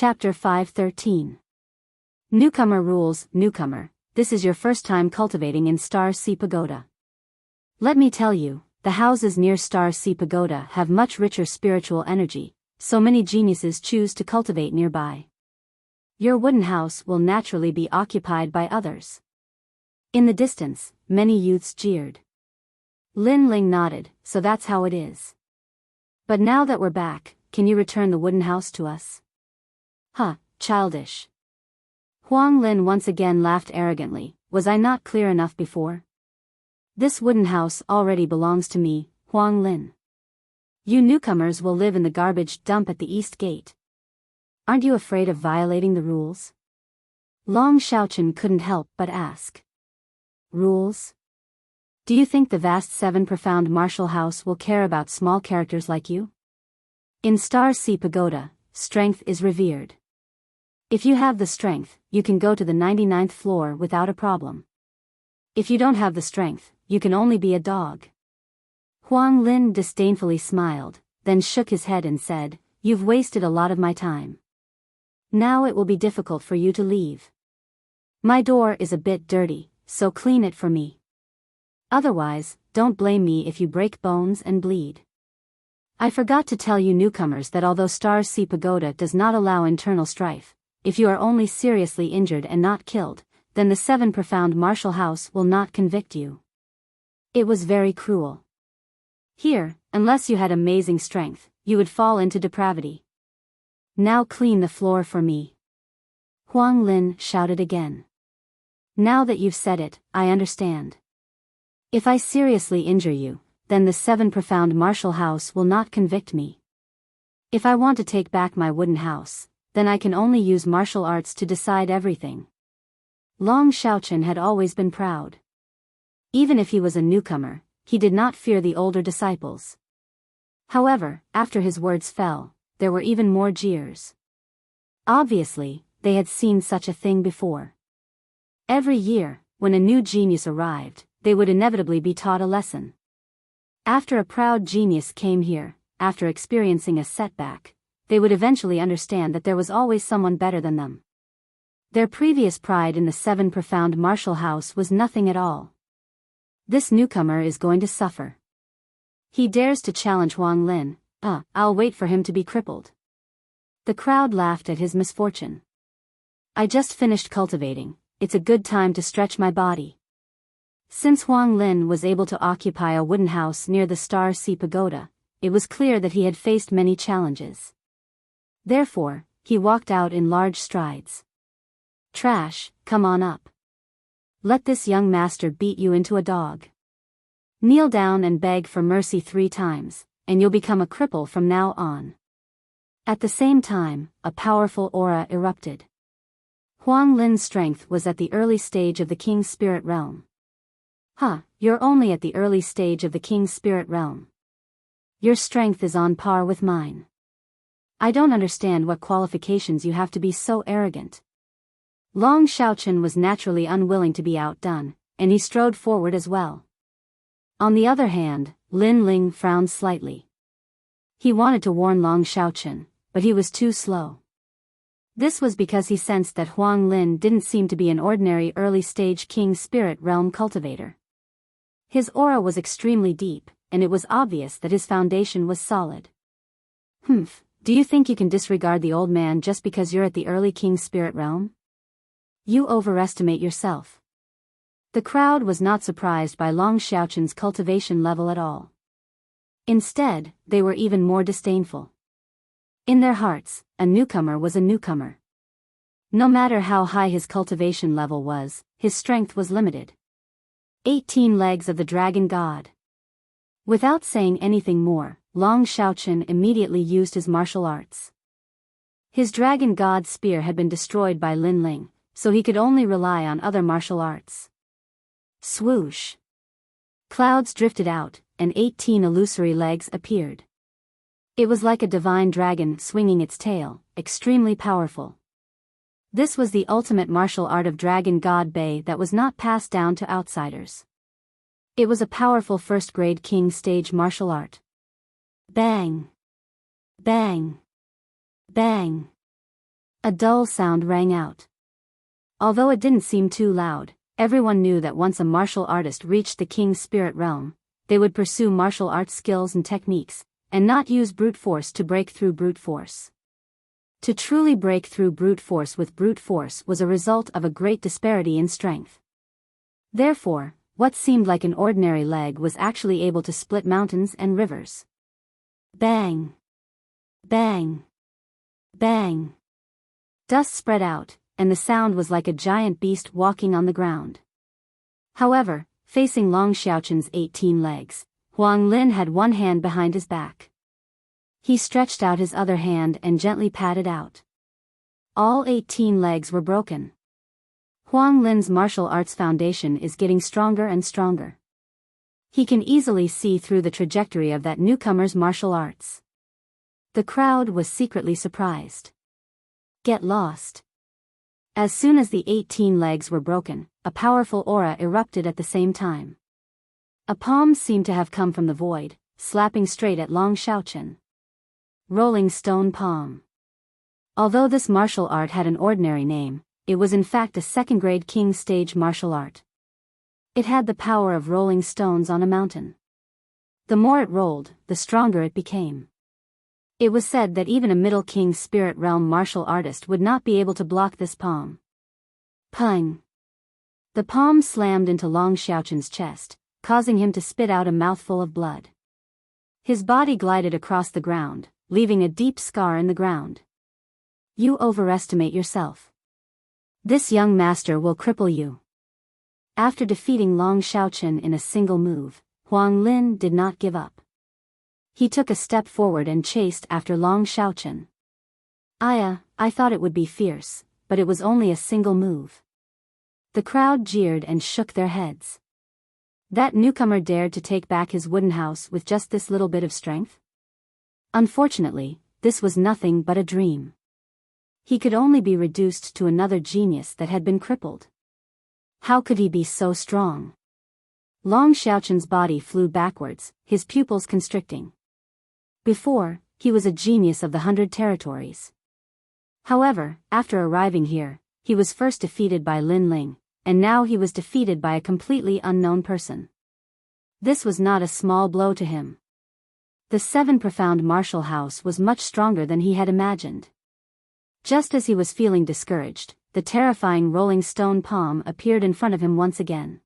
Chapter 513. Newcomer rules. Newcomer, this is your first time cultivating in Star Sea Pagoda. Let me tell you, the houses near Star Sea Pagoda have much richer spiritual energy, so many geniuses choose to cultivate nearby. Your wooden house will naturally be occupied by others. In the distance, many youths jeered. Lin Ling nodded, so that's how it is. But now that we're back, can you return the wooden house to us? Huh, childish. Huang Lin once again laughed arrogantly. Was I not clear enough before? This wooden house already belongs to me, Huang Lin. You newcomers will live in the garbage dump at the east gate. Aren't you afraid of violating the rules? Long Xiaochen couldn't help but ask. Rules? Do you think the vast seven profound martial house will care about small characters like you? In Star Sea Pagoda, strength is revered. If you have the strength, you can go to the 99th floor without a problem. If you don't have the strength, you can only be a dog. Huang Lin disdainfully smiled, then shook his head and said, You've wasted a lot of my time. Now it will be difficult for you to leave. My door is a bit dirty, so clean it for me. Otherwise, don't blame me if you break bones and bleed. I forgot to tell you newcomers that although Star Sea Pagoda does not allow internal strife, if you are only seriously injured and not killed, then the seven profound martial house will not convict you. It was very cruel. Here, unless you had amazing strength, you would fall into depravity. Now clean the floor for me. Huang Lin shouted again. Now that you've said it, I understand. If I seriously injure you, then the seven profound martial house will not convict me. If I want to take back my wooden house, then I can only use martial arts to decide everything. Long Xiaochen had always been proud. Even if he was a newcomer, he did not fear the older disciples. However, after his words fell, there were even more jeers. Obviously, they had seen such a thing before. Every year, when a new genius arrived, they would inevitably be taught a lesson. After a proud genius came here, after experiencing a setback, they would eventually understand that there was always someone better than them. Their previous pride in the seven profound martial house was nothing at all. This newcomer is going to suffer. He dares to challenge Huang Lin. I'll wait for him to be crippled. The crowd laughed at his misfortune. I just finished cultivating, it's a good time to stretch my body. Since Huang Lin was able to occupy a wooden house near the Star Sea Pagoda, it was clear that he had faced many challenges. Therefore, he walked out in large strides. Trash, come on up. Let this young master beat you into a dog. Kneel down and beg for mercy 3 times, and you'll become a cripple from now on. At the same time, a powerful aura erupted. Huang Lin's strength was at the early stage of the King's Spirit Realm. You're only at the early stage of the King's Spirit Realm. Your strength is on par with mine. I don't understand what qualifications you have to be so arrogant. Long Xiaochen was naturally unwilling to be outdone, and he strode forward as well. On the other hand, Lin Ling frowned slightly. He wanted to warn Long Xiaochen, but he was too slow. This was because he sensed that Huang Lin didn't seem to be an ordinary early-stage King Spirit Realm cultivator. His aura was extremely deep, and it was obvious that his foundation was solid. Do you think you can disregard the old man just because you're at the early King Spirit Realm? You overestimate yourself. The crowd was not surprised by Long Xiaochen's cultivation level at all. Instead, they were even more disdainful. In their hearts, a newcomer was a newcomer. No matter how high his cultivation level was, his strength was limited. 18 legs of the Dragon God. Without saying anything more, Long Xiaochen immediately used his martial arts. His Dragon God spear had been destroyed by Lin Ling, so he could only rely on other martial arts. Swoosh! Clouds drifted out, and 18 illusory legs appeared. It was like a divine dragon swinging its tail, extremely powerful. This was the ultimate martial art of Dragon God Bei that was not passed down to outsiders. It was a powerful first-grade king stage martial art. Bang! Bang! Bang! A dull sound rang out. Although it didn't seem too loud, everyone knew that once a martial artist reached the king's spirit realm, they would pursue martial arts skills and techniques, and not use brute force to break through brute force. To truly break through brute force with brute force was a result of a great disparity in strength. Therefore, what seemed like an ordinary leg was actually able to split mountains and rivers. Bang! Bang! Bang! Dust spread out, and the sound was like a giant beast walking on the ground. However, facing Long Xiaoqin's 18 legs, Huang Lin had one hand behind his back. He stretched out his other hand and gently patted out. All 18 legs were broken. Huang Lin's martial arts foundation is getting stronger and stronger. He can easily see through the trajectory of that newcomer's martial arts. The crowd was secretly surprised. Get lost. As soon as the 18 legs were broken, a powerful aura erupted at the same time. A palm seemed to have come from the void, slapping straight at Long Xiaoqin. Rolling Stone Palm. Although this martial art had an ordinary name, it was in fact a second-grade king stage martial art. It had the power of rolling stones on a mountain. The more it rolled, the stronger it became. It was said that even a middle king spirit realm martial artist would not be able to block this palm. Pung! The palm slammed into Long Xiaoqin's chest, causing him to spit out a mouthful of blood. His body glided across the ground, leaving a deep scar in the ground. You overestimate yourself. This young master will cripple you. After defeating Long Xiaoqin in a single move, Huang Lin did not give up. He took a step forward and chased after Long Xiaoqin. I thought it would be fierce, but it was only a single move. The crowd jeered and shook their heads. That newcomer dared to take back his wooden house with just this little bit of strength? Unfortunately, this was nothing but a dream. He could only be reduced to another genius that had been crippled. How could he be so strong? Long Xiaoqin's body flew backwards, his pupils constricting. Before, he was a genius of the 100 territories. However, after arriving here, he was first defeated by Lin Ling, and now he was defeated by a completely unknown person. This was not a small blow to him. The 7 profound martial house was much stronger than he had imagined. Just as he was feeling discouraged, the terrifying rolling stone palm appeared in front of him once again.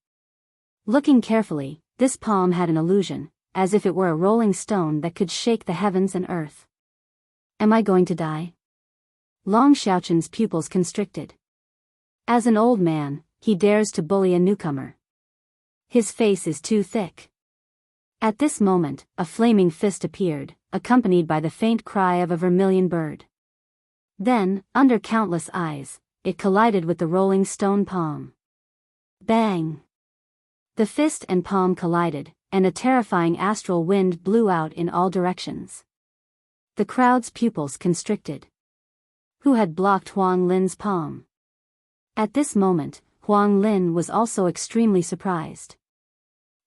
Looking carefully, this palm had an illusion, as if it were a rolling stone that could shake the heavens and earth. Am I going to die? Long Xiaoqin's pupils constricted. As an old man, he dares to bully a newcomer. His face is too thick. At this moment, a flaming fist appeared, accompanied by the faint cry of a vermilion bird. Then, under countless eyes, it collided with the rolling stone palm. Bang! The fist and palm collided, and a terrifying astral wind blew out in all directions. The crowd's pupils constricted. Who had blocked Huang Lin's palm? At this moment, Huang Lin was also extremely surprised.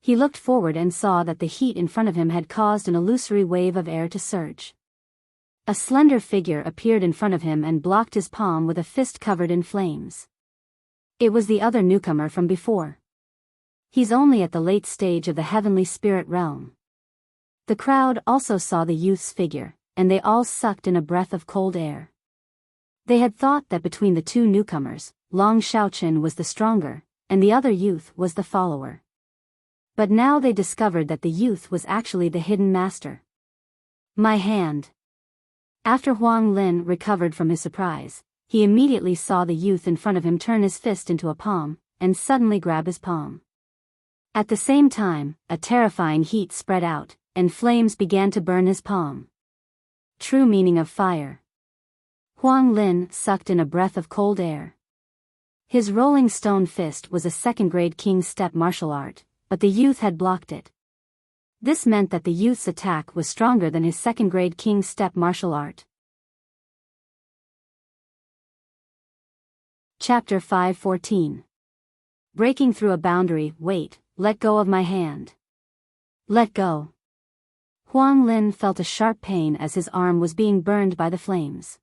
He looked forward and saw that the heat in front of him had caused an illusory wave of air to surge. A slender figure appeared in front of him and blocked his palm with a fist covered in flames. It was the other newcomer from before. He's only at the late stage of the heavenly spirit realm. The crowd also saw the youth's figure, and they all sucked in a breath of cold air. They had thought that between the two newcomers, Long Xiaoqin was the stronger, and the other youth was the follower. But now they discovered that the youth was actually the hidden master. My hand. After Huang Lin recovered from his surprise, he immediately saw the youth in front of him turn his fist into a palm, and suddenly grab his palm. At the same time, a terrifying heat spread out, and flames began to burn his palm. True meaning of fire. Huang Lin sucked in a breath of cold air. His rolling stone fist was a second-grade king step martial art, but the youth had blocked it. This meant that the youth's attack was stronger than his second-grade king step martial art. Chapter 5:14. Breaking through a boundary. Wait, let go of my hand. Let go. Huang Lin felt a sharp pain as his arm was being burned by the flames.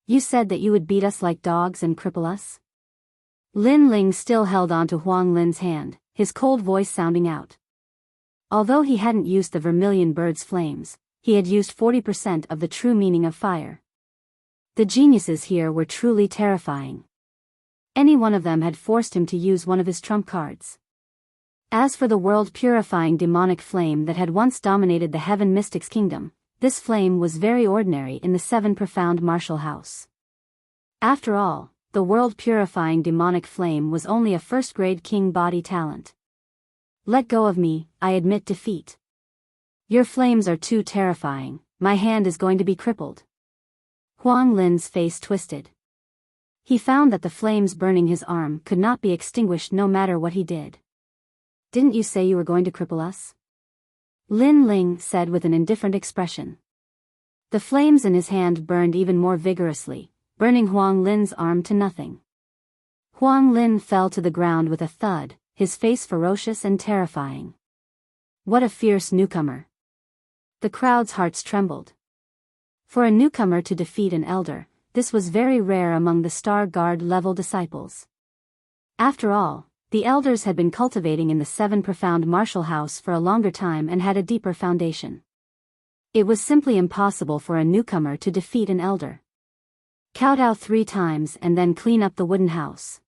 You said that you would beat us like dogs and cripple us? Lin Ling still held on to Huang Lin's hand, his cold voice sounding out. Although he hadn't used the vermilion bird's flames, he had used 40% of the true meaning of fire. The geniuses here were truly terrifying. Any one of them had forced him to use one of his trump cards. As for the world-purifying demonic flame that had once dominated the Heaven Mystics Kingdom, this flame was very ordinary in the Seven Profound Martial House. After all, the world-purifying demonic flame was only a first-grade king body talent. Let go of me, I admit defeat. Your flames are too terrifying, my hand is going to be crippled. Huang Lin's face twisted. He found that the flames burning his arm could not be extinguished no matter what he did. Didn't you say you were going to cripple us? Lin Ling said with an indifferent expression. The flames in his hand burned even more vigorously, burning Huang Lin's arm to nothing. Huang Lin fell to the ground with a thud, his face ferocious and terrifying. What a fierce newcomer. The crowd's hearts trembled. For a newcomer to defeat an elder, this was very rare among the Star Guard level disciples. After all, the elders had been cultivating in the Seven Profound Martial House for a longer time and had a deeper foundation. It was simply impossible for a newcomer to defeat an elder. Kowtow 3 times and then clean up the wooden house.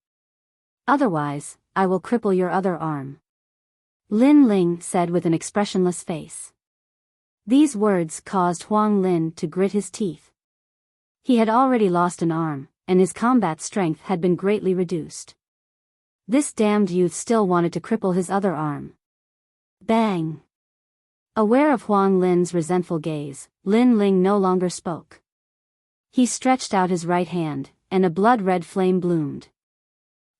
Otherwise, I will cripple your other arm. Lin Ling said with an expressionless face. These words caused Huang Lin to grit his teeth. He had already lost an arm, and his combat strength had been greatly reduced. This damned youth still wanted to cripple his other arm. Bang! Aware of Huang Lin's resentful gaze, Lin Ling no longer spoke. He stretched out his right hand, and a blood-red flame bloomed.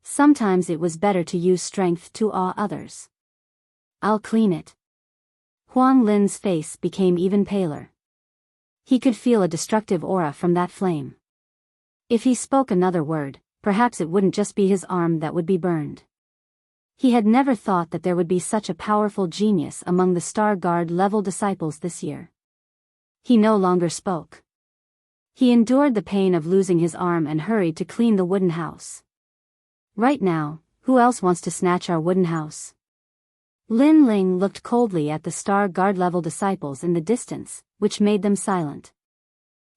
Sometimes it was better to use strength to awe others. I'll clean it. Huang Lin's face became even paler. He could feel a destructive aura from that flame. If he spoke another word, perhaps it wouldn't just be his arm that would be burned. He had never thought that there would be such a powerful genius among the Star Guard level disciples this year. He no longer spoke. He endured the pain of losing his arm and hurried to clean the wooden house. Right now, who else wants to snatch our wooden house? Lin Ling looked coldly at the Star Guard level disciples in the distance, which made them silent.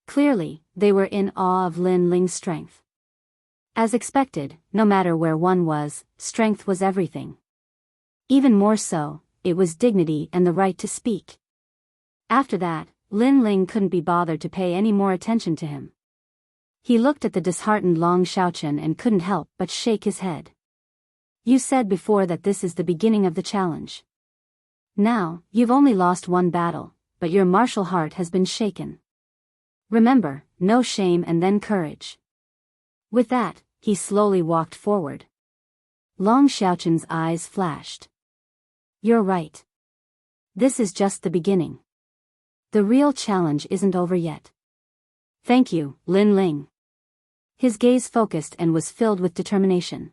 Clearly, they were in awe of Lin Ling's strength. As expected, no matter where one was, strength was everything. Even more so, it was dignity and the right to speak. After that, Lin Ling couldn't be bothered to pay any more attention to him. He looked at the disheartened Long Xiaochen and couldn't help but shake his head. You said before that this is the beginning of the challenge. Now, you've only lost one battle, but your martial heart has been shaken. Remember, no shame and then courage. With that, he slowly walked forward. Long Xiaochen's eyes flashed. You're right. This is just the beginning. The real challenge isn't over yet. Thank you, Lin Ling. His gaze focused and was filled with determination.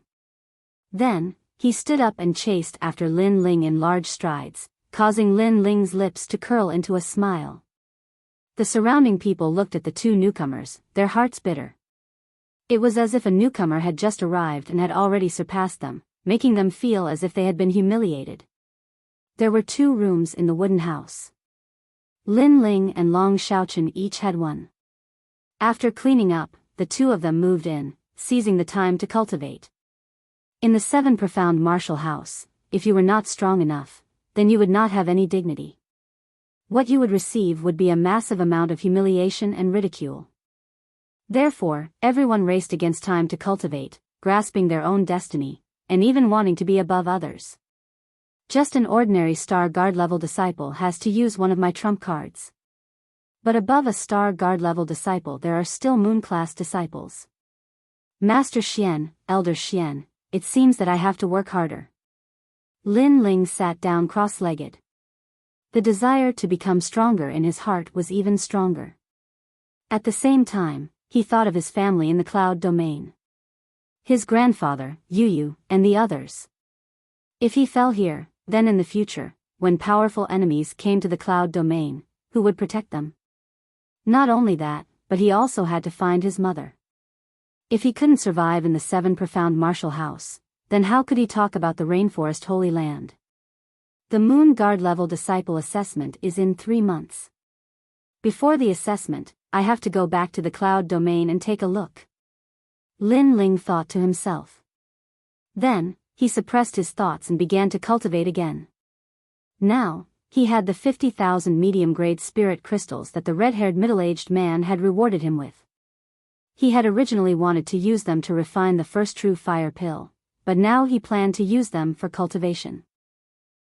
Then, he stood up and chased after Lin Ling in large strides, causing Lin Ling's lips to curl into a smile. The surrounding people looked at the two newcomers, their hearts bitter. It was as if a newcomer had just arrived and had already surpassed them, making them feel as if they had been humiliated. There were 2 rooms in the wooden house. Lin Ling and Long Xiaochen each had one. After cleaning up, the 2 of them moved in, seizing the time to cultivate. In the Seven Profound Martial House, if you were not strong enough, then you would not have any dignity. What you would receive would be a massive amount of humiliation and ridicule. Therefore, everyone raced against time to cultivate, grasping their own destiny, and even wanting to be above others. Just an ordinary Star Guard level disciple has to use one of my trump cards. But above a Star Guard level disciple there are still Moon-class disciples. Master Xian, Elder Xian, it seems that I have to work harder. Lin Ling sat down cross-legged. The desire to become stronger in his heart was even stronger. At the same time, he thought of his family in the cloud domain. His grandfather, Yu, and the others. If he fell here, then in the future, when powerful enemies came to the cloud domain, who would protect them? Not only that, but he also had to find his mother. If he couldn't survive in the 7 profound martial house, then how could he talk about the rainforest Holy Land? The Moon Guard level disciple assessment is in 3 months. Before the assessment, I have to go back to the cloud domain and take a look. Lin Ling thought to himself. Then, he suppressed his thoughts and began to cultivate again. Now, he had the 50,000 medium-grade spirit crystals that the red-haired middle-aged man had rewarded him with. He had originally wanted to use them to refine the first true fire pill, but now he planned to use them for cultivation.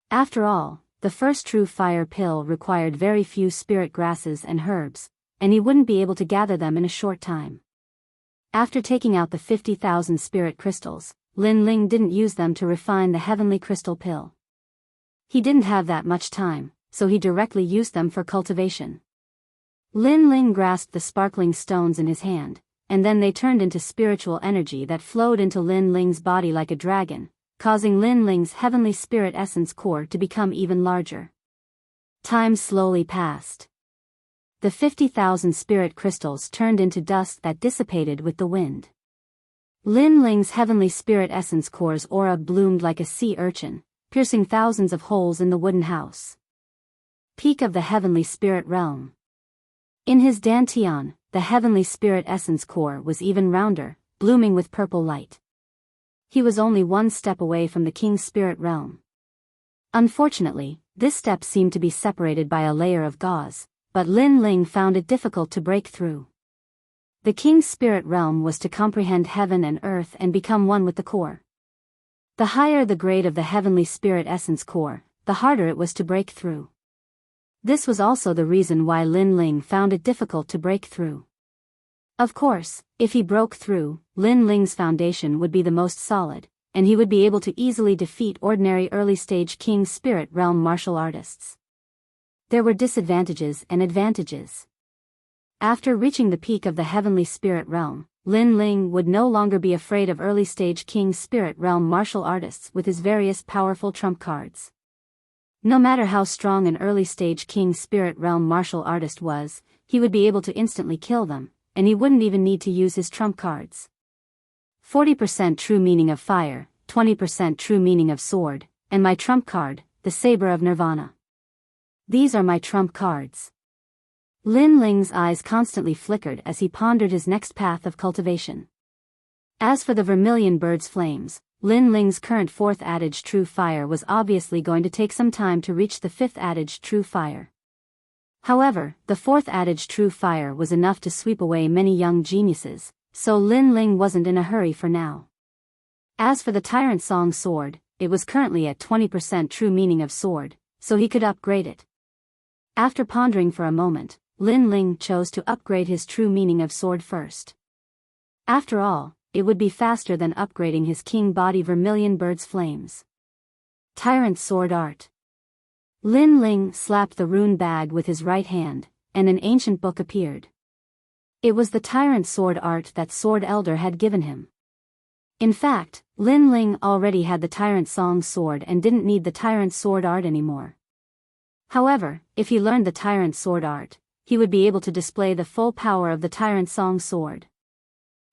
After all, the first true fire pill required very few spirit grasses and herbs, and he wouldn't be able to gather them in a short time. After taking out the 50,000 spirit crystals, Lin Ling didn't use them to refine the heavenly crystal pill. He didn't have that much time, so he directly used them for cultivation. Lin Ling grasped the sparkling stones in his hand, and then they turned into spiritual energy that flowed into Lin Ling's body like a dragon, causing Lin Ling's heavenly spirit essence core to become even larger. Time slowly passed. The 50,000 spirit crystals turned into dust that dissipated with the wind. Lin Ling's heavenly spirit essence core's aura bloomed like a sea urchin, piercing thousands of holes in the wooden house. Peak of the heavenly spirit realm. In his dantian, the heavenly spirit essence core was even rounder, blooming with purple light. He was only 1 step away from the king's spirit realm. Unfortunately, this step seemed to be separated by a layer of gauze, but Lin Ling found it difficult to break through. The king's spirit realm was to comprehend heaven and earth and become one with the core. The higher the grade of the heavenly spirit essence core, the harder it was to break through. This was also the reason why Lin Ling found it difficult to break through. Of course, if he broke through, Lin Ling's foundation would be the most solid, and he would be able to easily defeat ordinary early-stage King Spirit Realm martial artists. There were disadvantages and advantages. After reaching the peak of the heavenly spirit realm, Lin Ling would no longer be afraid of early-stage King Spirit Realm martial artists with his various powerful trump cards. No matter how strong an early-stage King Spirit Realm martial artist was, he would be able to instantly kill them, and he wouldn't even need to use his trump cards. 40% true meaning of fire, 20% true meaning of sword, and my trump card, the Saber of Nirvana. These are my trump cards. Lin Ling's eyes constantly flickered as he pondered his next path of cultivation. As for the vermilion bird's flames, Lin Ling's current 4th adage true fire was obviously going to take some time to reach the 5th adage true fire. However, the 4th adage true fire was enough to sweep away many young geniuses, so Lin Ling wasn't in a hurry for now. As for the Tyrant Song sword, it was currently at 20% true meaning of sword, so he could upgrade it. After pondering for a moment, Lin Ling chose to upgrade his true meaning of sword first. After all, it would be faster than upgrading his king body vermilion bird's flames. Tyrant sword art. Lin Ling slapped the rune bag with his right hand, and an ancient book appeared. It was the tyrant sword art that Sword Elder had given him. In fact, Lin Ling already had the Tyrant Song sword and didn't need the Tyrant sword art anymore. However, if he learned the Tyrant sword art, he would be able to display the full power of the Tyrant Song sword.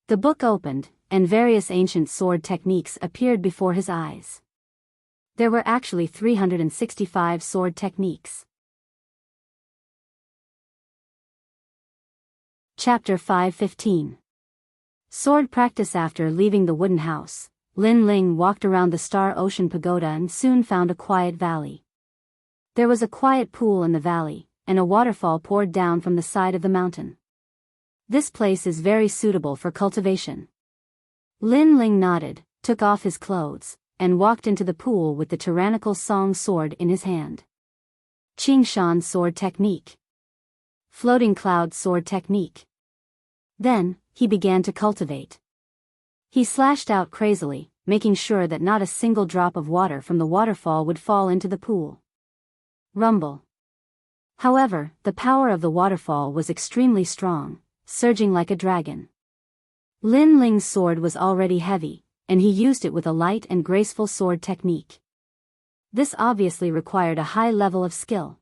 The book opened, and various ancient sword techniques appeared before his eyes. There were actually 365 sword techniques. Chapter 5:15. Sword practice. After leaving the wooden house, Lin Ling walked around the Star Ocean Pagoda and soon found a quiet valley. There was a quiet pool in the valley, and a waterfall poured down from the side of the mountain. This place is very suitable for cultivation. Lin Ling nodded, took off his clothes, and walked into the pool with the tyrannical song sword in his hand. Qingshan sword technique. Floating cloud sword technique. Then, he began to cultivate. He slashed out crazily, making sure that not a single drop of water from the waterfall would fall into the pool. Rumble. However, the power of the waterfall was extremely strong, surging like a dragon. Lin Ling's sword was already heavy, and he used it with a light and graceful sword technique. This obviously required a high level of skill.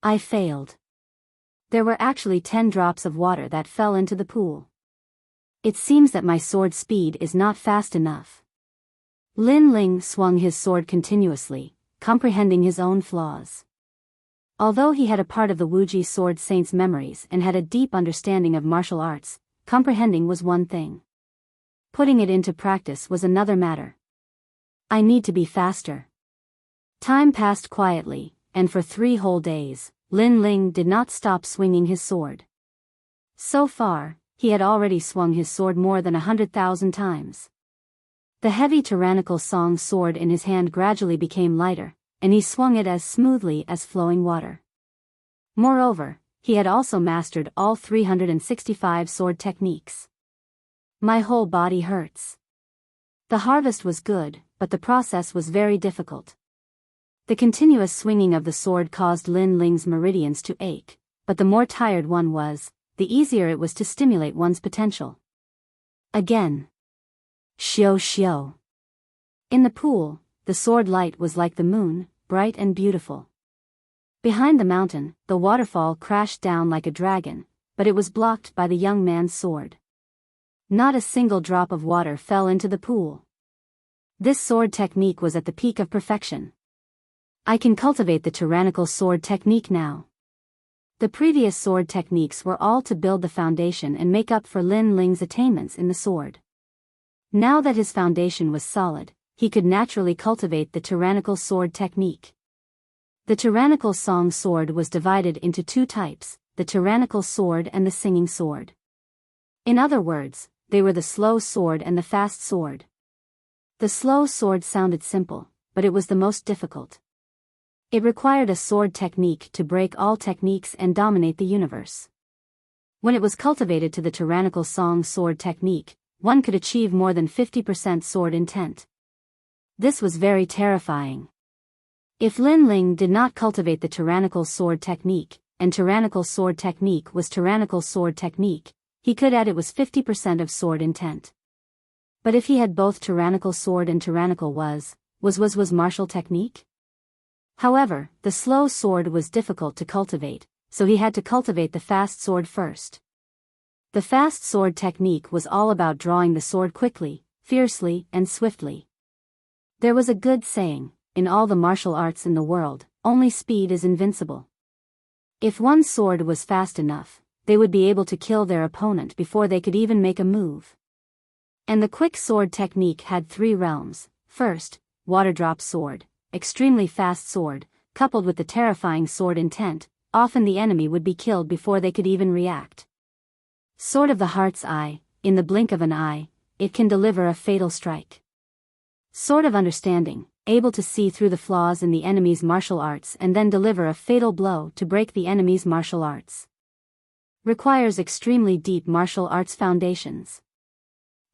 I failed. There were actually 10 drops of water that fell into the pool. It seems that my sword speed is not fast enough. Lin Ling swung his sword continuously, comprehending his own flaws. Although he had a part of the Wuxia Sword Saint's memories and had a deep understanding of martial arts, comprehending was one thing. Putting it into practice was another matter. I need to be faster. Time passed quietly, and for 3 whole days, Lin Ling did not stop swinging his sword. So far, he had already swung his sword more than 100,000 times. The heavy tyrannical song sword in his hand gradually became lighter, and he swung it as smoothly as flowing water. Moreover, he had also mastered all 365 sword techniques. My whole body hurts. The harvest was good, but the process was very difficult. The continuous swinging of the sword caused Lin Ling's meridians to ache, but the more tired one was, the easier it was to stimulate one's potential. Again. Xiao xiao. In the pool, the sword light was like the moon, bright and beautiful. Behind the mountain, the waterfall crashed down like a dragon, but it was blocked by the young man's sword. Not a single drop of water fell into the pool. This sword technique was at the peak of perfection. I can cultivate the tyrannical sword technique now. The previous sword techniques were all to build the foundation and make up for Lin Ling's attainments in the sword. Now that his foundation was solid, he could naturally cultivate the tyrannical sword technique. The tyrannical song sword was divided into 2 types, the tyrannical sword and the singing sword. In other words, they were the slow sword and the fast sword. The slow sword sounded simple, but it was the most difficult. It required a sword technique to break all techniques and dominate the universe. When it was cultivated to the tyrannical song sword technique, one could achieve more than 50% sword intent. This was very terrifying. If Lin Ling did not cultivate the tyrannical sword technique, and tyrannical sword technique was tyrannical sword technique, he could add it was 50% of sword intent. But if he had both tyrannical sword and tyrannical was martial technique? However, the slow sword was difficult to cultivate, so he had to cultivate the fast sword first. The fast sword technique was all about drawing the sword quickly, fiercely, and swiftly. There was a good saying, in all the martial arts in the world, only speed is invincible. If one's sword was fast enough, they would be able to kill their opponent before they could even make a move. And the quick sword technique had 3 realms. First, water drop sword, extremely fast sword, coupled with the terrifying sword intent, often the enemy would be killed before they could even react. Sword of the heart's eye, in the blink of an eye, it can deliver a fatal strike. Sword of understanding, able to see through the flaws in the enemy's martial arts and then deliver a fatal blow to break the enemy's martial arts. Requires extremely deep martial arts foundations.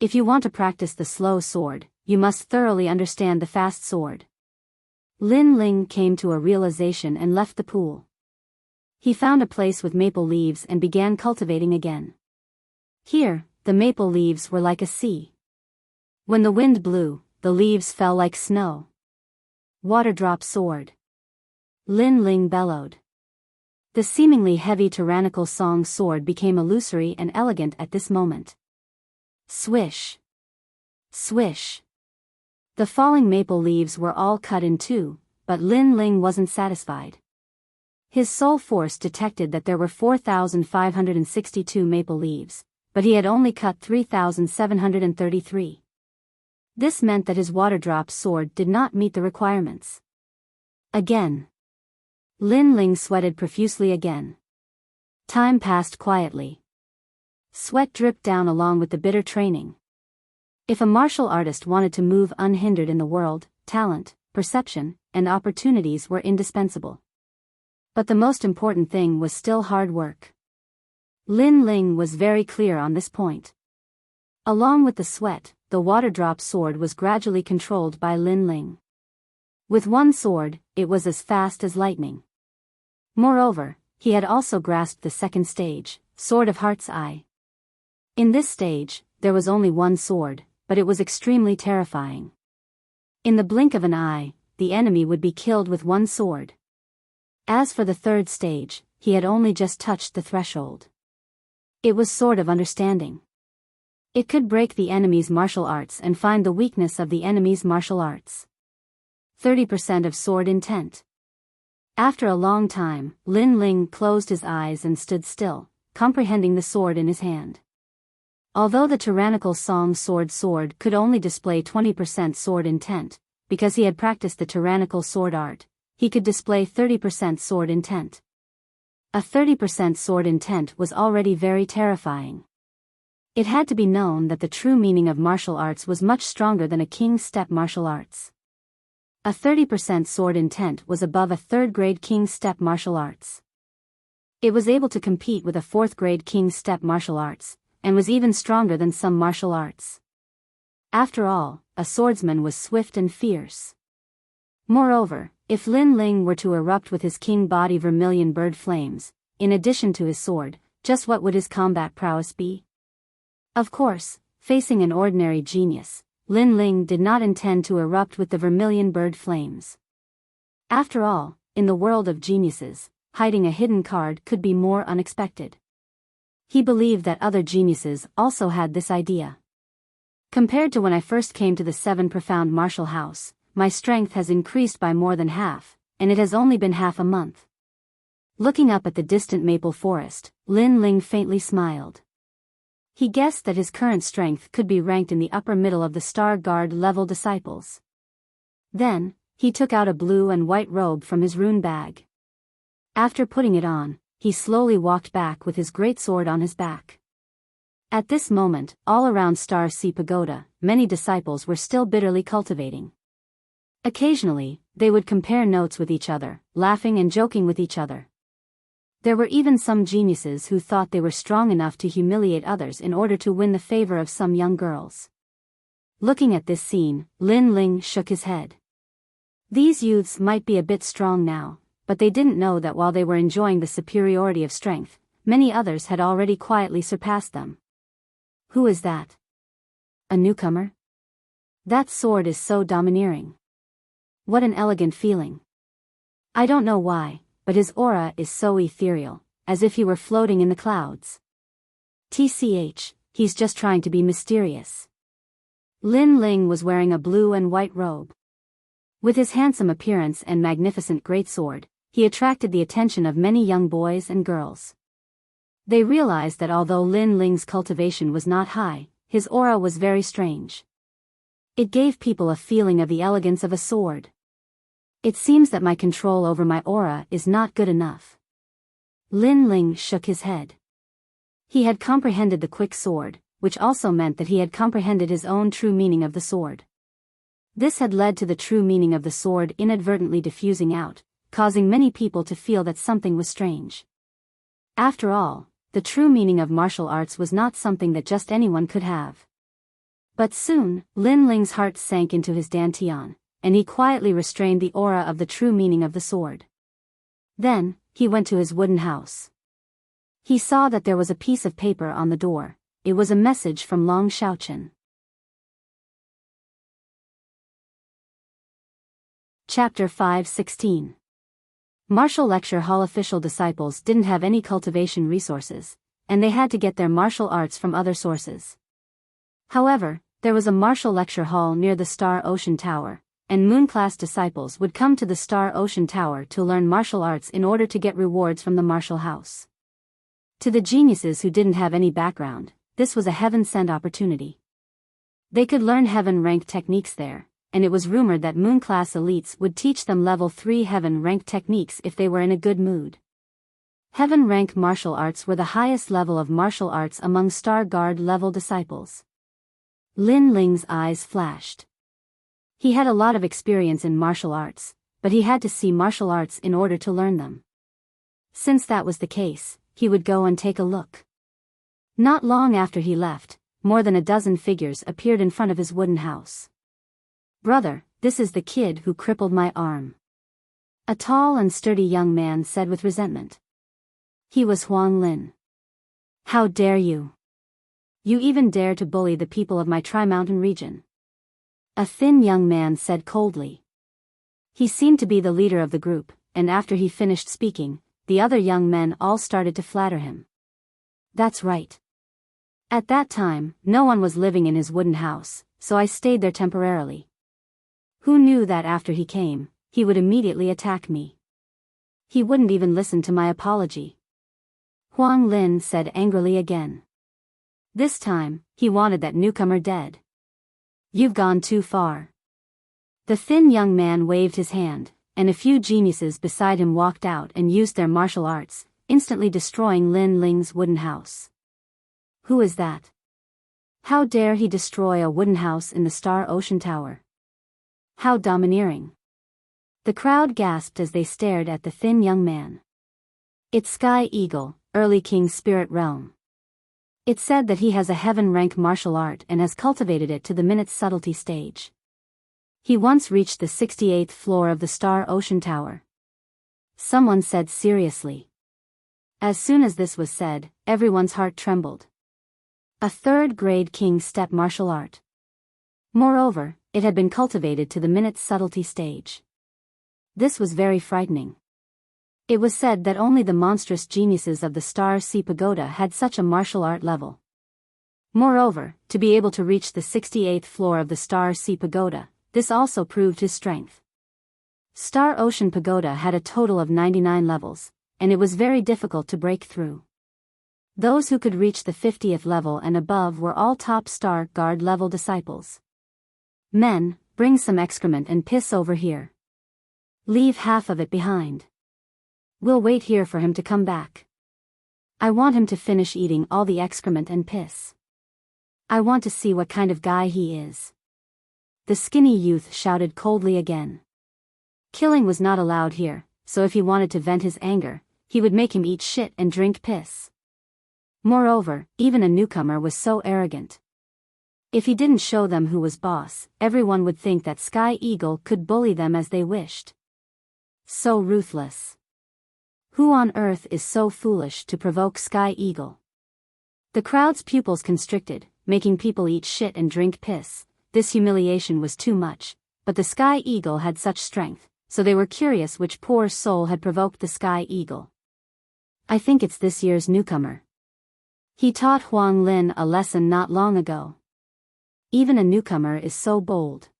If you want to practice the slow sword, you must thoroughly understand the fast sword. Lin Ling came to a realization and left the pool. He found a place with maple leaves and began cultivating again. Here, the maple leaves were like a sea. When the wind blew, the leaves fell like snow. Water drop sword. Lin Ling bellowed. The seemingly heavy tyrannical song sword became illusory and elegant at this moment. Swish. Swish. The falling maple leaves were all cut in 2, but Lin Ling wasn't satisfied. His soul force detected that there were 4,562 maple leaves, but he had only cut 3,733. This meant that his water drop sword did not meet the requirements. Again. Lin Ling sweated profusely again. Time passed quietly. Sweat dripped down along with the bitter training. If a martial artist wanted to move unhindered in the world, talent, perception, and opportunities were indispensable. But the most important thing was still hard work. Lin Ling was very clear on this point. Along with the sweat, the water drop sword was gradually controlled by Lin Ling. With one sword, it was as fast as lightning. Moreover, he had also grasped the second stage, Sword of Heart's Eye. In this stage, there was only one sword, but it was extremely terrifying. In the blink of an eye, the enemy would be killed with one sword. As for the third stage, he had only just touched the threshold. It was Sword of Understanding. It could break the enemy's martial arts and find the weakness of the enemy's martial arts. 30% of Sword Intent. After a long time, Lin Ling closed his eyes and stood still, comprehending the sword in his hand. Although the tyrannical Song Sword could only display 20% sword intent, because he had practiced the tyrannical sword art, he could display 30% sword intent. A 30% sword intent was already very terrifying. It had to be known that the true meaning of martial arts was much stronger than a king's step martial arts. A 30% sword intent was above a third-grade king's step martial arts. It was able to compete with a fourth-grade king's step martial arts, and was even stronger than some martial arts. After all, a swordsman was swift and fierce. Moreover, if Lin Ling were to erupt with his king body vermilion bird flames, in addition to his sword, just what would his combat prowess be? Of course, facing an ordinary genius, Lin Ling did not intend to erupt with the vermilion bird flames. After all, in the world of geniuses, hiding a hidden card could be more unexpected. He believed that other geniuses also had this idea. Compared to when I first came to the Seven Profound Martial House, my strength has increased by more than half, and it has only been half a month. Looking up at the distant maple forest, Lin Ling faintly smiled. He guessed that his current strength could be ranked in the upper middle of the Star Guard level disciples. Then, he took out a blue and white robe from his rune bag. After putting it on, he slowly walked back with his great sword on his back. At this moment, all around Star Sea Pagoda, many disciples were still bitterly cultivating. Occasionally, they would compare notes with each other, laughing and joking with each other. There were even some geniuses who thought they were strong enough to humiliate others in order to win the favor of some young girls. Looking at this scene, Lin Ling shook his head. These youths might be a bit strong now, but they didn't know that while they were enjoying the superiority of strength, many others had already quietly surpassed them. Who is that? A newcomer? That sword is so domineering. What an elegant feeling. I don't know why, but his aura is so ethereal, as if he were floating in the clouds. TCH, he's just trying to be mysterious. Lin Ling was wearing a blue and white robe. With his handsome appearance and magnificent greatsword, he attracted the attention of many young boys and girls. They realized that although Lin Ling's cultivation was not high, his aura was very strange. It gave people a feeling of the elegance of a sword. It seems that my control over my aura is not good enough. Lin Ling shook his head. He had comprehended the quick sword, which also meant that he had comprehended his own true meaning of the sword. This had led to the true meaning of the sword inadvertently diffusing out, causing many people to feel that something was strange. After all, the true meaning of martial arts was not something that just anyone could have. But soon, Lin Ling's heart sank into his dantian, and he quietly restrained the aura of the true meaning of the sword. Then, he went to his wooden house. He saw that there was a piece of paper on the door. It was a message from Long Shaochen. Chapter 5:16. Martial Lecture Hall official disciples didn't have any cultivation resources, and they had to get their martial arts from other sources. However, there was a martial lecture hall near the Star Ocean Tower, and Moon-class disciples would come to the Star Ocean Tower to learn martial arts in order to get rewards from the martial house. To the geniuses who didn't have any background, this was a heaven-sent opportunity. They could learn heaven-ranked techniques there, and it was rumored that Moon-class elites would teach them level 3 heaven-ranked techniques if they were in a good mood. Heaven-rank martial arts were the highest level of martial arts among Star Guard level disciples. Lin Ling's eyes flashed. He had a lot of experience in martial arts, but he had to see martial arts in order to learn them. Since that was the case, he would go and take a look. Not long after he left, more than a dozen figures appeared in front of his wooden house. "Brother, this is the kid who crippled my arm," a tall and sturdy young man said with resentment. He was Huang Lin. "How dare you? You even dare to bully the people of my Tri-Mountain region," a thin young man said coldly. He seemed to be the leader of the group, and after he finished speaking, the other young men all started to flatter him. That's right. At that time, no one was living in his wooden house, so I stayed there temporarily. Who knew that after he came, he would immediately attack me? He wouldn't even listen to my apology. Huang Lin said angrily again. This time, he wanted that newcomer dead. You've gone too far. The thin young man waved his hand, and a few geniuses beside him walked out and used their martial arts, instantly destroying Lin Ling's wooden house. Who is that? How dare he destroy a wooden house in the Star Ocean Tower? How domineering. The crowd gasped as they stared at the thin young man. It's Sky Eagle, early King's spirit realm. It's said that he has a heaven-rank martial art and has cultivated it to the minute subtlety stage. He once reached the 68th floor of the Star Ocean Tower. Someone said seriously. As soon as this was said, everyone's heart trembled. A third-grade King step martial art. Moreover, it had been cultivated to the minute subtlety stage. This was very frightening. It was said that only the monstrous geniuses of the Star Sea Pagoda had such a martial art level. Moreover, to be able to reach the 68th floor of the Star Sea Pagoda, this also proved his strength. Star Ocean Pagoda had a total of 99 levels, and it was very difficult to break through. Those who could reach the 50th level and above were all top Star Guard level disciples. Men, bring some excrement and piss over here. Leave half of it behind. We'll wait here for him to come back. I want him to finish eating all the excrement and piss. I want to see what kind of guy he is. The skinny youth shouted coldly again. Killing was not allowed here, so if he wanted to vent his anger, he would make him eat shit and drink piss. Moreover, even a newcomer was so arrogant. If he didn't show them who was boss, everyone would think that Sky Eagle could bully them as they wished. So ruthless. Who on earth is so foolish to provoke Sky Eagle? The crowd's pupils constricted, making people eat shit and drink piss. This humiliation was too much, but the Sky Eagle had such strength, so they were curious which poor soul had provoked the Sky Eagle. I think it's this year's newcomer. He taught Huang Lin a lesson not long ago. Even a newcomer is so bold.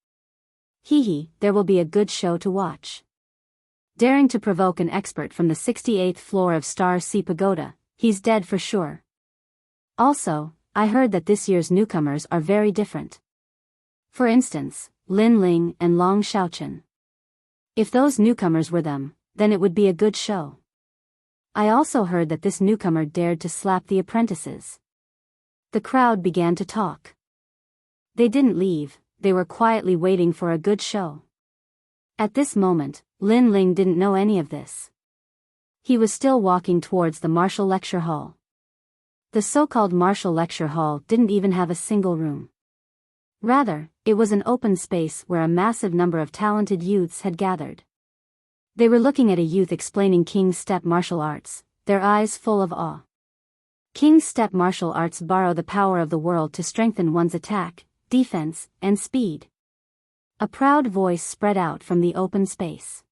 There will be a good show to watch. Daring to provoke an expert from the 68th floor of Star Sea Pagoda, he's dead for sure. Also, I heard that this year's newcomers are very different. For instance, Lin Ling and Long Xiaochen. If those newcomers were them, then it would be a good show. I also heard that this newcomer dared to slap the apprentices. The crowd began to talk. They didn't leave, they were quietly waiting for a good show. At this moment, Lin Ling didn't know any of this. He was still walking towards the martial lecture hall. The so-called martial lecture hall didn't even have a single room. Rather, it was an open space where a massive number of talented youths had gathered. They were looking at a youth explaining King's step martial arts, their eyes full of awe. King's step martial arts borrow the power of the world to strengthen one's attack, defense, and speed. A proud voice spread out from the open space.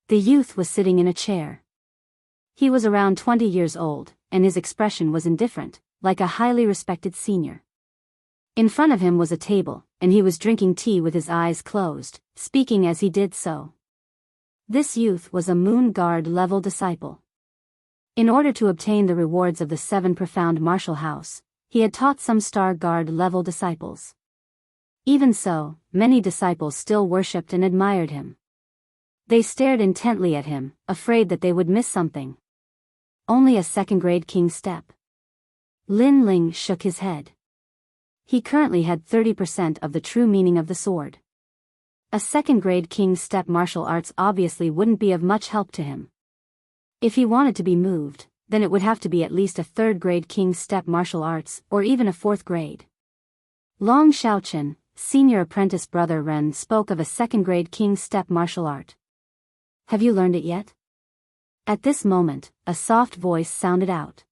The youth was sitting in a chair. He was around 20 years old, and his expression was indifferent, like a highly respected senior. In front of him was a table, and he was drinking tea with his eyes closed, speaking as he did so. This youth was a Moon Guard level disciple. In order to obtain the rewards of the 7 profound martial house, he had taught some Star Guard level disciples. Even so, many disciples still worshipped and admired him. They stared intently at him, afraid that they would miss something. Only a second-grade King step. Lin Ling shook his head. He currently had 30% of the true meaning of the sword. A second-grade King step martial arts obviously wouldn't be of much help to him. If he wanted to be moved, then it would have to be at least a third-grade King step martial arts, or even a fourth grade. Long Xiaochen, senior apprentice brother Ren, spoke of a second-grade King step martial art. Have you learned it yet? At this moment, a soft voice sounded out.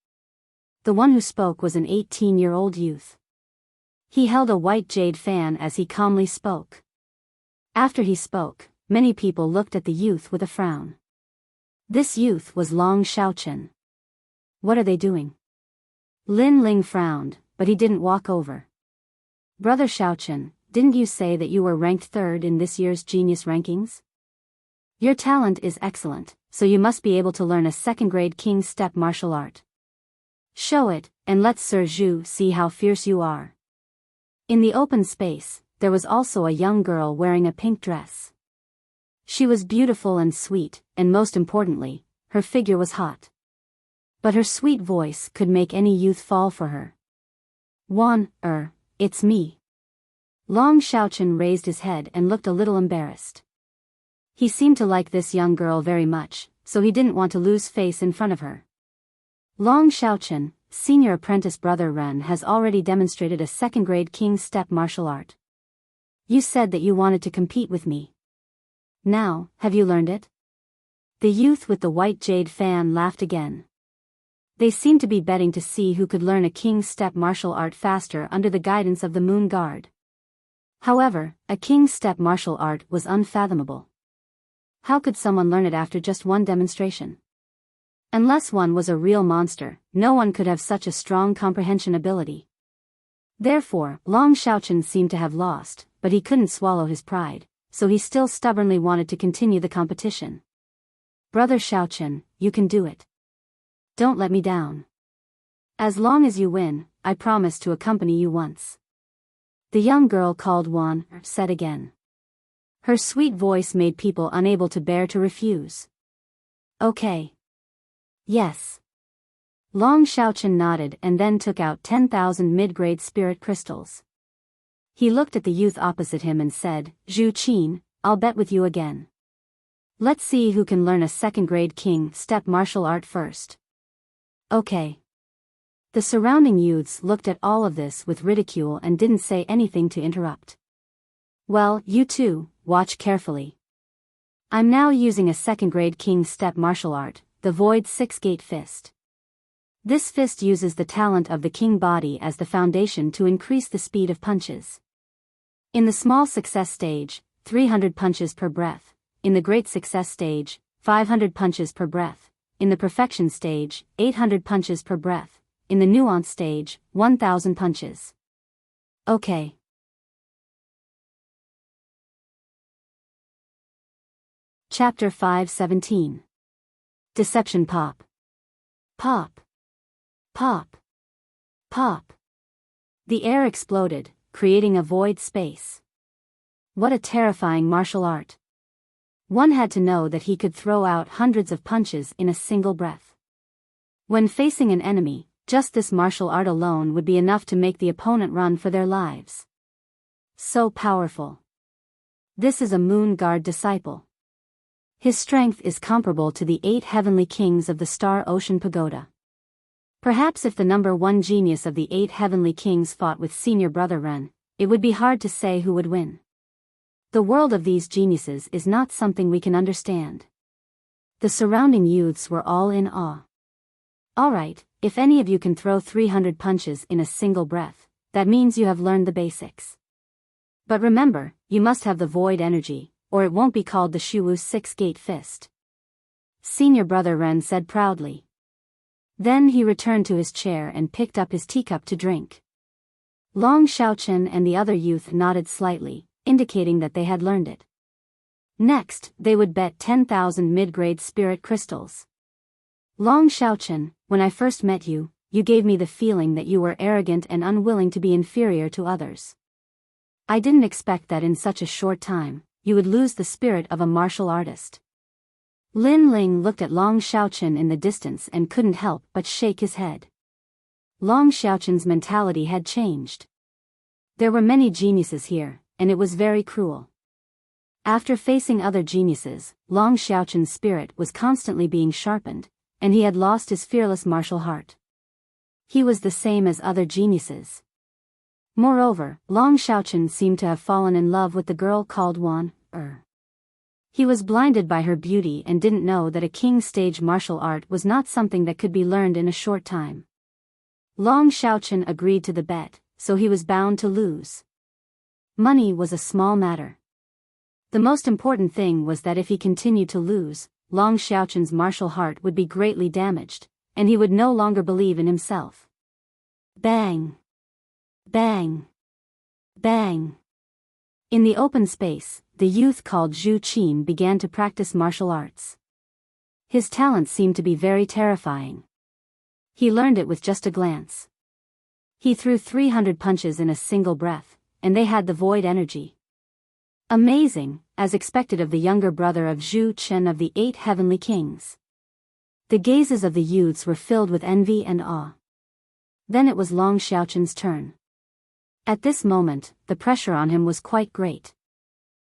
The one who spoke was an 18-year-old youth. He held a white jade fan as he calmly spoke. After he spoke, many people looked at the youth with a frown. This youth was Long Xiaochen. What are they doing? Lin Ling frowned, but he didn't walk over. Brother Xiaochen, didn't you say that you were ranked third in this year's genius rankings? Your talent is excellent, so you must be able to learn a second-grade king step martial art. Show it, and let Sir Zhu see how fierce you are. In the open space, there was also a young girl wearing a pink dress. She was beautiful and sweet, and most importantly, her figure was hot. But her sweet voice could make any youth fall for her. It's me. Long Xiaochen raised his head and looked a little embarrassed. He seemed to like this young girl very much, so he didn't want to lose face in front of her. Long Xiaochen, senior apprentice brother Ren has already demonstrated a second-grade king step martial art. You said that you wanted to compete with me. Now, have you learned it? The youth with the white jade fan laughed again. They seemed to be betting to see who could learn a king step martial art faster under the guidance of the Moon Guard. However, a king step martial art was unfathomable. How could someone learn it after just one demonstration? Unless one was a real monster, no one could have such a strong comprehension ability. Therefore, Long Xiaochen seemed to have lost, but he couldn't swallow his pride, so he still stubbornly wanted to continue the competition. Brother Xiaochen, you can do it. Don't let me down. As long as you win, I promise to accompany you once. The young girl called said again. Her sweet voice made people unable to bear to refuse. Okay. Yes. Long Xiaochen nodded and then took out 10,000 mid-grade spirit crystals. He looked at the youth opposite him and said, Zhu Qin, I'll bet with you again. Let's see who can learn a second-grade king step martial art first. Okay. The surrounding youths looked at all of this with ridicule and didn't say anything to interrupt. Well, you too, watch carefully. I'm now using a second-grade king step martial art, the Void Six-Gate Fist. This fist uses the talent of the king body as the foundation to increase the speed of punches. In the small success stage, 300 punches per breath. In the great success stage, 500 punches per breath. In the perfection stage, 800 punches per breath. In the nuance stage, 1,000 punches. Okay. Chapter 517. Deception Pop. Pop. Pop. Pop. The air exploded, creating a void space. What a terrifying martial art. One had to know that he could throw out hundreds of punches in a single breath. When facing an enemy, just this martial art alone would be enough to make the opponent run for their lives. So powerful. This is a Moon Guard disciple. His strength is comparable to the 8 heavenly kings of the Star Ocean Pagoda. Perhaps if the number 1 genius of the 8 heavenly kings fought with senior brother Ren, it would be hard to say who would win. The world of these geniuses is not something we can understand. The surrounding youths were all in awe. Alright, if any of you can throw 300 punches in a single breath, that means you have learned the basics. But remember, you must have the void energy, or it won't be called the Shuwu Six-Gate Fist. Senior brother Ren said proudly. Then he returned to his chair and picked up his teacup to drink. Long Xiaochen and the other youth nodded slightly, indicating that they had learned it. Next, they would bet 10,000 mid-grade spirit crystals. Long Xiaochen, when I first met you, you gave me the feeling that you were arrogant and unwilling to be inferior to others. I didn't expect that in such a short time, you would lose the spirit of a martial artist. Lin Ling looked at Long Xiaochen in the distance and couldn't help but shake his head. Long Xiaochen's mentality had changed. There were many geniuses here, and it was very cruel. After facing other geniuses, Long Xiaochen's spirit was constantly being sharpened, and he had lost his fearless martial heart. He was the same as other geniuses. Moreover, Long Xiaochen seemed to have fallen in love with the girl called He was blinded by her beauty and didn't know that a king stage martial art was not something that could be learned in a short time. Long Xiaochen agreed to the bet, so he was bound to lose. Money was a small matter. The most important thing was that if he continued to lose, Long Xiaochun's martial heart would be greatly damaged, and he would no longer believe in himself. Bang! Bang! Bang! In the open space, the youth called Zhu Qin began to practice martial arts. His talent seemed to be very terrifying. He learned it with just a glance. He threw 300 punches in a single breath, and they had the void energy. Amazing, as expected of the younger brother of Zhu Chen of the 8 heavenly kings. The gazes of the youths were filled with envy and awe. Then it was Long Xiaochun's turn. At this moment, the pressure on him was quite great.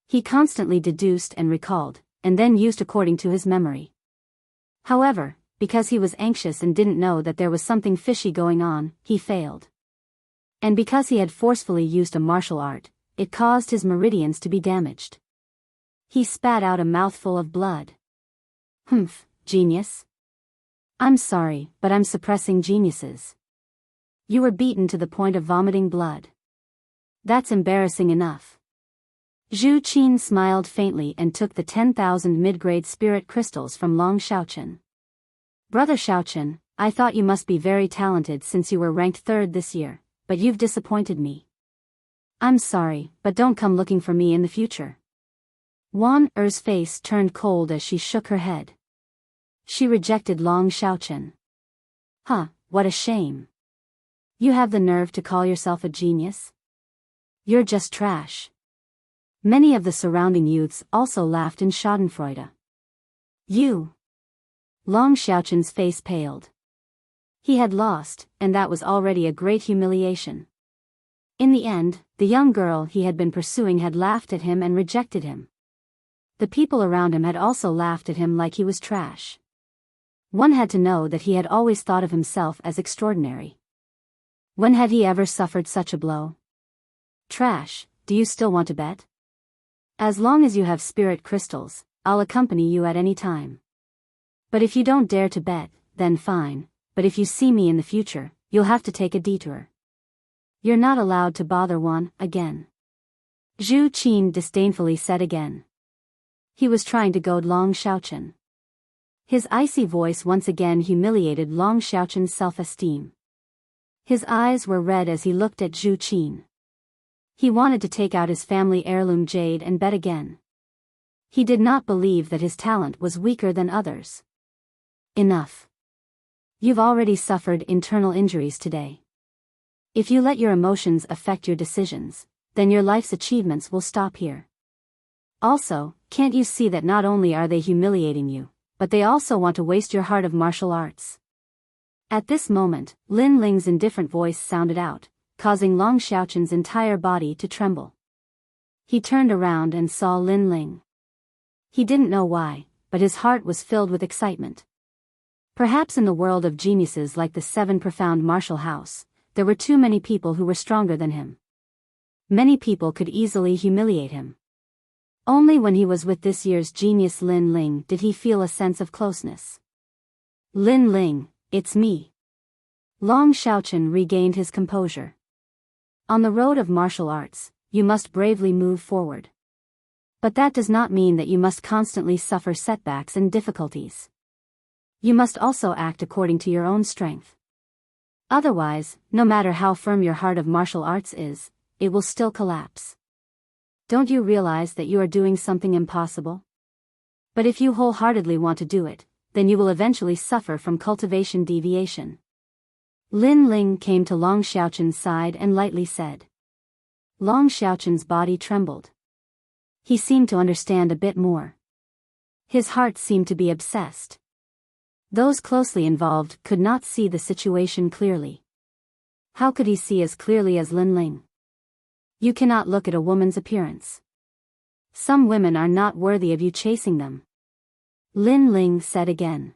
He constantly deduced and recalled, and then used according to his memory. However, because he was anxious and didn't know that there was something fishy going on, he failed. And because he had forcefully used a martial art, it caused his meridians to be damaged. He spat out a mouthful of blood. Humph, genius. I'm sorry, but I'm suppressing geniuses. You were beaten to the point of vomiting blood. That's embarrassing enough. Zhu Qin smiled faintly and took the 10,000 mid-grade spirit crystals from Long Xiaochun. Brother Xiaochun, I thought you must be very talented since you were ranked 3rd this year, but you've disappointed me. I'm sorry, but don't come looking for me in the future. Wan Er's face turned cold as she shook her head. She rejected Long Xiaochun. Huh, what a shame. You have the nerve to call yourself a genius? You're just trash. Many of the surrounding youths also laughed in schadenfreude. You. Long Xiaochun's face paled. He had lost, and that was already a great humiliation. In the end, the young girl he had been pursuing had laughed at him and rejected him. The people around him had also laughed at him like he was trash. One had to know that he had always thought of himself as extraordinary. When had he ever suffered such a blow? Trash, do you still want to bet? As long as you have spirit crystals, I'll accompany you at any time. But if you don't dare to bet, then fine, but if you see me in the future, you'll have to take a detour. You're not allowed to bother one again. Zhu Qin disdainfully said again. He was trying to goad Long Xiaochun. His icy voice once again humiliated Long Xiaochun's self-esteem. His eyes were red as he looked at Zhu Qin. He wanted to take out his family heirloom jade and bet again. He did not believe that his talent was weaker than others. Enough. You've already suffered internal injuries today. If you let your emotions affect your decisions, then your life's achievements will stop here. Also, can't you see that not only are they humiliating you, but they also want to waste your heart of martial arts? At this moment, Lin Ling's indifferent voice sounded out, causing Long Xiaochun's entire body to tremble. He turned around and saw Lin Ling. He didn't know why, but his heart was filled with excitement. Perhaps in the world of geniuses like the 7 profound martial house, there were too many people who were stronger than him. Many people could easily humiliate him. Only when he was with this year's genius Lin Ling did he feel a sense of closeness. Lin Ling, it's me. Long Xiaochun regained his composure. On the road of martial arts, you must bravely move forward. But that does not mean that you must constantly suffer setbacks and difficulties. You must also act according to your own strength. Otherwise, no matter how firm your heart of martial arts is, it will still collapse. Don't you realize that you are doing something impossible? But if you wholeheartedly want to do it, then you will eventually suffer from cultivation deviation. Lin Ling came to Long Xiaochun's side and lightly said. Long Xiaochun's body trembled. He seemed to understand a bit more. His heart seemed to be obsessed. Those closely involved could not see the situation clearly. How could he see as clearly as Lin Ling? You cannot look at a woman's appearance. Some women are not worthy of you chasing them. Lin Ling said again.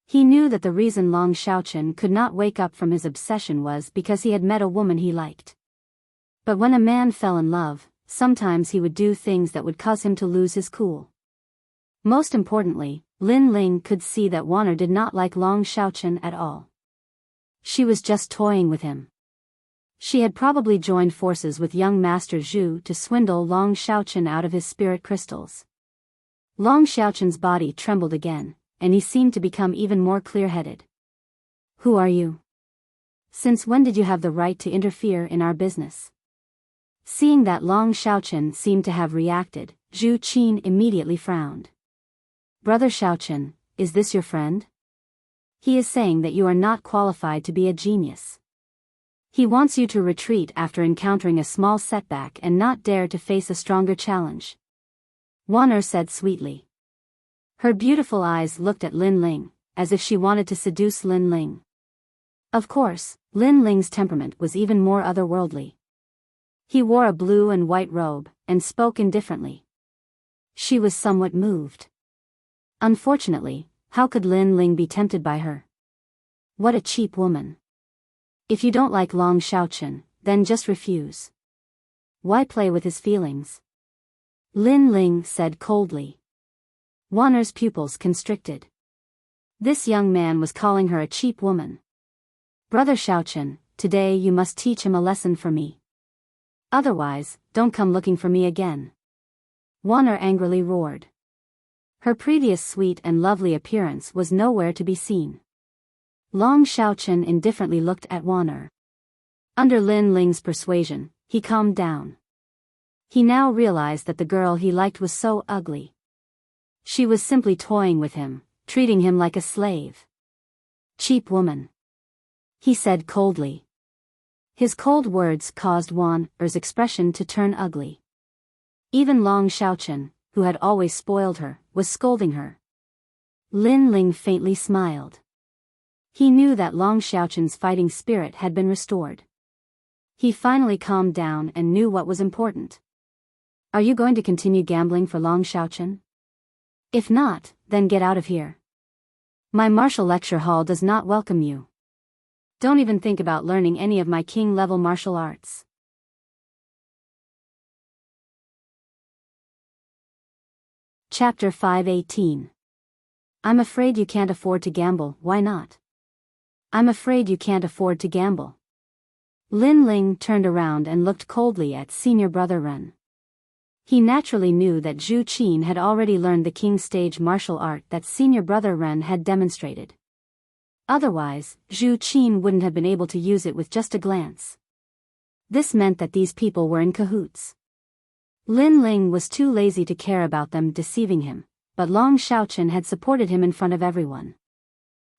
He knew that the reason Long Xiaochun could not wake up from his obsession was because he had met a woman he liked. But when a man fell in love, sometimes he would do things that would cause him to lose his cool. Most importantly, Lin Ling could see that Wanner did not like Long Xiaochun at all. She was just toying with him. She had probably joined forces with young Master Zhu to swindle Long Xiaochun out of his spirit crystals. Long Xiaochun's body trembled again, and he seemed to become even more clear-headed. Who are you? Since when did you have the right to interfere in our business? Seeing that Long Xiaochun seemed to have reacted, Zhu Qin immediately frowned. Brother Xiaochun, is this your friend? He is saying that you are not qualified to be a genius. He wants you to retreat after encountering a small setback and not dare to face a stronger challenge. Wan said sweetly. Her beautiful eyes looked at Lin Ling, as if she wanted to seduce Lin Ling. Of course, Lin Ling's temperament was even more otherworldly. He wore a blue and white robe, and spoke indifferently. She was somewhat moved. Unfortunately, how could Lin Ling be tempted by her? What a cheap woman. If you don't like Long Xiaochun, then just refuse. Why play with his feelings? Lin Ling said coldly. Wanner's pupils constricted. This young man was calling her a cheap woman. Brother Xiaochun, today you must teach him a lesson for me. Otherwise, don't come looking for me again. Wanner angrily roared. Her previous sweet and lovely appearance was nowhere to be seen. Long Xiaochun indifferently looked at Wanner. Under Lin Ling's persuasion, he calmed down. He now realized that the girl he liked was so ugly. She was simply toying with him, treating him like a slave. Cheap woman. He said coldly. His cold words caused Wanner's expression to turn ugly. Even Long Xiaochun, who had always spoiled her, was scolding her. Lin Ling faintly smiled. He knew that Long Xiaochun's fighting spirit had been restored. He finally calmed down and knew what was important. Are you going to continue gambling for Long Xiaochun? If not, then get out of here. My martial lecture hall does not welcome you. Don't even think about learning any of my king-level martial arts. Chapter 518. I'm afraid you can't afford to gamble, why not? I'm afraid you can't afford to gamble. Lin Ling turned around and looked coldly at senior brother Ren. He naturally knew that Zhu Qin had already learned the king stage martial art that senior brother Ren had demonstrated. Otherwise, Zhu Qin wouldn't have been able to use it with just a glance. This meant that these people were in cahoots. Lin Ling was too lazy to care about them deceiving him, but Long Xiaochun had supported him in front of everyone.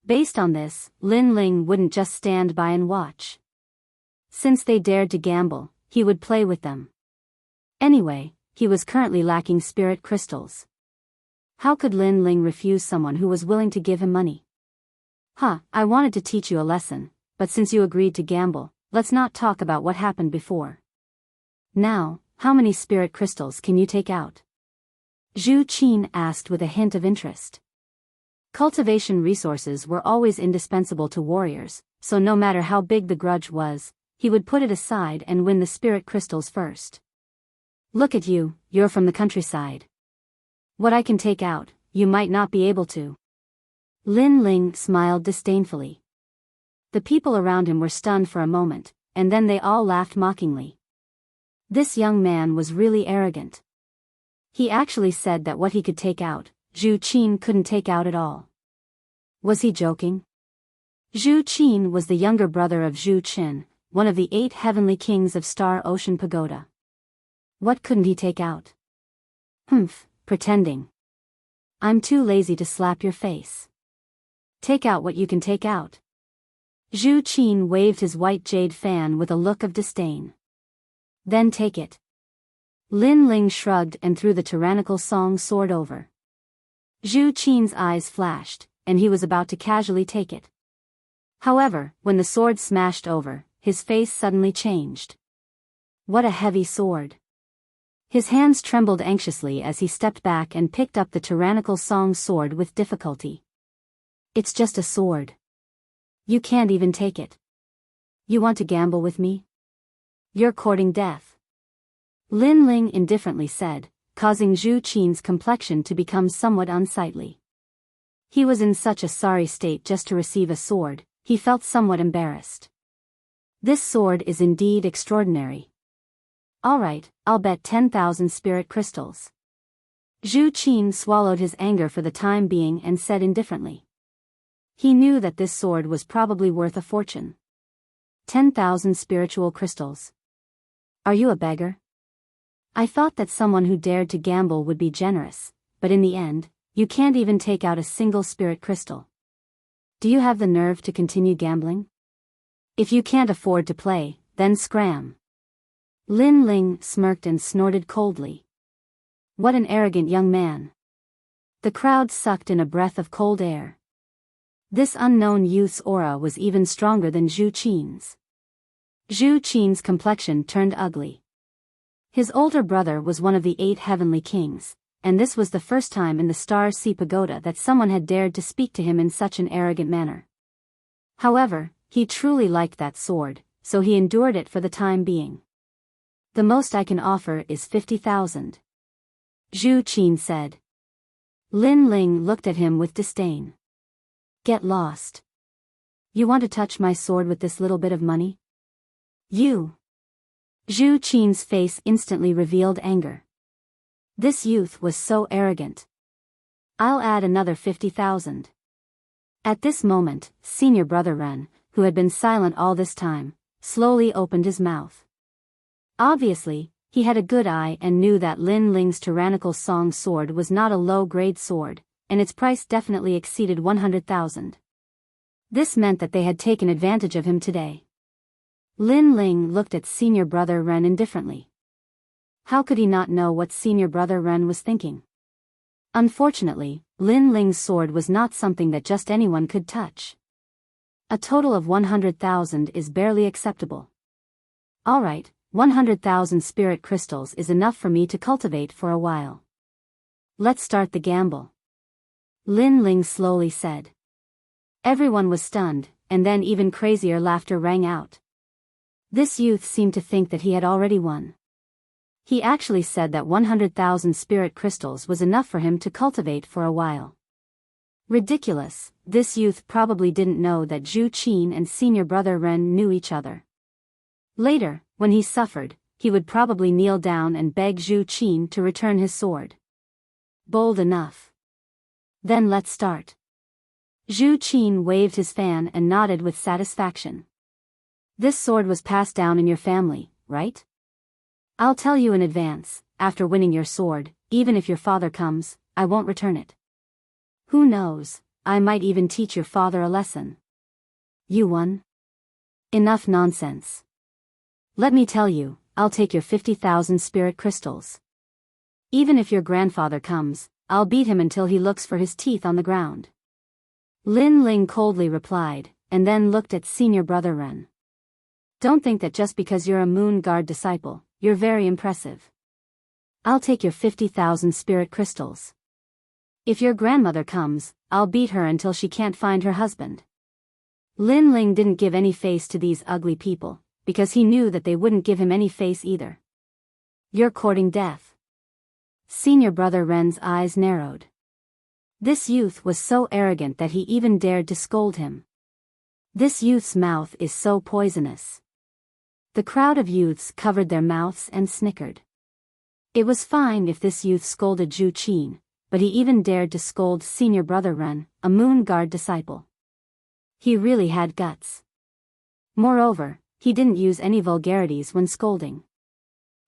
Based on this, Lin Ling wouldn't just stand by and watch. Since they dared to gamble, he would play with them. Anyway, he was currently lacking spirit crystals. How could Lin Ling refuse someone who was willing to give him money? I wanted to teach you a lesson, but since you agreed to gamble, let's not talk about what happened before. Now, how many spirit crystals can you take out? Zhu Qin asked with a hint of interest. Cultivation resources were always indispensable to warriors, so no matter how big the grudge was, he would put it aside and win the spirit crystals first. Look at you, you're from the countryside. What I can take out, you might not be able to. Lin Ling smiled disdainfully. The people around him were stunned for a moment, and then they all laughed mockingly. This young man was really arrogant. He actually said that what he could take out, Zhu Qin couldn't take out at all. Was he joking? Zhu Qin was the younger brother of Zhu Qin, one of the 8 heavenly kings of Star Ocean Pagoda. What couldn't he take out? Pretending. I'm too lazy to slap your face. Take out what you can take out. Zhu Qin waved his white jade fan with a look of disdain. Then take it. Lin Ling shrugged and threw the tyrannical song sword over. Zhu Qin's eyes flashed, and he was about to casually take it. However, when the sword smashed over, his face suddenly changed. What a heavy sword. His hands trembled anxiously as he stepped back and picked up the tyrannical song sword with difficulty. It's just a sword. You can't even take it. You want to gamble with me? You're courting death. Lin Ling indifferently said, causing Zhu Qin's complexion to become somewhat unsightly. He was in such a sorry state just to receive a sword, he felt somewhat embarrassed. This sword is indeed extraordinary. All right, I'll bet 10,000 spirit crystals. Zhu Qin swallowed his anger for the time being and said indifferently. He knew that this sword was probably worth a fortune. 10,000 spiritual crystals. Are you a beggar? I thought that someone who dared to gamble would be generous, but in the end, you can't even take out a single spirit crystal. Do you have the nerve to continue gambling? If you can't afford to play, then scram. Lin Ling smirked and snorted coldly. What an arrogant young man. The crowd sucked in a breath of cold air. This unknown youth's aura was even stronger than Zhu Qin's. Zhu Qin's complexion turned ugly. His older brother was one of the 8 heavenly kings, and this was the first time in the Star Sea Pagoda that someone had dared to speak to him in such an arrogant manner. However, he truly liked that sword, so he endured it for the time being. The most I can offer is 50,000. Zhu Qin said. Lin Ling looked at him with disdain. Get lost. You want to touch my sword with this little bit of money? You. Zhu Qin's face instantly revealed anger. This youth was so arrogant. I'll add another 50,000. At this moment, senior brother Ren, who had been silent all this time, slowly opened his mouth. Obviously, he had a good eye and knew that Lin Ling's tyrannical song sword was not a low-grade sword, and its price definitely exceeded 100,000. This meant that they had taken advantage of him today. Lin Ling looked at senior brother Ren indifferently. How could he not know what senior brother Ren was thinking? Unfortunately, Lin Ling's sword was not something that just anyone could touch. A total of 100,000 is barely acceptable. Alright, 100,000 spirit crystals is enough for me to cultivate for a while. Let's start the gamble. Lin Ling slowly said. Everyone was stunned, and then even crazier laughter rang out. This youth seemed to think that he had already won. He actually said that 100,000 spirit crystals was enough for him to cultivate for a while. Ridiculous, this youth probably didn't know that Zhu Qin and senior brother Ren knew each other. Later, when he suffered, he would probably kneel down and beg Zhu Qin to return his sword. Bold enough. Then let's start. Zhu Qin waved his fan and nodded with satisfaction. This sword was passed down in your family, right? I'll tell you in advance, after winning your sword, even if your father comes, I won't return it. Who knows, I might even teach your father a lesson. You won? Enough nonsense. Let me tell you, I'll take your 50,000 spirit crystals. Even if your grandfather comes, I'll beat him until he looks for his teeth on the ground. Lin Ling coldly replied, and then looked at senior brother Ren. Don't think that just because you're a Moon Guard disciple, you're very impressive. I'll take your 50,000 spirit crystals. If your grandmother comes, I'll beat her until she can't find her husband. Lin Ling didn't give any face to these ugly people, because he knew that they wouldn't give him any face either. You're courting death. Senior brother Ren's eyes narrowed. This youth was so arrogant that he even dared to scold him. This youth's mouth is so poisonous. The crowd of youths covered their mouths and snickered. It was fine if this youth scolded Zhu Qin, but he even dared to scold senior brother Ren, a Moon Guard disciple. He really had guts. Moreover, he didn't use any vulgarities when scolding.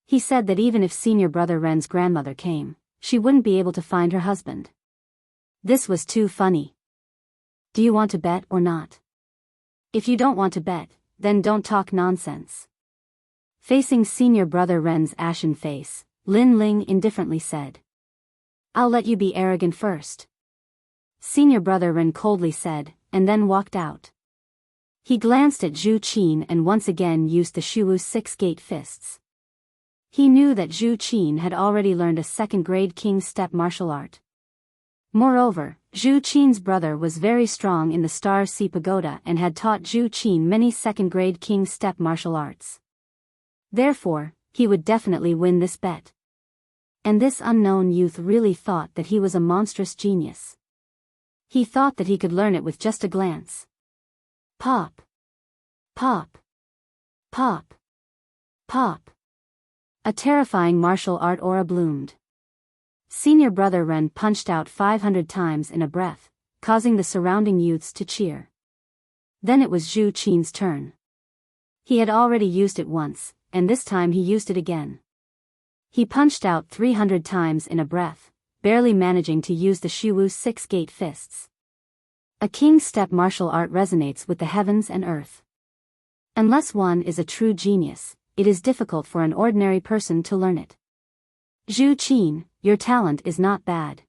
He said that even if senior brother Ren's grandmother came, she wouldn't be able to find her husband. This was too funny. Do you want to bet or not? If you don't want to bet, then don't talk nonsense. Facing senior brother Ren's ashen face, Lin Ling indifferently said. I'll let you be arrogant first. Senior brother Ren coldly said, and then walked out. He glanced at Zhu Qin and once again used the Shuwu 6-gate fists. He knew that Zhu Qin had already learned a second-grade king step martial art. Moreover, Zhu Qin's brother was very strong in the Star Sea Pagoda and had taught Zhu Qin many second-grade king step martial arts. Therefore, he would definitely win this bet. And this unknown youth really thought that he was a monstrous genius. He thought that he could learn it with just a glance. Pop. Pop. Pop. Pop. A terrifying martial art aura bloomed. Senior brother Ren punched out 500 times in a breath, causing the surrounding youths to cheer. Then it was Zhu Qin's turn. He had already used it once, and this time he used it again. He punched out 300 times in a breath, barely managing to use the Shiwu six-gate fists. A king's step martial art resonates with the heavens and earth. Unless one is a true genius, it is difficult for an ordinary person to learn it. Zhu Qin, your talent is not bad.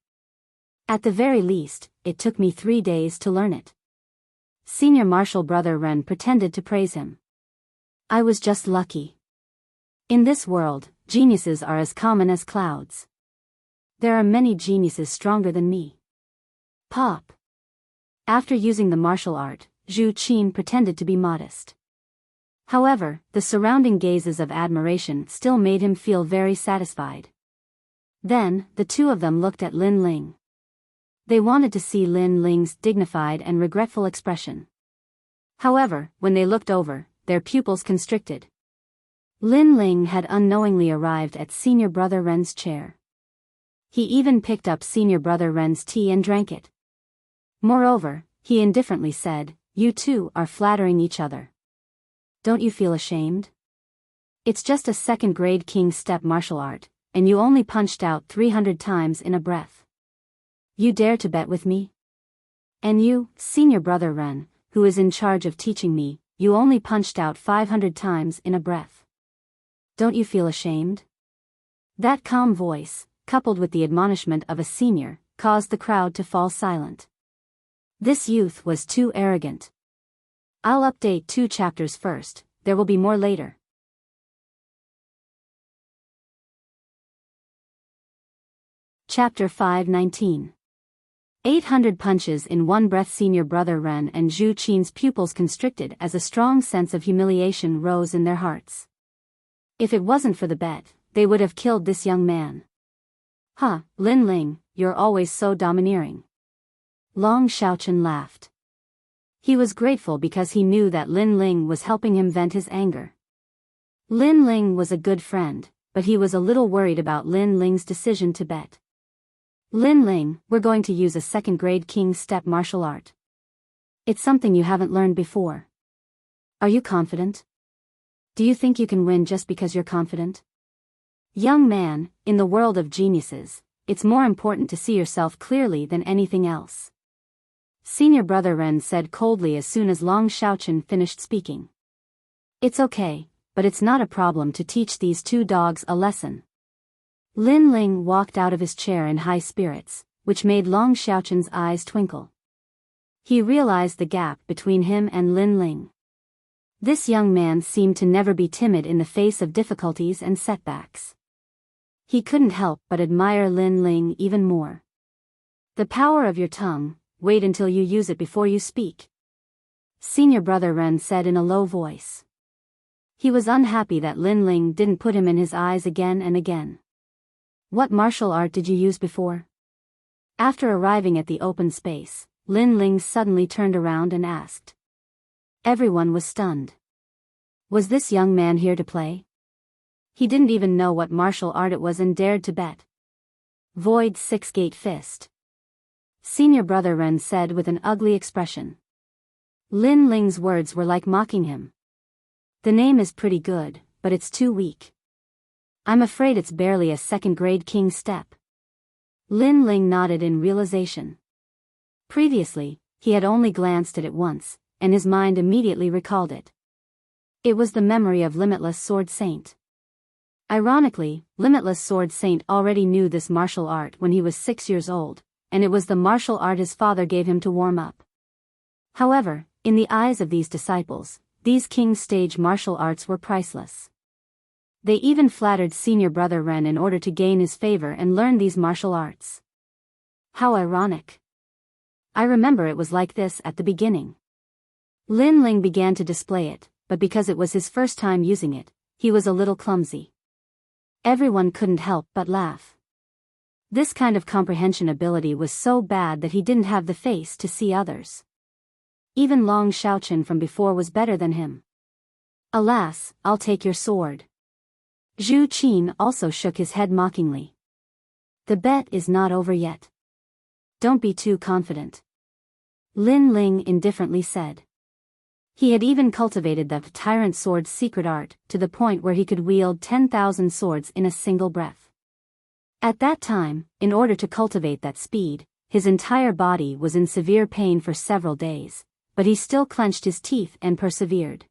At the very least, it took me 3 days to learn it. Senior martial brother Ren pretended to praise him. I was just lucky. In this world, geniuses are as common as clouds. There are many geniuses stronger than me. Pop. After using the martial art, Zhu Qin pretended to be modest. However, the surrounding gazes of admiration still made him feel very satisfied. Then, the two of them looked at Lin Ling. They wanted to see Lin Ling's dignified and regretful expression. However, when they looked over, their pupils constricted. Lin Ling had unknowingly arrived at senior brother Ren's chair. He even picked up senior brother Ren's tea and drank it. Moreover, he indifferently said, "You two are flattering each other. Don't you feel ashamed? It's just a second-grade king step martial art, and you only punched out 300 times in a breath. You dare to bet with me? And you, senior brother Ren, who is in charge of teaching me, you only punched out 500 times in a breath. Don't you feel ashamed?" That calm voice, coupled with the admonishment of a senior, caused the crowd to fall silent. This youth was too arrogant. I'll update 2 chapters first, there will be more later. Chapter 519. 800 punches in one breath. Senior brother Ren and Zhu Qin's pupils constricted as a strong sense of humiliation rose in their hearts. If it wasn't for the bet, they would have killed this young man. Huh, Lin Ling, you're always so domineering. Long Xiaochen laughed. He was grateful because he knew that Lin Ling was helping him vent his anger. Lin Ling was a good friend, but he was a little worried about Lin Ling's decision to bet. Lin Ling, we're going to use a second-grade king step martial art. It's something you haven't learned before. Are you confident? Do you think you can win just because you're confident? Young man, in the world of geniuses, it's more important to see yourself clearly than anything else. Senior brother Ren said coldly as soon as Long Xiaochen finished speaking. It's okay, but it's not a problem to teach these 2 dogs a lesson. Lin Ling walked out of his chair in high spirits, which made Long Xiaochen's eyes twinkle. He realized the gap between him and Lin Ling. This young man seemed to never be timid in the face of difficulties and setbacks. He couldn't help but admire Lin Ling even more. The power of your tongue, wait until you use it before you speak. Senior brother Ren said in a low voice. He was unhappy that Lin Ling didn't put him in his eyes again and again. What martial art did you use before? After arriving at the open space, Lin Ling suddenly turned around and asked. Everyone was stunned. Was this young man here to play? He didn't even know what martial art it was and dared to bet. Void six-gate fist. Senior brother Ren said with an ugly expression. Lin Ling's words were like mocking him. The name is pretty good, but it's too weak. I'm afraid it's barely a second-grade king step. Lin Ling nodded in realization. Previously, he had only glanced at it once, and his mind immediately recalled it. It was the memory of Limitless Sword Saint. Ironically, Limitless Sword Saint already knew this martial art when he was 6 years old, and it was the martial art his father gave him to warm up. However, in the eyes of these disciples, these king stage martial arts were priceless. They even flattered senior brother Ren in order to gain his favor and learn these martial arts. How ironic. I remember it was like this at the beginning. Lin Ling began to display it, but because it was his first time using it, he was a little clumsy. Everyone couldn't help but laugh. This kind of comprehension ability was so bad that he didn't have the face to see others. Even Long Xiaochen from before was better than him. Alas, I'll take your sword. Zhu Qin also shook his head mockingly. The bet is not over yet. Don't be too confident. Lin Ling indifferently said. He had even cultivated the tyrant sword's secret art to the point where he could wield 10,000 swords in a single breath. At that time, in order to cultivate that speed, his entire body was in severe pain for several days, but he still clenched his teeth and persevered.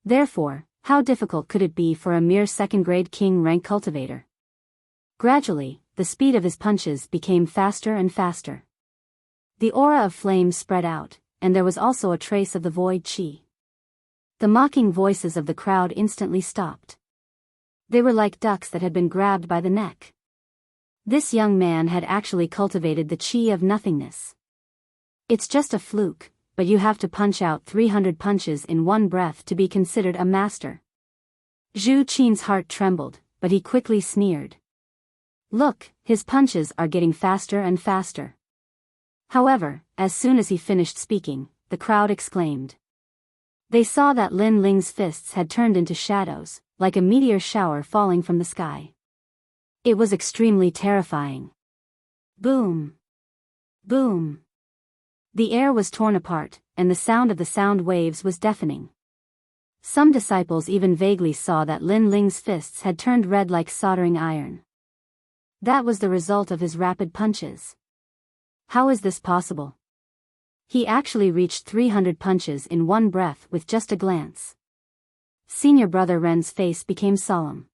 Therefore, how difficult could it be for a mere second-grade king rank cultivator? Gradually, the speed of his punches became faster and faster. The aura of flame spread out, and there was also a trace of the void chi. The mocking voices of the crowd instantly stopped. They were like ducks that had been grabbed by the neck. This young man had actually cultivated the chi of nothingness. It's just a fluke, but you have to punch out 300 punches in one breath to be considered a master. Zhu Qin's heart trembled, but he quickly sneered. Look, his punches are getting faster and faster. However, as soon as he finished speaking, the crowd exclaimed. They saw that Lin Ling's fists had turned into shadows, like a meteor shower falling from the sky. It was extremely terrifying. Boom! Boom! The air was torn apart, and the sound of the sound waves was deafening. Some disciples even vaguely saw that Lin Ling's fists had turned red like soldering iron. That was the result of his rapid punches. How is this possible? He actually reached 300 punches in one breath with just a glance. Senior brother Ren's face became solemn.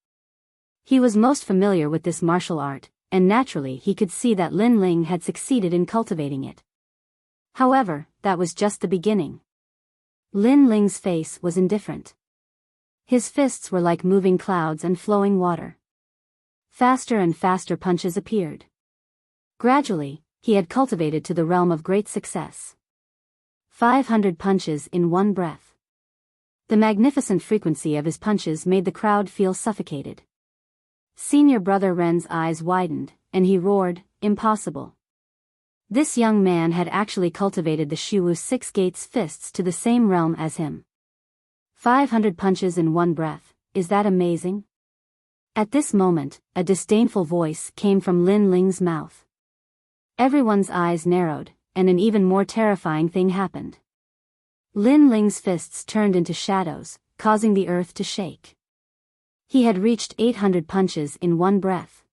He was most familiar with this martial art, and naturally he could see that Lin Ling had succeeded in cultivating it. However, that was just the beginning. Lin Ling's face was indifferent. His fists were like moving clouds and flowing water. Faster and faster punches appeared. Gradually, he had cultivated to the realm of great success. 500 punches in one breath. The magnificent frequency of his punches made the crowd feel suffocated. Senior brother Ren's eyes widened, and he roared, "Impossible." This young man had actually cultivated the Shuwu Six Gates fists to the same realm as him. 500 punches in one breath, is that amazing? At this moment, a disdainful voice came from Lin Ling's mouth. Everyone's eyes narrowed, and an even more terrifying thing happened. Lin Ling's fists turned into shadows, causing the earth to shake. He had reached 800 punches in one breath.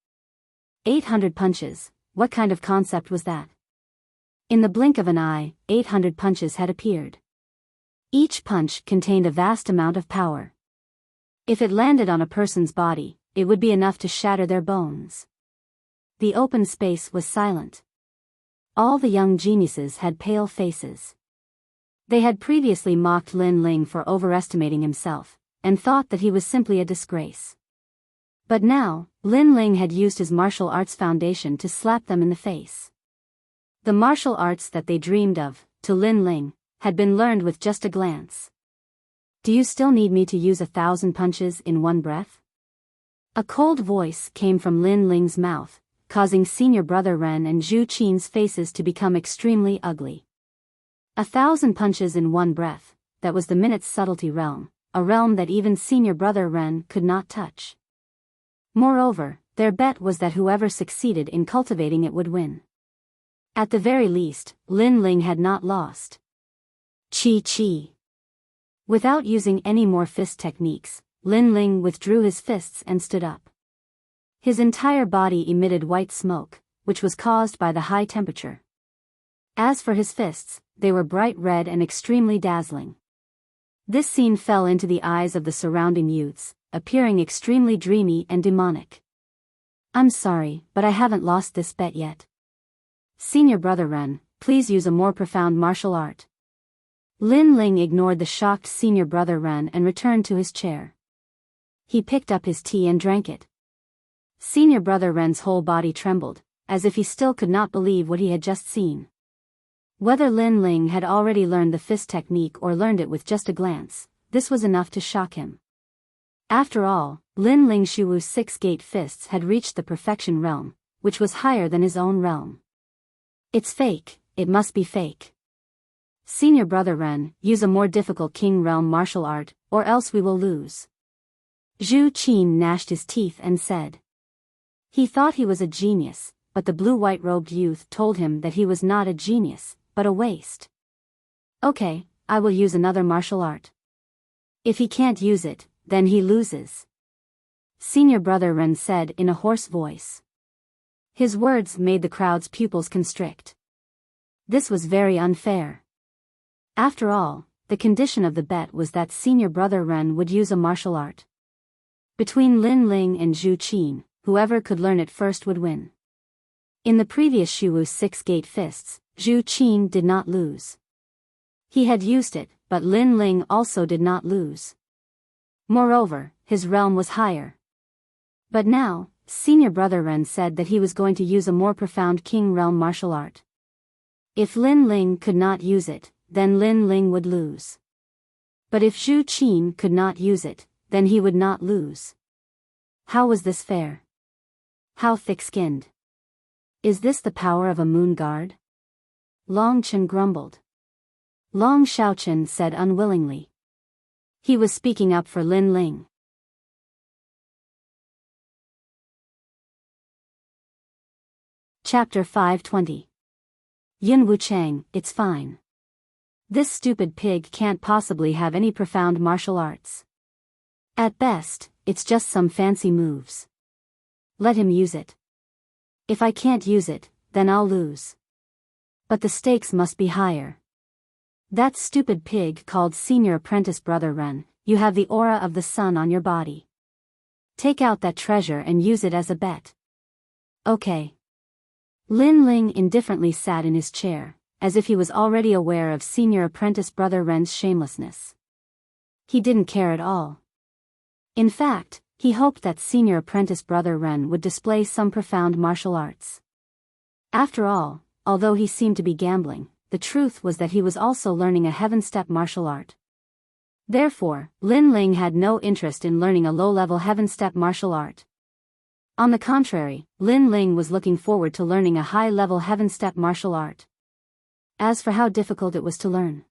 800 punches, what kind of concept was that? In the blink of an eye, 800 punches had appeared. Each punch contained a vast amount of power. If it landed on a person's body, it would be enough to shatter their bones. The open space was silent. All the young geniuses had pale faces. They had previously mocked Lin Ling for overestimating himself, and thought that he was simply a disgrace. But now, Lin Ling had used his martial arts foundation to slap them in the face. The martial arts that they dreamed of, to Lin Ling, had been learned with just a glance. Do you still need me to use 1,000 punches in one breath? A cold voice came from Lin Ling's mouth, causing senior brother Ren and Zhu Qin's faces to become extremely ugly. 1,000 punches in one breath, that was the minute's subtlety realm, a realm that even senior brother Ren could not touch. Moreover, their bet was that whoever succeeded in cultivating it would win. At the very least, Lin Ling had not lost. Chi. Without using any more fist techniques, Lin Ling withdrew his fists and stood up. His entire body emitted white smoke, which was caused by the high temperature. As for his fists, they were bright red and extremely dazzling. This scene fell into the eyes of the surrounding youths, appearing extremely dreamy and demonic. I'm sorry, but I haven't lost this bet yet. Senior brother Ren, please use a more profound martial art. Lin Ling ignored the shocked senior brother Ren and returned to his chair. He picked up his tea and drank it. Senior brother Ren's whole body trembled, as if he still could not believe what he had just seen. Whether Lin Ling had already learned the fist technique or learned it with just a glance, this was enough to shock him. After all, Lin Ling Shuwu's six-gate fists had reached the perfection realm, which was higher than his own realm. It's fake, it must be fake. Senior brother Ren, use a more difficult king realm martial art, or else we will lose. Zhu Qin gnashed his teeth and said. He thought he was a genius, but the blue-white-robed youth told him that he was not a genius, but a waste. Okay, I will use another martial art. If he can't use it, then he loses. Senior Brother Ren said in a hoarse voice. His words made the crowd's pupils constrict. This was very unfair. After all, the condition of the bet was that Senior Brother Ren would use a martial art. Between Lin Ling and Zhu Qin, whoever could learn it first would win. In the previous Shuwu six-gate fists, Zhu Qin did not lose. He had used it, but Lin Ling also did not lose. Moreover, his realm was higher. But now, Senior Brother Ren said that he was going to use a more profound King Realm martial art. If Lin Ling could not use it, then Lin Ling would lose. But if Zhu Qin could not use it, then he would not lose. How was this fair? How thick-skinned? Is this the power of a moon guard? Long Chen grumbled. Long Xiaochen said unwillingly. He was speaking up for Lin Ling. Chapter 520. Yin Wuchang, it's fine. This stupid pig can't possibly have any profound martial arts. At best, it's just some fancy moves. Let him use it. If I can't use it, then I'll lose. But the stakes must be higher. That stupid pig called Senior Apprentice Brother Ren, you have the aura of the sun on your body. Take out that treasure and use it as a bet. Okay. Lin Ling indifferently sat in his chair, as if he was already aware of Senior Apprentice Brother Ren's shamelessness. He didn't care at all. In fact, he hoped that Senior Apprentice Brother Ren would display some profound martial arts. After all, although he seemed to be gambling, the truth was that he was also learning a heaven-step martial art. Therefore, Lin Ling had no interest in learning a low-level heaven-step martial art. On the contrary, Lin Ling was looking forward to learning a high-level heaven-step martial art. As for how difficult it was to learn.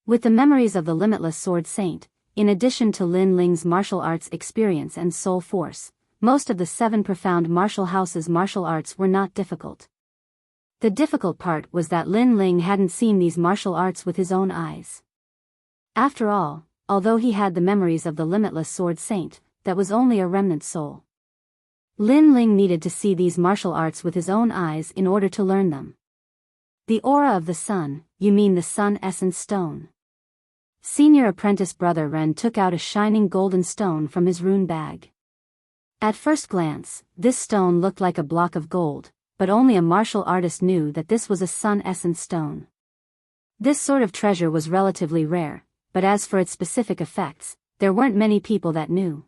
With the memories of the limitless Sword Saint, in addition to Lin Ling's martial arts experience and soul force, most of the 7 profound martial houses' martial arts were not difficult. The difficult part was that Lin Ling hadn't seen these martial arts with his own eyes. After all, although he had the memories of the limitless Sword Saint, that was only a remnant soul. Lin Ling needed to see these martial arts with his own eyes in order to learn them. The aura of the sun, you mean the sun essence stone. Senior Apprentice Brother Ren took out a shining golden stone from his rune bag. At first glance, this stone looked like a block of gold, but only a martial artist knew that this was a sun essence stone. This sort of treasure was relatively rare, but as for its specific effects, there weren't many people that knew.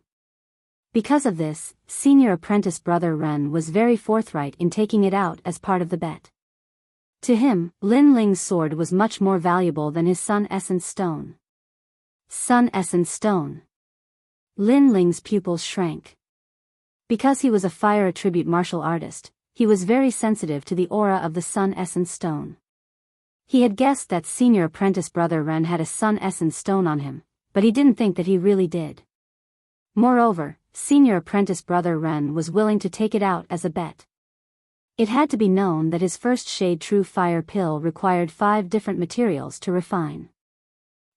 Because of this, Senior Apprentice Brother Ren was very forthright in taking it out as part of the bet. To him, Lin Ling's sword was much more valuable than his Sun Essence Stone. Sun Essence Stone. Lin Ling's pupils shrank. Because he was a fire attribute martial artist, he was very sensitive to the aura of the Sun Essence Stone. He had guessed that Senior Apprentice Brother Ren had a Sun Essence Stone on him, but he didn't think that he really did. Moreover, Senior Apprentice Brother Ren was willing to take it out as a bet. It had to be known that his first shade True Fire pill required 5 different materials to refine.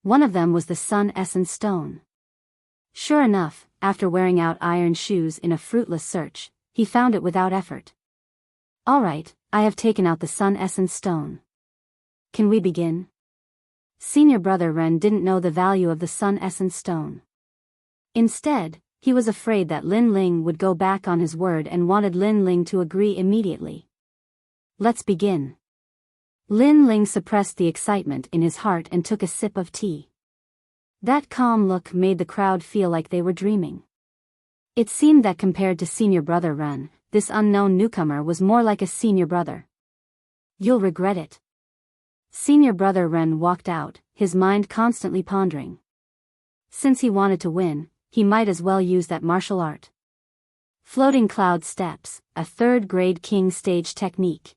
One of them was the Sun Essence Stone. Sure enough, after wearing out iron shoes in a fruitless search, he found it without effort. Alright, I have taken out the Sun Essence Stone. Can we begin? Senior Brother Ren didn't know the value of the Sun Essence Stone. Instead, he was afraid that Lin Ling would go back on his word and wanted Lin Ling to agree immediately. Let's begin. Lin Ling suppressed the excitement in his heart and took a sip of tea. That calm look made the crowd feel like they were dreaming. It seemed that compared to Senior Brother Ren, this unknown newcomer was more like a senior brother. You'll regret it. Senior Brother Ren walked out, his mind constantly pondering. Since he wanted to win, he might as well use that martial art. Floating Cloud Steps, a 3rd grade king stage technique.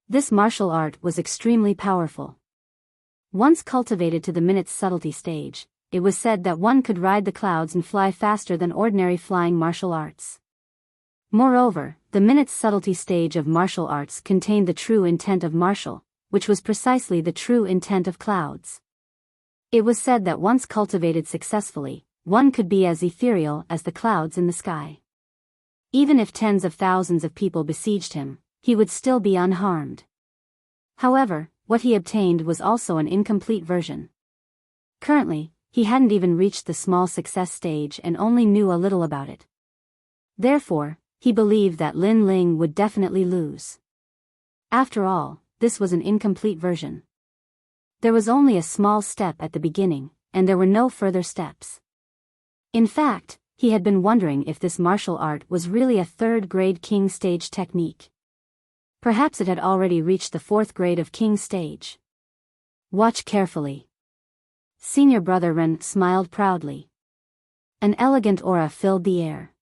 This martial art was extremely powerful. Once cultivated to the minute's subtlety stage, it was said that one could ride the clouds and fly faster than ordinary flying martial arts. Moreover, the minute's subtlety stage of martial arts contained the true intent of martial, which was precisely the true intent of clouds. It was said that once cultivated successfully, one could be as ethereal as the clouds in the sky. Even if tens of thousands of people besieged him, he would still be unharmed. However, what he obtained was also an incomplete version. Currently, he hadn't even reached the small success stage and only knew a little about it. Therefore, he believed that Lin Ling would definitely lose. After all, this was an incomplete version. There was only a small step at the beginning, and there were no further steps. In fact, he had been wondering if this martial art was really a third-grade king stage technique. Perhaps it had already reached the fourth grade of king stage. Watch carefully. Senior Brother Ren smiled proudly. An elegant aura filled the air.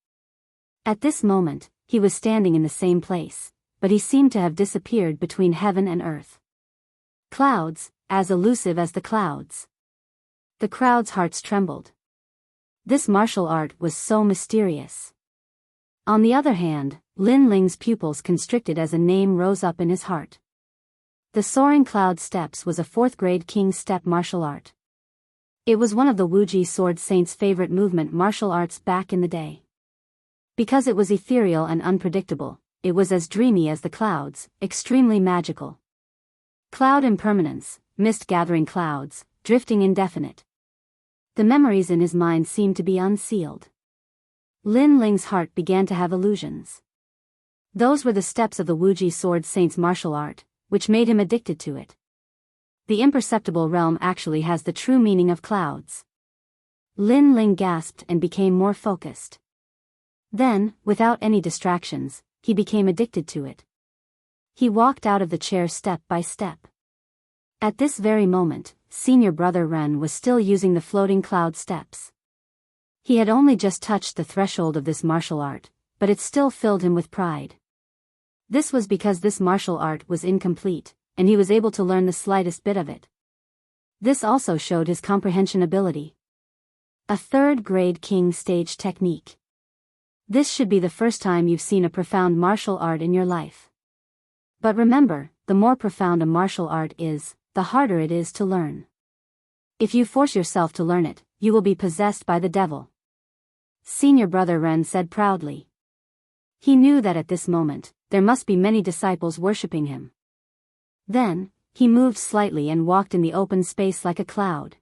At this moment, he was standing in the same place, but he seemed to have disappeared between heaven and earth. Clouds, as elusive as the clouds. The crowd's hearts trembled. This martial art was so mysterious. On the other hand, Lin Ling's pupils constricted as a name rose up in his heart. The Soaring Cloud Steps was a fourth-grade king step martial art. It was one of the Wuxia Sword Saint's favorite movement martial arts back in the day. Because it was ethereal and unpredictable, it was as dreamy as the clouds, extremely magical. Cloud impermanence, mist-gathering clouds, drifting indefinite. The memories in his mind seemed to be unsealed. Lin Ling's heart began to have illusions. Those were the steps of the Wuxia Sword Saint's martial art, which made him addicted to it. The imperceptible realm actually has the true meaning of clouds. Lin Ling gasped and became more focused. Then, without any distractions, he became addicted to it. He walked out of the chair step by step. At this very moment, Senior Brother Ren was still using the floating cloud steps. He had only just touched the threshold of this martial art, but it still filled him with pride. This was because this martial art was incomplete, and he was able to learn the slightest bit of it. This also showed his comprehension ability. A third-grade king stage technique. This should be the first time you've seen a profound martial art in your life. But remember, the more profound a martial art is, the harder it is to learn. If you force yourself to learn it, you will be possessed by the devil. Senior Brother Ren said proudly. He knew that at this moment, there must be many disciples worshipping him. Then, he moved slightly and walked in the open space like a cloud.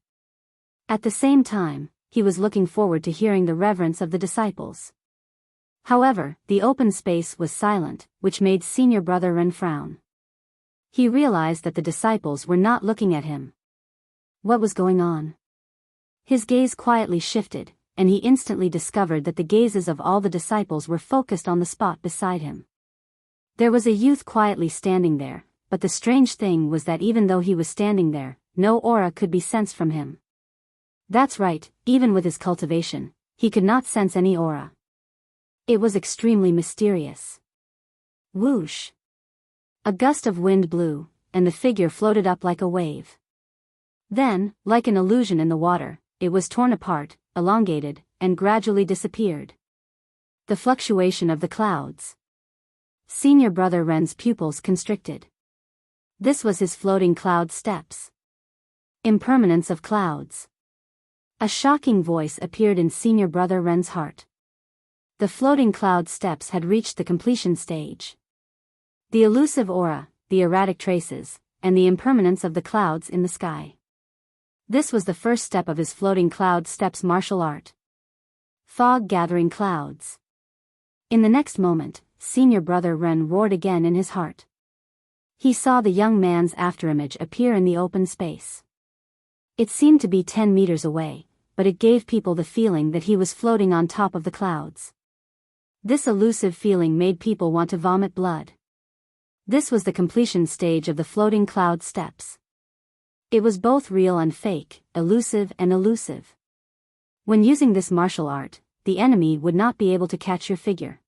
At the same time, he was looking forward to hearing the reverence of the disciples. However, the open space was silent, which made Senior Brother Ren frown. He realized that the disciples were not looking at him. What was going on? His gaze quietly shifted, and he instantly discovered that the gazes of all the disciples were focused on the spot beside him. There was a youth quietly standing there, but the strange thing was that even though he was standing there, no aura could be sensed from him. That's right, even with his cultivation, he could not sense any aura. It was extremely mysterious. Whoosh! A gust of wind blew, and the figure floated up like a wave. Then, like an illusion in the water, it was torn apart, elongated, and gradually disappeared. The fluctuation of the clouds. Senior Brother Ren's pupils constricted. This was his floating cloud steps. Impermanence of clouds. A shocking voice appeared in Senior Brother Ren's heart. The floating cloud steps had reached the completion stage. The elusive aura, the erratic traces, and the impermanence of the clouds in the sky. This was the first step of his floating cloud steps martial art. Fog gathering clouds. In the next moment, Senior Brother Ren roared again in his heart. He saw the young man's afterimage appear in the open space. It seemed to be 10 meters away, but it gave people the feeling that he was floating on top of the clouds. This elusive feeling made people want to vomit blood. This was the completion stage of the floating cloud steps. It was both real and fake, elusive and elusive. When using this martial art, the enemy would not be able to catch your figure.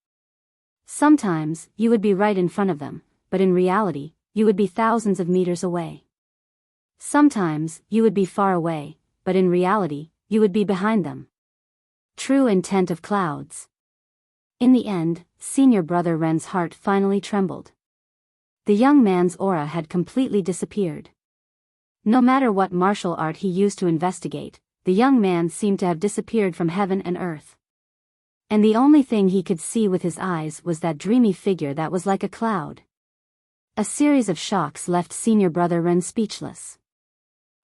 Sometimes, you would be right in front of them, but in reality, you would be thousands of meters away. Sometimes, you would be far away, but in reality, you would be behind them. True intent of clouds. In the end, senior brother Ren's heart finally trembled. The young man's aura had completely disappeared. No matter what martial art he used to investigate, the young man seemed to have disappeared from heaven and earth. And the only thing he could see with his eyes was that dreamy figure that was like a cloud. A series of shocks left senior brother Ren speechless.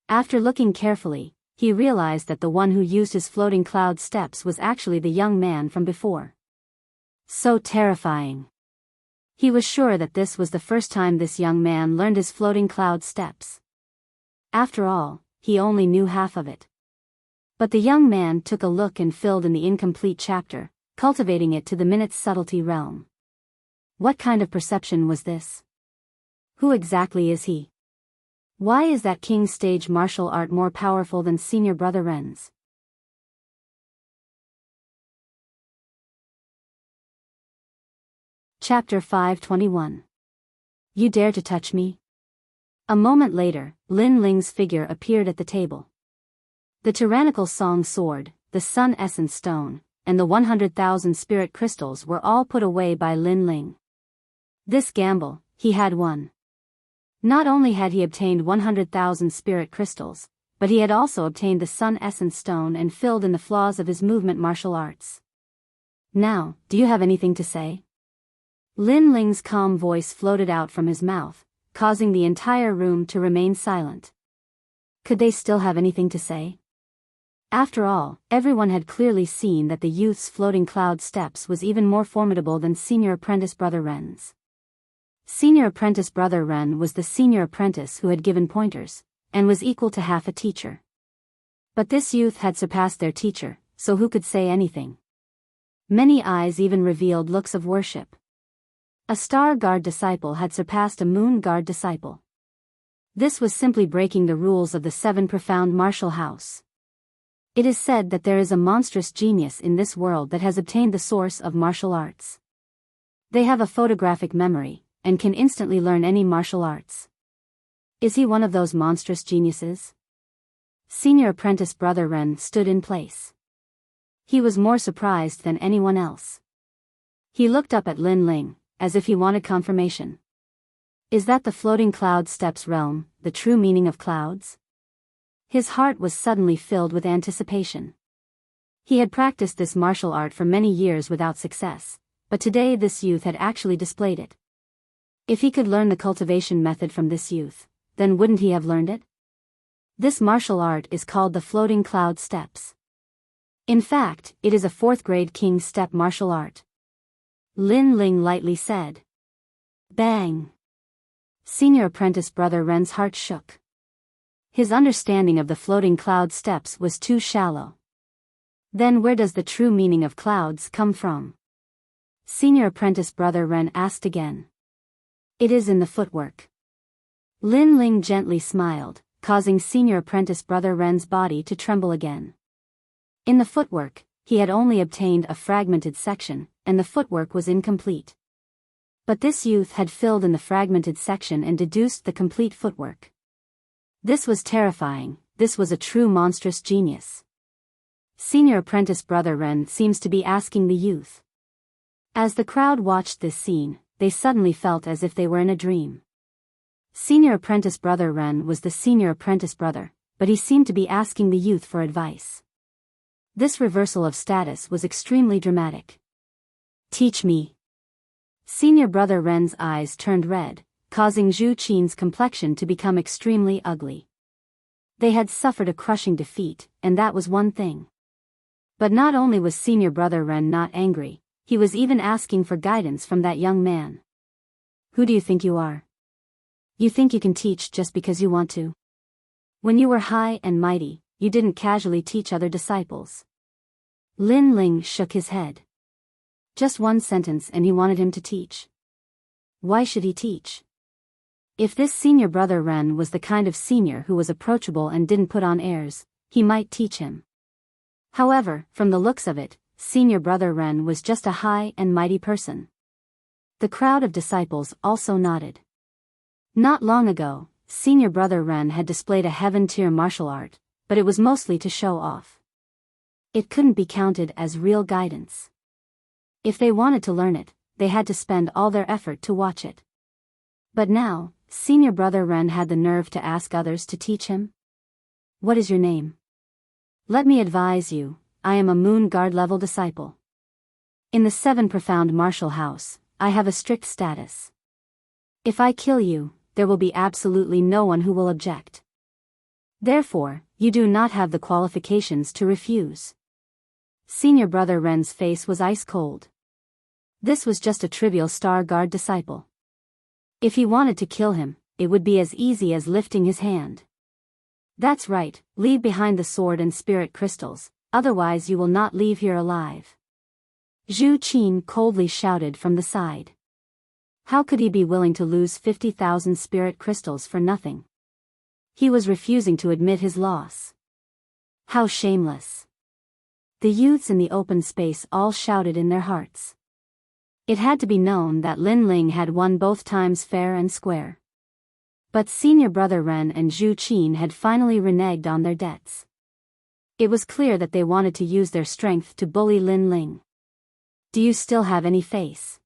After looking carefully, he realized that the one who used his floating cloud steps was actually the young man from before. So terrifying. He was sure that this was the first time this young man learned his floating cloud steps. After all, he only knew half of it. But the young man took a look and filled in the incomplete chapter, cultivating it to the minute's subtlety realm. What kind of perception was this? Who exactly is he? Why is that king's stage martial art more powerful than senior brother Ren's? Chapter 521. You dare to touch me? A moment later, Lin Ling's figure appeared at the table. The tyrannical song sword, the sun essence stone, and the 100,000 spirit crystals were all put away by Lin Ling. This gamble, he had won. Not only had he obtained 100,000 spirit crystals, but he had also obtained the sun essence stone and filled in the flaws of his movement martial arts. Now, do you have anything to say? Lin Ling's calm voice floated out from his mouth, causing the entire room to remain silent. Could they still have anything to say? After all, everyone had clearly seen that the youth's floating cloud steps was even more formidable than senior apprentice brother Ren's. Senior apprentice brother Ren was the senior apprentice who had given pointers, and was equal to half a teacher. But this youth had surpassed their teacher, so who could say anything? Many eyes even revealed looks of worship. A star guard disciple had surpassed a moon guard disciple. This was simply breaking the rules of the seven profound martial house. It is said that there is a monstrous genius in this world that has obtained the source of martial arts. They have a photographic memory, and can instantly learn any martial arts. Is he one of those monstrous geniuses? Senior apprentice brother Ren stood in place. He was more surprised than anyone else. He looked up at Lin Ling, as if he wanted confirmation. Is that the floating cloud steps realm, the true meaning of clouds? His heart was suddenly filled with anticipation. He had practiced this martial art for many years without success, but today this youth had actually displayed it. If he could learn the cultivation method from this youth, then wouldn't he have learned it? This martial art is called the floating cloud steps. In fact, it is a 4th grade king's step martial art. Lin Ling lightly said. Bang! Senior apprentice brother Ren's heart shook. His understanding of the floating cloud steps was too shallow. Then where does the true meaning of clouds come from? Senior apprentice brother Ren asked again. It is in the footwork. Lin Ling gently smiled, causing senior apprentice brother Ren's body to tremble again. In the footwork, he had only obtained a fragmented section, and the footwork was incomplete. But this youth had filled in the fragmented section and deduced the complete footwork. This was terrifying, this was a true monstrous genius. Senior apprentice brother Ren seems to be asking the youth. As the crowd watched this scene, they suddenly felt as if they were in a dream. Senior apprentice brother Ren was the senior apprentice brother, but he seemed to be asking the youth for advice. This reversal of status was extremely dramatic. Teach me. Senior brother Ren's eyes turned red, causing Zhu Qin's complexion to become extremely ugly. They had suffered a crushing defeat, and that was one thing. But not only was senior brother Ren not angry, he was even asking for guidance from that young man. Who do you think you are? You think you can teach just because you want to? When you were high and mighty, you didn't casually teach other disciples. Lin Ling shook his head. Just one sentence and he wanted him to teach. Why should he teach? If this senior brother Ren was the kind of senior who was approachable and didn't put on airs, he might teach him. However, from the looks of it, senior brother Ren was just a high and mighty person. The crowd of disciples also nodded. Not long ago, senior brother Ren had displayed a heaven-tier martial art, but it was mostly to show off. It couldn't be counted as real guidance. If they wanted to learn it, they had to spend all their effort to watch it. But now, senior brother Ren had the nerve to ask others to teach him. What is your name? Let me advise you, I am a Moon Guard level disciple. In the 7 Profound Martial House, I have a strict status. If I kill you, there will be absolutely no one who will object. Therefore, you do not have the qualifications to refuse. Senior brother Ren's face was ice cold. This was just a trivial Star Guard disciple. If he wanted to kill him, it would be as easy as lifting his hand. That's right, leave behind the sword and spirit crystals, otherwise you will not leave here alive. Zhu Qin coldly shouted from the side. How could he be willing to lose 50,000 spirit crystals for nothing? He was refusing to admit his loss. How shameless. The youths in the open space all shouted in their hearts. It had to be known that Lin Ling had won both times fair and square. But senior brother Ren and Zhu Qin had finally reneged on their debts. It was clear that they wanted to use their strength to bully Lin Ling. Do you still have any face?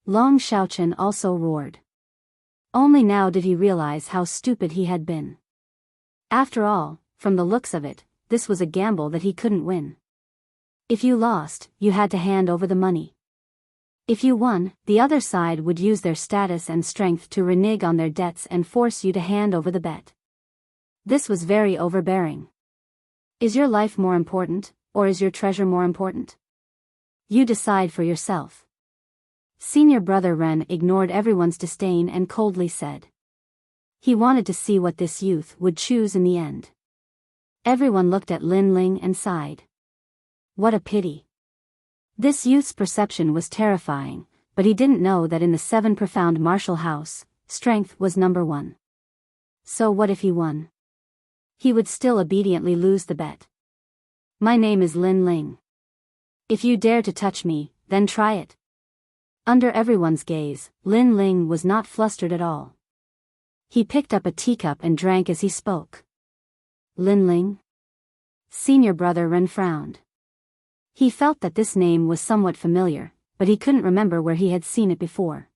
Long Xiaochen also roared. Only now did he realize how stupid he had been. After all, from the looks of it, this was a gamble that he couldn't win. If you lost, you had to hand over the money. If you won, the other side would use their status and strength to renege on their debts and force you to hand over the bet. This was very overbearing. Is your life more important, or is your treasure more important? You decide for yourself. Senior brother Ren ignored everyone's disdain and coldly said. He wanted to see what this youth would choose in the end. Everyone looked at Lin Ling and sighed. What a pity. This youth's perception was terrifying, but he didn't know that in the 7 Profound Martial House, strength was number 1. So what if he won? He would still obediently lose the bet. My name is Lin Ling. If you dare to touch me, then try it. Under everyone's gaze, Lin Ling was not flustered at all. He picked up a teacup and drank as he spoke. Lin Ling? Senior brother Ren frowned. He felt that this name was somewhat familiar, but he couldn't remember where he had seen it before.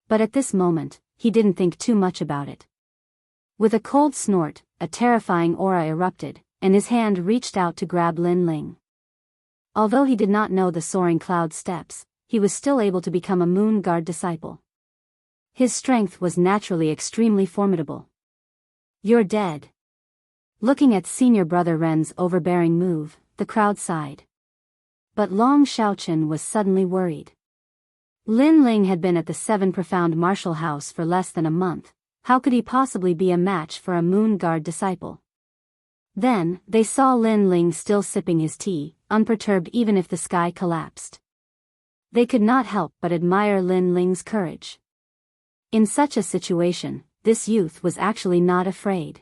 But at this moment, he didn't think too much about it. With a cold snort, a terrifying aura erupted, and his hand reached out to grab Lin Ling. Although he did not know the soaring cloud steps, he was still able to become a Moon Guard disciple. His strength was naturally extremely formidable. You're dead. Looking at senior brother Ren's overbearing move, the crowd sighed. But Long Xiaochen was suddenly worried. Lin Ling had been at the 7 Profound Martial House for less than a month. How could he possibly be a match for a Moon Guard disciple? Then, they saw Lin Ling still sipping his tea, unperturbed even if the sky collapsed. They could not help but admire Lin Ling's courage. In such a situation, this youth was actually not afraid.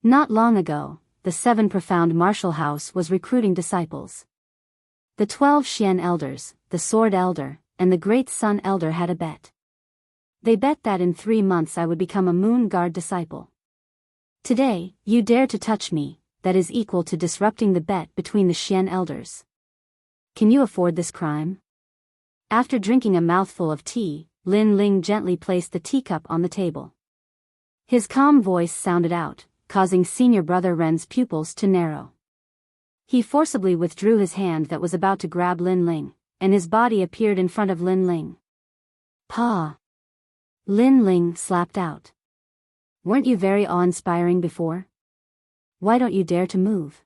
Not long ago, the 7 Profound Martial House was recruiting disciples. The 12 Xian elders, the Sword Elder, and the Great Sun Elder had a bet. They bet that in 3 months I would become a Moon Guard disciple. Today, you dare to touch me, that is equal to disrupting the bet between the Xian elders. Can you afford this crime? After drinking a mouthful of tea, Lin Ling gently placed the teacup on the table. His calm voice sounded out, causing senior brother Ren's pupils to narrow. He forcibly withdrew his hand that was about to grab Lin Ling, and his body appeared in front of Lin Ling. Pa! Lin Ling slapped out. Weren't you very awe-inspiring before? Why don't you dare to move?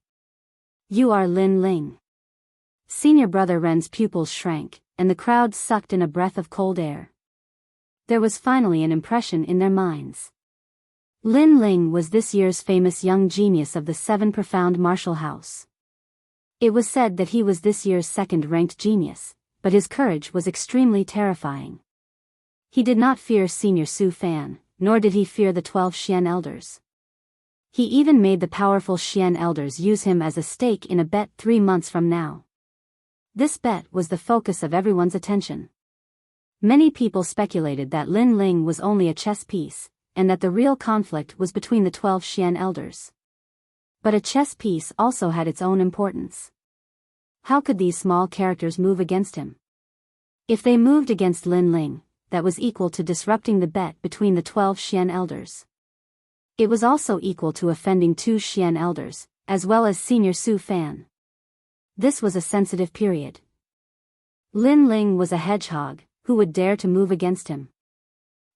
You are Lin Ling. Senior brother Ren's pupils shrank, and the crowd sucked in a breath of cold air. There was finally an impression in their minds. Lin Ling was this year's famous young genius of the 7 Profound Martial House. It was said that he was this year's second-ranked genius, but his courage was extremely terrifying. He did not fear Senior Su Fan, nor did he fear the 12 Xian elders. He even made the powerful Xian elders use him as a stake in a bet 3 months from now. This bet was the focus of everyone's attention. Many people speculated that Lin Ling was only a chess piece, and that the real conflict was between the 12 Xian elders. But a chess piece also had its own importance. How could these small characters move against him? If they moved against Lin Ling, that was equal to disrupting the bet between the 12 Xian elders. It was also equal to offending 2 Xian elders, as well as Senior Su Fan. This was a sensitive period. Lin Ling was a hedgehog. Who would dare to move against him?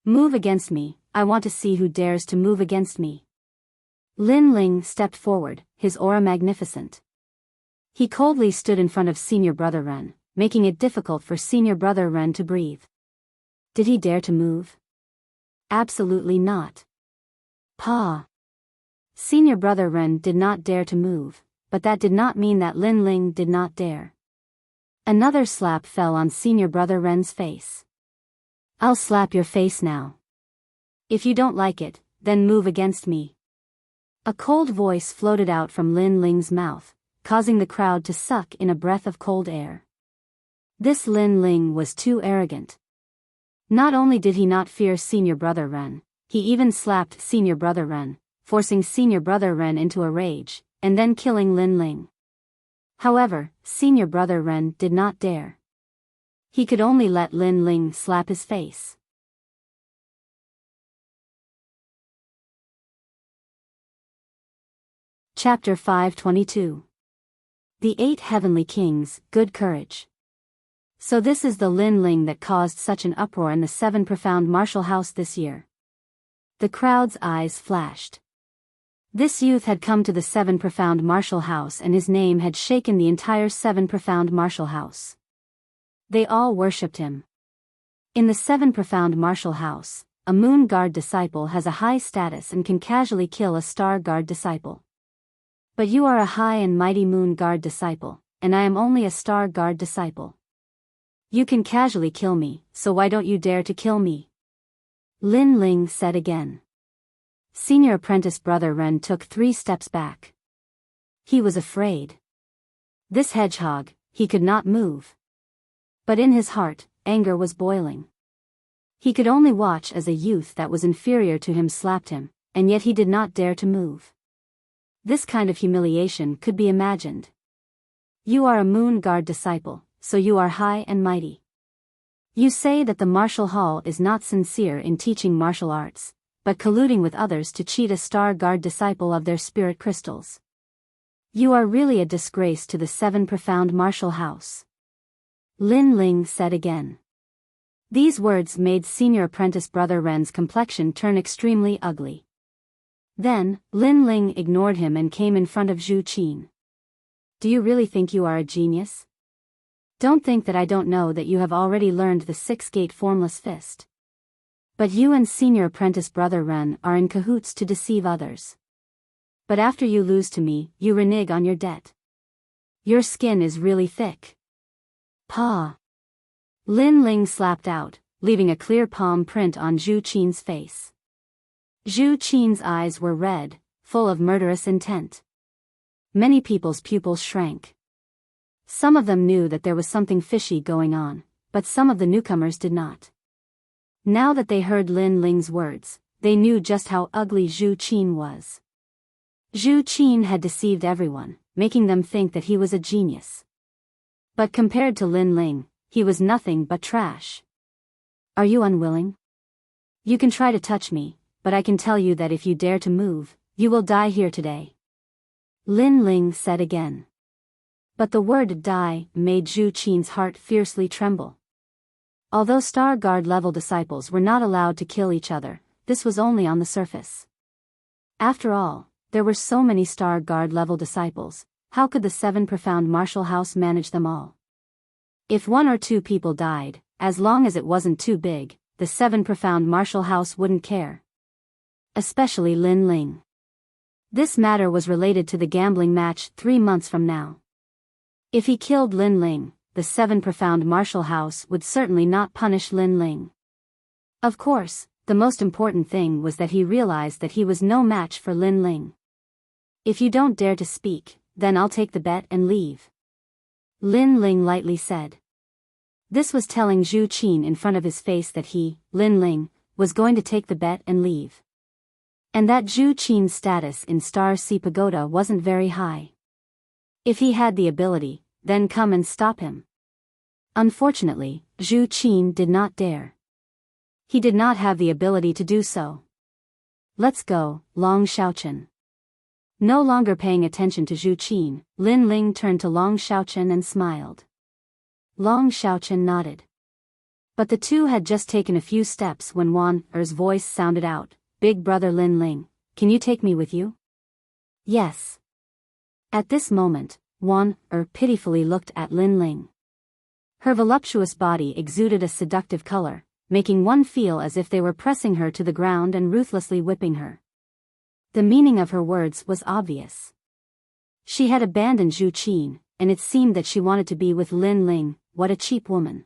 Move against me, I want to see who dares to move against me. Lin Ling stepped forward, his aura magnificent. He coldly stood in front of Senior Brother Ren, making it difficult for Senior Brother Ren to breathe. Did he dare to move? Absolutely not. Pa. Senior Brother Ren did not dare to move, but that did not mean that Lin Ling did not dare. Another slap fell on Senior Brother Ren's face. I'll slap your face now. If you don't like it, then move against me. A cold voice floated out from Lin Ling's mouth, causing the crowd to suck in a breath of cold air. This Lin Ling was too arrogant. Not only did he not fear Senior Brother Ren, he even slapped Senior Brother Ren, forcing Senior Brother Ren into a rage, and then killing Lin Ling. However, Senior Brother Ren did not dare. He could only let Lin Ling slap his face. Chapter 522. The 8 Heavenly Kings, Good Courage. So this is the Lin Ling that caused such an uproar in the 7 Profound Martial House this year. The crowd's eyes flashed. This youth had come to the 7 Profound Martial House and his name had shaken the entire 7 Profound Martial House. They all worshipped him. In the 7 Profound Martial House, a Moon Guard disciple has a high status and can casually kill a Star Guard disciple. But you are a high and mighty Moon Guard disciple, and I am only a Star Guard disciple. You can casually kill me, so why don't you dare to kill me? Lin Ling said again. Senior Apprentice Brother Ren took 3 steps back. He was afraid. This hedgehog, he could not move. But in his heart, anger was boiling. He could only watch as a youth that was inferior to him slapped him, and yet he did not dare to move. This kind of humiliation could be imagined. You are a Moon Guard disciple, so you are high and mighty. You say that the martial hall is not sincere in teaching martial arts, but colluding with others to cheat a Star Guard disciple of their spirit crystals. You are really a disgrace to the 7 Profound Martial House. Lin Ling said again. These words made Senior Apprentice Brother Ren's complexion turn extremely ugly. Then, Lin Ling ignored him and came in front of Zhu Qin. Do you really think you are a genius? Don't think that I don't know that you have already learned the 6-gate formless fist. But you and Senior Apprentice Brother Ren are in cahoots to deceive others. But after you lose to me, you renege on your debt. Your skin is really thick. Pa. Lin Ling slapped out, leaving a clear palm print on Zhu Qin's face. Zhu Qin's eyes were red, full of murderous intent. Many people's pupils shrank. Some of them knew that there was something fishy going on, but some of the newcomers did not. Now that they heard Lin Ling's words, they knew just how ugly Zhu Qin was. Zhu Qin had deceived everyone, making them think that he was a genius. But compared to Lin Ling, he was nothing but trash. Are you unwilling? You can try to touch me, but I can tell you that if you dare to move, you will die here today. Lin Ling said again. But the word die made Zhu Qin's heart fiercely tremble. Although Star Guard level disciples were not allowed to kill each other, this was only on the surface. After all, there were so many Star Guard level disciples, how could the 7 Profound Martial House manage them all? If 1 or 2 people died, as long as it wasn't too big, the 7 Profound Martial House wouldn't care. Especially Lin Ling. This matter was related to the gambling match 3 months from now. If he killed Lin Ling, the 7 Profound Martial House would certainly not punish Lin Ling. Of course, the most important thing was that he realized that he was no match for Lin Ling. If you don't dare to speak, then I'll take the bet and leave. Lin Ling lightly said. This was telling Zhu Qin in front of his face that he, Lin Ling, was going to take the bet and leave. And that Zhu Qin's status in Star Sea Pagoda wasn't very high. If he had the ability, then come and stop him. Unfortunately, Zhu Qin did not dare. He did not have the ability to do so. Let's go, Long Xiaochen. No longer paying attention to Zhu Qin, Lin Ling turned to Long Xiaochen and smiled. Long Xiaochen nodded. But the two had just taken a few steps when Wan Er's voice sounded out, "Big brother Lin Ling, can you take me with you?" "Yes." At this moment, Wan Er pitifully looked at Lin Ling. Her voluptuous body exuded a seductive color, making one feel as if they were pressing her to the ground and ruthlessly whipping her. The meaning of her words was obvious. She had abandoned Zhu Qin, and it seemed that she wanted to be with Lin Ling. What a cheap woman.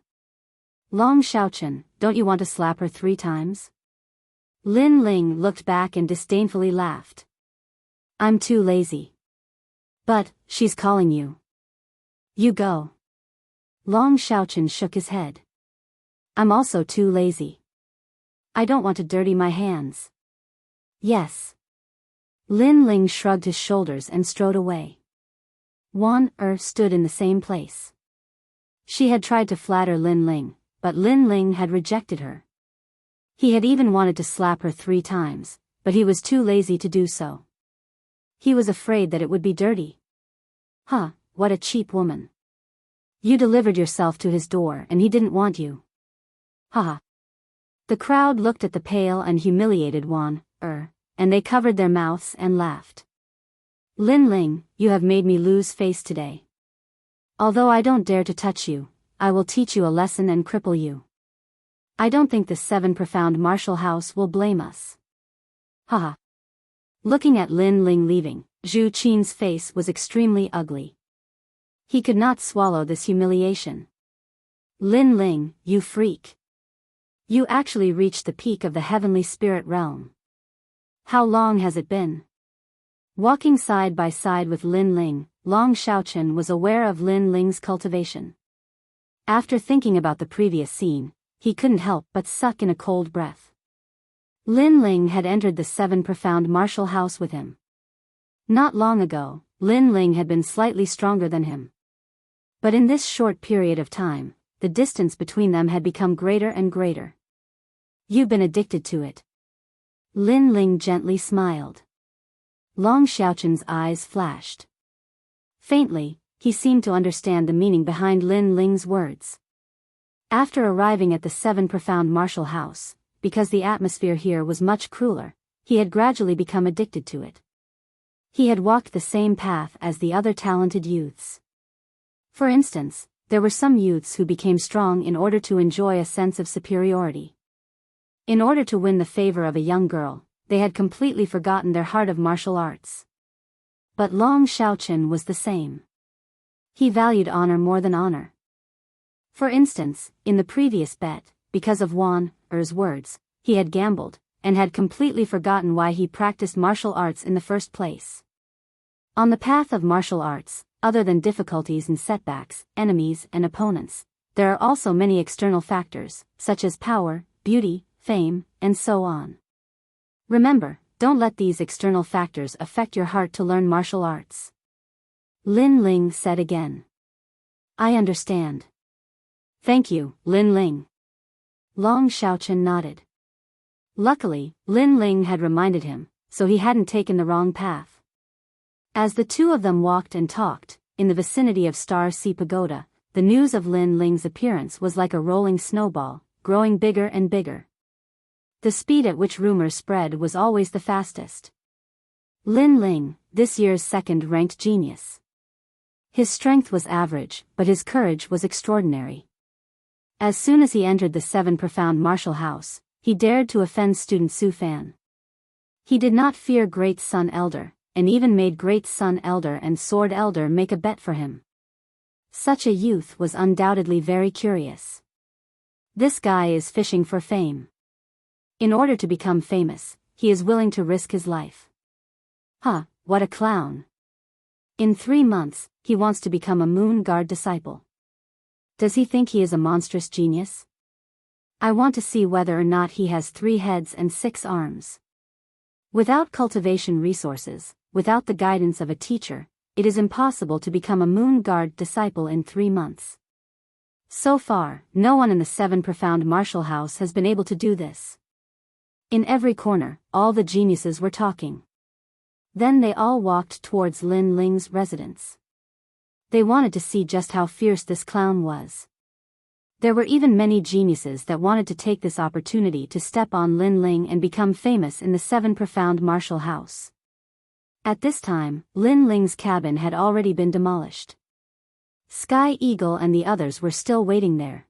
"Long Xiaochen, don't you want to slap her 3 times? Lin Ling looked back and disdainfully laughed. "I'm too lazy." "But, she's calling you." "You go." Long Xiaochen shook his head. "I'm also too lazy. I don't want to dirty my hands." "Yes." Lin Ling shrugged his shoulders and strode away. Wan Er stood in the same place. She had tried to flatter Lin Ling, but Lin Ling had rejected her. He had even wanted to slap her 3 times, but he was too lazy to do so. He was afraid that it would be dirty. Huh, what a cheap woman. You delivered yourself to his door and he didn't want you. Haha. The crowd looked at the pale and humiliated Wan Er, and they covered their mouths and laughed. "Lin Ling, you have made me lose face today. Although I don't dare to touch you, I will teach you a lesson and cripple you. I don't think the 7 profound martial house will blame us." Haha. Looking at Lin Ling leaving, Zhu Qin's face was extremely ugly. He could not swallow this humiliation. "Lin Ling, you freak. You actually reached the peak of the heavenly spirit realm. How long has it been?" Walking side by side with Lin Ling, Long Xiaochen was aware of Lin Ling's cultivation. After thinking about the previous scene, he couldn't help but suck in a cold breath. Lin Ling had entered the 7 profound martial house with him. Not long ago, Lin Ling had been slightly stronger than him. But in this short period of time, the distance between them had become greater and greater. "You've been addicted to it." Lin Ling gently smiled. Long Xiaochen's eyes flashed. Faintly, he seemed to understand the meaning behind Lin Ling's words. After arriving at the 7 profound martial house, because the atmosphere here was much crueler, he had gradually become addicted to it. He had walked the same path as the other talented youths. For instance, there were some youths who became strong in order to enjoy a sense of superiority. In order to win the favor of a young girl, they had completely forgotten their heart of martial arts. But Long Xiaochen was the same. He valued honor more than honor. For instance, in the previous bet, because of Wan Er's words, he had gambled, and had completely forgotten why he practiced martial arts in the first place. On the path of martial arts, other than difficulties and setbacks, enemies and opponents, there are also many external factors, such as power, beauty, fame, and so on. Remember, don't let these external factors affect your heart to learn martial arts. Lin Ling said again. "I understand." "Thank you, Lin Ling." Long Xiaochen nodded. Luckily, Lin Ling had reminded him, so he hadn't taken the wrong path. As the two of them walked and talked, in the vicinity of Star Sea Pagoda, the news of Lin Ling's appearance was like a rolling snowball, growing bigger and bigger. The speed at which rumors spread was always the fastest. Lin Ling, this year's 2nd-ranked genius. His strength was average, but his courage was extraordinary. As soon as he entered the 7 profound martial house, he dared to offend student Su Fan. He did not fear Great Sun Elder, and even made Great Sun Elder and Sword Elder make a bet for him. Such a youth was undoubtedly very curious. This guy is fishing for fame. In order to become famous, he is willing to risk his life. Huh, what a clown. In 3 months, he wants to become a Moon Guard disciple. Does he think he is a monstrous genius? I want to see whether or not he has 3 heads and 6 arms. Without cultivation resources, without the guidance of a teacher, it is impossible to become a Moon Guard disciple in 3 months. So far, no one in the 7 Profound Martial House has been able to do this. In every corner, all the geniuses were talking. Then they all walked towards Lin Ling's residence. They wanted to see just how fierce this clown was. There were even many geniuses that wanted to take this opportunity to step on Lin Ling and become famous in the 7 Profound Martial House. At this time, Lin Ling's cabin had already been demolished. Sky Eagle and the others were still waiting there.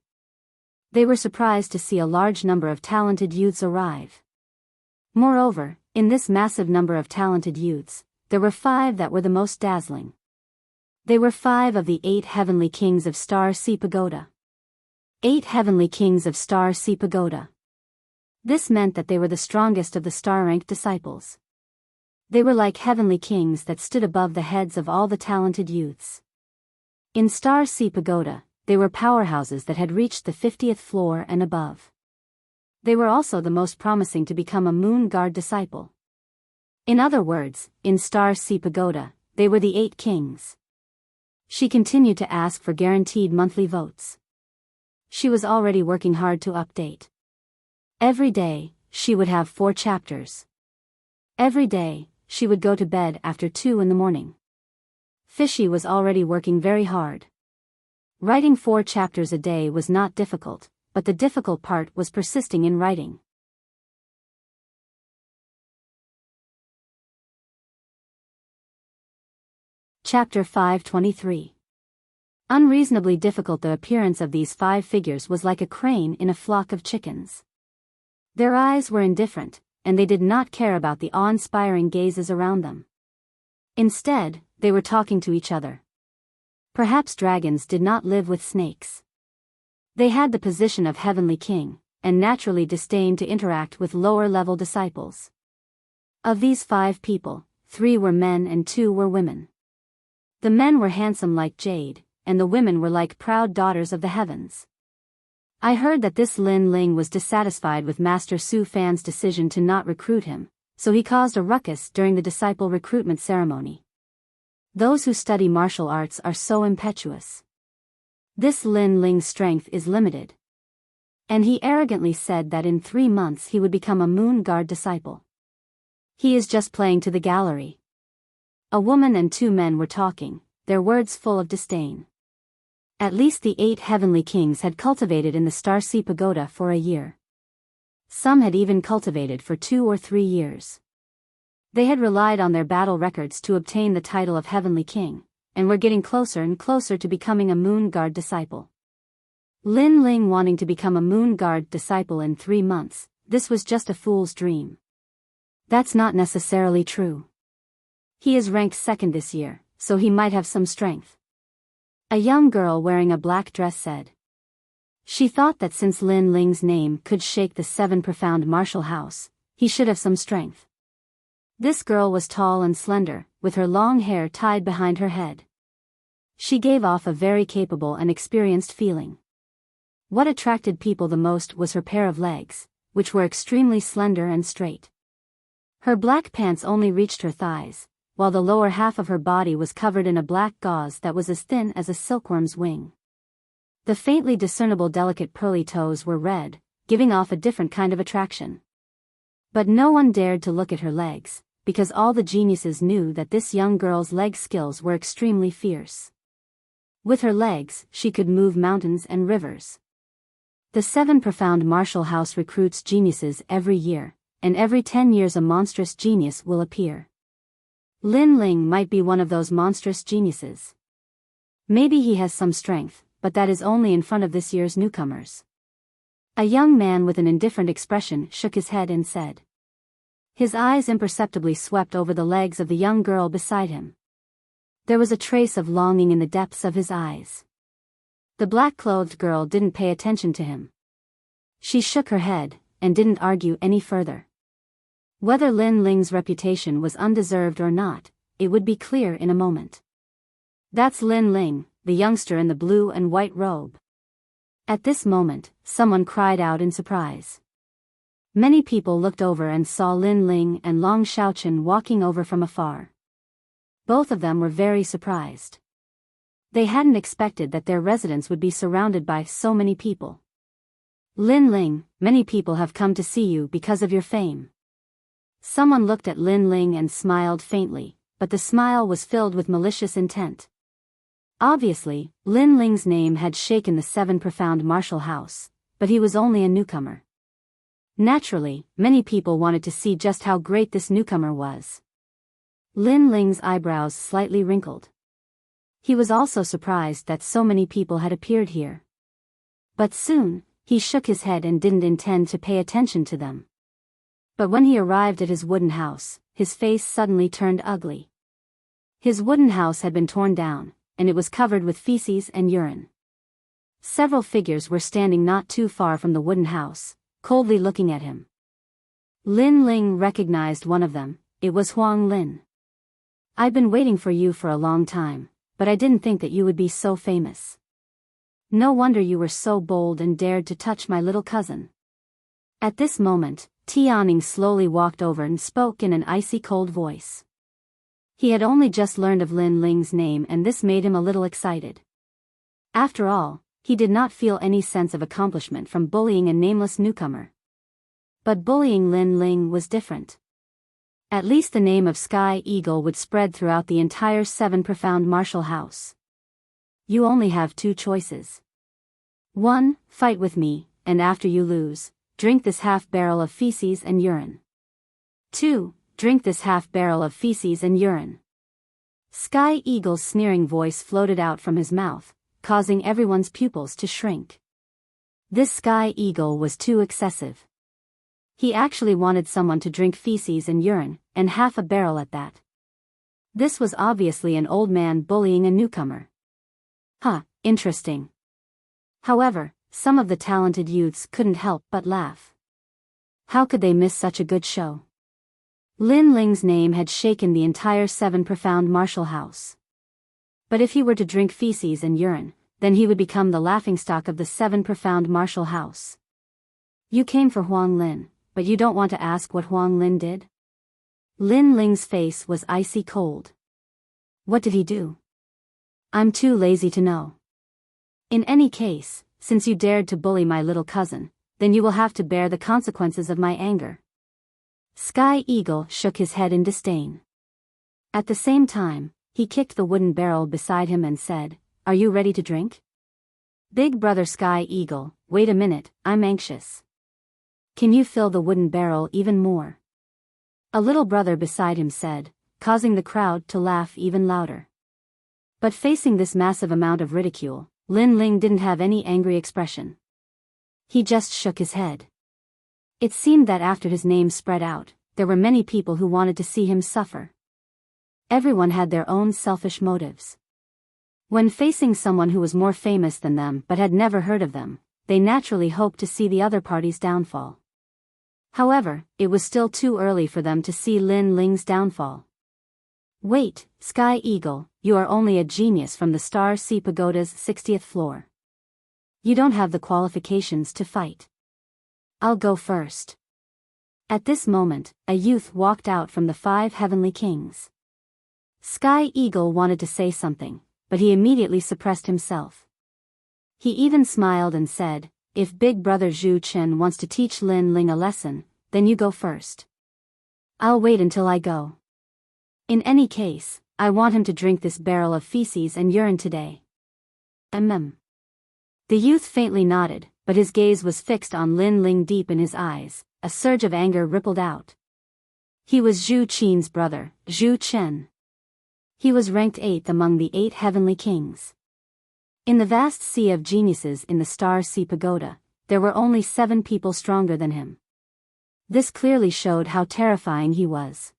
They were surprised to see a large number of talented youths arrive. Moreover, in this massive number of talented youths, there were 5 that were the most dazzling. They were 5 of the 8 heavenly kings of Star Sea Pagoda. 8 heavenly kings of Star Sea Pagoda. This meant that they were the strongest of the star-ranked disciples. They were like heavenly kings that stood above the heads of all the talented youths. In Star Sea Pagoda, they were powerhouses that had reached the 50th floor and above. They were also the most promising to become a Moon Guard disciple. In other words, in Star Sea Pagoda, they were the 8 kings. She continued to ask for guaranteed monthly votes. She was already working hard to update. Every day, she would have 4 chapters. Every day, she would go to bed after 2 in the morning. Fishy was already working very hard. Writing 4 chapters a day was not difficult, but the difficult part was persisting in writing. Chapter 523. Unreasonably difficult. The appearance of these 5 figures was like a crane in a flock of chickens. Their eyes were indifferent, and they did not care about the awe-inspiring gazes around them. Instead, they were talking to each other. Perhaps dragons did not live with snakes. They had the position of heavenly king, and naturally disdained to interact with lower-level disciples. Of these 5 people, 3 were men and 2 were women. The men were handsome like jade, and the women were like proud daughters of the heavens. I heard that this Lin Ling was dissatisfied with Master Su Fan's decision to not recruit him, so he caused a ruckus during the disciple recruitment ceremony. Those who study martial arts are so impetuous. This Lin Ling's strength is limited. And he arrogantly said that in 3 months he would become a Moon Guard disciple. He is just playing to the gallery. A woman and 2 men were talking, their words full of disdain. At least the 8 heavenly kings had cultivated in the Star Sea Pagoda for a year. Some had even cultivated for 2 or 3 years. They had relied on their battle records to obtain the title of Heavenly King, and were getting closer and closer to becoming a Moon Guard disciple. Lin Ling wanting to become a Moon Guard disciple in 3 months, this was just a fool's dream. That's not necessarily true. He is ranked 2nd this year, so he might have some strength. A young girl wearing a black dress said. She thought that since Lin Ling's name could shake the 7 Profound Martial House, he should have some strength. This girl was tall and slender, with her long hair tied behind her head. She gave off a very capable and experienced feeling. What attracted people the most was her pair of legs, which were extremely slender and straight. Her black pants only reached her thighs, while the lower half of her body was covered in a black gauze that was as thin as a silkworm's wing. The faintly discernible delicate pearly toes were red, giving off a different kind of attraction. But no one dared to look at her legs, because all the geniuses knew that this young girl's leg skills were extremely fierce. With her legs, she could move mountains and rivers. The 7 Profound Martial House recruits geniuses every year, and every 10 years a monstrous genius will appear. Lin Ling might be one of those monstrous geniuses. Maybe he has some strength, but that is only in front of this year's newcomers. A young man with an indifferent expression shook his head and said. His eyes imperceptibly swept over the legs of the young girl beside him. There was a trace of longing in the depths of his eyes. The black-clothed girl didn't pay attention to him. She shook her head, and didn't argue any further. Whether Lin Ling's reputation was undeserved or not, it would be clear in a moment. That's Lin Ling, the youngster in the blue and white robe. At this moment, someone cried out in surprise. Many people looked over and saw Lin Ling and Long Xiaochen walking over from afar. Both of them were very surprised. They hadn't expected that their residence would be surrounded by so many people. Lin Ling, many people have come to see you because of your fame. Someone looked at Lin Ling and smiled faintly, but the smile was filled with malicious intent. Obviously, Lin Ling's name had shaken the seven profound martial house, but he was only a newcomer. Naturally, many people wanted to see just how great this newcomer was. Lin Ling's eyebrows slightly wrinkled. He was also surprised that so many people had appeared here. But soon, he shook his head and didn't intend to pay attention to them. But when he arrived at his wooden house, his face suddenly turned ugly. His wooden house had been torn down, and it was covered with feces and urine. Several figures were standing not too far from the wooden house, coldly looking at him. Lin Ling recognized one of them. It was Huang Lin. "I've been waiting for you for a long time, but I didn't think that you would be so famous. No wonder you were so bold and dared to touch my little cousin." At this moment, Tianning slowly walked over and spoke in an icy cold voice. He had only just learned of Lin Ling's name, and this made him a little excited. After all, he did not feel any sense of accomplishment from bullying a nameless newcomer. But bullying Lin Ling was different. At least the name of Sky Eagle would spread throughout the entire seven profound martial house. You only have two choices. 1. Fight with me, and after you lose, drink this half-barrel of feces and urine. 2. Drink this half-barrel of feces and urine. Sky Eagle's sneering voice floated out from his mouth, causing everyone's pupils to shrink. This Sky Eagle was too excessive. He actually wanted someone to drink feces and urine, and half a barrel at that. This was obviously an old man bullying a newcomer. Interesting. However, some of the talented youths couldn't help but laugh. How could they miss such a good show? Lin Ling's name had shaken the entire seven profound martial house. But if he were to drink feces and urine, then he would become the laughingstock of the seven profound martial house. You came for Huang Lin, but you don't want to ask what Huang Lin did? Lin Ling's face was icy cold. What did he do? I'm too lazy to know. In any case, since you dared to bully my little cousin, then you will have to bear the consequences of my anger. Sky Eagle shook his head in disdain. At the same time, he kicked the wooden barrel beside him and said, "Are you ready to drink?" Big brother Sky Eagle, wait a minute, I'm anxious. Can you fill the wooden barrel even more? A little brother beside him said, causing the crowd to laugh even louder. But facing this massive amount of ridicule, Lin Ling didn't have any angry expression. He just shook his head. It seemed that after his name spread out, there were many people who wanted to see him suffer. Everyone had their own selfish motives. When facing someone who was more famous than them but had never heard of them, they naturally hoped to see the other party's downfall. However, it was still too early for them to see Lin Ling's downfall. Wait, Sky Eagle, you are only a genius from the Star Sea Pagoda's 60th floor. You don't have the qualifications to fight. I'll go first. At this moment, a youth walked out from the 5 heavenly kings. Sky Eagle wanted to say something, but he immediately suppressed himself. He even smiled and said, "If Big Brother Zhu Chen wants to teach Lin Ling a lesson, then you go first. I'll wait until I go. In any case, I want him to drink this barrel of feces and urine today." The youth faintly nodded, but his gaze was fixed on Lin Ling deep in his eyes. A surge of anger rippled out. He was Zhu Qin's brother, Zhu Chen. He was ranked 8th among the 8 heavenly kings. In the vast sea of geniuses in the Star Sea Pagoda, there were only 7 people stronger than him. This clearly showed how terrifying he was.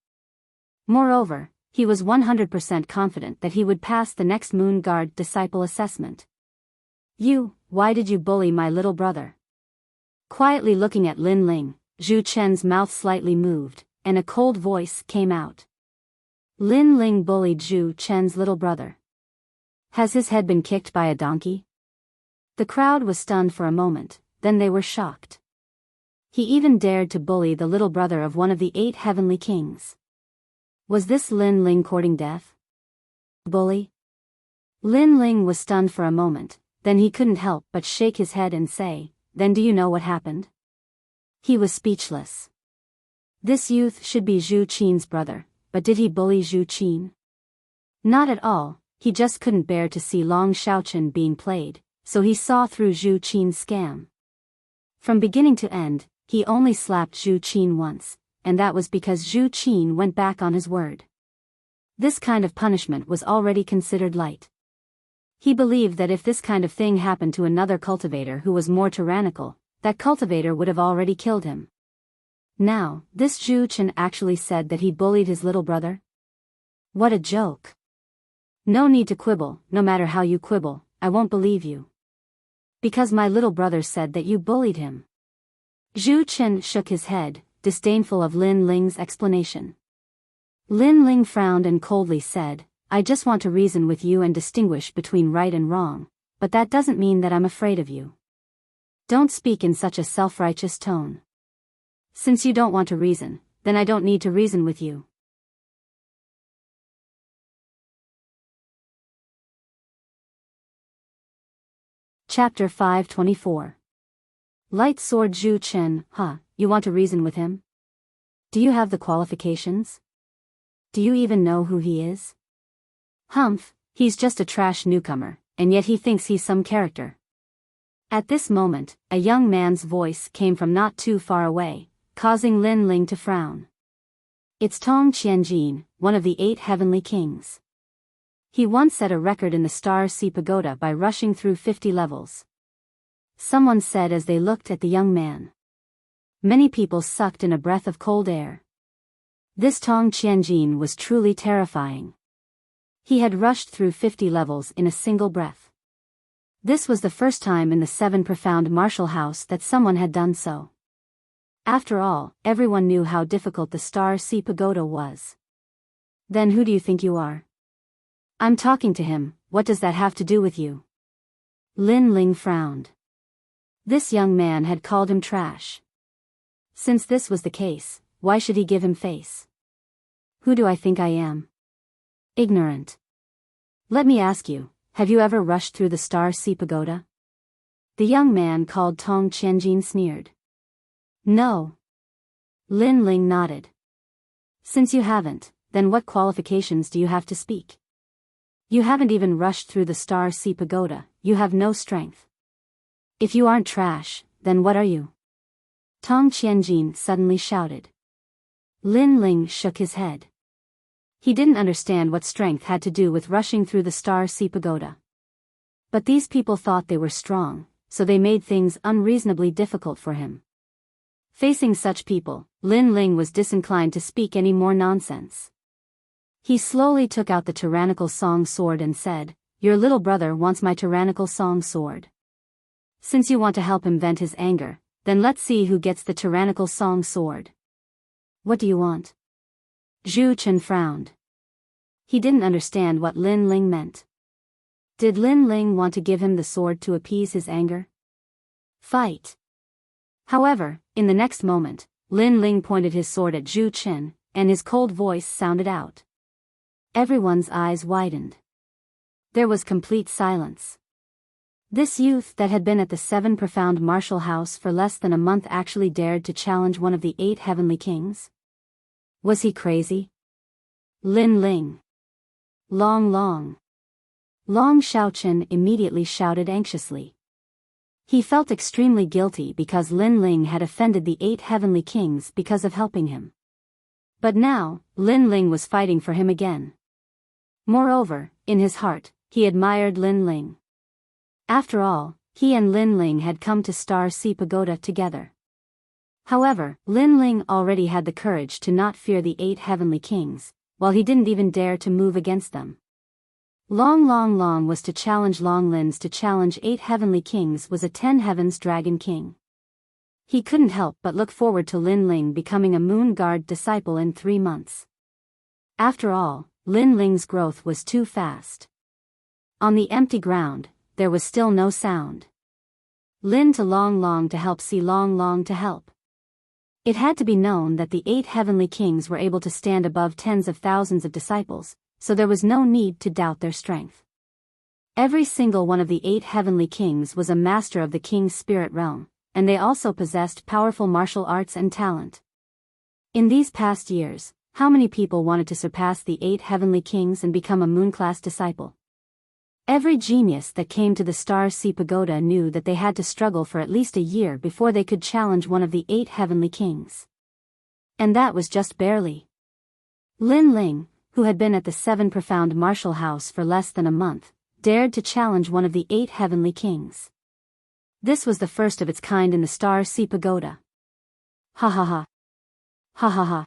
Moreover, he was 100% confident that he would pass the next Moon Guard disciple assessment. Why did you bully my little brother? Quietly looking at Lin Ling, Zhu Chen's mouth slightly moved, and a cold voice came out. Lin Ling bullied Zhu Chen's little brother. Has his head been kicked by a donkey? The crowd was stunned for a moment, then they were shocked. He even dared to bully the little brother of one of the 8 heavenly kings. Was this Lin Ling courting death? Bully? Lin Ling was stunned for a moment, then he couldn't help but shake his head and say, then do you know what happened? He was speechless. This youth should be Zhu Qin's brother, but did he bully Zhu Qin? Not at all, he just couldn't bear to see Long Xiaochen being played, so he saw through Zhu Qin's scam. From beginning to end, he only slapped Zhu Qin once, and that was because Zhu Qin went back on his word. This kind of punishment was already considered light. He believed that if this kind of thing happened to another cultivator who was more tyrannical, that cultivator would have already killed him. Now, this Zhu Chen actually said that he bullied his little brother? What a joke. No need to quibble, no matter how you quibble, I won't believe you. Because my little brother said that you bullied him. Zhu Chen shook his head, disdainful of Lin Ling's explanation. Lin Ling frowned and coldly said, I just want to reason with you and distinguish between right and wrong, but that doesn't mean that I'm afraid of you. Don't speak in such a self-righteous tone. Since you don't want to reason, then I don't need to reason with you. Chapter 524. Light Sword Zhu Chen, you want to reason with him? Do you have the qualifications? Do you even know who he is? Humph, he's just a trash newcomer, and yet he thinks he's some character. At this moment, a young man's voice came from not too far away, causing Lin Ling to frown. It's Tong Qianjin, one of the 8 heavenly kings. He once set a record in the Star Sea Pagoda by rushing through 50 levels. Someone said as they looked at the young man. Many people sucked in a breath of cold air. This Tong Qianjin was truly terrifying. He had rushed through 50 levels in a single breath. This was the first time in the 7 profound martial house that someone had done so. After all, everyone knew how difficult the Star Sea Pagoda was. Then who do you think you are? I'm talking to him, what does that have to do with you? Lin Ling frowned. This young man had called him trash. Since this was the case, why should he give him face? Who do I think I am? Ignorant. Let me ask you, have you ever rushed through the Star Sea Pagoda? The young man called Tong Qianjin sneered. No. Lin Ling nodded. Since you haven't, then what qualifications do you have to speak? You haven't even rushed through the Star Sea Pagoda, you have no strength. If you aren't trash, then what are you? Tong Qianjin suddenly shouted. Lin Ling shook his head. He didn't understand what strength had to do with rushing through the Star Sea Pagoda. But these people thought they were strong, so they made things unreasonably difficult for him. Facing such people, Lin Ling was disinclined to speak any more nonsense. He slowly took out the tyrannical song sword and said, Your little brother wants my tyrannical song sword. Since you want to help him vent his anger, then let's see who gets the tyrannical song sword. What do you want? Zhu Chen frowned. He didn't understand what Lin Ling meant. Did Lin Ling want to give him the sword to appease his anger? Fight. However, in the next moment, Lin Ling pointed his sword at Zhu Chen, and his cold voice sounded out. Everyone's eyes widened. There was complete silence. This youth that had been at the 7 profound martial house for less than a month actually dared to challenge one of the 8 heavenly kings? Was he crazy? Lin Ling. Long Xiaochen immediately shouted anxiously. He felt extremely guilty because Lin Ling had offended the 8 heavenly kings because of helping him. But now, Lin Ling was fighting for him again. Moreover, in his heart, he admired Lin Ling. After all, he and Lin Ling had come to Star Sea Pagoda together. However, Lin Ling already had the courage to not fear the 8 heavenly kings, while he didn't even dare to move against them. Long was to challenge Long Lin's to challenge 8 heavenly kings was a 10 heavens dragon king. He couldn't help but look forward to Lin Ling becoming a Moon Guard disciple in 3 months. After all, Lin Ling's growth was too fast. On the empty ground, there was still no sound. Lin to Long to help see Long to help. It had to be known that the 8 heavenly kings were able to stand above tens of thousands of disciples, so there was no need to doubt their strength. Every single one of the 8 heavenly kings was a master of the king's spirit realm, and they also possessed powerful martial arts and talent. In these past years, how many people wanted to surpass the 8 heavenly kings and become a moon-class disciple? Every genius that came to the Star Sea Pagoda knew that they had to struggle for at least a year before they could challenge one of the 8 heavenly kings. And that was just barely. Lin Ling, who had been at the 7 Profound Martial House for less than a month, dared to challenge one of the 8 heavenly kings. This was the first of its kind in the Star Sea Pagoda. Ha ha ha. Ha ha ha.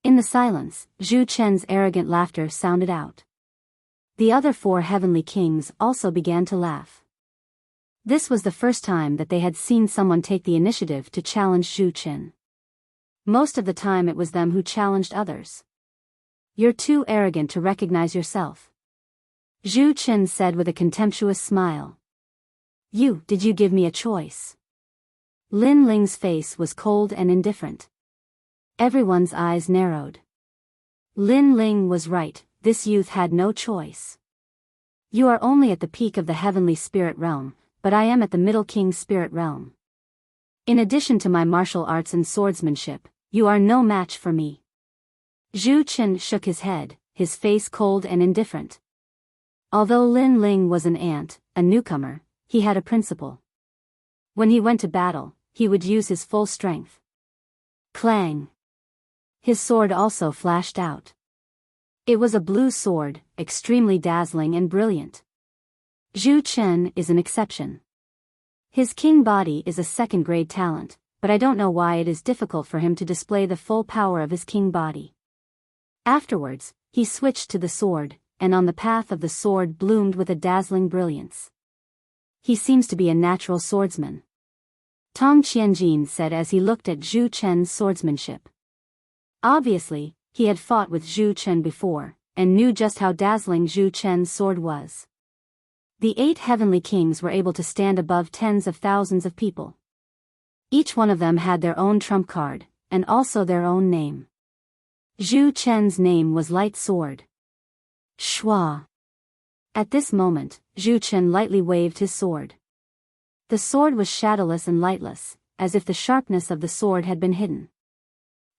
In the silence, Zhu Chen's arrogant laughter sounded out. The other 4 heavenly kings also began to laugh. This was the first time that they had seen someone take the initiative to challenge Zhu Chen. Most of the time it was them who challenged others. "You're too arrogant to recognize yourself," Zhu Chen said with a contemptuous smile. Did you give me a choice?" Lin Ling's face was cold and indifferent. Everyone's eyes narrowed. Lin Ling was right, this youth had no choice. "You are only at the peak of the heavenly spirit realm, but I am at the middle king spirit realm. In addition to my martial arts and swordsmanship, you are no match for me." Zhu Chen shook his head, his face cold and indifferent. Although Lin Ling was an ant, a newcomer, he had a principle. When he went to battle, he would use his full strength. Clang! His sword also flashed out. It was a blue sword, extremely dazzling and brilliant. Zhu Chen is an exception. His king body is a second-grade talent, but I don't know why it is difficult for him to display the full power of his king body. Afterwards, he switched to the sword, and on the path of the sword bloomed with a dazzling brilliance. "He seems to be a natural swordsman," Tong Qianjin said as he looked at Zhu Chen's swordsmanship. Obviously, he had fought with Zhu Chen before, and knew just how dazzling Zhu Chen's sword was. The 8 heavenly kings were able to stand above tens of thousands of people. Each one of them had their own trump card, and also their own name. Zhu Chen's name was Light Sword. Shua. At this moment, Zhu Chen lightly waved his sword. The sword was shadowless and lightless, as if the sharpness of the sword had been hidden.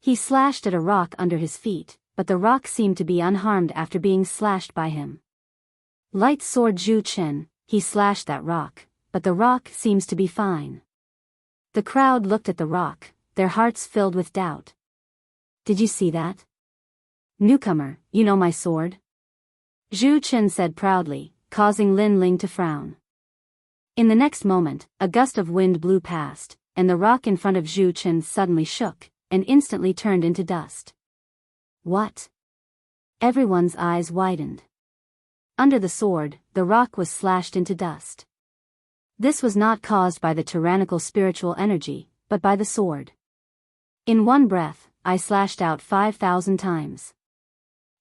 He slashed at a rock under his feet, but the rock seemed to be unharmed after being slashed by him. "Light Sword Zhu Chen," he slashed that rock, but the rock seems to be fine. The crowd looked at the rock, their hearts filled with doubt. "Did you see that? Newcomer, you know my sword?" Zhu Chen said proudly, causing Lin Ling to frown. In the next moment, a gust of wind blew past, and the rock in front of Zhu Chen suddenly shook, and instantly turned into dust. What? Everyone's eyes widened. Under the sword, the rock was slashed into dust. This was not caused by the tyrannical spiritual energy, but by the sword. In one breath, I slashed out 5,000 times.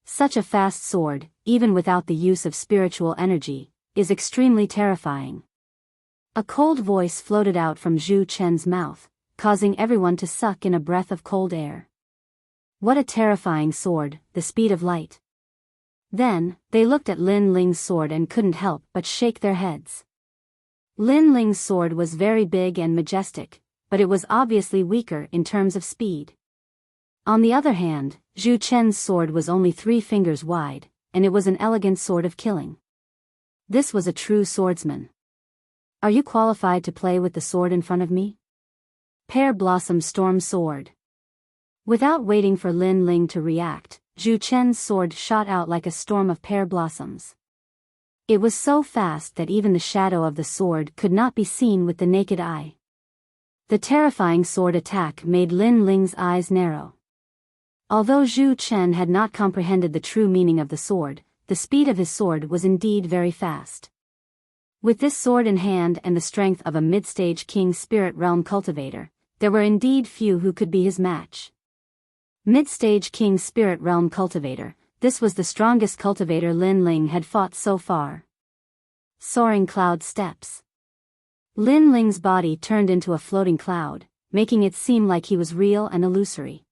Such a fast sword, even without the use of spiritual energy, is extremely terrifying. A cold voice floated out from Zhu Chen's mouth, causing everyone to suck in a breath of cold air. What a terrifying sword, the speed of light. Then, they looked at Lin Ling's sword and couldn't help but shake their heads. Lin Ling's sword was very big and majestic, but it was obviously weaker in terms of speed. On the other hand, Zhu Chen's sword was only 3 fingers wide, and it was an elegant sword of killing. This was a true swordsman. "Are you qualified to play with the sword in front of me?" Pear Blossom Storm Sword. Without waiting for Lin Ling to react, Zhu Chen's sword shot out like a storm of pear blossoms. It was so fast that even the shadow of the sword could not be seen with the naked eye. The terrifying sword attack made Lin Ling's eyes narrow. Although Zhu Chen had not comprehended the true meaning of the sword, the speed of his sword was indeed very fast. With this sword in hand and the strength of a mid-stage king spirit realm cultivator, there were indeed few who could be his match. Mid-stage king spirit realm cultivator, this was the strongest cultivator Lin Ling had fought so far. Soaring cloud steps. Lin Ling's body turned into a floating cloud, making it seem like he was real and illusory.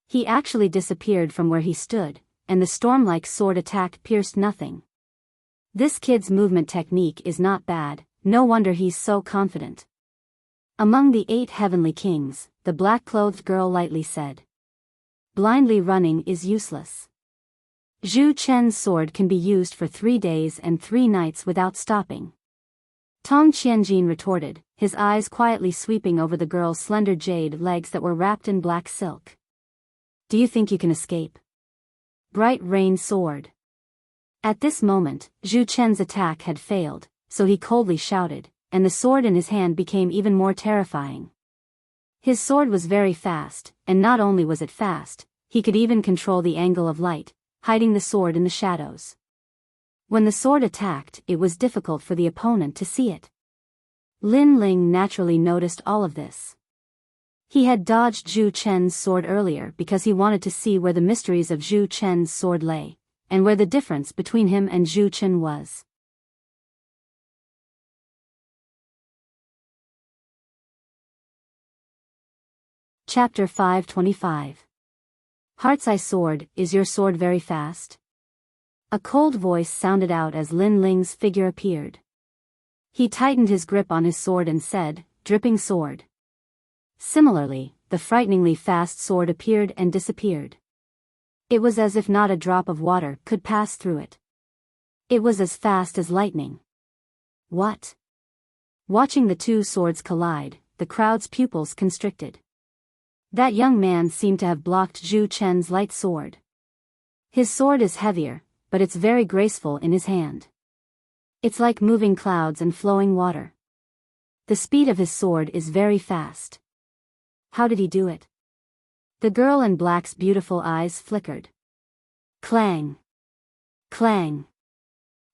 He actually disappeared from where he stood, and the storm-like sword attack pierced nothing. This kid's movement technique is not bad, no wonder he's so confident. Among the 8 heavenly kings, the black-clothed girl lightly said. Blindly running is useless. Zhu Chen's sword can be used for 3 days and 3 nights without stopping. Tong Qianjin retorted, his eyes quietly sweeping over the girl's slender jade legs that were wrapped in black silk. Do you think you can escape? Bright Rain Sword. At this moment, Zhu Chen's attack had failed, so he coldly shouted, and the sword in his hand became even more terrifying. His sword was very fast, and not only was it fast, he could even control the angle of light, hiding the sword in the shadows. When the sword attacked, it was difficult for the opponent to see it. Lin Ling naturally noticed all of this. He had dodged Zhu Chen's sword earlier because he wanted to see where the mysteries of Zhu Chen's sword lay, and where the difference between him and Zhu Chen was. Chapter 525. Heart's Eye Sword, is your sword very fast? A cold voice sounded out as Lin Ling's figure appeared. He tightened his grip on his sword and said, dripping sword. Similarly, the frighteningly fast sword appeared and disappeared. It was as if not a drop of water could pass through it. It was as fast as lightning. What? Watching the 2 swords collide, the crowd's pupils constricted. That young man seemed to have blocked Zhu Chen's light sword. His sword is heavier, but it's very graceful in his hand. It's like moving clouds and flowing water. The speed of his sword is very fast. How did he do it? The girl in black's beautiful eyes flickered. Clang! Clang!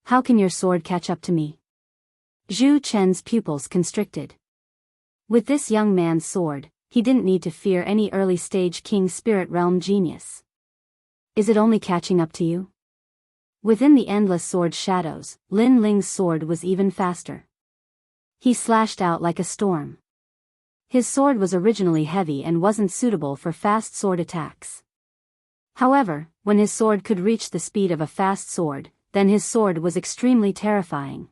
How can your sword catch up to me? Zhu Chen's pupils constricted. With this young man's sword, he didn't need to fear any early-stage King Spirit Realm genius. Is it only catching up to you? Within the endless sword shadows, Lin Ling's sword was even faster. He slashed out like a storm. His sword was originally heavy and wasn't suitable for fast sword attacks. However, when his sword could reach the speed of a fast sword, then his sword was extremely terrifying.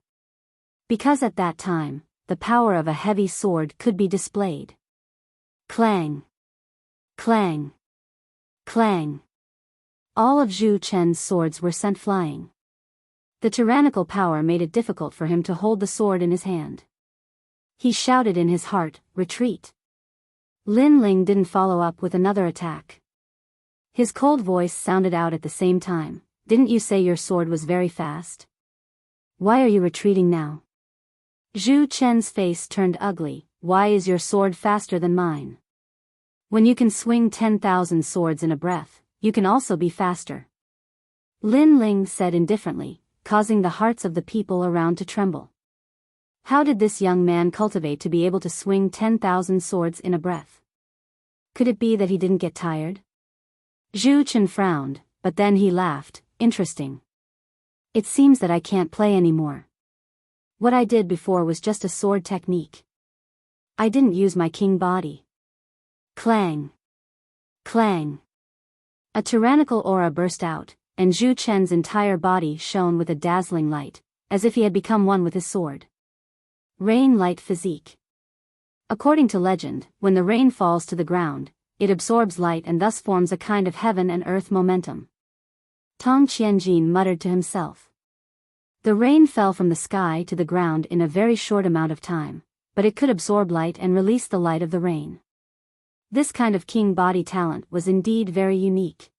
Because at that time, the power of a heavy sword could be displayed. Clang! Clang! Clang! All of Zhu Chen's swords were sent flying. The tyrannical power made it difficult for him to hold the sword in his hand. He shouted in his heart, retreat. Lin Ling didn't follow up with another attack. His cold voice sounded out at the same time, didn't you say your sword was very fast? Why are you retreating now? Zhu Chen's face turned ugly, why is your sword faster than mine? When you can swing 10,000 swords in a breath, you can also be faster. Lin Ling said indifferently, causing the hearts of the people around to tremble. How did this young man cultivate to be able to swing 10,000 swords in a breath? Could it be that he didn't get tired? Zhu Chen frowned, but then he laughed, interesting. It seems that I can't play anymore. What I did before was just a sword technique. I didn't use my king body. Clang! Clang! A tyrannical aura burst out, and Zhu Chen's entire body shone with a dazzling light, as if he had become one with his sword. Rain Light Physique. According to legend, when the rain falls to the ground, it absorbs light and thus forms a kind of heaven and earth momentum. Tong Qianjin muttered to himself. The rain fell from the sky to the ground in a very short amount of time, but it could absorb light and release the light of the rain. This kind of king body talent was indeed very unique.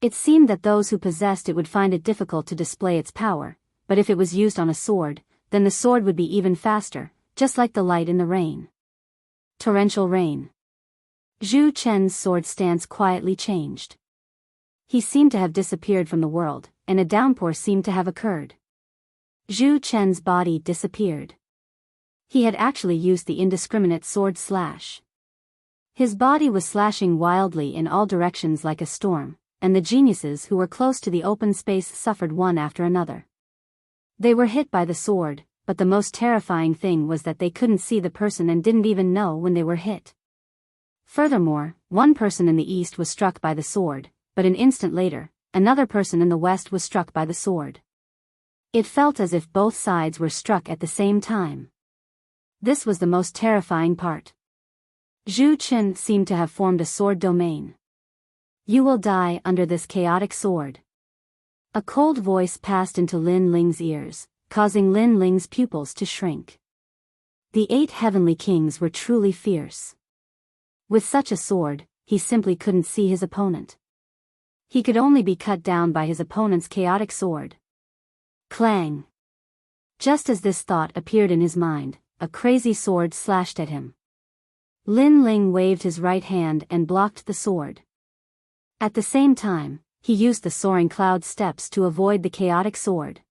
It seemed that those who possessed it would find it difficult to display its power, but if it was used on a sword, then the sword would be even faster, just like the light in the rain. Torrential rain. Zhu Chen's sword stance quietly changed. He seemed to have disappeared from the world, and a downpour seemed to have occurred. Zhu Chen's body disappeared. He had actually used the indiscriminate sword slash. His body was slashing wildly in all directions like a storm, and the geniuses who were close to the open space suffered one after another. They were hit by the sword, but the most terrifying thing was that they couldn't see the person and didn't even know when they were hit. Furthermore, one person in the east was struck by the sword, but an instant later, another person in the west was struck by the sword. It felt as if both sides were struck at the same time. This was the most terrifying part. Zhu Qin seemed to have formed a sword domain. You will die under this chaotic sword. A cold voice passed into Lin Ling's ears, causing Lin Ling's pupils to shrink. The 8 heavenly kings were truly fierce. With such a sword, he simply couldn't see his opponent. He could only be cut down by his opponent's chaotic sword. Clang! Just as this thought appeared in his mind, a crazy sword slashed at him. Lin Ling waved his right hand and blocked the sword. At the same time, he used the soaring cloud steps to avoid the chaotic sword.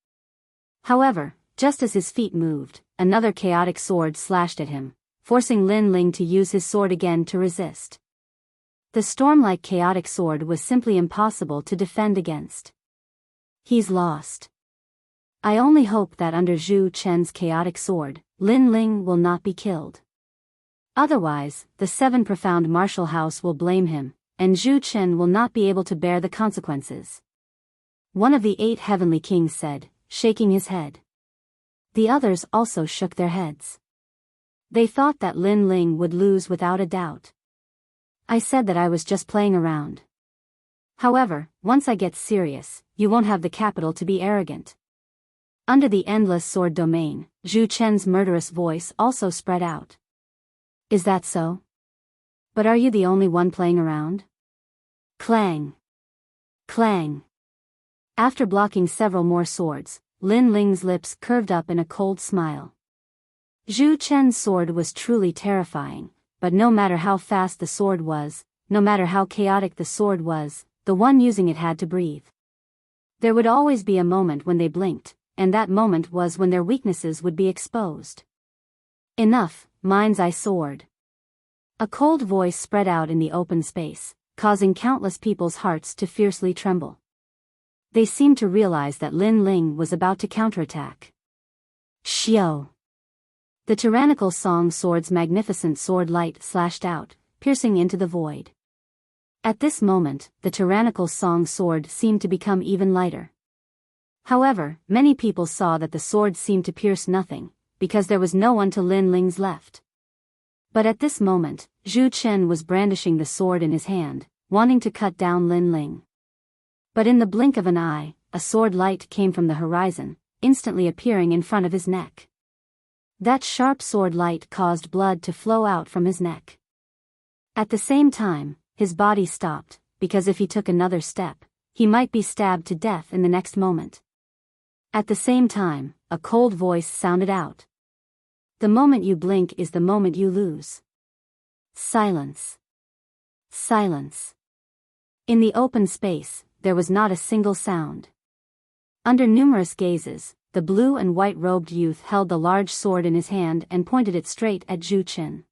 However, just as his feet moved, another chaotic sword slashed at him, forcing Lin Ling to use his sword again to resist. The storm-like chaotic sword was simply impossible to defend against. He's lost. I only hope that under Zhu Chen's chaotic sword, Lin Ling will not be killed. Otherwise, the 7 profound martial house will blame him, and Zhu Chen will not be able to bear the consequences. One of the 8 heavenly kings said, shaking his head. The others also shook their heads. They thought that Lin Ling would lose without a doubt. I said that I was just playing around. However, once I get serious, you won't have the capital to be arrogant. Under the endless sword domain, Zhu Chen's murderous voice also spread out. Is that so? But are you the only one playing around? Clang! Clang! After blocking several more swords, Lin Ling's lips curved up in a cold smile. Zhu Chen's sword was truly terrifying, but no matter how fast the sword was, no matter how chaotic the sword was, the one using it had to breathe. There would always be a moment when they blinked, and that moment was when their weaknesses would be exposed. Enough, mind's eye sword. A cold voice spread out in the open space, causing countless people's hearts to fiercely tremble. They seemed to realize that Lin Ling was about to counterattack. Xiao! The tyrannical Song Sword's magnificent sword light slashed out, piercing into the void. At this moment, the tyrannical Song Sword seemed to become even lighter. However, many people saw that the sword seemed to pierce nothing, because there was no one to Lin Ling's left. But at this moment, Zhu Chen was brandishing the sword in his hand, wanting to cut down Lin Ling. But in the blink of an eye, a sword light came from the horizon, instantly appearing in front of his neck. That sharp sword light caused blood to flow out from his neck. At the same time, his body stopped, because if he took another step, he might be stabbed to death in the next moment. At the same time, a cold voice sounded out. The moment you blink is the moment you lose. Silence. Silence. In the open space, there was not a single sound. Under numerous gazes, the blue and white-robed youth held the large sword in his hand and pointed it straight at Zhu Chen.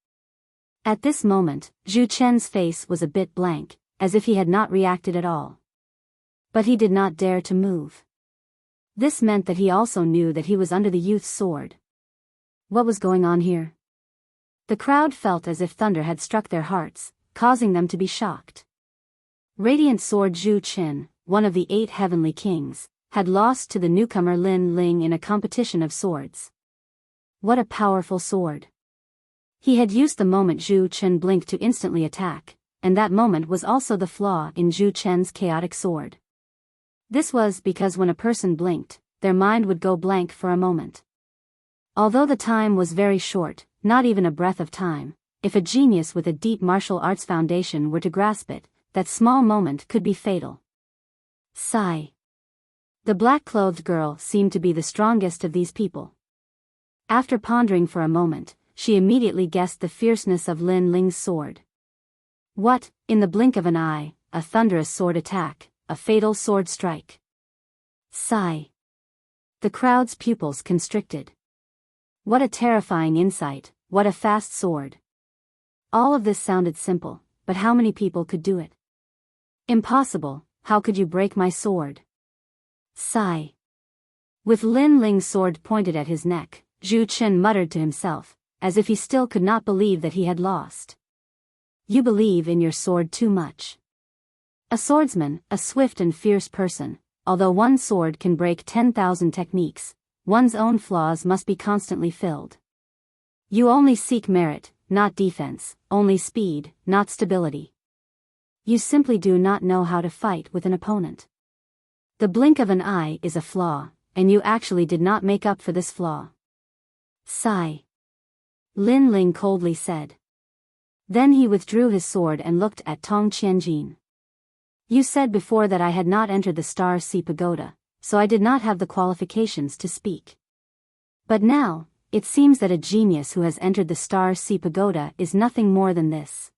At this moment, Zhu Chen's face was a bit blank, as if he had not reacted at all. But he did not dare to move. This meant that he also knew that he was under the youth's sword. What was going on here? The crowd felt as if thunder had struck their hearts, causing them to be shocked. Radiant Sword Zhu Chen, one of the 8 heavenly kings, had lost to the newcomer Lin Ling in a competition of swords. What a powerful sword! He had used the moment Zhu Chen blinked to instantly attack, and that moment was also the flaw in Zhu Chen's chaotic sword. This was because when a person blinked, their mind would go blank for a moment. Although the time was very short, not even a breath of time, if a genius with a deep martial arts foundation were to grasp it, that small moment could be fatal. Sigh. The black-clothed girl seemed to be the strongest of these people. After pondering for a moment, she immediately guessed the fierceness of Lin Ling's sword. What, in the blink of an eye, a thunderous sword attack, a fatal sword strike. Sigh. The crowd's pupils constricted. What a terrifying insight, what a fast sword. All of this sounded simple, but how many people could do it? Impossible, how could you break my sword? Sigh. With Lin Ling's sword pointed at his neck, Zhu Chen muttered to himself, as if he still could not believe that he had lost. You believe in your sword too much. A swordsman, a swift and fierce person, although one sword can break 10,000 techniques, one's own flaws must be constantly filled. You only seek merit, not defense, only speed, not stability. You simply do not know how to fight with an opponent. The blink of an eye is a flaw, and you actually did not make up for this flaw. Sigh. Lin Ling coldly said. Then he withdrew his sword and looked at Tong Qianjin. You said before that I had not entered the Star Sea Pagoda, so I did not have the qualifications to speak. But now, it seems that a genius who has entered the Star Sea Pagoda is nothing more than this.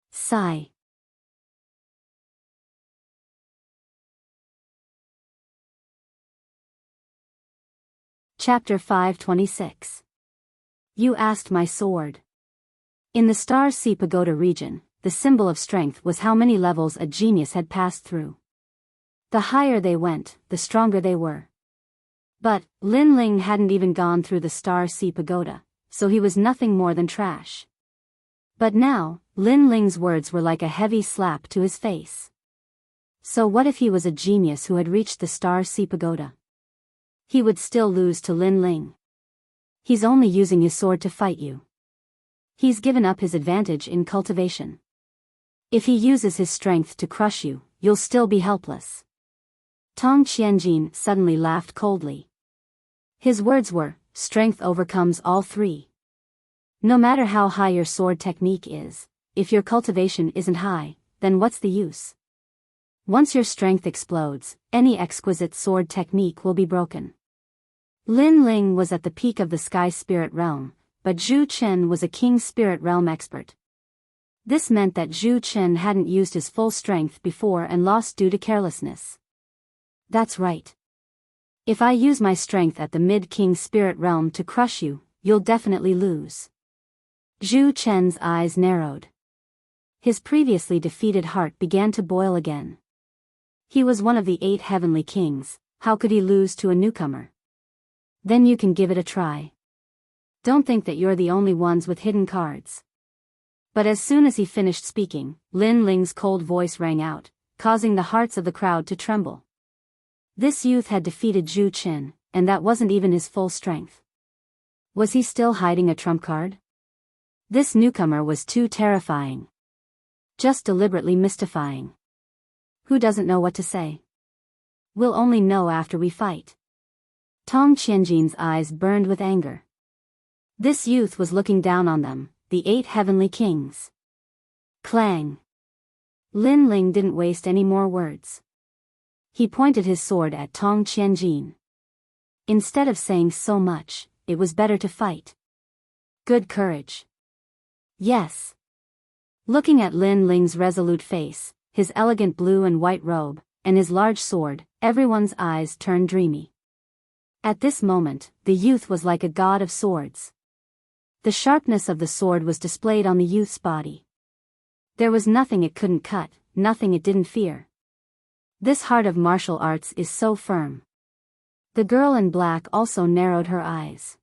Sigh. Chapter 526. You asked my sword. In the Star Sea Pagoda region, the symbol of strength was how many levels a genius had passed through. The higher they went, the stronger they were. But Lin Ling hadn't even gone through the Star Sea Pagoda, so he was nothing more than trash. But now, Lin Ling's words were like a heavy slap to his face. So what if he was a genius who had reached the Star Sea Pagoda? He would still lose to Lin Ling. He's only using his sword to fight you. He's given up his advantage in cultivation. If he uses his strength to crush you, you'll still be helpless. Tong Qianjin suddenly laughed coldly. His words were, strength overcomes all three. No matter how high your sword technique is, if your cultivation isn't high, then what's the use? Once your strength explodes, any exquisite sword technique will be broken. Lin Ling was at the peak of the Sky Spirit Realm, but Zhu Chen was a King Spirit Realm expert. This meant that Zhu Chen hadn't used his full strength before and lost due to carelessness. That's right. If I use my strength at the mid-King Spirit Realm to crush you, you'll definitely lose. Zhu Chen's eyes narrowed. His previously defeated heart began to boil again. He was one of the 8 heavenly kings, how could he lose to a newcomer? Then you can give it a try. Don't think that you're the only ones with hidden cards. But as soon as he finished speaking, Lin Ling's cold voice rang out, causing the hearts of the crowd to tremble. This youth had defeated Zhu Chen, and that wasn't even his full strength. Was he still hiding a trump card? This newcomer was too terrifying. Just deliberately mystifying. Who doesn't know what to say? We'll only know after we fight. Tong Qianjin's eyes burned with anger. This youth was looking down on them, the 8 heavenly kings. Clang. Lin Ling didn't waste any more words. He pointed his sword at Tong Qianjin. Instead of saying so much, it was better to fight. Good courage. Yes. Looking at Lin Ling's resolute face, his elegant blue and white robe, and his large sword, everyone's eyes turned dreamy. At this moment, the youth was like a god of swords. The sharpness of the sword was displayed on the youth's body. There was nothing it couldn't cut, nothing it didn't fear. This heart of martial arts is so firm. The girl in black also narrowed her eyes.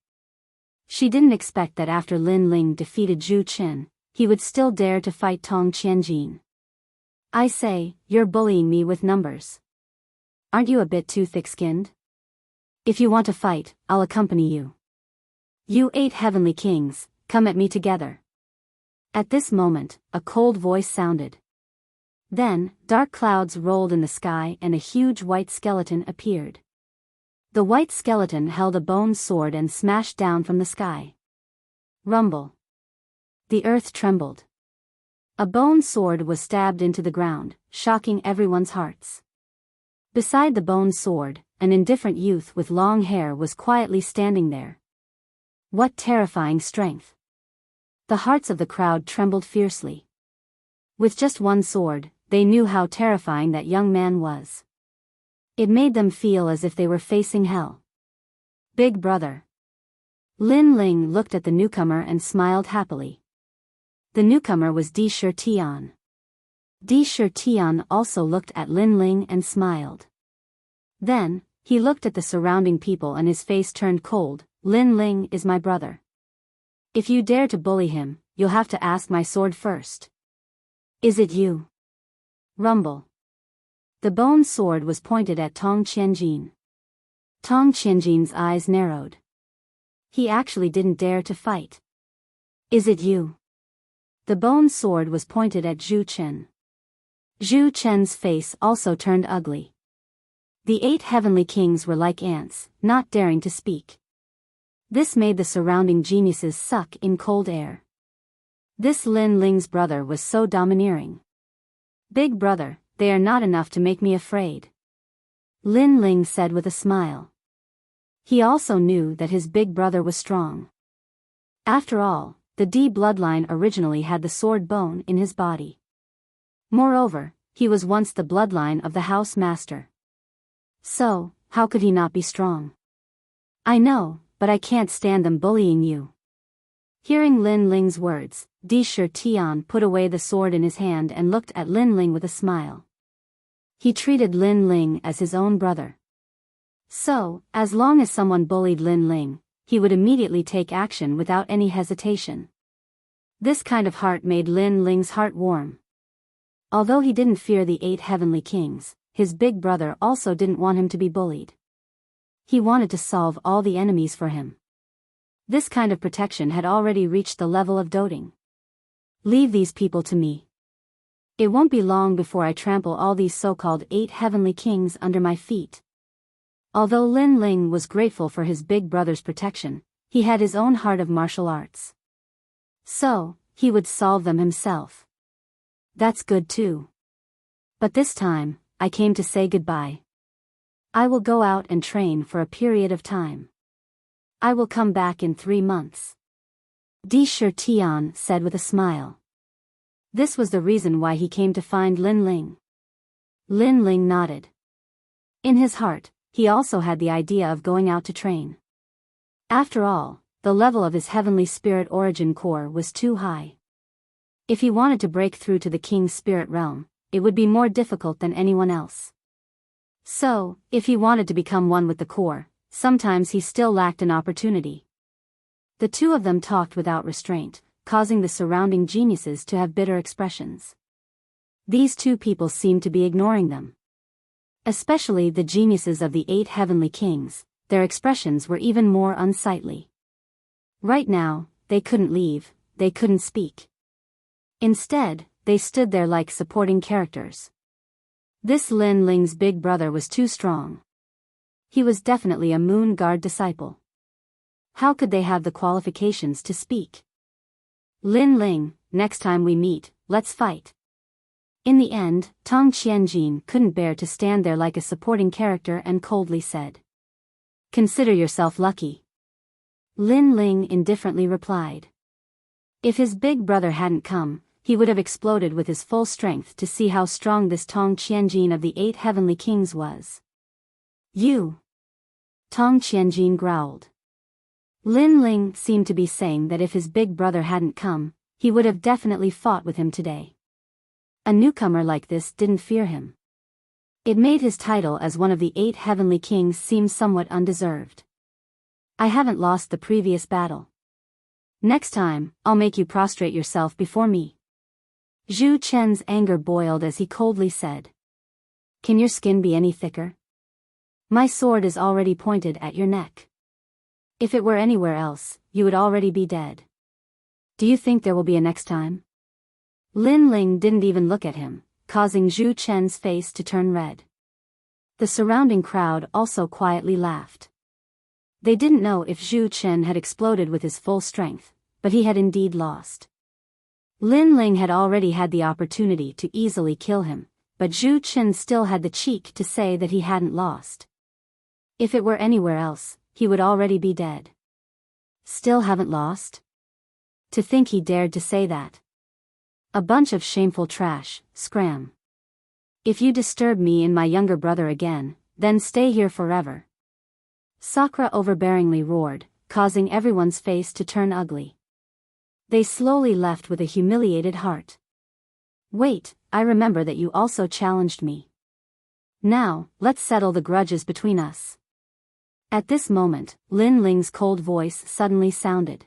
She didn't expect that after Lin Ling defeated Zhu Chen, he would still dare to fight Tong Qianjin. I say, you're bullying me with numbers. Aren't you a bit too thick-skinned? If you want to fight, I'll accompany you. You 8 heavenly kings, come at me together. At this moment, a cold voice sounded. Then, dark clouds rolled in the sky and a huge white skeleton appeared. The white skeleton held a bone sword and smashed down from the sky. Rumble. The earth trembled. A bone sword was stabbed into the ground, shocking everyone's hearts. Beside the bone sword, an indifferent youth with long hair was quietly standing there. What terrifying strength! The hearts of the crowd trembled fiercely. With just one sword, they knew how terrifying that young man was. It made them feel as if they were facing hell. Big brother. Lin Ling looked at the newcomer and smiled happily. The newcomer was Di Shitian. Di Shitian also looked at Lin Ling and smiled. Then, he looked at the surrounding people and his face turned cold. Lin Ling is my brother. If you dare to bully him, you'll have to ask my sword first. Is it you? Rumble. The bone sword was pointed at Tong Qianjin. Tong Qianjin's eyes narrowed. He actually didn't dare to fight. Is it you? The bone sword was pointed at Zhu Chen. Zhu Chen's face also turned ugly. The 8 heavenly kings were like ants, not daring to speak. This made the surrounding geniuses suck in cold air. This Lin Ling's brother was so domineering. Big brother, they are not enough to make me afraid. Lin Ling said with a smile. He also knew that his big brother was strong. After all, the D bloodline originally had the sword bone in his body. Moreover, he was once the bloodline of the house master. So, how could he not be strong? I know, but I can't stand them bullying you. Hearing Lin Ling's words, Di Shi Tian put away the sword in his hand and looked at Lin Ling with a smile. He treated Lin Ling as his own brother. So, as long as someone bullied Lin Ling, he would immediately take action without any hesitation. This kind of heart made Lin Ling's heart warm. Although he didn't fear the 8 heavenly kings, his big brother also didn't want him to be bullied. He wanted to solve all the enemies for him. This kind of protection had already reached the level of doting. Leave these people to me. It won't be long before I trample all these so-called 8 heavenly kings under my feet. Although Lin Ling was grateful for his big brother's protection, he had his own heart of martial arts. So, he would solve them himself. That's good too. But this time, I came to say goodbye. I will go out and train for a period of time. I will come back in 3 months. Di Shi Tian said with a smile. This was the reason why he came to find Lin Ling. Lin Ling nodded. In his heart, he also had the idea of going out to train. After all, the level of his heavenly spirit origin core was too high. If he wanted to break through to the king's spirit realm, it would be more difficult than anyone else. So, if he wanted to become one with the core, sometimes he still lacked an opportunity. The two of them talked without restraint, causing the surrounding geniuses to have bitter expressions. These two people seemed to be ignoring them. Especially the geniuses of the 8 heavenly kings, their expressions were even more unsightly. Right now, they couldn't leave, they couldn't speak. Instead, they stood there like supporting characters. This Lin Ling's big brother was too strong. He was definitely a Moon Guard disciple. How could they have the qualifications to speak? Lin Ling, next time we meet, let's fight. In the end, Tong Qianjin couldn't bear to stand there like a supporting character and coldly said. Consider yourself lucky. Lin Ling indifferently replied. If his big brother hadn't come, he would have exploded with his full strength to see how strong this Tong Qianjin of the 8 heavenly kings was. You! Tong Qianjin growled. Lin Ling seemed to be saying that if his big brother hadn't come, he would have definitely fought with him today. A newcomer like this didn't fear him. It made his title as one of the 8 heavenly kings seem somewhat undeserved. I haven't lost the previous battle. Next time, I'll make you prostrate yourself before me. Zhu Chen's anger boiled as he coldly said. Can your skin be any thicker? My sword is already pointed at your neck. If it were anywhere else, you would already be dead. Do you think there will be a next time? Lin Ling didn't even look at him, causing Zhu Chen's face to turn red. The surrounding crowd also quietly laughed. They didn't know if Zhu Chen had exploded with his full strength, but he had indeed lost. Lin Ling had already had the opportunity to easily kill him, but Zhu Chen still had the cheek to say that he hadn't lost. If it were anywhere else, he would already be dead. Still haven't lost? To think he dared to say that. A bunch of shameful trash, scram. If you disturb me and my younger brother again, then stay here forever. Sakura overbearingly roared, causing everyone's face to turn ugly. They slowly left with a humiliated heart. Wait, I remember that you also challenged me. Now, let's settle the grudges between us. At this moment, Lin Ling's cold voice suddenly sounded.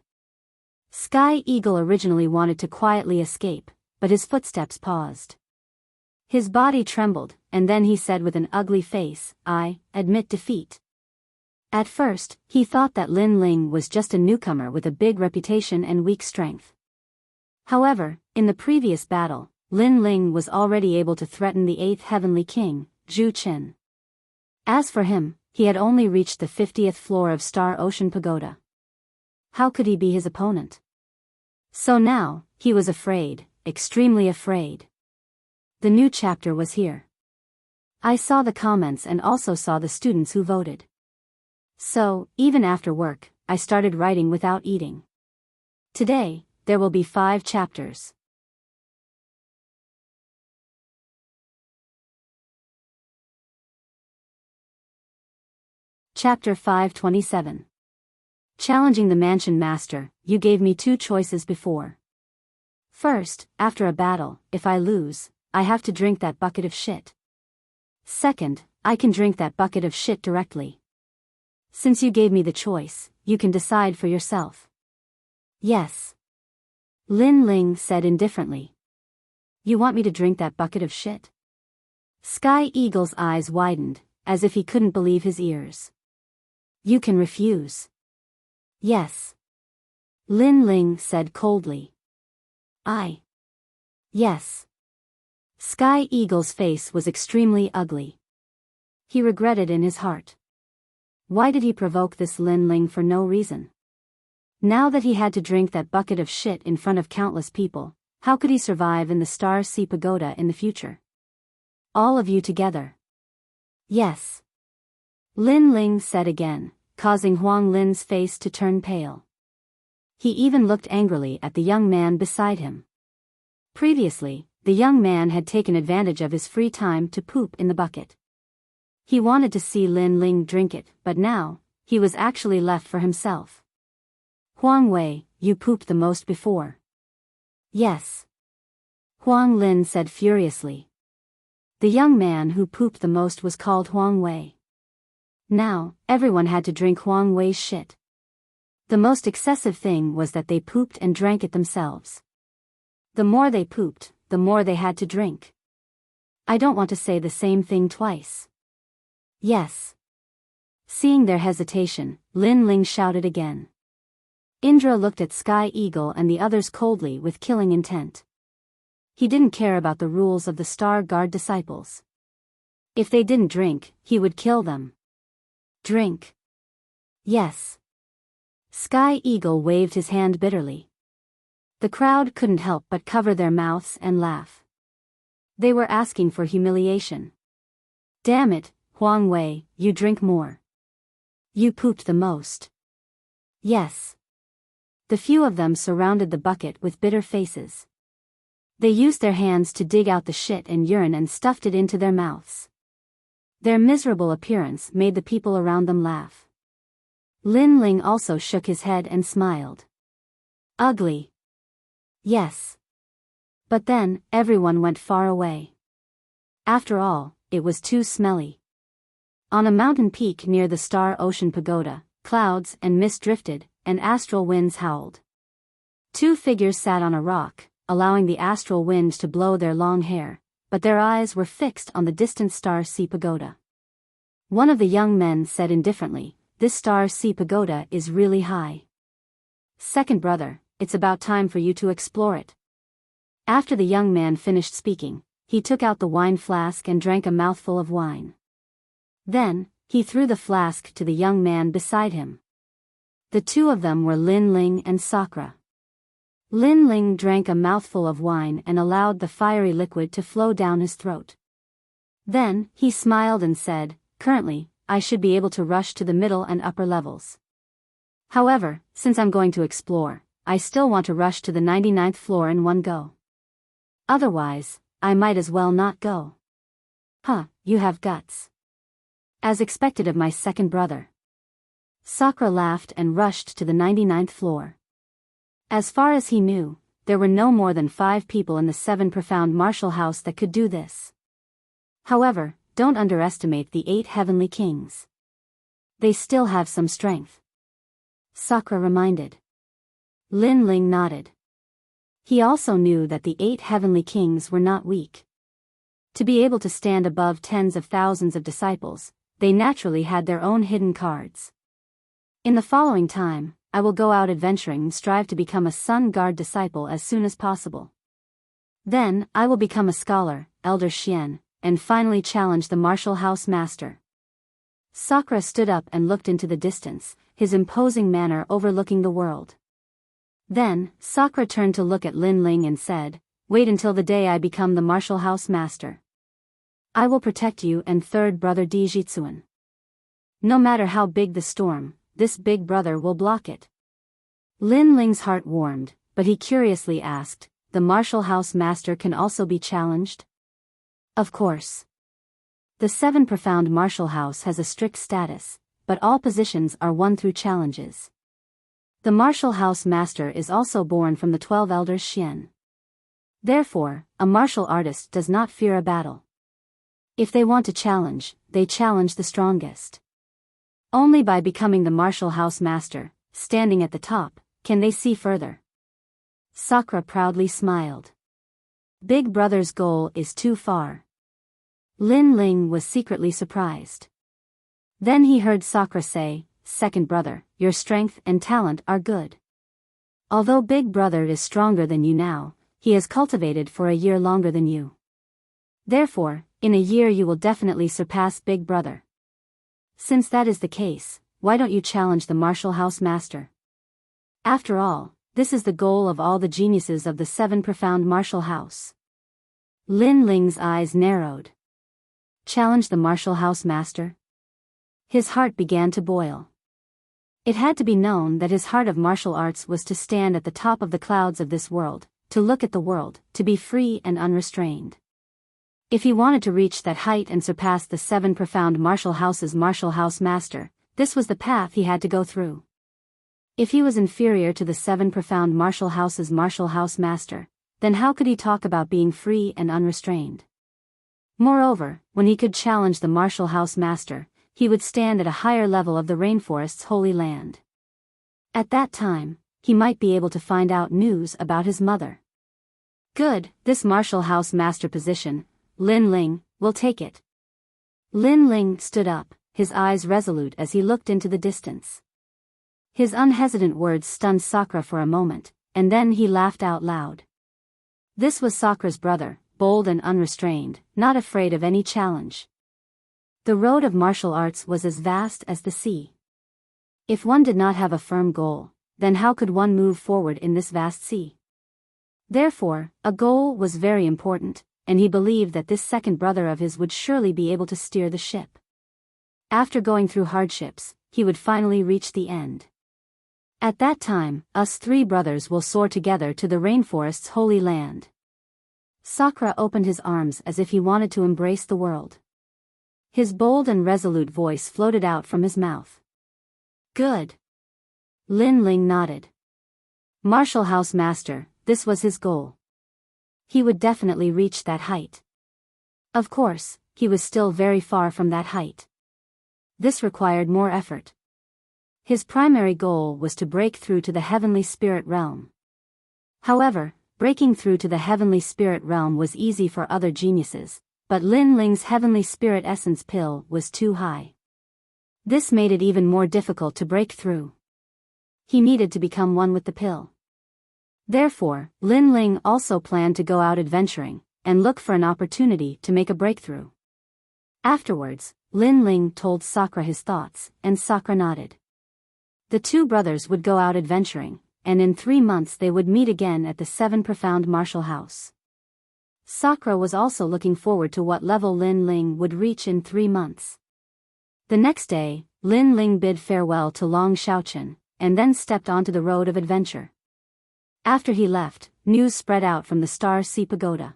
Sky Eagle originally wanted to quietly escape, but his footsteps paused. His body trembled, and then he said with an ugly face, "I admit defeat." At first, he thought that Lin Ling was just a newcomer with a big reputation and weak strength. However, in the previous battle, Lin Ling was already able to threaten the 8th Heavenly King, Zhu Qin. As for him, he had only reached the 50th floor of Star Ocean Pagoda. How could he be his opponent? So now, he was afraid, extremely afraid. The new chapter was here. I saw the comments and also saw the students who voted. So, even after work, I started writing without eating. Today, there will be 5 chapters. Chapter 527. Challenging the Mansion Master. You gave me 2 choices before. First, after a battle, if I lose, I have to drink that bucket of shit. Second, I can drink that bucket of shit directly. Since you gave me the choice, you can decide for yourself. Yes. Lin Ling said indifferently. You want me to drink that bucket of shit? Sky Eagle's eyes widened, as if he couldn't believe his ears. You can refuse. Yes. Lin Ling said coldly. Yes. Sky Eagle's face was extremely ugly. He regretted in his heart. Why did he provoke this Lin Ling for no reason? Now that he had to drink that bucket of shit in front of countless people, how could he survive in the Star Sea Pagoda in the future? All of you together. Yes. Lin Ling said again, causing Huang Lin's face to turn pale. He even looked angrily at the young man beside him. Previously, the young man had taken advantage of his free time to poop in the bucket. He wanted to see Lin Ling drink it, but now, he was actually left for himself. Huang Wei, you pooped the most before. Yes. Huang Lin said furiously. The young man who pooped the most was called Huang Wei. Now, everyone had to drink Huang Wei's shit. The most excessive thing was that they pooped and drank it themselves. The more they pooped, the more they had to drink. I don't want to say the same thing twice. Yes. Seeing their hesitation, Lin Ling shouted again. Indra looked at Sky Eagle and the others coldly with killing intent. He didn't care about the rules of the Star Guard disciples. If they didn't drink, he would kill them. Drink. Yes. Sky Eagle waved his hand bitterly. The crowd couldn't help but cover their mouths and laugh. They were asking for humiliation. Damn it, Huang Wei, you drink more. You pooped the most. Yes. The few of them surrounded the bucket with bitter faces. They used their hands to dig out the shit and urine and stuffed it into their mouths. Their miserable appearance made the people around them laugh. Lin Ling also shook his head and smiled. Ugly. Yes. But then, everyone went far away. After all, it was too smelly. On a mountain peak near the Star Ocean Pagoda, clouds and mist drifted, and astral winds howled. 2 figures sat on a rock, allowing the astral wind to blow their long hair, but their eyes were fixed on the distant Star Sea Pagoda. One of the young men said indifferently, This Star Sea Pagoda is really high. Second brother, it's about time for you to explore it. After the young man finished speaking, he took out the wine flask and drank a mouthful of wine. Then, he threw the flask to the young man beside him. The 2 of them were Lin Ling and Sakura. Lin Ling drank a mouthful of wine and allowed the fiery liquid to flow down his throat. Then, he smiled and said, Currently, I should be able to rush to the middle and upper levels. However, since I'm going to explore, I still want to rush to the 99th floor in one go. Otherwise, I might as well not go. Huh, you have guts. As expected of my second brother. Sakura laughed and rushed to the 99th floor. As far as he knew, there were no more than 5 people in the 7 profound martial house that could do this. However, don't underestimate the 8 heavenly kings. They still have some strength. Sakura reminded. Lin Ling nodded. He also knew that the 8 heavenly kings were not weak. To be able to stand above tens of thousands of disciples, they naturally had their own hidden cards. In the following time, I will go out adventuring and strive to become a Sun Guard disciple as soon as possible. Then, I will become a scholar, Elder Xian, and finally challenge the martial house master. Sakura stood up and looked into the distance, his imposing manner overlooking the world. Then, Sakura turned to look at Lin Ling and said, "Wait until the day I become the martial house master. I will protect you and third brother Dijitsuan. No matter how big the storm, this big brother will block it." Lin Ling's heart warmed, but he curiously asked, "The martial house master can also be challenged?" "Of course. The 7 Profound Martial House has a strict status, but all positions are won through challenges. The martial house master is also born from the 12 elders Xian. Therefore, a martial artist does not fear a battle. If they want to challenge, they challenge the strongest. Only by becoming the martial house master, standing at the top, can they see further." Sakura proudly smiled. Big brother's goal is too far. Lin Ling was secretly surprised. Then he heard Sakura say, "Second brother, your strength and talent are good. Although big brother is stronger than you now, he has cultivated for a year longer than you. Therefore, in a year you will definitely surpass big brother. Since that is the case, why don't you challenge the martial house master? After all, this is the goal of all the geniuses of the 7 Profound Martial House." Lin Ling's eyes narrowed. Challenge the martial house master? His heart began to boil. It had to be known that his heart of martial arts was to stand at the top of the clouds of this world, to look at the world, to be free and unrestrained. If he wanted to reach that height and surpass the 7 Profound Martial House's martial house master, this was the path he had to go through. If he was inferior to the 7 Profound Martial House's martial house master, then how could he talk about being free and unrestrained? Moreover, when he could challenge the martial house master, he would stand at a higher level of the rainforest's holy land. At that time, he might be able to find out news about his mother. Good, this martial house master position, Lin Ling, will take it. Lin Ling stood up, his eyes resolute as he looked into the distance. His unhesitant words stunned Sakura for a moment, and then he laughed out loud. This was Sakura's brother, bold and unrestrained, not afraid of any challenge. The road of martial arts was as vast as the sea. If one did not have a firm goal, then how could one move forward in this vast sea? Therefore, a goal was very important, and he believed that this second brother of his would surely be able to steer the ship. After going through hardships, he would finally reach the end. At that time, us 3 brothers will soar together to the rainforest's holy land. Sakura opened his arms as if he wanted to embrace the world. His bold and resolute voice floated out from his mouth. Good. Lin Ling nodded. Martial house master, this was his goal. He would definitely reach that height. Of course, he was still very far from that height. This required more effort. His primary goal was to break through to the heavenly spirit realm. However, breaking through to the heavenly spirit realm was easy for other geniuses, but Lin Ling's heavenly spirit essence pill was too high. This made it even more difficult to break through. He needed to become one with the pill. Therefore, Lin Ling also planned to go out adventuring, and look for an opportunity to make a breakthrough. Afterwards, Lin Ling told Sakura his thoughts, and Sakura nodded. The 2 brothers would go out adventuring, and in 3 months they would meet again at the 7 Profound Martial House. Sakura was also looking forward to what level Lin Ling would reach in 3 months. The next day, Lin Ling bid farewell to Long Xiaochen, and then stepped onto the road of adventure. After he left, news spread out from the Star Sea Pagoda.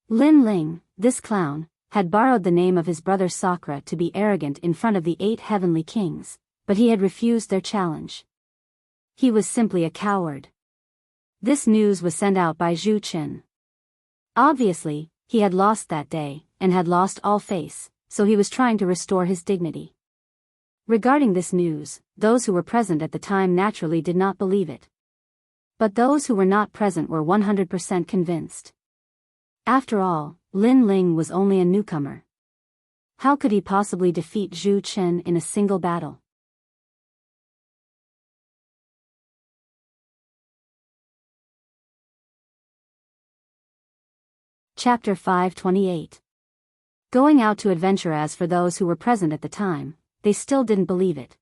Lin Ling, this clown, had borrowed the name of his brother Sakura to be arrogant in front of the 8 heavenly kings, but he had refused their challenge. He was simply a coward. This news was sent out by Zhu Qin. Obviously, he had lost that day, and had lost all face, so he was trying to restore his dignity. Regarding this news, those who were present at the time naturally did not believe it. But those who were not present were 100% convinced. After all, Lin Ling was only a newcomer. How could he possibly defeat Zhu Chen in a single battle? Chapter 528. Going out to adventure. As for those who were present at the time, they still didn't believe it.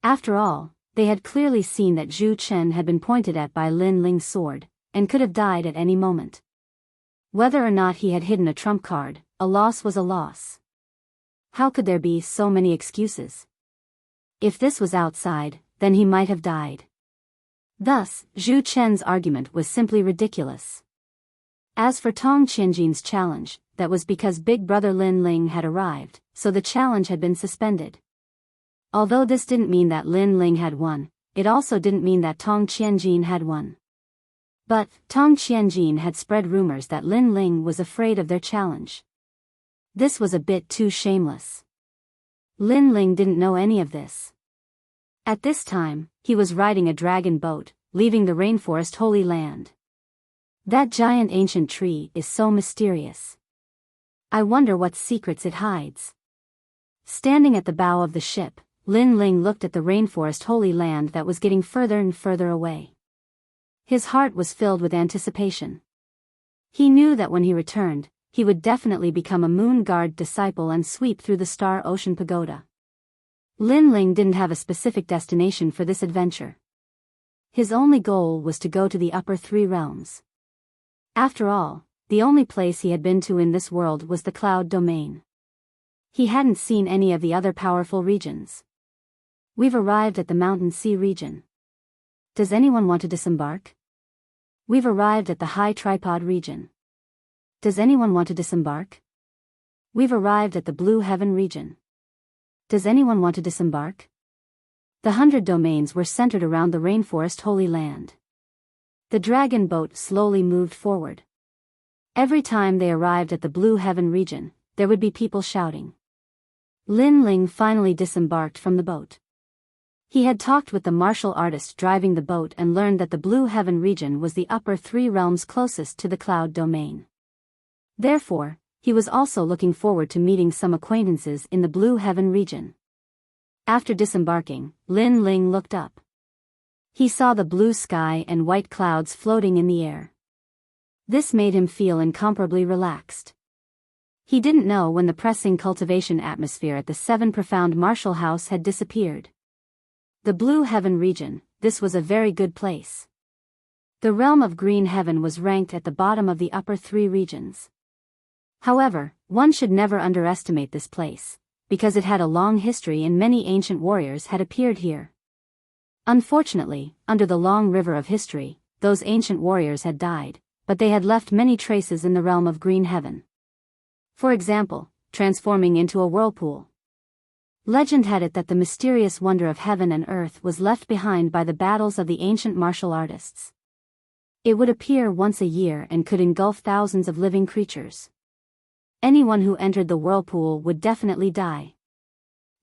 After all, they had clearly seen that Zhu Chen had been pointed at by Lin Ling's sword, and could have died at any moment. Whether or not he had hidden a trump card, a loss was a loss. How could there be so many excuses? If this was outside, then he might have died. Thus, Zhu Chen's argument was simply ridiculous. As for Tong Qianjin's challenge, that was because Big Brother Lin Ling had arrived, so the challenge had been suspended. Although this didn't mean that Lin Ling had won, it also didn't mean that Tong Qianjin had won. But Tong Qianjin had spread rumors that Lin Ling was afraid of their challenge. This was a bit too shameless. Lin Ling didn't know any of this. At this time, he was riding a dragon boat, leaving the rainforest Holy Land. That giant ancient tree is so mysterious. I wonder what secrets it hides. Standing at the bow of the ship, Lin Ling looked at the rainforest Holy Land that was getting further and further away. His heart was filled with anticipation. He knew that when he returned, he would definitely become a Moon Guard disciple and sweep through the Star Ocean Pagoda. Lin Ling didn't have a specific destination for this adventure. His only goal was to go to the upper three realms. After all, the only place he had been to in this world was the Cloud Domain. He hadn't seen any of the other powerful regions. We've arrived at the Mountain Sea region. Does anyone want to disembark? We've arrived at the High Tripod region. Does anyone want to disembark? We've arrived at the Blue Heaven region. Does anyone want to disembark? The 100 domains were centered around the rainforest Holy Land. The dragon boat slowly moved forward. Every time they arrived at the Blue Heaven region, there would be people shouting. Lin Ling finally disembarked from the boat. He had talked with the martial artist driving the boat and learned that the Blue Heaven region was the upper three realms closest to the Cloud Domain. Therefore, he was also looking forward to meeting some acquaintances in the Blue Heaven region. After disembarking, Lin Ling looked up. He saw the blue sky and white clouds floating in the air. This made him feel incomparably relaxed. He didn't know when the pressing cultivation atmosphere at the Seven Profound Martial House had disappeared. The Blue Heaven region, this was a very good place. The realm of Green Heaven was ranked at the bottom of the upper three regions. However, one should never underestimate this place, because it had a long history and many ancient warriors had appeared here. Unfortunately, under the long river of history, those ancient warriors had died, but they had left many traces in the realm of Green Heaven. For example, transforming into a whirlpool. Legend had it that the mysterious wonder of heaven and earth was left behind by the battles of the ancient martial artists. It would appear once a year and could engulf thousands of living creatures. Anyone who entered the whirlpool would definitely die.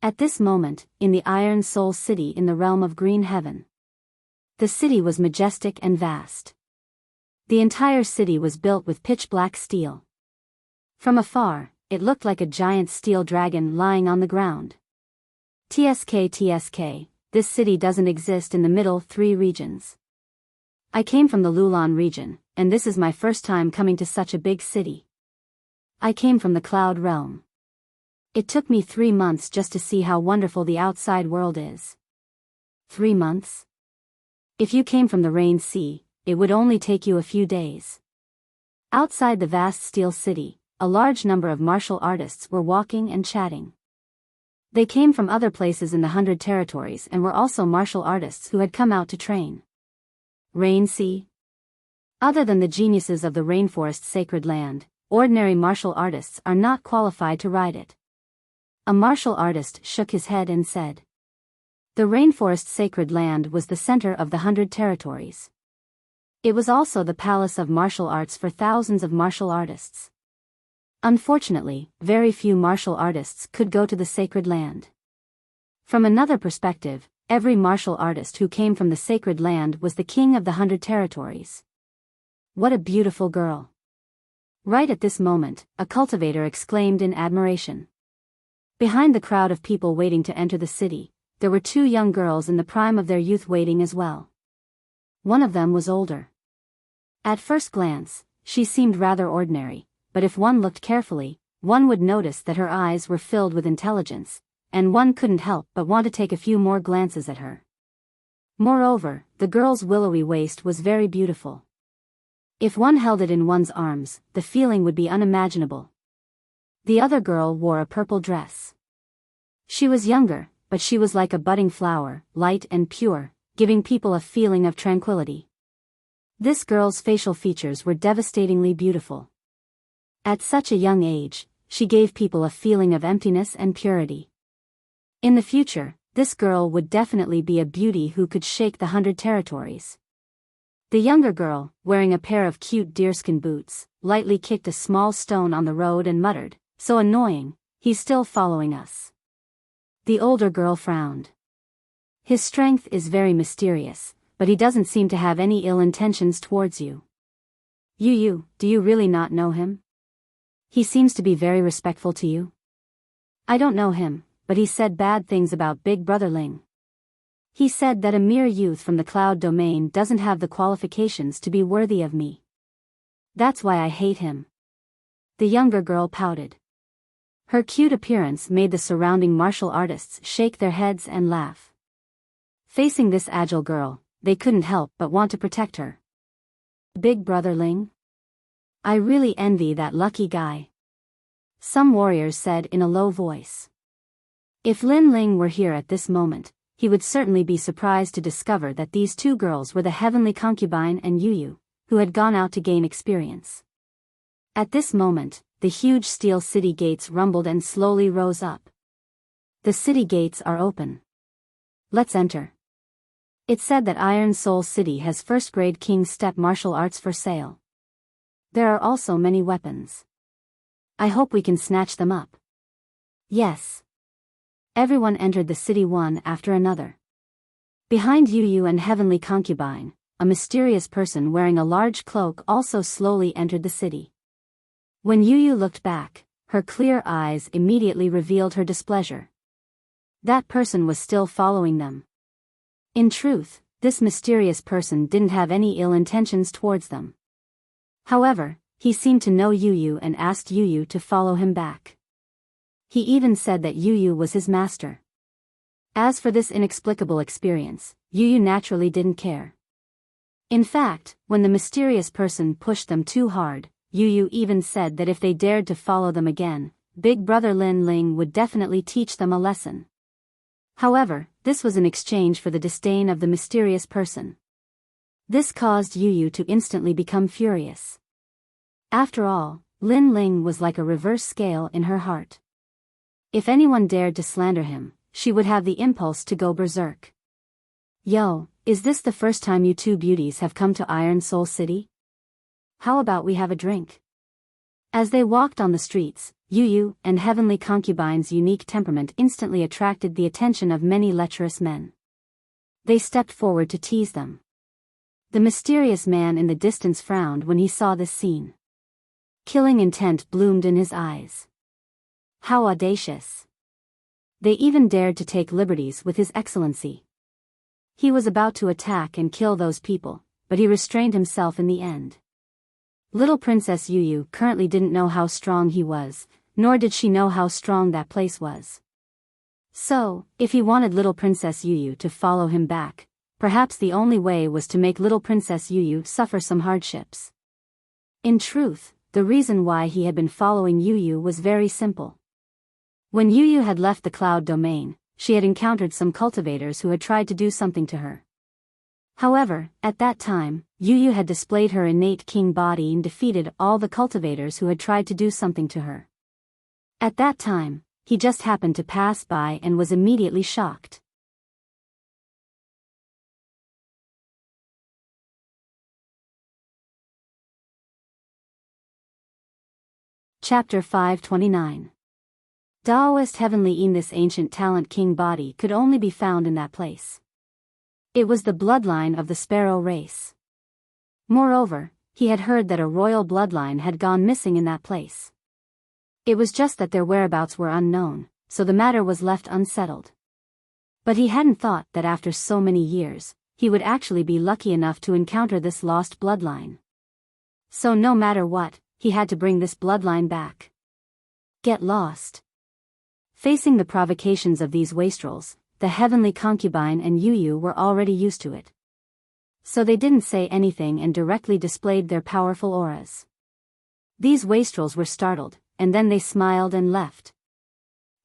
At this moment, in the Iron Soul City in the realm of Green Heaven. The city was majestic and vast. The entire city was built with pitch-black steel. From afar, it looked like a giant steel dragon lying on the ground. TSK, this city doesn't exist in the middle three regions. I came from the Lulan region, and this is my first time coming to such a big city. I came from the Cloud Realm. It took me 3 months just to see how wonderful the outside world is. 3 months? If you came from the Rain Sea, it would only take you a few days. Outside the vast steel city, a large number of martial artists were walking and chatting. They came from other places in the 100 territories and were also martial artists who had come out to train. Rain Sea? Other than the geniuses of the rainforest sacred land, ordinary martial artists are not qualified to ride it. A martial artist shook his head and said. The rainforest sacred land was the center of the 100 territories. It was also the palace of martial arts for thousands of martial artists. Unfortunately, very few martial artists could go to the sacred land. From another perspective, every martial artist who came from the sacred land was the king of the 100 territories. What a beautiful girl. Right at this moment, a cultivator exclaimed in admiration. Behind the crowd of people waiting to enter the city, there were two young girls in the prime of their youth waiting as well. One of them was older. At first glance, she seemed rather ordinary, but if one looked carefully, one would notice that her eyes were filled with intelligence, and one couldn't help but want to take a few more glances at her. Moreover, the girl's willowy waist was very beautiful. If one held it in one's arms, the feeling would be unimaginable. The other girl wore a purple dress. She was younger, but she was like a budding flower, light and pure, giving people a feeling of tranquility. This girl's facial features were devastatingly beautiful. At such a young age, she gave people a feeling of emptiness and purity. In the future, this girl would definitely be a beauty who could shake the 100 territories. The younger girl, wearing a pair of cute deerskin boots, lightly kicked a small stone on the road and muttered, "So annoying, he's still following us." The older girl frowned. "His strength is very mysterious, but he doesn't seem to have any ill intentions towards you." "You, do you really not know him? He seems to be very respectful to you." "I don't know him, but he said bad things about Big Brother Ling. He said that a mere youth from the cloud domain doesn't have the qualifications to be worthy of me. That's why I hate him." The younger girl pouted. Her cute appearance made the surrounding martial artists shake their heads and laugh. Facing this agile girl, they couldn't help but want to protect her. Big Brother Ling? I really envy that lucky guy. Some warriors said in a low voice. If Lin Ling were here at this moment, he would certainly be surprised to discover that these two girls were the heavenly concubine and Yu, who had gone out to gain experience. At this moment, the huge steel city gates rumbled and slowly rose up. The city gates are open. Let's enter. It's said that Iron Soul City has first-grade King Step martial arts for sale. There are also many weapons. I hope we can snatch them up. Yes. Everyone entered the city one after another. Behind Yu and Heavenly Concubine, a mysterious person wearing a large cloak also slowly entered the city. When Yu looked back, her clear eyes immediately revealed her displeasure. That person was still following them. In truth, this mysterious person didn't have any ill intentions towards them. However, he seemed to know Yu and asked Yu to follow him back. He even said that Yu was his master. As for this inexplicable experience, Yu naturally didn't care. In fact, when the mysterious person pushed them too hard, Yu even said that if they dared to follow them again, Big Brother Lin Ling would definitely teach them a lesson. However, this was in exchange for the disdain of the mysterious person. This caused Yu to instantly become furious. After all, Lin Ling was like a reverse scale in her heart. If anyone dared to slander him, she would have the impulse to go berserk. Yo, is this the first time you two beauties have come to Iron Soul City? How about we have a drink? As they walked on the streets, Yu and Heavenly Concubine's unique temperament instantly attracted the attention of many lecherous men. They stepped forward to tease them. The mysterious man in the distance frowned when he saw this scene. Killing intent bloomed in his eyes. How audacious! They even dared to take liberties with His Excellency. He was about to attack and kill those people, but he restrained himself in the end. Little Princess Yu currently didn't know how strong he was, nor did she know how strong that place was. So, if he wanted little Princess Yu to follow him back, perhaps the only way was to make little Princess Yu suffer some hardships. In truth, the reason why he had been following Yu was very simple. When Yu had left the cloud domain, she had encountered some cultivators who had tried to do something to her. However, at that time, Yu had displayed her innate king body and defeated all the cultivators who had tried to do something to her. At that time, he just happened to pass by and was immediately shocked. Chapter 529. Daoist Heavenly Yin. This ancient talent king body could only be found in that place. It was the bloodline of the sparrow race. Moreover, he had heard that a royal bloodline had gone missing in that place. It was just that their whereabouts were unknown, so the matter was left unsettled. But he hadn't thought that after so many years, he would actually be lucky enough to encounter this lost bloodline. So no matter what, he had to bring this bloodline back. Get lost. Facing the provocations of these wastrels, the heavenly concubine and Yu were already used to it. So they didn't say anything and directly displayed their powerful auras. These wastrels were startled, and then they smiled and left.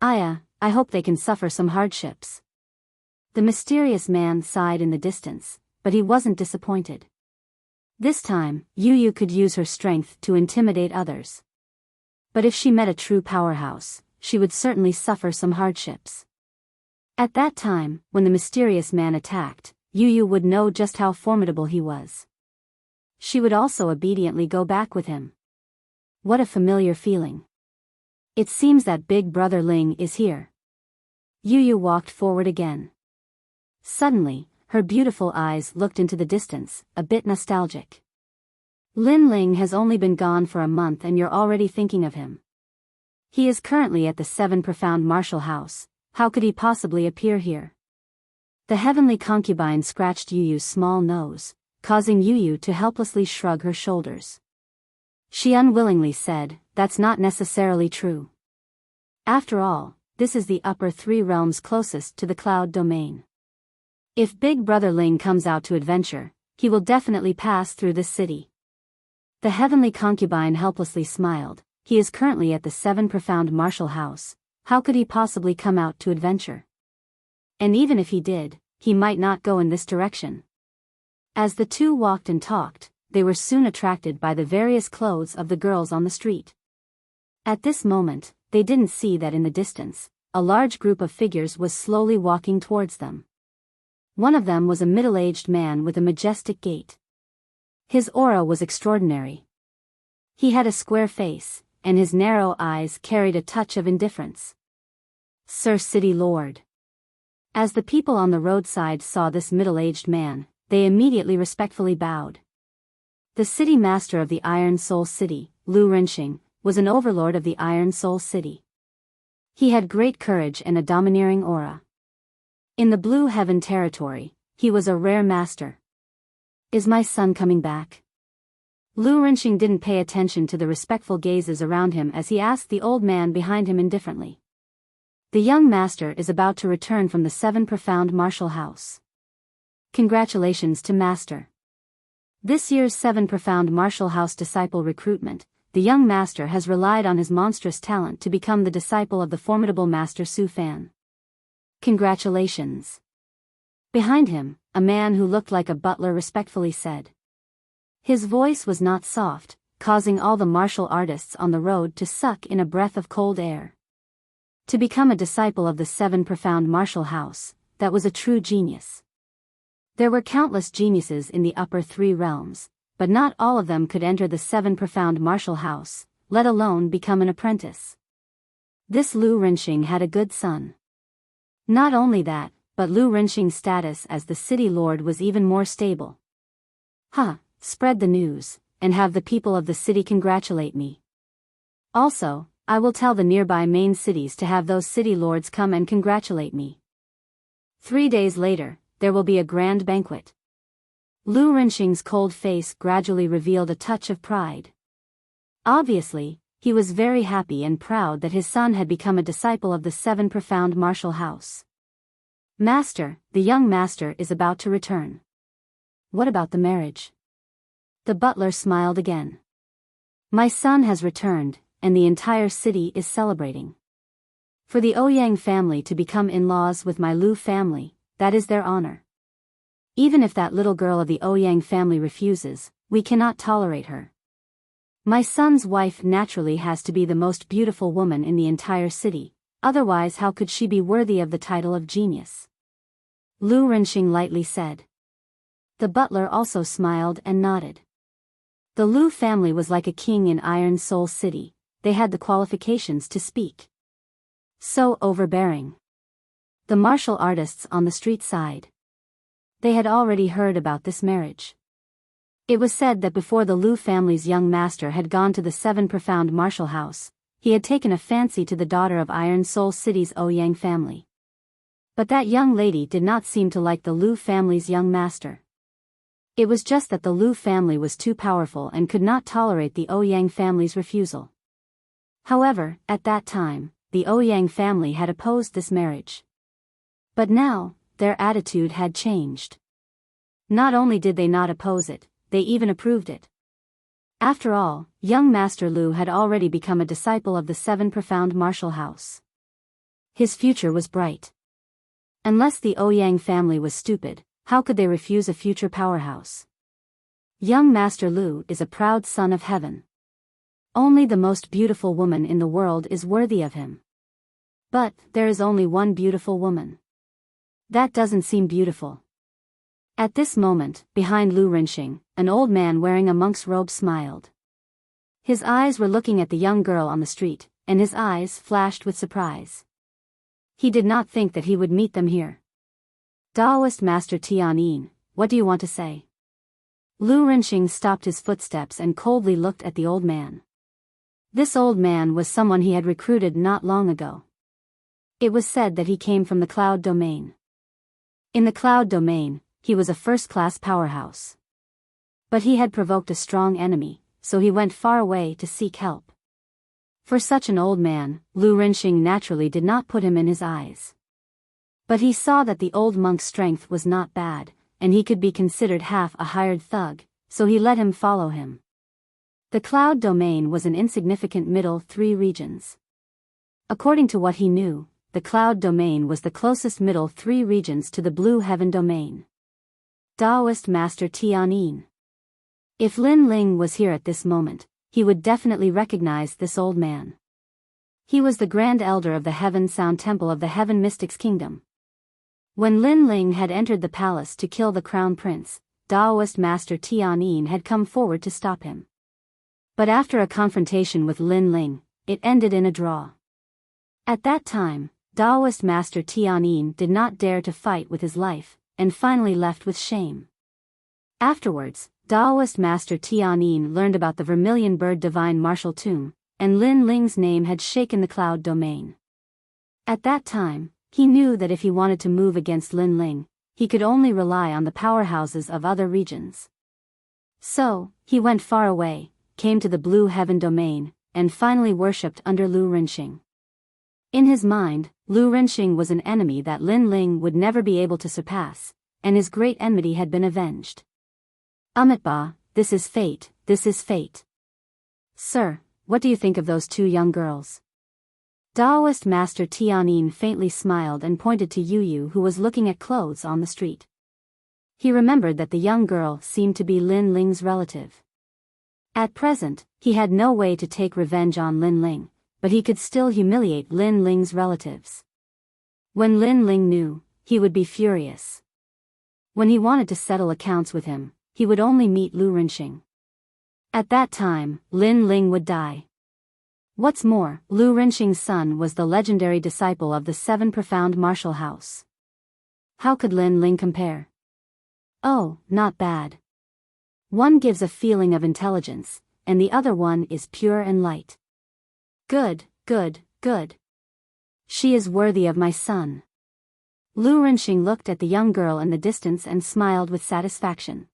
I hope they can suffer some hardships. The mysterious man sighed in the distance, but he wasn't disappointed. This time, Yu could use her strength to intimidate others. But if she met a true powerhouse, she would certainly suffer some hardships. At that time, when the mysterious man attacked, Yu would know just how formidable he was. She would also obediently go back with him. What a familiar feeling. It seems that Big Brother Ling is here. Yu walked forward again. Suddenly, her beautiful eyes looked into the distance, a bit nostalgic. Lin Ling has only been gone for a month and you're already thinking of him. He is currently at the 7 Profound Martial House. How could he possibly appear here? The heavenly concubine scratched Yu's small nose, causing Yu to helplessly shrug her shoulders. She unwillingly said, "That's not necessarily true. After all, this is the upper 3 realms closest to the cloud domain. If Big Brother Ling comes out to adventure, he will definitely pass through this city." The heavenly concubine helplessly smiled. He is currently at the 7 Profound Martial House. How could he possibly come out to adventure? And even if he did, he might not go in this direction. As the two walked and talked, they were soon attracted by the various clothes of the girls on the street. At this moment, they didn't see that in the distance, a large group of figures was slowly walking towards them. One of them was a middle-aged man with a majestic gait. His aura was extraordinary. He had a square face, and his narrow eyes carried a touch of indifference. Sir City Lord. As the people on the roadside saw this middle-aged man, they immediately respectfully bowed. The city master of the Iron Soul City, Lu Renxing, was an overlord of the Iron Soul City. He had great courage and a domineering aura. In the Blue Heaven territory, he was a rare master. Is my son coming back? Lu Renxing didn't pay attention to the respectful gazes around him as he asked the old man behind him indifferently. The young master is about to return from the 7 Profound Martial House. Congratulations to Master. This year's 7 Profound Martial House disciple recruitment, the young master has relied on his monstrous talent to become the disciple of the formidable Master Su Fan. Congratulations. Behind him, a man who looked like a butler respectfully said. His voice was not soft, causing all the martial artists on the road to suck in a breath of cold air. To become a disciple of the 7 Profound Martial House, that was a true genius. There were countless geniuses in the upper 3 realms, but not all of them could enter the 7 Profound Martial House, let alone become an apprentice. This Lu Renxing had a good son. Not only that, but Lu Renxing's status as the city lord was even more stable. Spread the news, and have the people of the city congratulate me. Also, I will tell the nearby main cities to have those city lords come and congratulate me. 3 days later, there will be a grand banquet. Lu Renxing's cold face gradually revealed a touch of pride. Obviously, he was very happy and proud that his son had become a disciple of the 7 Profound Martial House. Master, the young master is about to return. What about the marriage? The butler smiled again. My son has returned, and the entire city is celebrating. For the Ouyang family to become in-laws with my Lu family, that is their honor. Even if that little girl of the Ouyang family refuses, we cannot tolerate her. My son's wife naturally has to be the most beautiful woman in the entire city, otherwise how could she be worthy of the title of genius? Lu Renxing lightly said. The butler also smiled and nodded. The Lu family was like a king in Iron Soul City, they had the qualifications to speak. So overbearing. The martial artists on the street side. They had already heard about this marriage. It was said that before the Lu family's young master had gone to the Seven Profound Martial House, he had taken a fancy to the daughter of Iron Soul City's Ouyang family. But that young lady did not seem to like the Lu family's young master. It was just that the Lu family was too powerful and could not tolerate the Ouyang family's refusal. However, at that time, the Ouyang family had opposed this marriage. But now, their attitude had changed. Not only did they not oppose it, they even approved it. After all, young Master Lu had already become a disciple of the Seven Profound Martial House. His future was bright. Unless the Ouyang family was stupid, how could they refuse a future powerhouse? Young Master Lu is a proud son of heaven. Only the most beautiful woman in the world is worthy of him. But there is only one beautiful woman. That doesn't seem beautiful. At this moment, behind Lu Rinxing, an old man wearing a monk's robe smiled. His eyes were looking at the young girl on the street, and his eyes flashed with surprise. He did not think that he would meet them here. Daoist Master Tianyin, what do you want to say? Lu Rinxing stopped his footsteps and coldly looked at the old man. This old man was someone he had recruited not long ago. It was said that he came from the Cloud Domain. In the Cloud Domain, he was a first-class powerhouse. But he had provoked a strong enemy, so he went far away to seek help. For such an old man, Lu Rinxing naturally did not put him in his eyes. But he saw that the old monk's strength was not bad, and he could be considered half a hired thug, so he let him follow him. The Cloud Domain was an insignificant middle 3 regions. According to what he knew, the Cloud Domain was the closest middle 3 regions to the Blue Heaven Domain. Daoist Master Tianyin. If Lin Ling was here at this moment, he would definitely recognize this old man. He was the Grand Elder of the Heaven Sound Temple of the Heaven Mystics Kingdom. When Lin Ling had entered the palace to kill the Crown Prince, Daoist Master Tianyin had come forward to stop him. But after a confrontation with Lin Ling, it ended in a draw. At that time, Daoist Master Tianyin did not dare to fight with his life, and finally left with shame. Afterwards, Daoist Master Tianyin learned about the Vermilion Bird Divine Martial Tomb, and Lin Ling's name had shaken the Cloud Domain. At that time, he knew that if he wanted to move against Lin Ling, he could only rely on the powerhouses of other regions. So, he went far away, came to the Blue Heaven Domain, and finally worshipped under Lu Rinxing. In his mind, Lu Rinxing was an enemy that Lin Ling would never be able to surpass, and his great enmity had been avenged. Amitabha, this is fate, this is fate. Sir, what do you think of those 2 young girls? Daoist Master Tianyin faintly smiled and pointed to Yu, who was looking at clothes on the street. He remembered that the young girl seemed to be Lin Ling's relative. At present, he had no way to take revenge on Lin Ling, but he could still humiliate Lin Ling's relatives. When Lin Ling knew, he would be furious. When he wanted to settle accounts with him, he would only meet Lu Rinxing. At that time, Lin Ling would die. What's more, Lu Rinxing's son was the legendary disciple of the Seven Profound Martial House. How could Lin Ling compare? Oh, not bad. One gives a feeling of intelligence, and the other one is pure and light. Good, good, good. She is worthy of my son. Lu Rinxing looked at the young girl in the distance and smiled with satisfaction.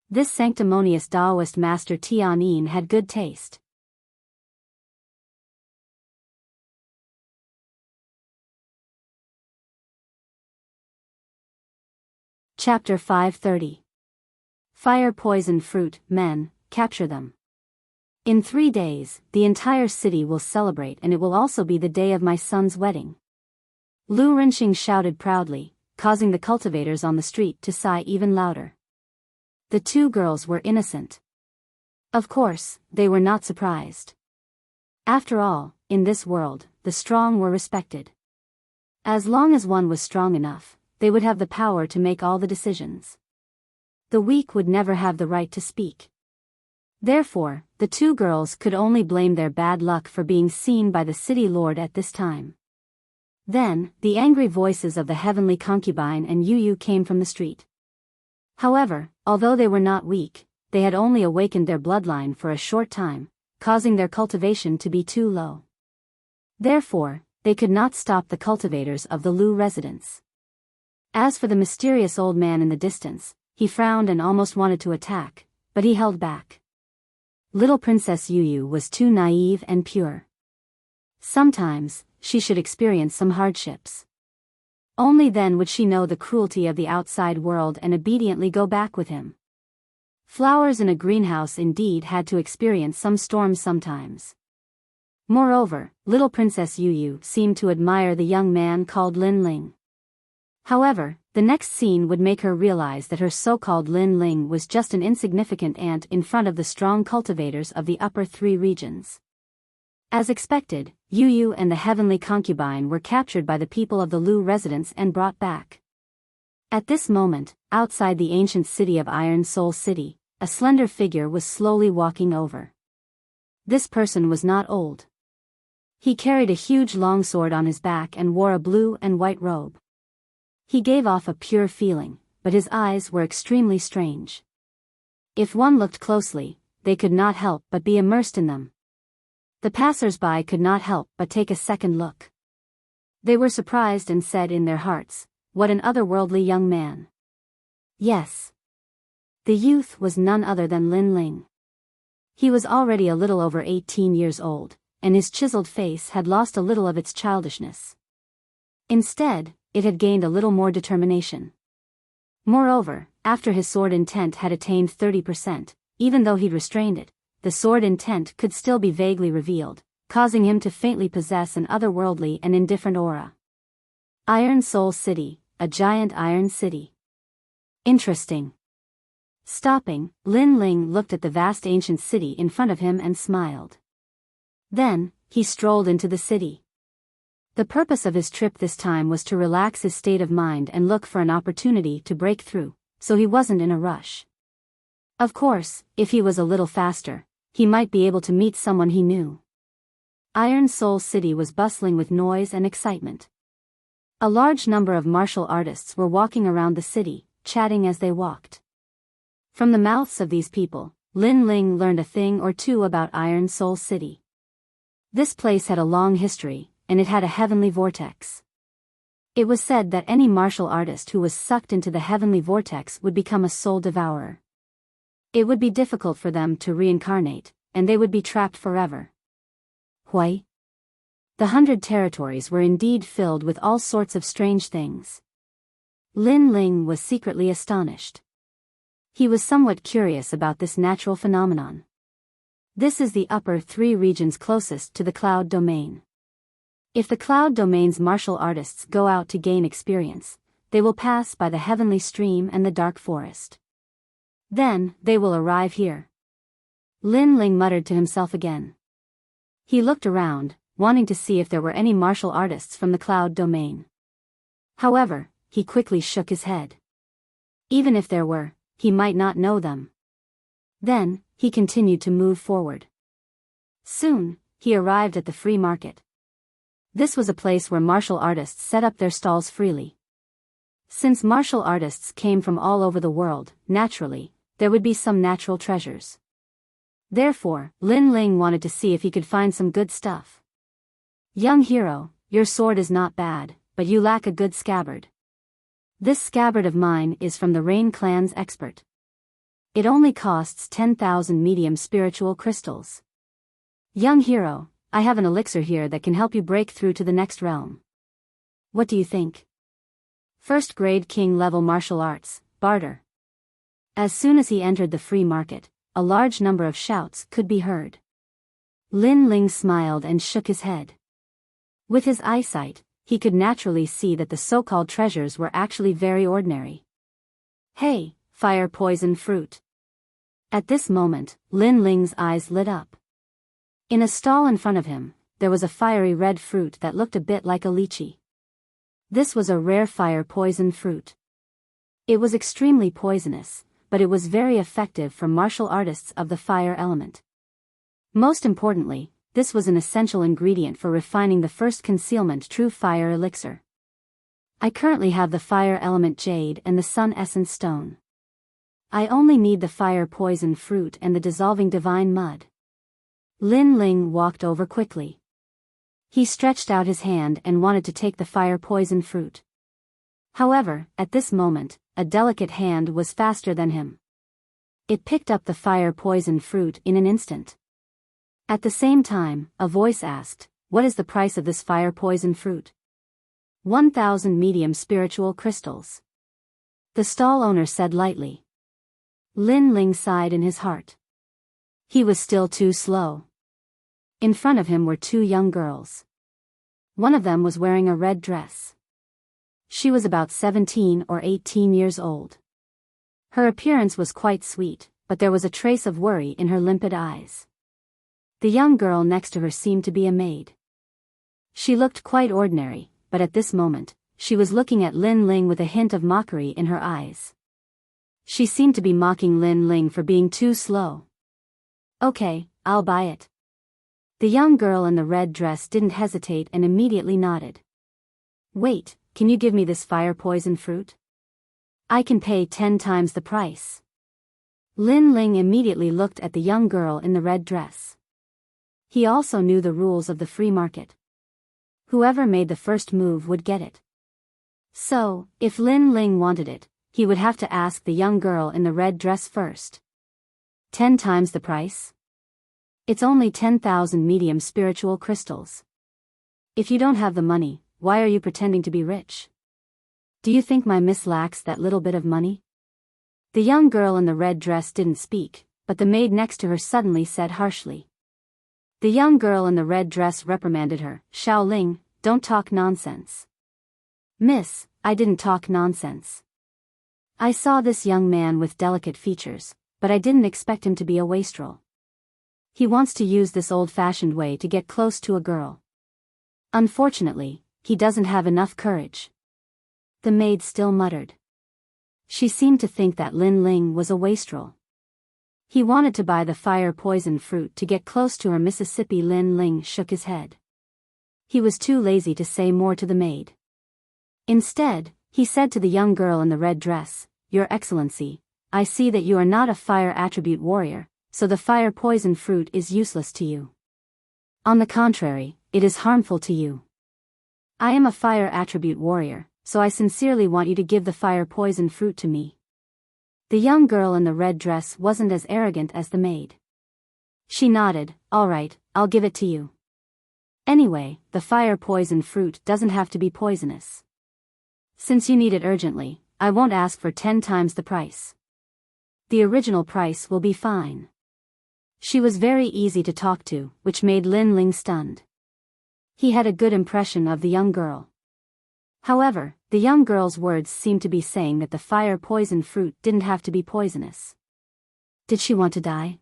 This sanctimonious Daoist Master Tianyin had good taste. Chapter 530. Fire poison fruit, men, capture them. In 3 days, the entire city will celebrate, and it will also be the day of my son's wedding. Lu Rinxing shouted proudly, causing the cultivators on the street to sigh even louder. The 2 girls were innocent. Of course, they were not surprised. After all, in this world, the strong were respected. As long as one was strong enough, they would have the power to make all the decisions. The weak would never have the right to speak. Therefore, the 2 girls could only blame their bad luck for being seen by the city lord at this time. Then, the angry voices of the heavenly concubine and Yu came from the street. However, although they were not weak, they had only awakened their bloodline for a short time, causing their cultivation to be too low. Therefore, they could not stop the cultivators of the Lu residence. As for the mysterious old man in the distance, he frowned and almost wanted to attack, but he held back. Little Princess Yu was too naive and pure. Sometimes, she should experience some hardships. Only then would she know the cruelty of the outside world and obediently go back with him. Flowers in a greenhouse indeed had to experience some storms sometimes. Moreover, little Princess Yu seemed to admire the young man called Lin Ling. However, the next scene would make her realize that her so-called Lin Ling was just an insignificant ant in front of the strong cultivators of the upper three regions. As expected, Yu and the heavenly concubine were captured by the people of the Lu residence and brought back. At this moment, outside the ancient city of Iron Soul City, a slender figure was slowly walking over. This person was not old. He carried a huge longsword on his back and wore a blue and white robe. He gave off a pure feeling, but his eyes were extremely strange. If one looked closely, they could not help but be immersed in them. The passers-by could not help but take a second look. They were surprised and said in their hearts, "What an otherworldly young man." Yes. The youth was none other than Lin Ling. He was already a little over 18 years old, and his chiseled face had lost a little of its childishness. Instead, it had gained a little more determination. Moreover, after his sword intent had attained 30%, even though he'd restrained it, the sword intent could still be vaguely revealed, causing him to faintly possess an otherworldly and indifferent aura. Iron Soul City, a giant iron city. Interesting. Stopping, Lin Ling looked at the vast ancient city in front of him and smiled. Then, he strolled into the city. The purpose of his trip this time was to relax his state of mind and look for an opportunity to break through, so he wasn't in a rush. Of course, if he was a little faster, he might be able to meet someone he knew. Iron Soul City was bustling with noise and excitement. A large number of martial artists were walking around the city, chatting as they walked. From the mouths of these people, Lin Ling learned a thing or two about Iron Soul City. This place had a long history, and it had a heavenly vortex. It was said that any martial artist who was sucked into the heavenly vortex would become a soul devourer. It would be difficult for them to reincarnate, and they would be trapped forever. Hui. The 100 territories were indeed filled with all sorts of strange things. Lin Ling was secretly astonished. He was somewhat curious about this natural phenomenon. This is the upper three regions closest to the cloud domain. If the cloud domain's martial artists go out to gain experience, they will pass by the heavenly stream and the dark forest. Then, they will arrive here. Lin Ling muttered to himself again. He looked around, wanting to see if there were any martial artists from the cloud domain. However, he quickly shook his head. Even if there were, he might not know them. Then, he continued to move forward. Soon, he arrived at the free market. This was a place where martial artists set up their stalls freely. Since martial artists came from all over the world, naturally, there would be some natural treasures. Therefore, Lin Ling wanted to see if he could find some good stuff. Young hero, your sword is not bad, but you lack a good scabbard. This scabbard of mine is from the Rain Clan's expert. It only costs 10,000 medium spiritual crystals. Young hero, I have an elixir here that can help you break through to the next realm. What do you think? First grade king level martial arts, barter. As soon as he entered the free market, a large number of shouts could be heard. Lin Ling smiled and shook his head. With his eyesight, he could naturally see that the so-called treasures were actually very ordinary. Hey, fire poison fruit. At this moment, Lin Ling's eyes lit up. In a stall in front of him, there was a fiery red fruit that looked a bit like a lychee. This was a rare fire poison fruit. It was extremely poisonous, but it was very effective for martial artists of the fire element. Most importantly, this was an essential ingredient for refining the first concealment true fire elixir. I currently have the fire element jade and the sun essence stone. I only need the fire poison fruit and the dissolving divine mud. Lin Ling walked over quickly. He stretched out his hand and wanted to take the fire poison fruit. However, at this moment, a delicate hand was faster than him. It picked up the fire poison fruit in an instant. At the same time, a voice asked, "What is the price of this fire poison fruit?" 1,000 medium spiritual crystals. The stall owner said lightly. Lin Ling sighed in his heart. He was still too slow. In front of him were two young girls. One of them was wearing a red dress. She was about 17 or 18 years old. Her appearance was quite sweet, but there was a trace of worry in her limpid eyes. The young girl next to her seemed to be a maid. She looked quite ordinary, but at this moment, she was looking at Lin Ling with a hint of mockery in her eyes. She seemed to be mocking Lin Ling for being too slow. "Okay, I'll buy it." The young girl in the red dress didn't hesitate and immediately nodded. "Wait, can you give me this fire poison fruit? I can pay 10 times the price." Lin Ling immediately looked at the young girl in the red dress. He also knew the rules of the free market. Whoever made the first move would get it. So, if Lin Ling wanted it, he would have to ask the young girl in the red dress first. 10 times the price? It's only 10,000 medium spiritual crystals. If you don't have the money, why are you pretending to be rich? Do you think my miss lacks that little bit of money? The young girl in the red dress didn't speak, but the maid next to her suddenly said harshly. The young girl in the red dress reprimanded her. "Xiao Ling, don't talk nonsense." "Miss, I didn't talk nonsense. I saw this young man with delicate features, but I didn't expect him to be a wastrel. He wants to use this old-fashioned way to get close to a girl. Unfortunately, he doesn't have enough courage." The maid still muttered. She seemed to think that Lin Ling was a wastrel. He wanted to buy the fire poison fruit to get close to her. Mississippi. Lin Ling shook his head. He was too lazy to say more to the maid. Instead, he said to the young girl in the red dress, "Your Excellency, I see that you are not a fire attribute warrior, so the fire poison fruit is useless to you. On the contrary, it is harmful to you. I am a fire attribute warrior, so I sincerely want you to give the fire poison fruit to me." The young girl in the red dress wasn't as arrogant as the maid. She nodded. "All right, I'll give it to you. Anyway, the fire poison fruit doesn't have to be poisonous. Since you need it urgently, I won't ask for 10 times the price. The original price will be fine." She was very easy to talk to, which made Lin Ling stunned. He had a good impression of the young girl. However, the young girl's words seemed to be saying that the fire poison fruit didn't have to be poisonous. Did she want to die?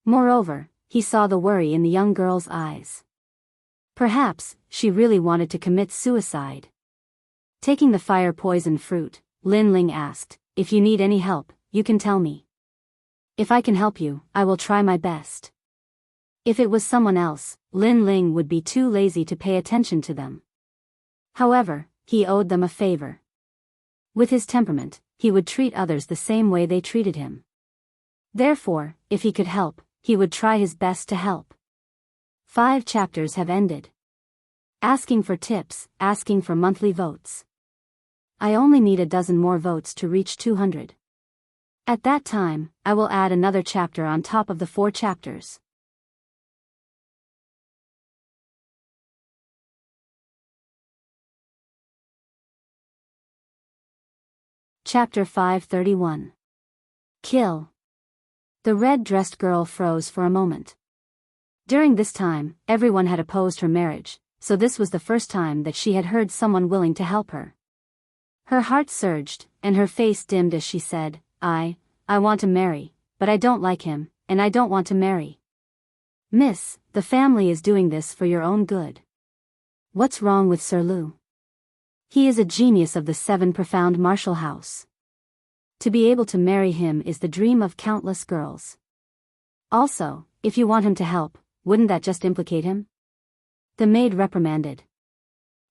Moreover, he saw the worry in the young girl's eyes. Perhaps, she really wanted to commit suicide. Taking the fire poison fruit, Lin Ling asked, "If you need any help, you can tell me. If I can help you, I will try my best." If it was someone else, Lin Ling would be too lazy to pay attention to them. However, he owed them a favor. With his temperament, he would treat others the same way they treated him. Therefore, if he could help, he would try his best to help. 5 chapters have ended. Asking for tips, asking for monthly votes. I only need a dozen more votes to reach 200. At that time, I will add another chapter on top of the 4 chapters. Chapter 531. Kill. The red-dressed girl froze for a moment. During this time, everyone had opposed her marriage, so this was the first time that she had heard someone willing to help her. Her heart surged, and her face dimmed as she said, I want to marry, but I don't like him, and I don't want to marry. Miss, the family is doing this for your own good. What's wrong with Sir Lu? He is a genius of the 7 profound martial house. To be able to marry him is the dream of countless girls. Also, if you want him to help, wouldn't that just implicate him? The maid reprimanded.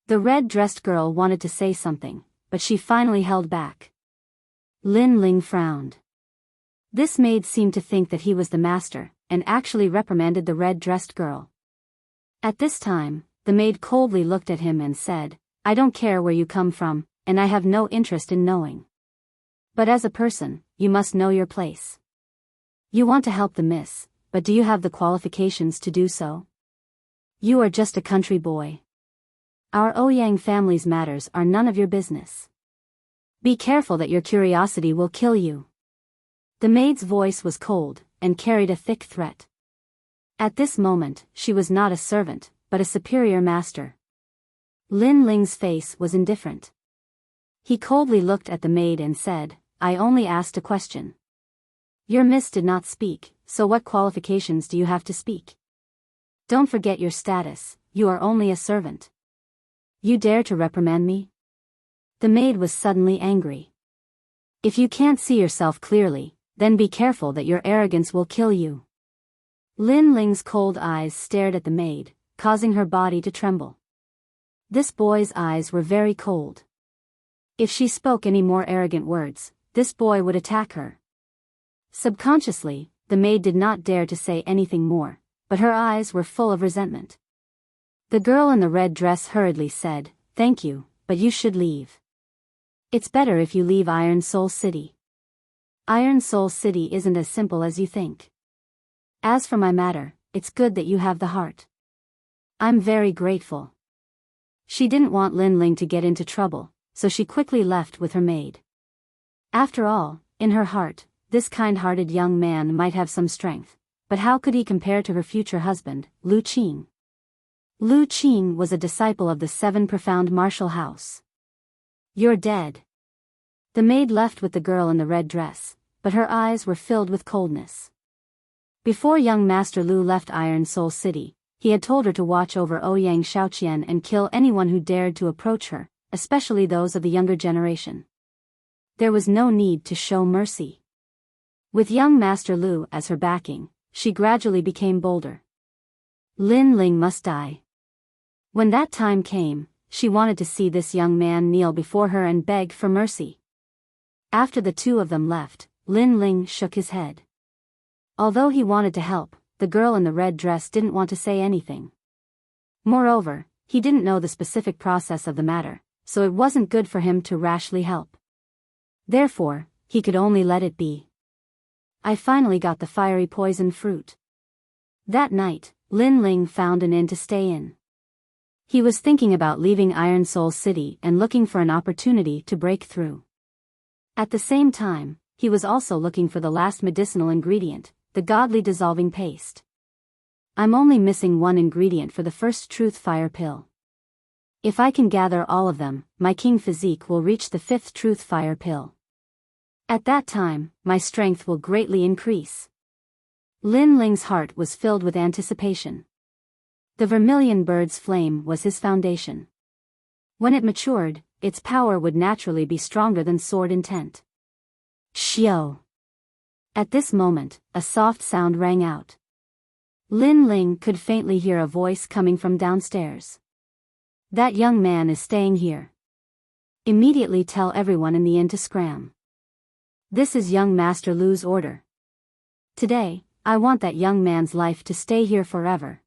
The red-dressed girl wanted to say something, but she finally held back. Lin Ling frowned. This maid seemed to think that he was the master, and actually reprimanded the red-dressed girl. At this time, the maid coldly looked at him and said, "I don't care where you come from, and I have no interest in knowing. But as a person, you must know your place. You want to help the miss, but do you have the qualifications to do so? You are just a country boy. Our Ouyang family's matters are none of your business. Be careful that your curiosity will kill you." The maid's voice was cold, and carried a thick threat. At this moment, she was not a servant, but a superior master. Lin Ling's face was indifferent. He coldly looked at the maid and said, "I only asked a question. Your miss did not speak, so what qualifications do you have to speak? Don't forget your status, you are only a servant. You dare to reprimand me?" The maid was suddenly angry. "If you can't see yourself clearly, then be careful that your arrogance will kill you." Lin Ling's cold eyes stared at the maid, causing her body to tremble. This boy's eyes were very cold. If she spoke any more arrogant words, this boy would attack her. Subconsciously, the maid did not dare to say anything more, but her eyes were full of resentment. The girl in the red dress hurriedly said, "Thank you, but you should leave. It's better if you leave Iron Soul City. Iron Soul City isn't as simple as you think. As for my matter, it's good that you have the heart. I'm very grateful." She didn't want Lin Ling to get into trouble, so she quickly left with her maid. After all, in her heart, this kind-hearted young man might have some strength, but how could he compare to her future husband, Lu Qing? Lu Qing was a disciple of the Seven Profound Martial House. "You're dead." The maid left with the girl in the red dress, but her eyes were filled with coldness. Before young Master Lu left Iron Soul City, he had told her to watch over Ouyang Shaoqian and kill anyone who dared to approach her, especially those of the younger generation. There was no need to show mercy. With young Master Lu as her backing, she gradually became bolder. Lin Ling must die. When that time came, she wanted to see this young man kneel before her and beg for mercy. After the two of them left, Lin Ling shook his head. Although he wanted to help, the girl in the red dress didn't want to say anything. Moreover, he didn't know the specific process of the matter, so it wasn't good for him to rashly help. Therefore, he could only let it be. "I finally got the fiery poison fruit." That night, Lin Ling found an inn to stay in. He was thinking about leaving Iron Soul City and looking for an opportunity to break through. At the same time, he was also looking for the last medicinal ingredient, the godly dissolving paste. "I'm only missing one ingredient for the first truth fire pill. If I can gather all of them, my king physique will reach the fifth truth fire pill. At that time, my strength will greatly increase." Lin Ling's heart was filled with anticipation. The vermilion bird's flame was his foundation. When it matured, its power would naturally be stronger than sword intent. Xiao. At this moment, a soft sound rang out. Lin Ling could faintly hear a voice coming from downstairs. "That young man is staying here. Immediately tell everyone in the inn to scram. This is young Master Lu's order. Today, I want that young man's life to stay here forever."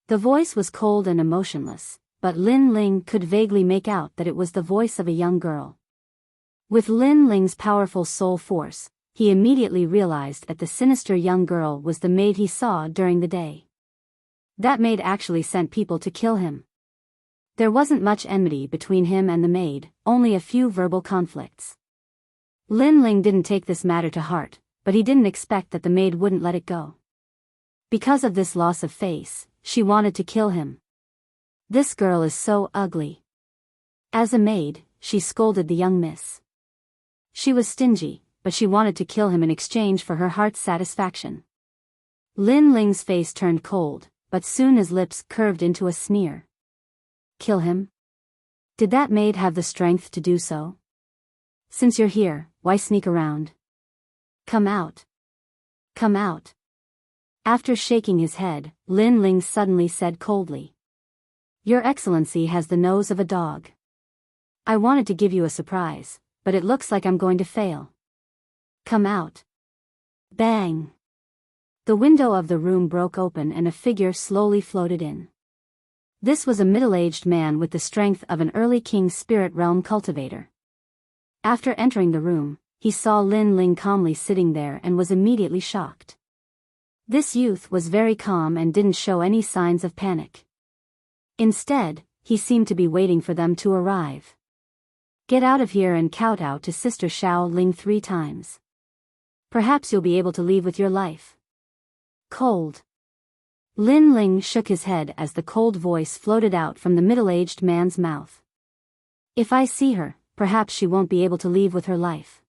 The voice was cold and emotionless, but Lin Ling could vaguely make out that it was the voice of a young girl. With Lin Ling's powerful soul force, he immediately realized that the sinister young girl was the maid he saw during the day. That maid actually sent people to kill him. There wasn't much enmity between him and the maid, only a few verbal conflicts. Lin Ling didn't take this matter to heart, but he didn't expect that the maid wouldn't let it go. Because of this loss of face, she wanted to kill him. "This girl is so ugly." As a maid, she scolded the young miss. She was stingy, but she wanted to kill him in exchange for her heart's satisfaction. Lin Ling's face turned cold, but soon his lips curved into a sneer. "Kill him? Did that maid have the strength to do so? Since you're here, why sneak around? Come out. Come out." After shaking his head, Lin Ling suddenly said coldly, "Your Excellency has the nose of a dog. I wanted to give you a surprise, but it looks like I'm going to fail. Come out." Bang! The window of the room broke open and a figure slowly floated in. This was a middle-aged man with the strength of an early King Spirit Realm cultivator. After entering the room, he saw Lin Ling calmly sitting there and was immediately shocked. This youth was very calm and didn't show any signs of panic. Instead, he seemed to be waiting for them to arrive. Get out of here and kowtow to Sister Xiao Ling 3 times. Perhaps you'll be able to leave with your life. Cold. Lin Ling shook his head as the cold voice floated out from the middle-aged man's mouth. If I see her, perhaps she won't be able to leave with her life.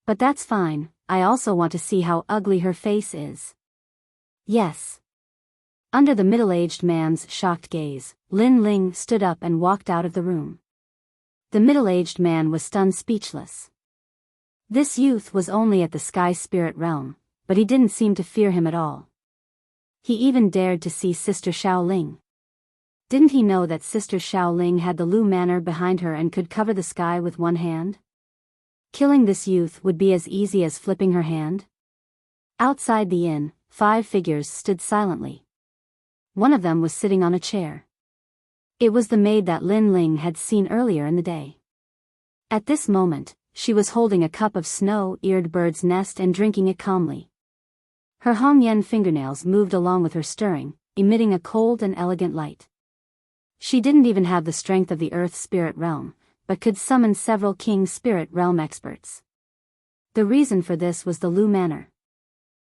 But that's fine, I also want to see how ugly her face is. Yes. Under the middle-aged man's shocked gaze, Lin Ling stood up and walked out of the room. The middle-aged man was stunned speechless. This youth was only at the Sky Spirit Realm, but he didn't seem to fear him at all. He even dared to see Sister Xiao Ling. Didn't he know that Sister Xiao Ling had the Lu Manor behind her and could cover the sky with one hand? Killing this youth would be as easy as flipping her hand. Outside the inn, 5 figures stood silently. One of them was sitting on a chair. It was the maid that Lin Ling had seen earlier in the day. At this moment, she was holding a cup of snow-eared bird's nest and drinking it calmly. Her Hongyan fingernails moved along with her stirring, emitting a cold and elegant light. She didn't even have the strength of the Earth Spirit Realm, but could summon several King Spirit Realm experts. The reason for this was the Lu Manor.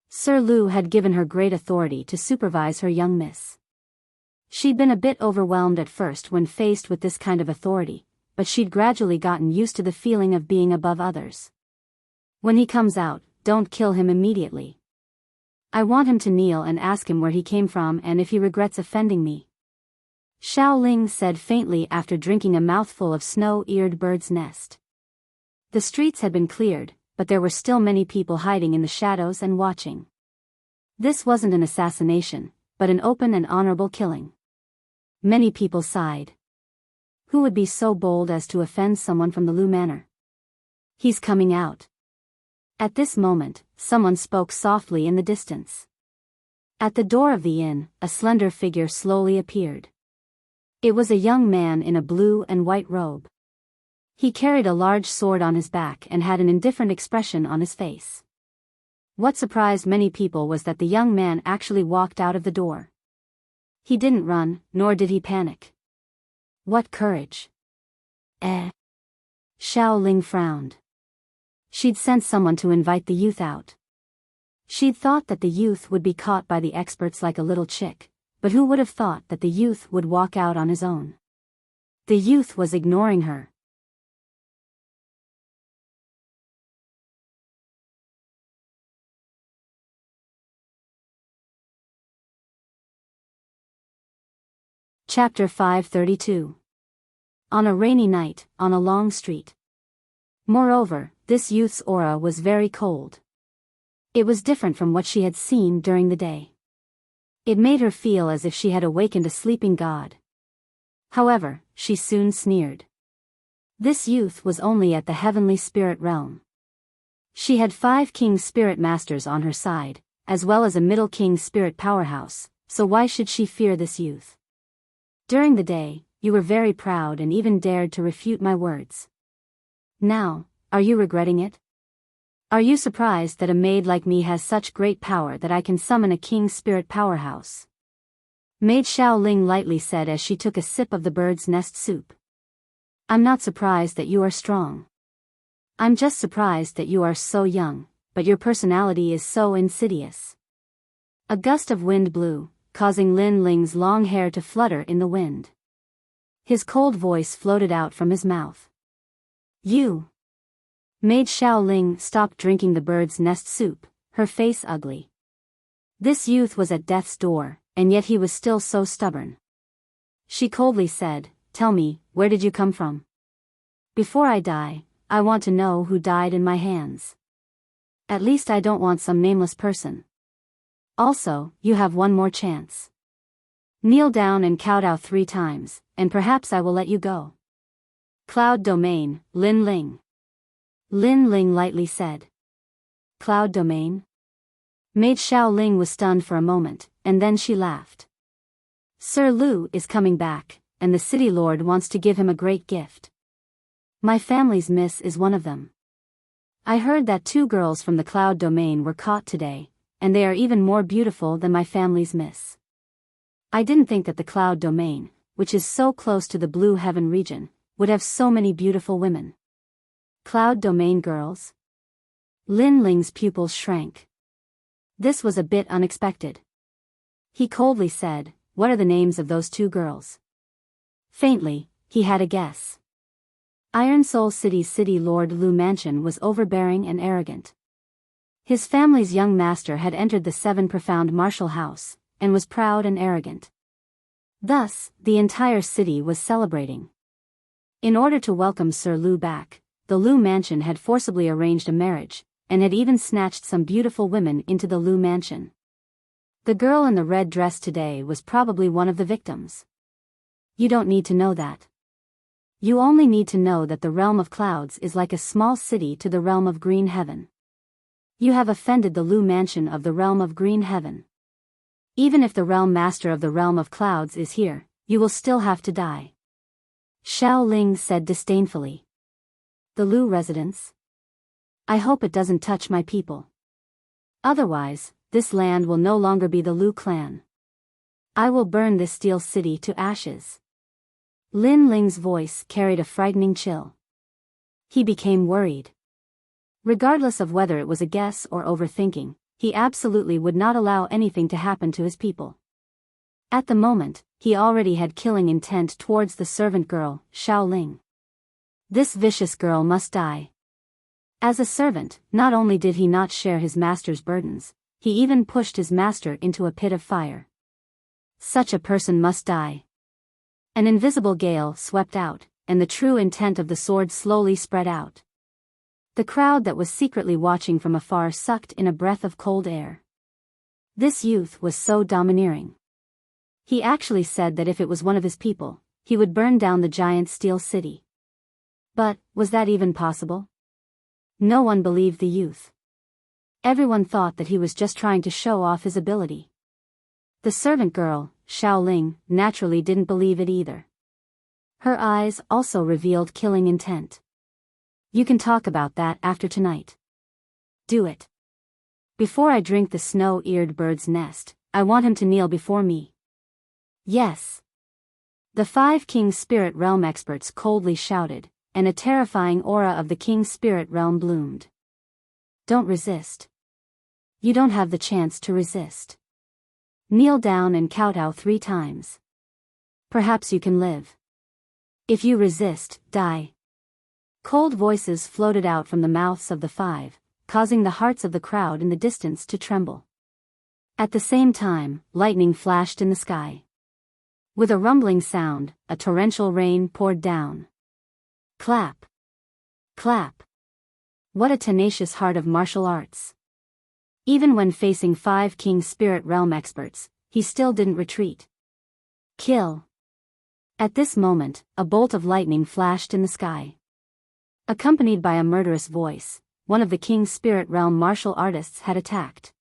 Sir Lu had given her great authority to supervise her young miss. She'd been a bit overwhelmed at first when faced with this kind of authority, but she'd gradually gotten used to the feeling of being above others. When he comes out, don't kill him immediately. I want him to kneel and ask him where he came from and if he regrets offending me. Xiao Ling said faintly after drinking a mouthful of snow-eared bird's nest. The streets had been cleared, but there were still many people hiding in the shadows and watching. This wasn't an assassination, but an open and honorable killing. Many people sighed. Who would be so bold as to offend someone from the Lu Manor? He's coming out. At this moment, someone spoke softly in the distance. At the door of the inn, a slender figure slowly appeared. It was a young man in a blue and white robe. He carried a large sword on his back and had an indifferent expression on his face. What surprised many people was that the young man actually walked out of the door. He didn't run, nor did he panic. What courage! Xiao Ling frowned. She'd sent someone to invite the youth out. She'd thought that the youth would be caught by the experts like a little chick, but who would have thought that the youth would walk out on his own? The youth was ignoring her. Chapter 532. On a rainy night, on a long street. Moreover, this youth's aura was very cold. It was different from what she had seen during the day. It made her feel as if she had awakened a sleeping god. However, she soon sneered. This youth was only at the heavenly spirit realm. She had 5 king spirit masters on her side, as well as a middle king spirit powerhouse, so why should she fear this youth? During the day, you were very proud and even dared to refute my words. Now, are you regretting it? Are you surprised that a maid like me has such great power that I can summon a king spirit powerhouse? Maid Xiao Ling lightly said as she took a sip of the bird's nest soup. I'm not surprised that you are strong. I'm just surprised that you are so young, but your personality is so insidious. A gust of wind blew, causing Lin Ling's long hair to flutter in the wind. His cold voice floated out from his mouth. You! Maid Xiao Ling stopped drinking the bird's nest soup, her face ugly. This youth was at death's door, and yet he was still so stubborn. She coldly said, Tell me, where did you come from? Before I die, I want to know who died in my hands. At least I don't want some nameless person. Also, you have one more chance. Kneel down and kowtow 3 times, and perhaps I will let you go. Cloud Domain, Lin Ling. Lin Ling lightly said. Cloud Domain? Maid Xiaoling was stunned for a moment, and then she laughed. Sir Lu is coming back, and the city lord wants to give him a great gift. My family's miss is one of them. I heard that 2 girls from the cloud domain were caught today, and they are even more beautiful than my family's miss. I didn't think that the cloud domain, which is so close to the blue heaven region, would have so many beautiful women. Cloud domain girls? Lin Ling's pupils shrank. This was a bit unexpected. He coldly said, "What are the names of those 2 girls?" Faintly, he had a guess. Iron Soul City's city lord Lu Mansion was overbearing and arrogant. His family's young master had entered the 7 profound martial house, and was proud and arrogant. Thus, the entire city was celebrating. In order to welcome Sir Lu back, the Lu Mansion had forcibly arranged a marriage, and had even snatched some beautiful women into the Lu Mansion. The girl in the red dress today was probably one of the victims. You don't need to know that. You only need to know that the realm of clouds is like a small city to the realm of green heaven. You have offended the Lu Mansion of the realm of green heaven. Even if the realm master of the realm of clouds is here, you will still have to die. Xiao Ling said disdainfully. The Lu residence? I hope it doesn't touch my people. Otherwise, this land will no longer be the Lu clan. I will burn this steel city to ashes. Lin Ling's voice carried a frightening chill. He became worried. Regardless of whether it was a guess or overthinking, he absolutely would not allow anything to happen to his people. At the moment, he already had killing intent towards the servant girl, Xiao Ling. This vicious girl must die. As a servant, not only did he not share his master's burdens, he even pushed his master into a pit of fire. Such a person must die. An invisible gale swept out, and the true intent of the sword slowly spread out. The crowd that was secretly watching from afar sucked in a breath of cold air. This youth was so domineering. He actually said that if it was one of his people, he would burn down the giant steel city. But, was that even possible? No one believed the youth. Everyone thought that he was just trying to show off his ability. The servant girl, Xiao Ling, naturally didn't believe it either. Her eyes also revealed killing intent. You can talk about that after tonight. Do it. Before I drink the snow-eared bird's nest, I want him to kneel before me. Yes. The 5 King Spirit Realm experts coldly shouted, and a terrifying aura of the King Spirit Realm bloomed. Don't resist. You don't have the chance to resist. Kneel down and kowtow 3 times. Perhaps you can live. If you resist, die. Cold voices floated out from the mouths of the 5, causing the hearts of the crowd in the distance to tremble. At the same time, lightning flashed in the sky. With a rumbling sound, a torrential rain poured down. Clap. Clap. What a tenacious heart of martial arts. Even when facing 5 King Spirit Realm experts, he still didn't retreat. Kill. At this moment, a bolt of lightning flashed in the sky. Accompanied by a murderous voice, one of the King Spirit Realm martial artists had attacked.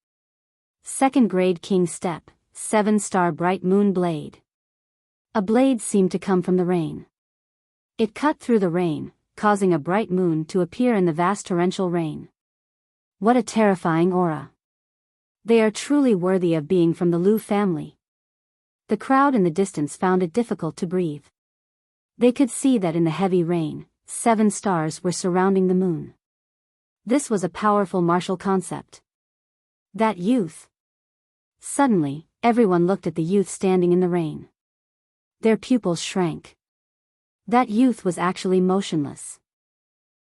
2nd grade King Step, 7-star Bright Moon Blade. A blade seemed to come from the rain. It cut through the rain, causing a bright moon to appear in the vast torrential rain. What a terrifying aura. They are truly worthy of being from the Lu family. The crowd in the distance found it difficult to breathe. They could see that in the heavy rain, 7 stars were surrounding the moon. This was a powerful martial concept. That youth. Suddenly, everyone looked at the youth standing in the rain. Their pupils shrank. That youth was actually motionless.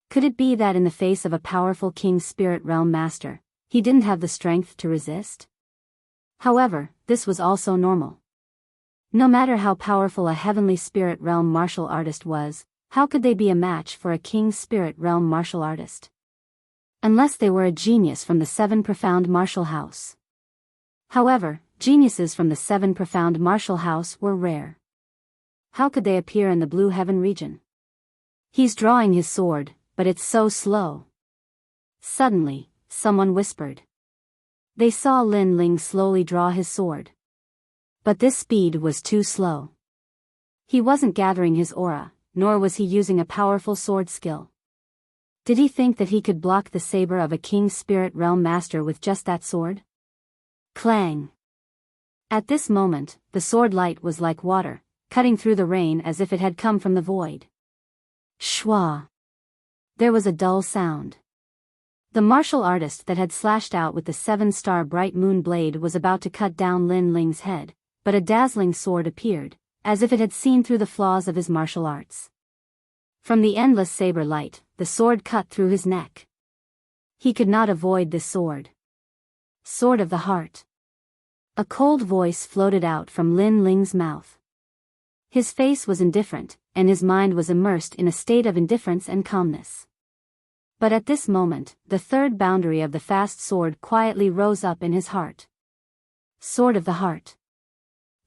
Could it be that in the face of a powerful King Spirit Realm master, he didn't have the strength to resist? However, this was also normal. No matter how powerful a heavenly spirit realm martial artist was, how could they be a match for a King Spirit Realm martial artist? Unless they were a genius from the 7 profound martial house. However, geniuses from the 7 profound martial house were rare. How could they appear in the blue heaven region? He's drawing his sword, but it's so slow. Suddenly, someone whispered. They saw Lin Ling slowly draw his sword. But this speed was too slow. He wasn't gathering his aura, nor was he using a powerful sword skill. Did he think that he could block the saber of a King's Spirit Realm Master with just that sword? Clang! At this moment, the sword light was like water, cutting through the rain as if it had come from the void. Shwa! There was a dull sound. The martial artist that had slashed out with the 7-star bright moon blade was about to cut down Lin Ling's head, but a dazzling sword appeared, as if it had seen through the flaws of his martial arts. From the endless saber light, the sword cut through his neck. He could not avoid this sword. Sword of the Heart. A cold voice floated out from Lin Ling's mouth. His face was indifferent, and his mind was immersed in a state of indifference and calmness. But at this moment, the third boundary of the fast sword quietly rose up in his heart. Sword of the Heart.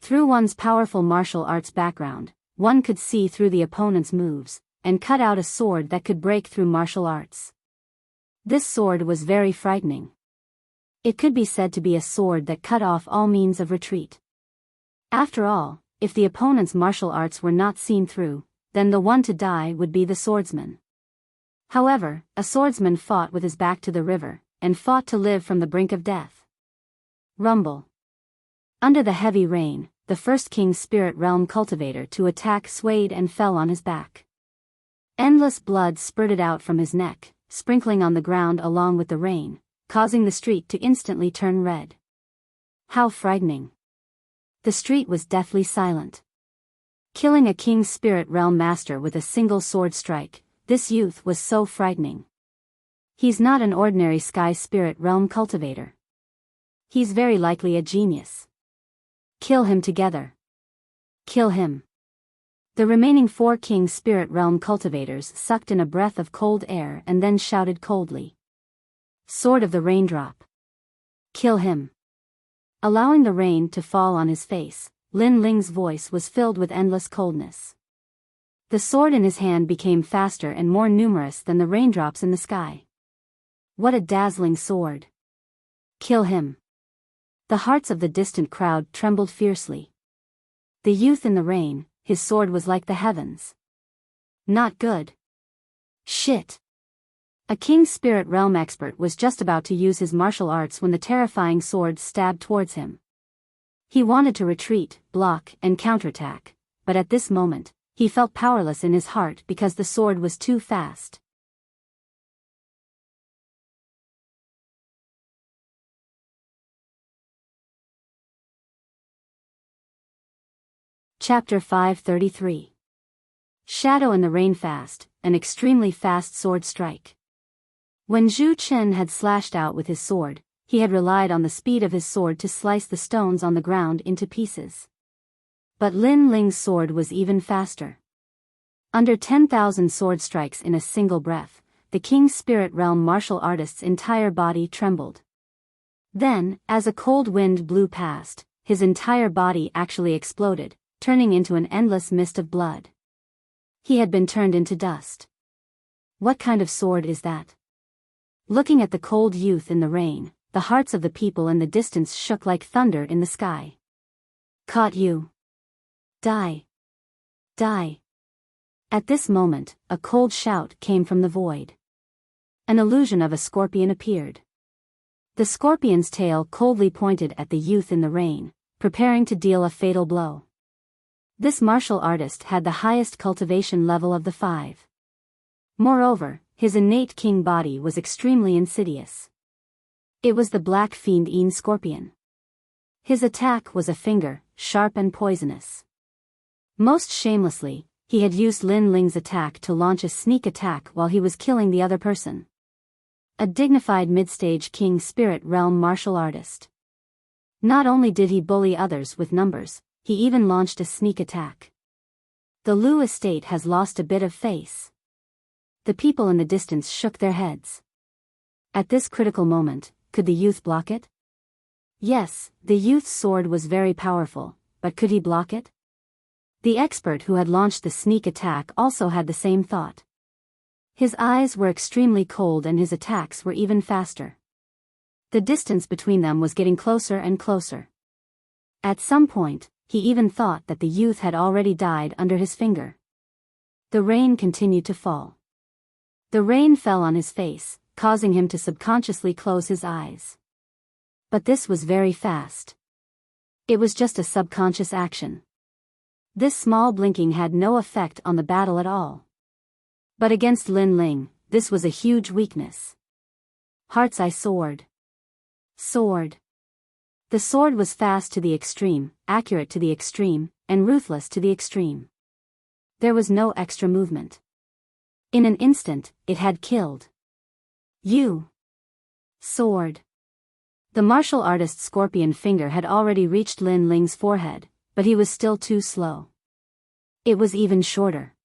Through one's powerful martial arts background, one could see through the opponent's moves, and cut out a sword that could break through martial arts. This sword was very frightening. It could be said to be a sword that cut off all means of retreat. After all, if the opponent's martial arts were not seen through, then the one to die would be the swordsman. However, a swordsman fought with his back to the river, and fought to live from the brink of death. Rumble. Under the heavy rain, the first King's Spirit Realm cultivator to attack swayed and fell on his back. Endless blood spurted out from his neck, sprinkling on the ground along with the rain, causing the street to instantly turn red. How frightening. The street was deathly silent. Killing a King's Spirit Realm Master with a single sword strike, this youth was so frightening. He's not an ordinary Sky Spirit Realm cultivator. He's very likely a genius. Kill him together. Kill him. The remaining 4 King's Spirit Realm cultivators sucked in a breath of cold air and then shouted coldly. Sword of the Raindrop. Kill him. Allowing the rain to fall on his face, Lin Ling's voice was filled with endless coldness. The sword in his hand became faster and more numerous than the raindrops in the sky. What a dazzling sword. Kill him. The hearts of the distant crowd trembled fiercely. The youth in the rain, his sword was like the heavens. Not good. Shit. A King's Spirit Realm expert was just about to use his martial arts when the terrifying sword stabbed towards him. He wanted to retreat, block, and counterattack, but at this moment, he felt powerless in his heart because the sword was too fast. Chapter 533. Shadow in the Rain. Fast, an extremely fast sword strike. When Zhu Chen had slashed out with his sword, he had relied on the speed of his sword to slice the stones on the ground into pieces. But Lin Ling's sword was even faster. Under 10,000 sword strikes in a single breath, the King's Spirit Realm martial artist's entire body trembled. Then, as a cold wind blew past, his entire body actually exploded, turning into an endless mist of blood. He had been turned into dust. What kind of sword is that? Looking at the cold youth in the rain, the hearts of the people in the distance shook like thunder in the sky. Caught you. Die. Die. At this moment, a cold shout came from the void. An illusion of a scorpion appeared. The scorpion's tail coldly pointed at the youth in the rain, preparing to deal a fatal blow. This martial artist had the highest cultivation level of the 5. Moreover, his innate king body was extremely insidious. It was the black fiend Een Scorpion. His attack was a finger, sharp and poisonous. Most shamelessly, he had used Lin Ling's attack to launch a sneak attack while he was killing the other person. A dignified mid-stage King Spirit Realm martial artist. Not only did he bully others with numbers, he even launched a sneak attack. The Lu estate has lost a bit of face. The people in the distance shook their heads. At this critical moment, could the youth block it? Yes, the youth's sword was very powerful, but could he block it? The expert who had launched the sneak attack also had the same thought. His eyes were extremely cold and his attacks were even faster. The distance between them was getting closer and closer. At some point, he even thought that the youth had already died under his finger. The rain continued to fall. The rain fell on his face, causing him to subconsciously close his eyes. But this was very fast. It was just a subconscious action. This small blinking had no effect on the battle at all. But against Lin Ling, this was a huge weakness. Heart's Eye Sword. Sword. The sword was fast to the extreme, accurate to the extreme, and ruthless to the extreme. There was no extra movement. In an instant, it had killed. You. Sword. The martial artist's scorpion finger had already reached Lin Ling's forehead, but he was still too slow. It was even shorter.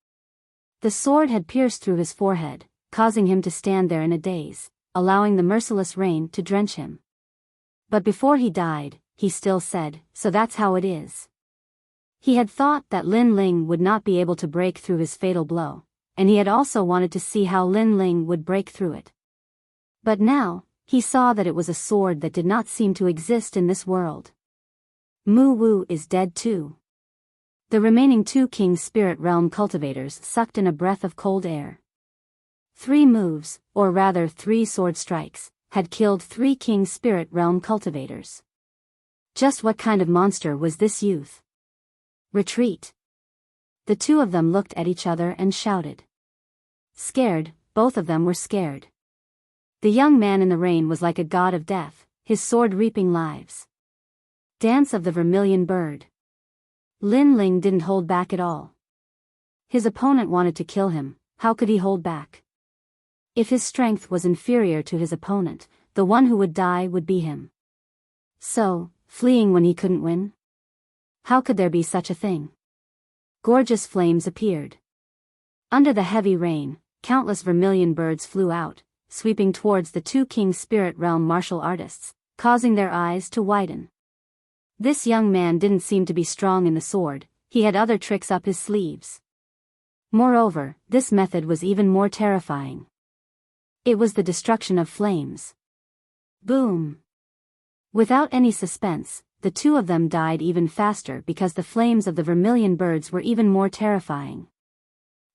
The sword had pierced through his forehead, causing him to stand there in a daze, allowing the merciless rain to drench him. But before he died, he still said, "So that's how it is." He had thought that Lin Ling would not be able to break through his fatal blow, and he had also wanted to see how Lin Ling would break through it. But now, he saw that it was a sword that did not seem to exist in this world. Mu Wu is dead too. The remaining 2 King Spirit Realm cultivators sucked in a breath of cold air. 3 moves, or rather 3 sword strikes, had killed 3 King Spirit Realm cultivators. Just what kind of monster was this youth? Retreat. The 2 of them looked at each other and shouted. Scared, both of them were scared. The young man in the rain was like a god of death, his sword reaping lives. Dance of the Vermilion Bird. Lin Ling didn't hold back at all. His opponent wanted to kill him, how could he hold back? If his strength was inferior to his opponent, the one who would die would be him. So, fleeing when he couldn't win? How could there be such a thing? Gorgeous flames appeared. Under the heavy rain, countless vermilion birds flew out, sweeping towards the 2 King Spirit Realm martial artists, causing their eyes to widen. This young man didn't seem to be strong in the sword, he had other tricks up his sleeves. Moreover, this method was even more terrifying. It was the destruction of flames. Boom! Without any suspense, the 2 of them died even faster because the flames of the vermilion birds were even more terrifying.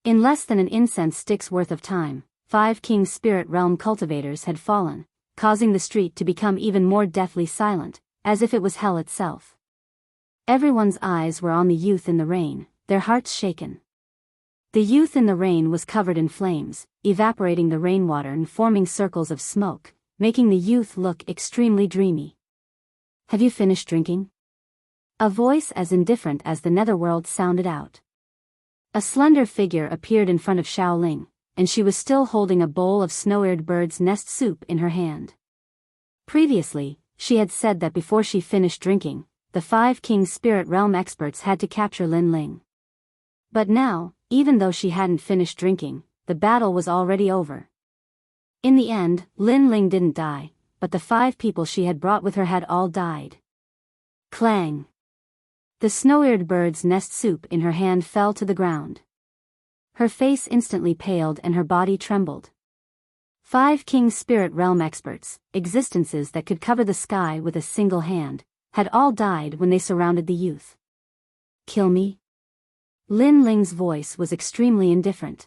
In less than an incense stick's worth of time, 5 King Spirit Realm cultivators had fallen, causing the street to become even more deathly silent, as if it was hell itself. Everyone's eyes were on the youth in the rain, their hearts shaken. The youth in the rain was covered in flames, evaporating the rainwater and forming circles of smoke, making the youth look extremely dreamy. "Have you finished drinking?" A voice as indifferent as the netherworld sounded out. A slender figure appeared in front of Xiaoling, and she was still holding a bowl of snow-eared bird's nest soup in her hand. Previously, she had said that before she finished drinking, the 5 King Spirit Realm experts had to capture Lin Ling. But now, even though she hadn't finished drinking, the battle was already over. In the end, Lin Ling didn't die, but the 5 people she had brought with her had all died. Clang! The snow-eared bird's nest soup in her hand fell to the ground. Her face instantly paled and her body trembled. 5 King Spirit Realm experts, existences that could cover the sky with a single hand, had all died when they surrounded the youth. "Kill me?" Lin Ling's voice was extremely indifferent.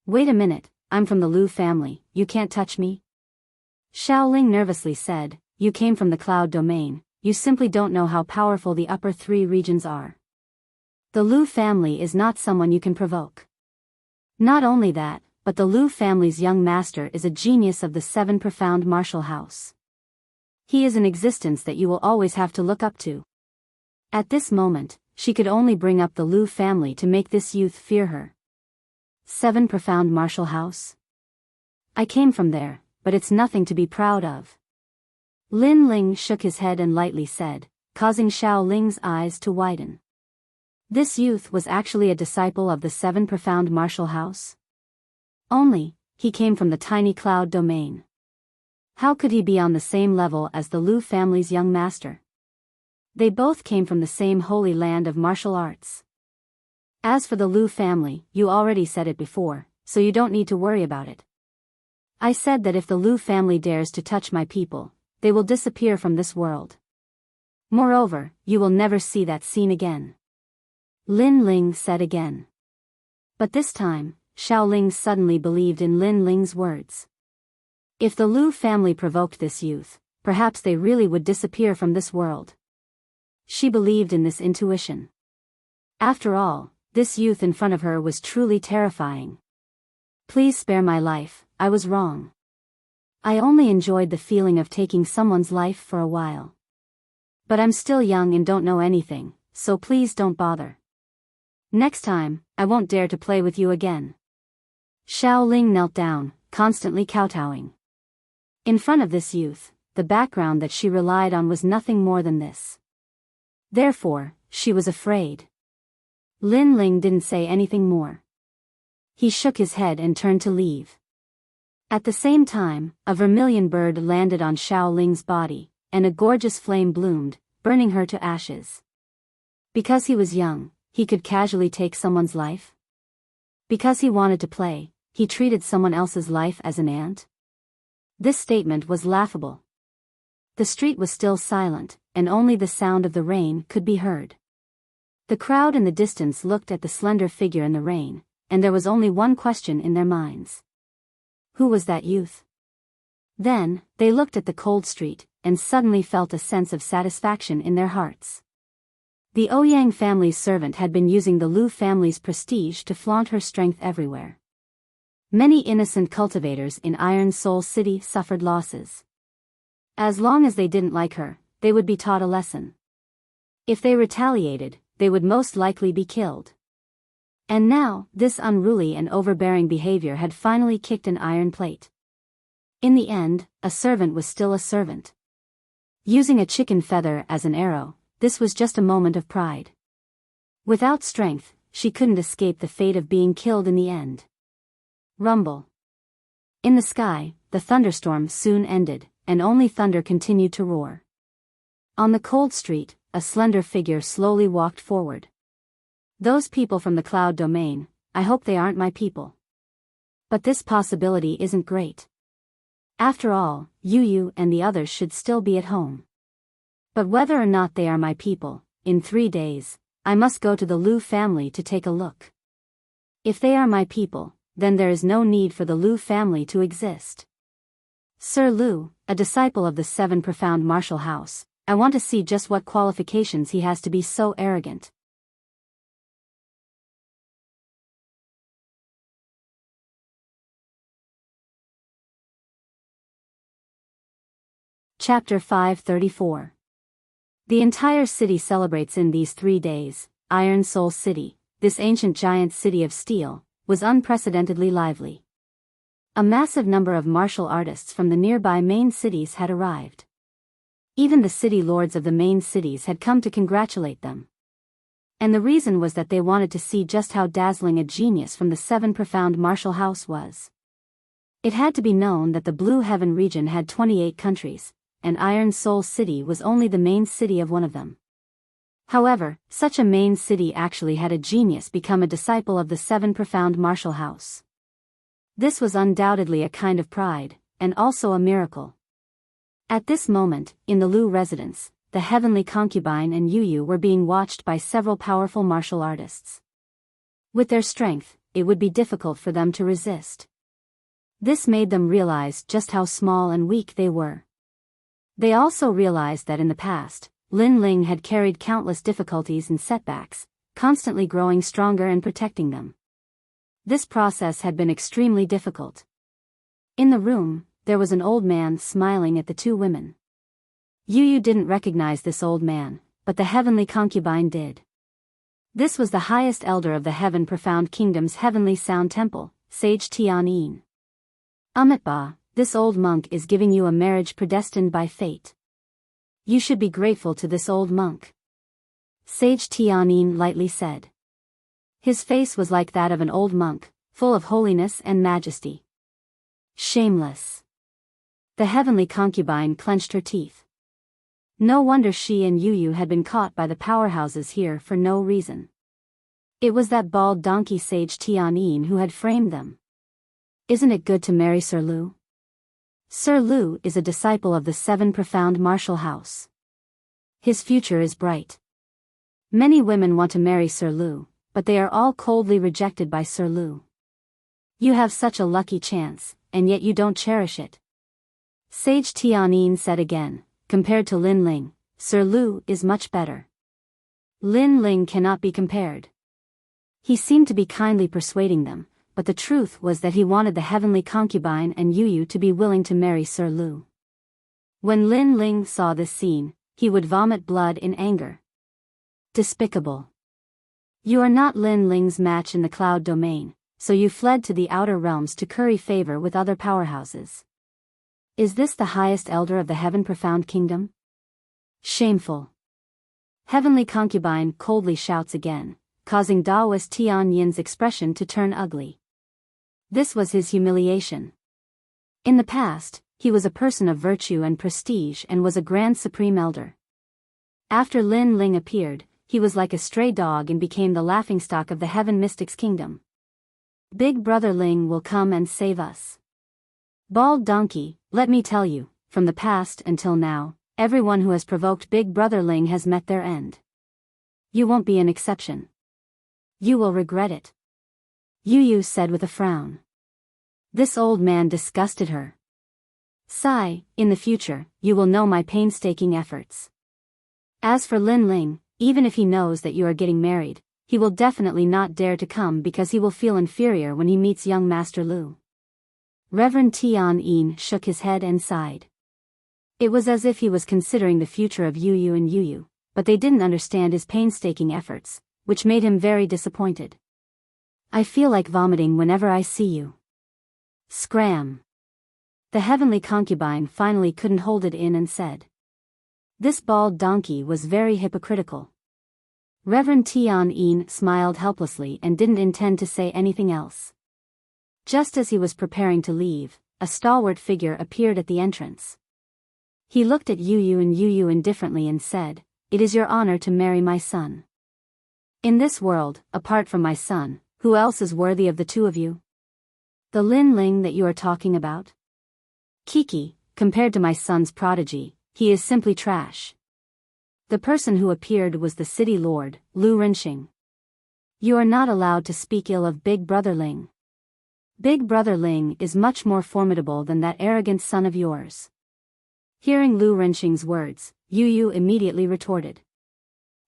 "Wait a minute, I'm from the Lu family, you can't touch me?" Xiaoling nervously said, "You came from the cloud domain, you simply don't know how powerful the upper 3 regions are. The Lu family is not someone you can provoke. Not only that, but the Lu family's young master is a genius of the 7 profound martial house. He is an existence that you will always have to look up to." At this moment, she could only bring up the Lu family to make this youth fear her. 7 profound martial house? I came from there, but it's nothing to be proud of. Lin Ling shook his head and lightly said, causing Xiao Ling's eyes to widen. This youth was actually a disciple of the 7 profound martial house? Only, he came from the tiny cloud domain. How could he be on the same level as the Lu family's young master? They both came from the same holy land of martial arts. As for the Lu family, you already said it before, so you don't need to worry about it. I said that if the Lu family dares to touch my people, they will disappear from this world. Moreover, you will never see that scene again. Lin Ling said again. But this time, Xiao Ling suddenly believed in Lin Ling's words. If the Lu family provoked this youth, perhaps they really would disappear from this world. She believed in this intuition. After all, this youth in front of her was truly terrifying. Please spare my life, I was wrong. I only enjoyed the feeling of taking someone's life for a while. But I'm still young and don't know anything, so please don't bother. Next time, I won't dare to play with you again. Xiao Ling knelt down, constantly kowtowing. In front of this youth, the background that she relied on was nothing more than this. Therefore, she was afraid. Lin Ling didn't say anything more. He shook his head and turned to leave. At the same time, a vermilion bird landed on Xiao Ling's body, and a gorgeous flame bloomed, burning her to ashes. Because he was young, he could casually take someone's life? Because he wanted to play, he treated someone else's life as an ant? This statement was laughable. The street was still silent, and only the sound of the rain could be heard. The crowd in the distance looked at the slender figure in the rain, and there was only one question in their minds. Who was that youth? Then, they looked at the cold street, and suddenly felt a sense of satisfaction in their hearts. The Ouyang family's servant had been using the Lu family's prestige to flaunt her strength everywhere. Many innocent cultivators in Iron Soul City suffered losses. As long as they didn't like her, they would be taught a lesson. If they retaliated, they would most likely be killed. And now, this unruly and overbearing behavior had finally kicked an iron plate. In the end, a servant was still a servant. Using a chicken feather as an arrow, this was just a moment of pride. Without strength, she couldn't escape the fate of being killed in the end. Rumble. In the sky, the thunderstorm soon ended, and only thunder continued to roar. On the cold street, a slender figure slowly walked forward. Those people from the cloud domain, I hope they aren't my people. But this possibility isn't great. After all, Yu and the others should still be at home. But whether or not they are my people, in 3 days, I must go to the Lu family to take a look. If they are my people, then there is no need for the Lu family to exist. Sir Lu, a disciple of the 7 Profound Martial House, I want to see just what qualifications he has to be so arrogant. Chapter 534. The entire city celebrates in these 3 days. Iron Soul City, this ancient giant city of steel, was unprecedentedly lively. A massive number of martial artists from the nearby main cities had arrived. Even the city lords of the main cities had come to congratulate them. And the reason was that they wanted to see just how dazzling a genius from the 7 Profound Martial House was. It had to be known that the Blue Heaven region had 28 countries, and Iron Soul City was only the main city of one of them. However, such a main city actually had a genius become a disciple of the 7 Profound Martial House. This was undoubtedly a kind of pride, and also a miracle. At this moment, in the Lu residence, the heavenly concubine and Yu were being watched by several powerful martial artists. With their strength, it would be difficult for them to resist. This made them realize just how small and weak they were. They also realized that in the past, Lin Ling had carried countless difficulties and setbacks, constantly growing stronger and protecting them. This process had been extremely difficult. In the room, there was an old man smiling at the 2 women. Yu didn't recognize this old man, but the heavenly concubine did. This was the highest elder of the Heaven Profound Kingdom's Heavenly Sound Temple, Sage Tianyin. Amitba, this old monk is giving you a marriage predestined by fate. You should be grateful to this old monk. Sage Tianyin lightly said. His face was like that of an old monk, full of holiness and majesty. Shameless. The heavenly concubine clenched her teeth. No wonder she and Yu had been caught by the powerhouses here for no reason. It was that bald donkey Sage Tianyin who had framed them. Isn't it good to marry Sir Lu? Sir Lu is a disciple of the Seven Profound Martial House. His future is bright. Many women want to marry Sir Lu, but they are all coldly rejected by Sir Lu. You have such a lucky chance, and yet you don't cherish it. Sage Tianyin said again, compared to Lin Ling, Sir Lu is much better. Lin Ling cannot be compared. He seemed to be kindly persuading them, but the truth was that he wanted the heavenly concubine and Yu to be willing to marry Sir Lu. When Lin Ling saw this scene, he would vomit blood in anger. Despicable. You are not Lin Ling's match in the cloud domain, so you fled to the outer realms to curry favor with other powerhouses. Is this the highest elder of the Heaven Profound Kingdom? Shameful. Heavenly concubine coldly shouts again, causing Taoist Tian Yin's expression to turn ugly. This was his humiliation. In the past, he was a person of virtue and prestige and was a grand supreme elder. After Lin Ling appeared, he was like a stray dog and became the laughingstock of the Heaven Mystics Kingdom. Big Brother Ling will come and save us. Bald donkey, let me tell you, from the past until now, everyone who has provoked Big Brother Ling has met their end. You won't be an exception. You will regret it. Yu said with a frown. This old man disgusted her. Sigh, in the future, you will know my painstaking efforts. As for Lin Ling, even if he knows that you are getting married, he will definitely not dare to come because he will feel inferior when he meets young Master Lu. Reverend Tian Yin shook his head and sighed. It was as if he was considering the future of Yu and Yu, but they didn't understand his painstaking efforts, which made him very disappointed. I feel like vomiting whenever I see you. Scram. The heavenly concubine finally couldn't hold it in and said. This bald donkey was very hypocritical. Reverend Tian Yin smiled helplessly and didn't intend to say anything else. Just as he was preparing to leave, a stalwart figure appeared at the entrance. He looked at Yu and Yu indifferently and said, It is your honor to marry my son. In this world, apart from my son, who else is worthy of the two of you? The Lin Ling that you are talking about? Kiki, compared to my son's prodigy, he is simply trash. The person who appeared was the city lord, Lu Renxing. You are not allowed to speak ill of Big Brother Ling. Big Brother Ling is much more formidable than that arrogant son of yours. Hearing Lu Renxing's words, Yu immediately retorted.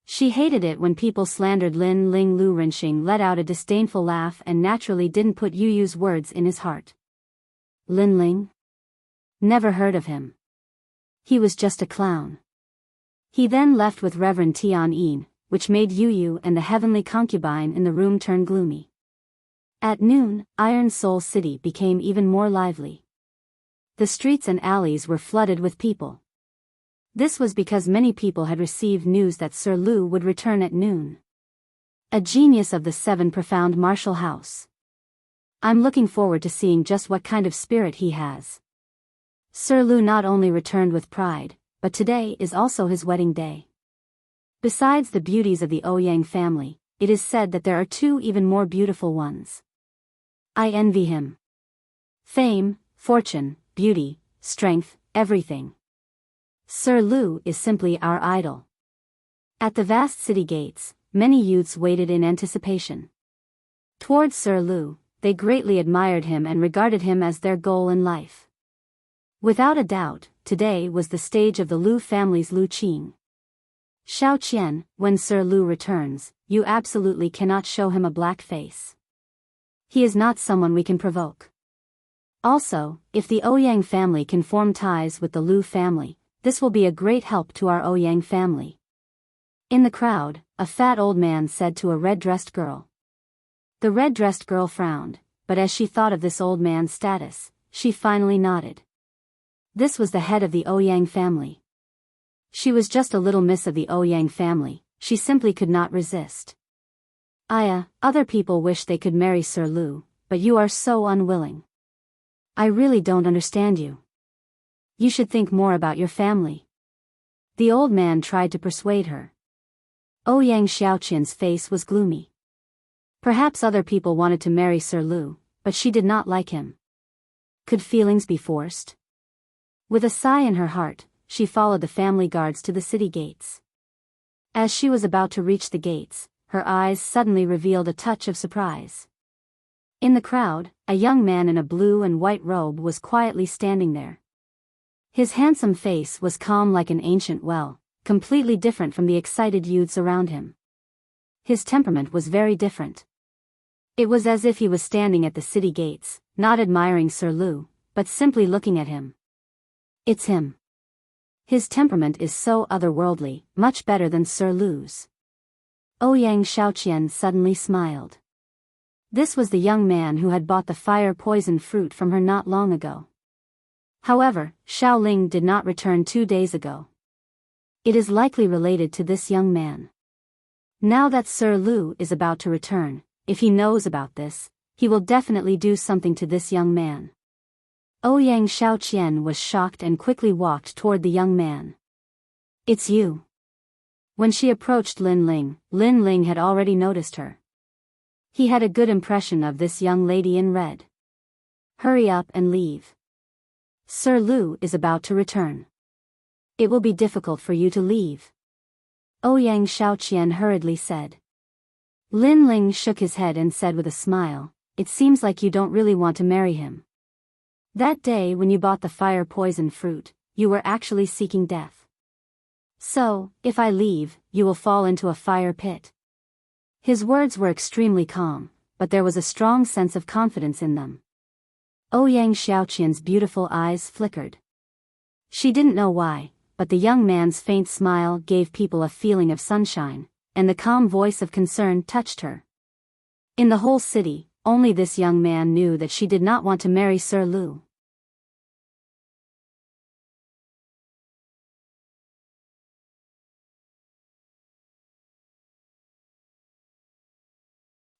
She hated it when people slandered Lin Ling. Lu Renxing let out a disdainful laugh and naturally didn't put Yu's words in his heart. Lin Ling? Never heard of him. He was just a clown. He then left with Reverend Tian Yin, which made Yu and the heavenly concubine in the room turn gloomy. At noon, Iron Soul City became even more lively. The streets and alleys were flooded with people. This was because many people had received news that Sir Lu would return at noon. A genius of the Seven Profound Martial House. I'm looking forward to seeing just what kind of spirit he has. Sir Lu not only returned with pride, but today is also his wedding day. Besides the beauties of the Ouyang family, it is said that there are two even more beautiful ones. I envy him. Fame, fortune, beauty, strength, everything. Sir Lu is simply our idol. At the vast city gates, many youths waited in anticipation. Towards Sir Lu, they greatly admired him and regarded him as their goal in life. Without a doubt, today was the stage of the Lu family's Lu Qing. Xiao Qian, when Sir Lu returns, you absolutely cannot show him a black face. He is not someone we can provoke. Also, if the Ouyang family can form ties with the Lu family, this will be a great help to our Ouyang family. In the crowd, a fat old man said to a red-dressed girl. The red-dressed girl frowned, but as she thought of this old man's status, she finally nodded. This was the head of the Ouyang family. She was just a little miss of the Ouyang family, she simply could not resist. Aya, other people wish they could marry Sir Lu, but you are so unwilling. I really don't understand you. You should think more about your family. The old man tried to persuade her. Ouyang Xiaoqian's face was gloomy. Perhaps other people wanted to marry Sir Lu, but she did not like him. Could feelings be forced? With a sigh in her heart, she followed the family guards to the city gates. As she was about to reach the gates, her eyes suddenly revealed a touch of surprise. In the crowd, a young man in a blue and white robe was quietly standing there. His handsome face was calm like an ancient well, completely different from the excited youths around him. His temperament was very different. It was as if he was standing at the city gates, not admiring Sir Lu, but simply looking at him. It's him. His temperament is so otherworldly, much better than Sir Lu's. Ouyang Xiaoqian suddenly smiled. This was the young man who had bought the fire-poisoned fruit from her not long ago. However, Xiaoling did not return 2 days ago. It is likely related to this young man. Now that Sir Lu is about to return, if he knows about this, he will definitely do something to this young man. Ouyang Xiaoqian was shocked and quickly walked toward the young man. It's you. When she approached Lin Ling had already noticed her. He had a good impression of this young lady in red. Hurry up and leave. Sir Lu is about to return. It will be difficult for you to leave. Ouyang Xiaoqian hurriedly said. Lin Ling shook his head and said with a smile, it seems like you don't really want to marry him. That day when you bought the fire-poisoned fruit, you were actually seeking death. So, if I leave, you will fall into a fire pit. His words were extremely calm, but there was a strong sense of confidence in them. Ouyang Xiaoqian's beautiful eyes flickered. She didn't know why, but the young man's faint smile gave people a feeling of sunshine, and the calm voice of concern touched her. In the whole city, only this young man knew that she did not want to marry Sir Lu.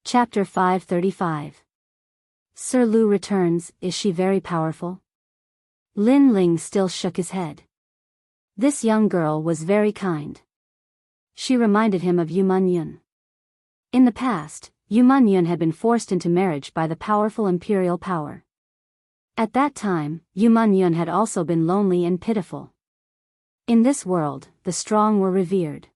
Chapter 535. Sir Lu returns, is she very powerful? Lin Ling still shook his head. This young girl was very kind. She reminded him of Yu Munyun. In the past, Yu Munyun had been forced into marriage by the powerful imperial power. At that time, Yu Munyun had also been lonely and pitiful. In this world, the strong were revered.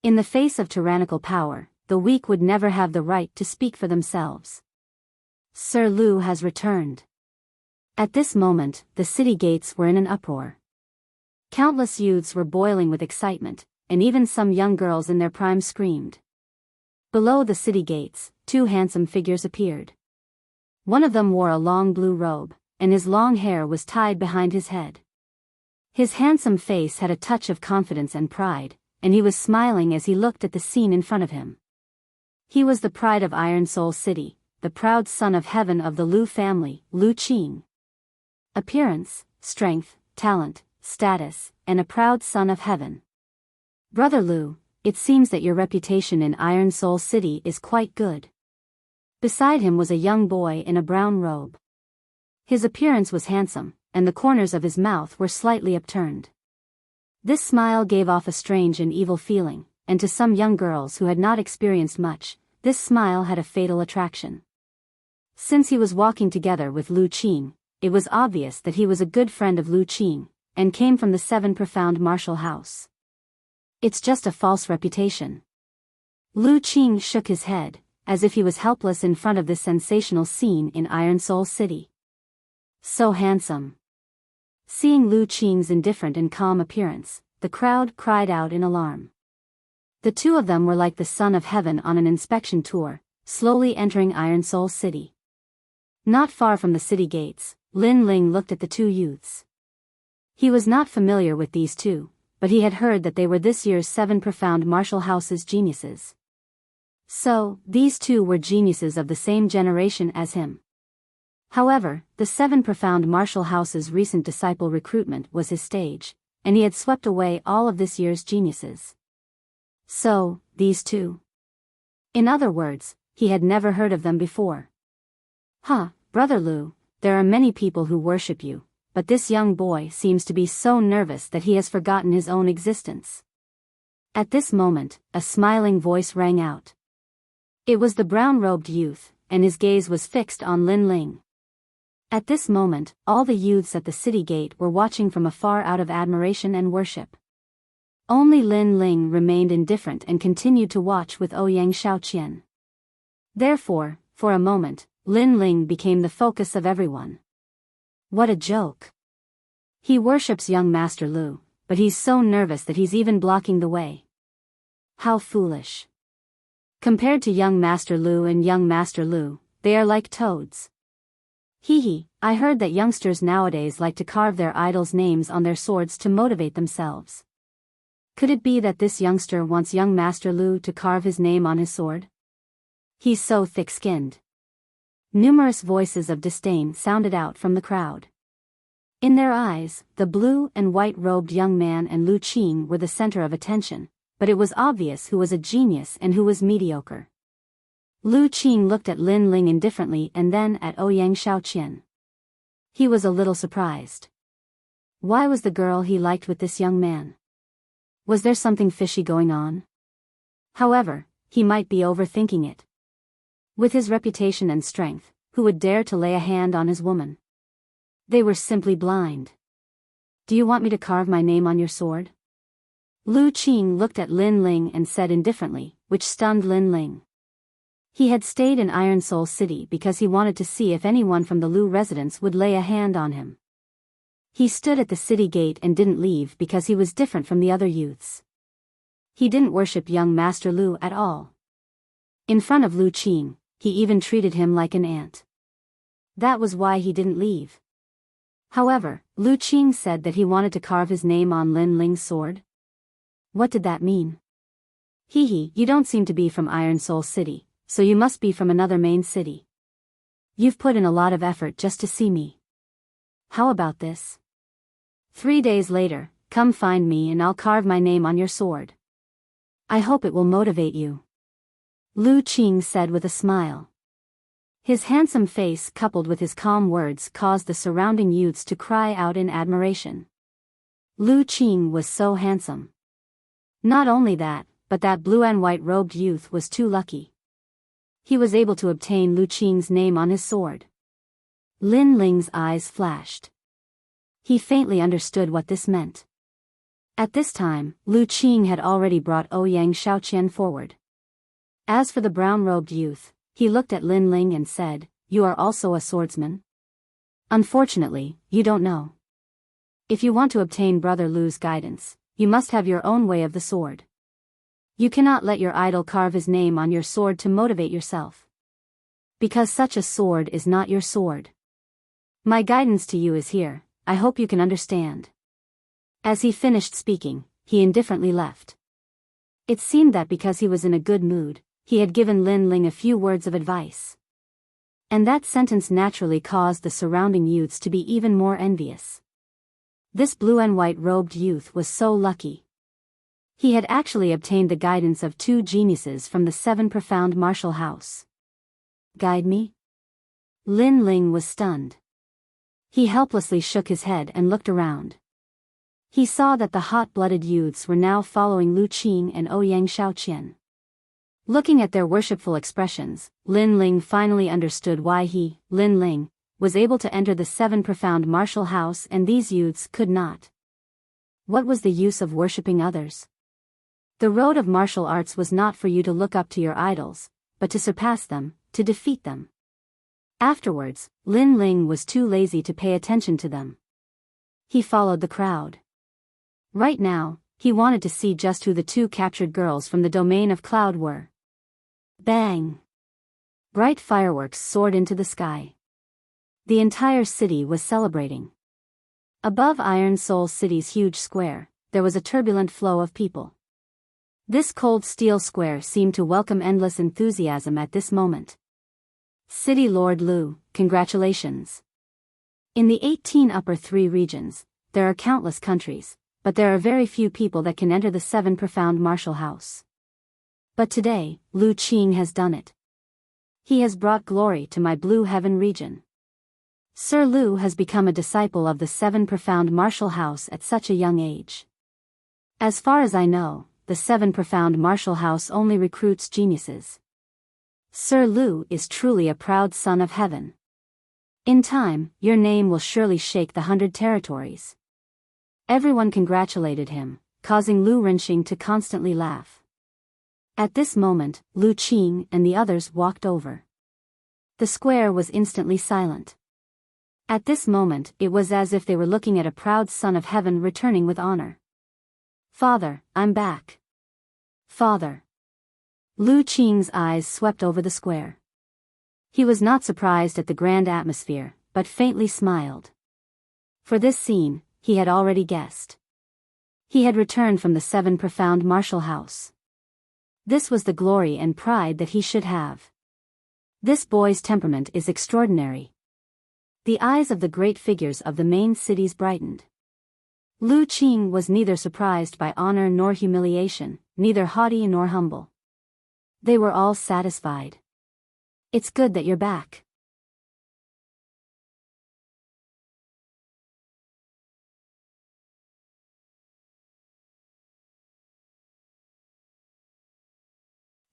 In the face of tyrannical power, the weak would never have the right to speak for themselves. Sir Lu has returned. At this moment, the city gates were in an uproar. Countless youths were boiling with excitement, and even some young girls in their prime screamed. Below the city gates, 2 handsome figures appeared. One of them wore a long blue robe, and his long hair was tied behind his head. His handsome face had a touch of confidence and pride, and he was smiling as he looked at the scene in front of him. He was the pride of Iron Soul City, the proud son of heaven of the Lu family, Lu Qing. Appearance, strength, talent, status, and a proud son of heaven. Brother Lu, it seems that your reputation in Iron Soul City is quite good. Beside him was a young boy in a brown robe. His appearance was handsome, and the corners of his mouth were slightly upturned. This smile gave off a strange and evil feeling, and to some young girls who had not experienced much, this smile had a fatal attraction. Since he was walking together with Lu Qing, it was obvious that he was a good friend of Lu Qing, and came from the 7 profound martial house. It's just a false reputation. Lu Qing shook his head, as if he was helpless in front of this sensational scene in Iron Soul City. So handsome. Seeing Lu Qing's indifferent and calm appearance, the crowd cried out in alarm. The 2 of them were like the son of heaven on an inspection tour, slowly entering Iron Soul City. Not far from the city gates, Lin Ling looked at the 2 youths. He was not familiar with these 2, but he had heard that they were this year's 7 profound martial house's geniuses. So, these 2 were geniuses of the same generation as him. However, the 7 profound martial house's recent disciple recruitment was his stage, and he had swept away all of this year's geniuses. So, these 2. In other words, he had never heard of them before. Brother Lu, there are many people who worship you, but this young boy seems to be so nervous that he has forgotten his own existence. At this moment, a smiling voice rang out. It was the brown-robed youth, and his gaze was fixed on Lin Ling. At this moment, all the youths at the city gate were watching from afar out of admiration and worship. Only Lin Ling remained indifferent and continued to watch with Ouyang Shaoqian. Therefore, for a moment, Lin Ling became the focus of everyone. What a joke! He worships young Master Lu, but he's so nervous that he's even blocking the way. How foolish. Compared to young Master Lu and young Master Lu, they are like toads. Hee, I heard that youngsters nowadays like to carve their idols' names on their swords to motivate themselves. Could it be that this youngster wants young Master Lu to carve his name on his sword? He's so thick-skinned. Numerous voices of disdain sounded out from the crowd. In their eyes, the blue and white-robed young man and Lu Qing were the center of attention, but it was obvious who was a genius and who was mediocre. Lu Qing looked at Lin Ling indifferently and then at Ouyang Shaoqian. He was a little surprised. Why was the girl he liked with this young man? Was there something fishy going on? However, he might be overthinking it. With his reputation and strength, who would dare to lay a hand on his woman? They were simply blind. Do you want me to carve my name on your sword? Lu Qing looked at Lin Ling and said indifferently, which stunned Lin Ling. He had stayed in Iron Soul City because he wanted to see if anyone from the Lu residence would lay a hand on him. He stood at the city gate and didn't leave because he was different from the other youths. He didn't worship young Master Lu at all. In front of Lu Qing, he even treated him like an ant. That was why he didn't leave. However, Lu Qing said that he wanted to carve his name on Lin Ling's sword. What did that mean? Hee, you don't seem to be from Iron Soul City, so you must be from another main city. You've put in a lot of effort just to see me. How about this? 3 days later, come find me and I'll carve my name on your sword. I hope it will motivate you. Lu Qing said with a smile. His handsome face coupled with his calm words caused the surrounding youths to cry out in admiration. Lu Qing was so handsome. Not only that, but that blue and white-robed youth was too lucky. He was able to obtain Lu Qing's name on his sword. Lin Ling's eyes flashed. He faintly understood what this meant. At this time, Lu Qing had already brought Ouyang Shaoqian forward. As for the brown-robed youth, he looked at Lin Ling and said, "You are also a swordsman? Unfortunately, you don't know. If you want to obtain Brother Lu's guidance, you must have your own way of the sword. You cannot let your idol carve his name on your sword to motivate yourself. Because such a sword is not your sword. My guidance to you is here, I hope you can understand." As he finished speaking, he indifferently left. It seemed that because he was in a good mood, he had given Lin Ling a few words of advice. And that sentence naturally caused the surrounding youths to be even more envious. This blue and white-robed youth was so lucky. He had actually obtained the guidance of 2 geniuses from the 7 profound martial house. Guide me? Lin Ling was stunned. He helplessly shook his head and looked around. He saw that the hot-blooded youths were now following Lu Qing and Ouyang Shaoqian. Looking at their worshipful expressions, Lin Ling finally understood why he, Lin Ling, was able to enter the 7 profound martial house and these youths could not. What was the use of worshipping others? The road of martial arts was not for you to look up to your idols, but to surpass them, to defeat them. Afterwards, Lin Ling was too lazy to pay attention to them. He followed the crowd. Right now, he wanted to see just who the 2 captured girls from the domain of Cloud were. Bang! Bright fireworks soared into the sky. The entire city was celebrating. Above Iron Soul City's huge square, there was a turbulent flow of people. This cold steel square seemed to welcome endless enthusiasm at this moment. City Lord Lu, congratulations. In the 18 upper 3 regions, there are countless countries, but there are very few people that can enter the 7 profound martial house. But today, Lu Qing has done it. He has brought glory to my Blue Heaven region. Sir Lu has become a disciple of the 7 profound martial house at such a young age. As far as I know, the 7 profound martial house only recruits geniuses. Sir Lu is truly a proud son of heaven. In time, your name will surely shake the 100 territories. Everyone congratulated him, causing Lu Rinxing to constantly laugh. At this moment, Lu Qing and the others walked over. The square was instantly silent. At this moment, it was as if they were looking at a proud son of heaven returning with honor. Father, I'm back. Father. Lu Qing's eyes swept over the square. He was not surprised at the grand atmosphere, but faintly smiled. For this scene, he had already guessed. He had returned from the 7 profound martial house. This was the glory and pride that he should have. This boy's temperament is extraordinary. The eyes of the great figures of the main cities brightened. Lu Qing was neither surprised by honor nor humiliation, neither haughty nor humble. They were all satisfied. It's good that you're back.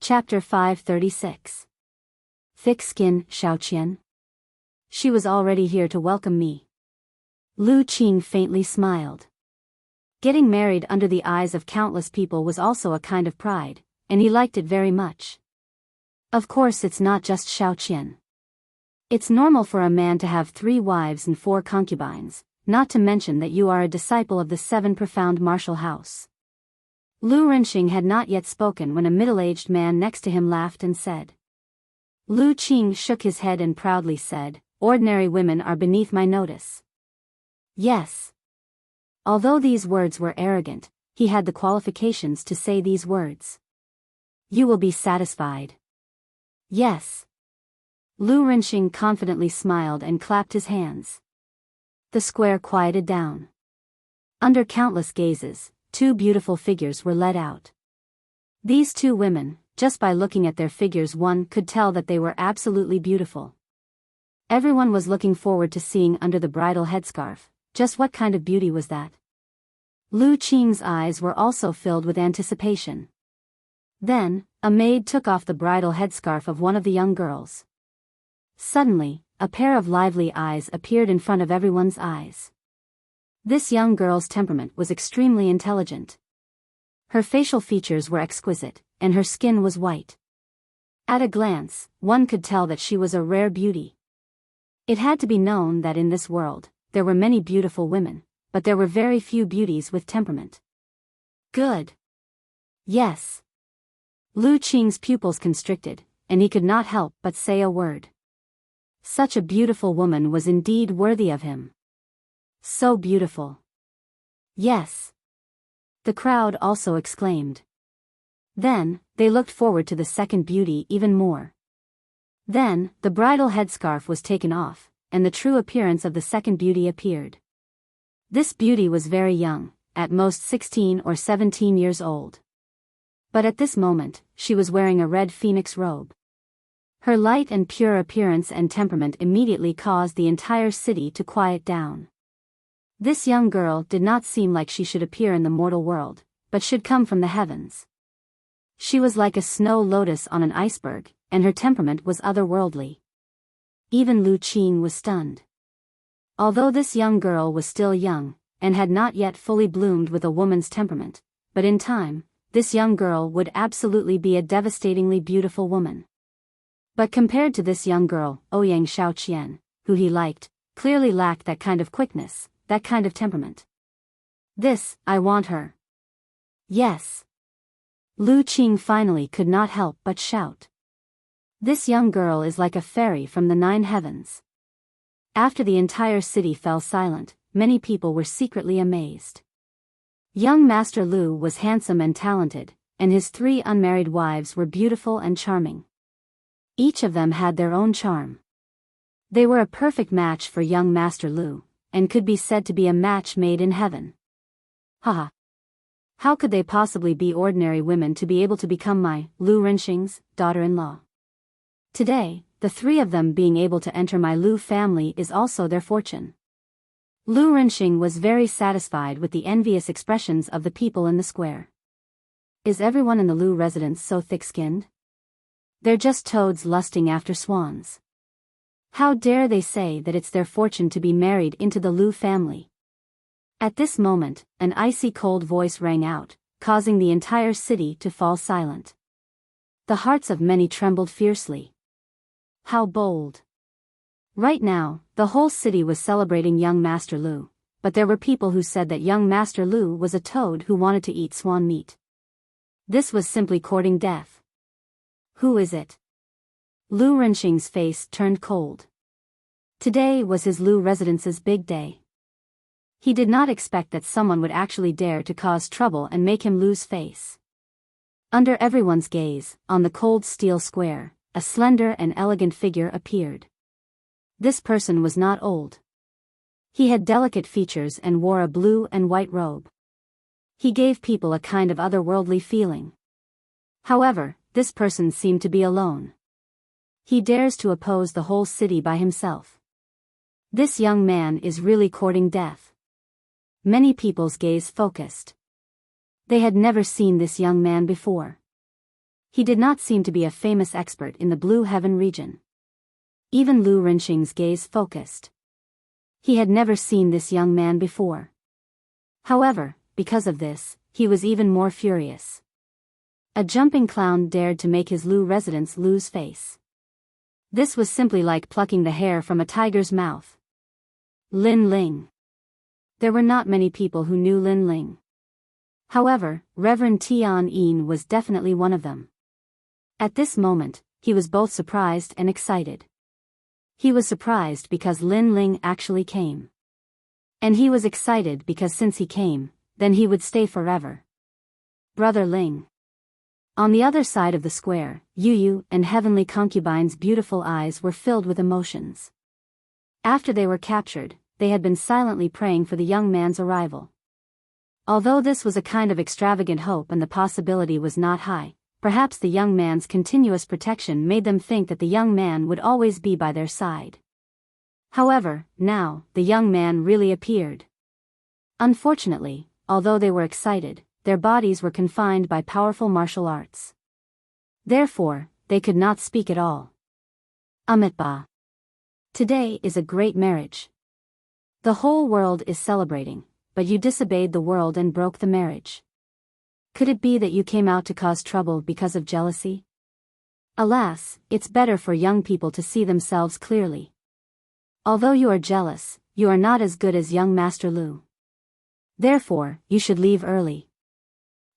Chapter 536. Thick Skin, Xiaoqian. She was already here to welcome me. Lu Qing faintly smiled. Getting married under the eyes of countless people was also a kind of pride, and he liked it very much. Of course, it's not just Xiaoqian. It's normal for a man to have 3 wives and 4 concubines, not to mention that you are a disciple of the 7 profound martial house. Lu Rinxing had not yet spoken when a middle-aged man next to him laughed and said. Lu Qing shook his head and proudly said, "Ordinary women are beneath my notice." Yes. Although these words were arrogant, he had the qualifications to say these words. You will be satisfied. Yes. Lu Rinxing confidently smiled and clapped his hands. The square quieted down. Under countless gazes, 2 beautiful figures were led out. These 2 women, just by looking at their figures one could tell that they were absolutely beautiful. Everyone was looking forward to seeing under the bridal headscarf. Just what kind of beauty was that? Lu Qing's eyes were also filled with anticipation. Then, a maid took off the bridal headscarf of one of the young girls. Suddenly, a pair of lively eyes appeared in front of everyone's eyes. This young girl's temperament was extremely intelligent. Her facial features were exquisite, and her skin was white. At a glance, one could tell that she was a rare beauty. It had to be known that in this world, there were many beautiful women, but there were very few beauties with temperament. Good. Yes. Lu Qing's pupils constricted, and he could not help but say a word. Such a beautiful woman was indeed worthy of him. So beautiful. Yes. The crowd also exclaimed. Then, they looked forward to the second beauty even more. Then, the bridal headscarf was taken off, and the true appearance of the second beauty appeared. This beauty was very young, at most 16 or 17 years old. But at this moment, she was wearing a red phoenix robe. Her light and pure appearance and temperament immediately caused the entire city to quiet down. This young girl did not seem like she should appear in the mortal world, but should come from the heavens. She was like a snow lotus on an iceberg, and her temperament was otherworldly. Even Lu Qing was stunned. Although this young girl was still young, and had not yet fully bloomed with a woman's temperament, but in time, this young girl would absolutely be a devastatingly beautiful woman. But compared to this young girl, Ouyang Xiaoqian, who he liked, clearly lacked that kind of quickness, that kind of temperament. I want her. Yes. Lu Qing finally could not help but shout. This young girl is like a fairy from the 9 heavens. After the entire city fell silent, many people were secretly amazed. Young Master Lu was handsome and talented, and his 3 unmarried wives were beautiful and charming. Each of them had their own charm. They were a perfect match for young Master Lu, and could be said to be a match made in heaven. Haha. How could they possibly be ordinary women to be able to become my, Lu Rinxing's, daughter-in-law? Today, the 3 of them being able to enter my Lu family is also their fortune. Lu Rinxing was very satisfied with the envious expressions of the people in the square. Is everyone in the Lu residence so thick-skinned? They're just toads lusting after swans. How dare they say that it's their fortune to be married into the Lu family? At this moment, an icy cold voice rang out, causing the entire city to fall silent. The hearts of many trembled fiercely. How bold! Right now, the whole city was celebrating young Master Lu, but there were people who said that young Master Lu was a toad who wanted to eat swan meat. This was simply courting death. Who is it? Lu Renxing's face turned cold. Today was his Lu residence's big day. He did not expect that someone would actually dare to cause trouble and make him lose face. Under everyone's gaze, on the cold steel square, a slender and elegant figure appeared. This person was not old. He had delicate features and wore a blue and white robe. He gave people a kind of otherworldly feeling. However, this person seemed to be alone. He dares to oppose the whole city by himself. This young man is really courting death. Many people's gaze focused. They had never seen this young man before. He did not seem to be a famous expert in the Blue Heaven region. Even Lu Renxing's gaze focused. He had never seen this young man before. However, because of this, he was even more furious. A jumping clown dared to make his Lu residents lose face. This was simply like plucking the hair from a tiger's mouth. Lin Ling. There were not many people who knew Lin Ling. However, Reverend Tian Yin was definitely one of them. At this moment, he was both surprised and excited. He was surprised because Lin Ling actually came. And he was excited because since he came, then he would stay forever. Brother Ling. On the other side of the square, Yu Yu and Heavenly Concubine's beautiful eyes were filled with emotions. After they were captured, they had been silently praying for the young man's arrival. Although this was a kind of extravagant hope and the possibility was not high, perhaps the young man's continuous protection made them think that the young man would always be by their side. However, now, the young man really appeared. Unfortunately, although they were excited, their bodies were confined by powerful martial arts. Therefore, they could not speak at all. Amitabha. Today is a great marriage. The whole world is celebrating, but you disobeyed the world and broke the marriage. Could it be that you came out to cause trouble because of jealousy? Alas, it's better for young people to see themselves clearly. Although you are jealous, you are not as good as young Master Lu. Therefore, you should leave early.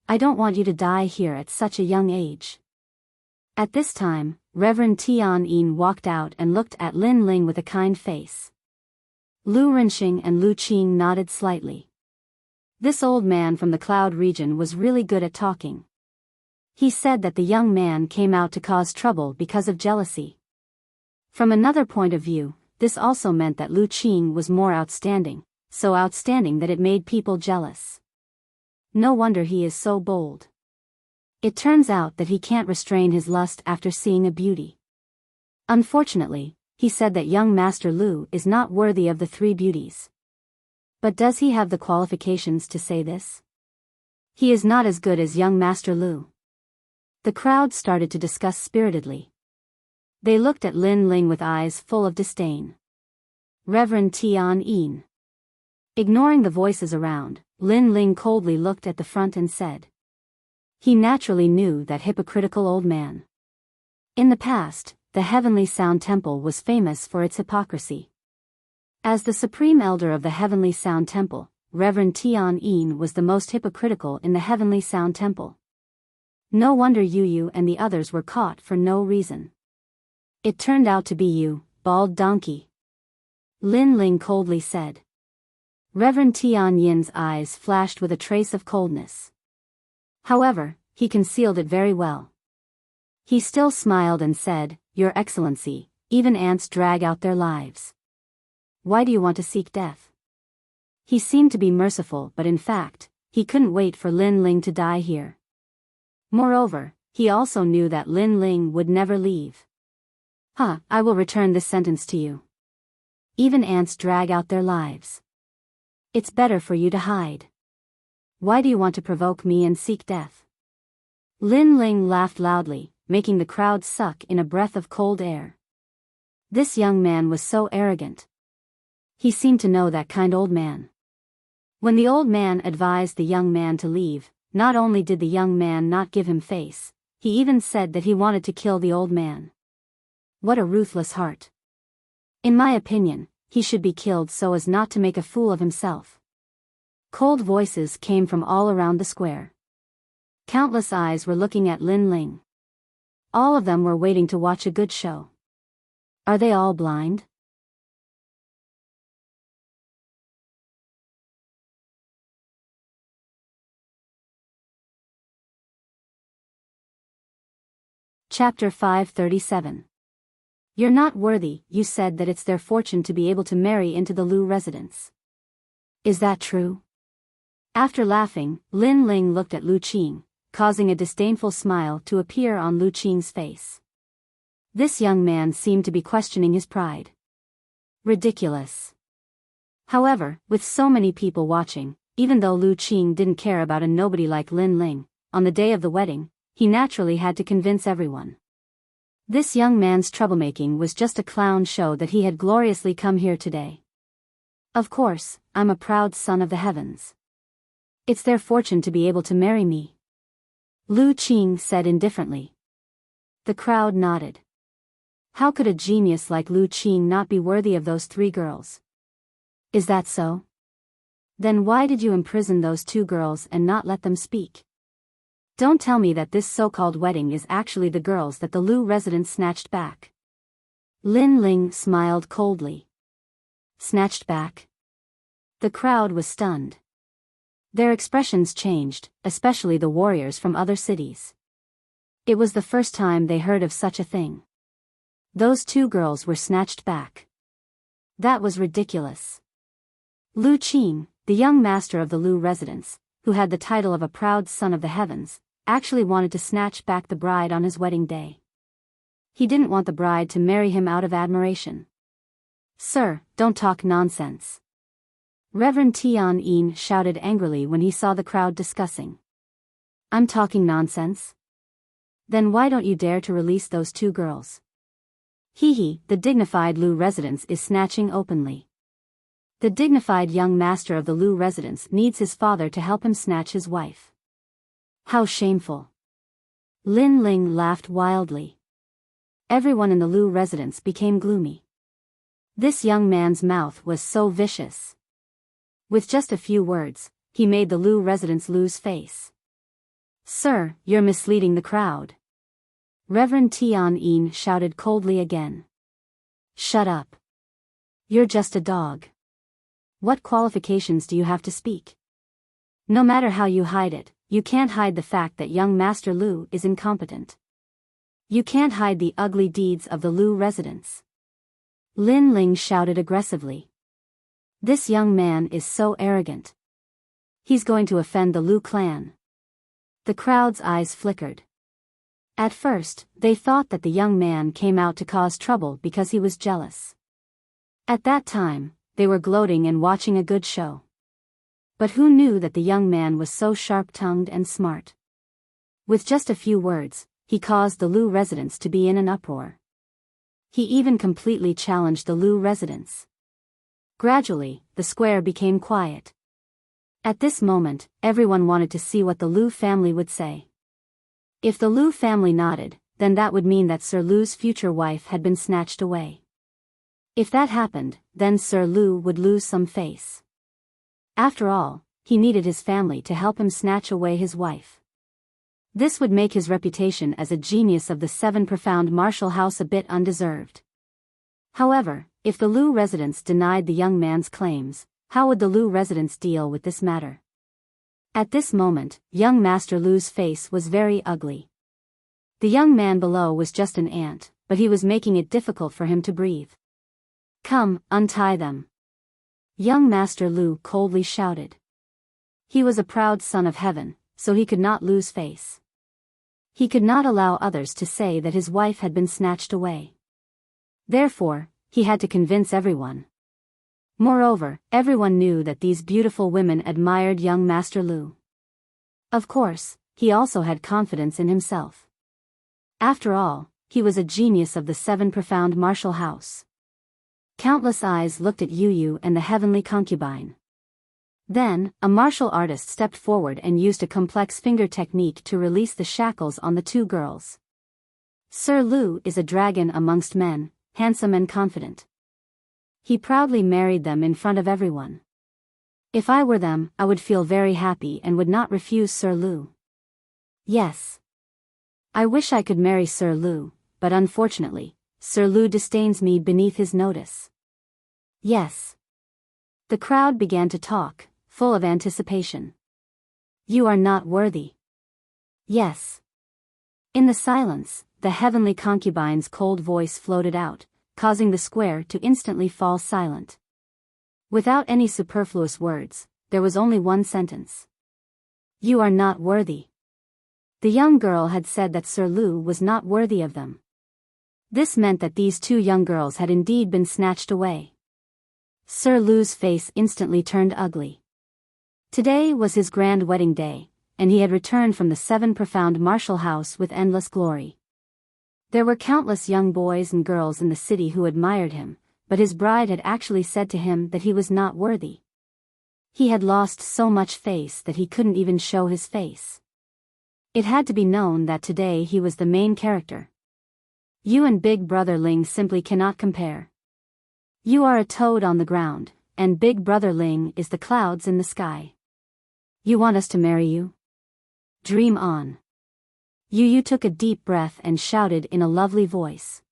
I don't want you to die here at such a young age. At this time, Reverend Tian Yin walked out and looked at Lin Ling with a kind face. Lu Renxing and Lu Qing nodded slightly. This old man from the cloud region was really good at talking. He said that the young man came out to cause trouble because of jealousy. From another point of view, this also meant that Lu Qing was more outstanding, so outstanding that it made people jealous. No wonder he is so bold. It turns out that he can't restrain his lust after seeing a beauty. Unfortunately, he said that young Master Lu is not worthy of the three beauties. But does he have the qualifications to say this? He is not as good as young Master Lu. The crowd started to discuss spiritedly. They looked at Lin Ling with eyes full of disdain. Reverend Tian Yin. Ignoring the voices around, Lin Ling coldly looked at the front and said. He naturally knew that hypocritical old man. In the past, the Heavenly Sound Temple was famous for its hypocrisy. As the supreme elder of the Heavenly Sound Temple, Reverend Tian Yin was the most hypocritical in the Heavenly Sound Temple. No wonder Yu Yu and the others were caught for no reason. It turned out to be you, bald donkey. Lin Ling coldly said. Reverend Tian Yin's eyes flashed with a trace of coldness. However, he concealed it very well. He still smiled and said, Your Excellency, even ants drag out their lives. Why do you want to seek death? He seemed to be merciful, but in fact, he couldn't wait for Lin Ling to die here. Moreover, he also knew that Lin Ling would never leave. I will return this sentence to you. Even ants drag out their lives. It's better for you to hide. Why do you want to provoke me and seek death? Lin Ling laughed loudly, making the crowd suck in a breath of cold air. This young man was so arrogant. He seemed to know that kind old man. When the old man advised the young man to leave, not only did the young man not give him face, he even said that he wanted to kill the old man. What a ruthless heart. In my opinion, he should be killed so as not to make a fool of himself. Cold voices came from all around the square. Countless eyes were looking at Lin Ling. All of them were waiting to watch a good show. Are they all blind? Chapter 537. You're not worthy. You said that it's their fortune to be able to marry into the Lu residence. Is that true? After laughing, Lin Ling looked at Lu Qing, causing a disdainful smile to appear on Lu Qing's face. This young man seemed to be questioning his pride. Ridiculous. However, with so many people watching, even though Lu Qing didn't care about a nobody like Lin Ling, on the day of the wedding, he naturally had to convince everyone. This young man's troublemaking was just a clown show that he had gloriously come here today. Of course, I'm a proud son of the heavens. It's their fortune to be able to marry me. Lu Qing said indifferently. The crowd nodded. How could a genius like Lu Qing not be worthy of those three girls? Is that so? Then why did you imprison those two girls and not let them speak? Don't tell me that this so-called wedding is actually the girls that the Lu residents snatched back. Lin Ling smiled coldly. Snatched back? The crowd was stunned. Their expressions changed, especially the warriors from other cities. It was the first time they heard of such a thing. Those two girls were snatched back. That was ridiculous. Lu Qing, the young master of the Lu residence, who had the title of a proud son of the heavens, actually wanted to snatch back the bride on his wedding day. He didn't want the bride to marry him out of admiration. Sir, don't talk nonsense. Reverend Tian Yin shouted angrily when he saw the crowd discussing. I'm talking nonsense? Then why don't you dare to release those two girls? He, the dignified Lu residence is snatching openly. The dignified young master of the Lu residence needs his father to help him snatch his wife. How shameful. Lin Ling laughed wildly. Everyone in the Lu residence became gloomy. This young man's mouth was so vicious. With just a few words, he made the Lu residents lose face. Sir, you're misleading the crowd. Reverend Tian Yin shouted coldly again. Shut up. You're just a dog. What qualifications do you have to speak? No matter how you hide it, you can't hide the fact that young Master Lu is incompetent. You can't hide the ugly deeds of the Lu residents. Lin Ling shouted aggressively. This young man is so arrogant. He's going to offend the Lu clan. The crowd's eyes flickered. At first, they thought that the young man came out to cause trouble because he was jealous. At that time, they were gloating and watching a good show. But who knew that the young man was so sharp-tongued and smart? With just a few words, he caused the Lu residents to be in an uproar. He even completely challenged the Lu residents. Gradually, the square became quiet. At this moment, everyone wanted to see what the Lu family would say. If the Lu family nodded, then that would mean that Sir Lu's future wife had been snatched away. If that happened, then Sir Lu would lose some face. After all, he needed his family to help him snatch away his wife. This would make his reputation as a genius of the seven profound martial house a bit undeserved. However, if the Lu residents denied the young man's claims, how would the Lu residents deal with this matter? At this moment, young Master Lu's face was very ugly. The young man below was just an ant, but he was making it difficult for him to breathe. Come, untie them. Young Master Lu coldly shouted. He was a proud son of heaven, so he could not lose face. He could not allow others to say that his wife had been snatched away. Therefore, he had to convince everyone. Moreover, everyone knew that these beautiful women admired young Master Lu. Of course, he also had confidence in himself. After all, he was a genius of the 7 profound martial house. Countless eyes looked at Yu Yu and the heavenly concubine. Then, a martial artist stepped forward and used a complex finger technique to release the shackles on the 2 girls. Sir Lu is a dragon amongst men, handsome and confident. He proudly married them in front of everyone. If I were them, I would feel very happy and would not refuse Sir Lu. Yes. I wish I could marry Sir Lu, but unfortunately, Sir Lu disdains me beneath his notice. Yes. The crowd began to talk, full of anticipation. You are not worthy. Yes. In the silence, the heavenly concubine's cold voice floated out, causing the square to instantly fall silent. Without any superfluous words, there was only one sentence. You are not worthy. The young girl had said that Sir Lu was not worthy of them. This meant that these 2 young girls had indeed been snatched away. Sir Lu's face instantly turned ugly. Today was his grand wedding day, and he had returned from the 7 profound martial house with endless glory. There were countless young boys and girls in the city who admired him, but his bride had actually said to him that he was not worthy. He had lost so much face that he couldn't even show his face. It had to be known that today he was the main character. You and Big Brother Ling simply cannot compare. You are a toad on the ground, and Big Brother Ling is the clouds in the sky. You want us to marry you? Dream on. Yu Yu took a deep breath and shouted in a lovely voice.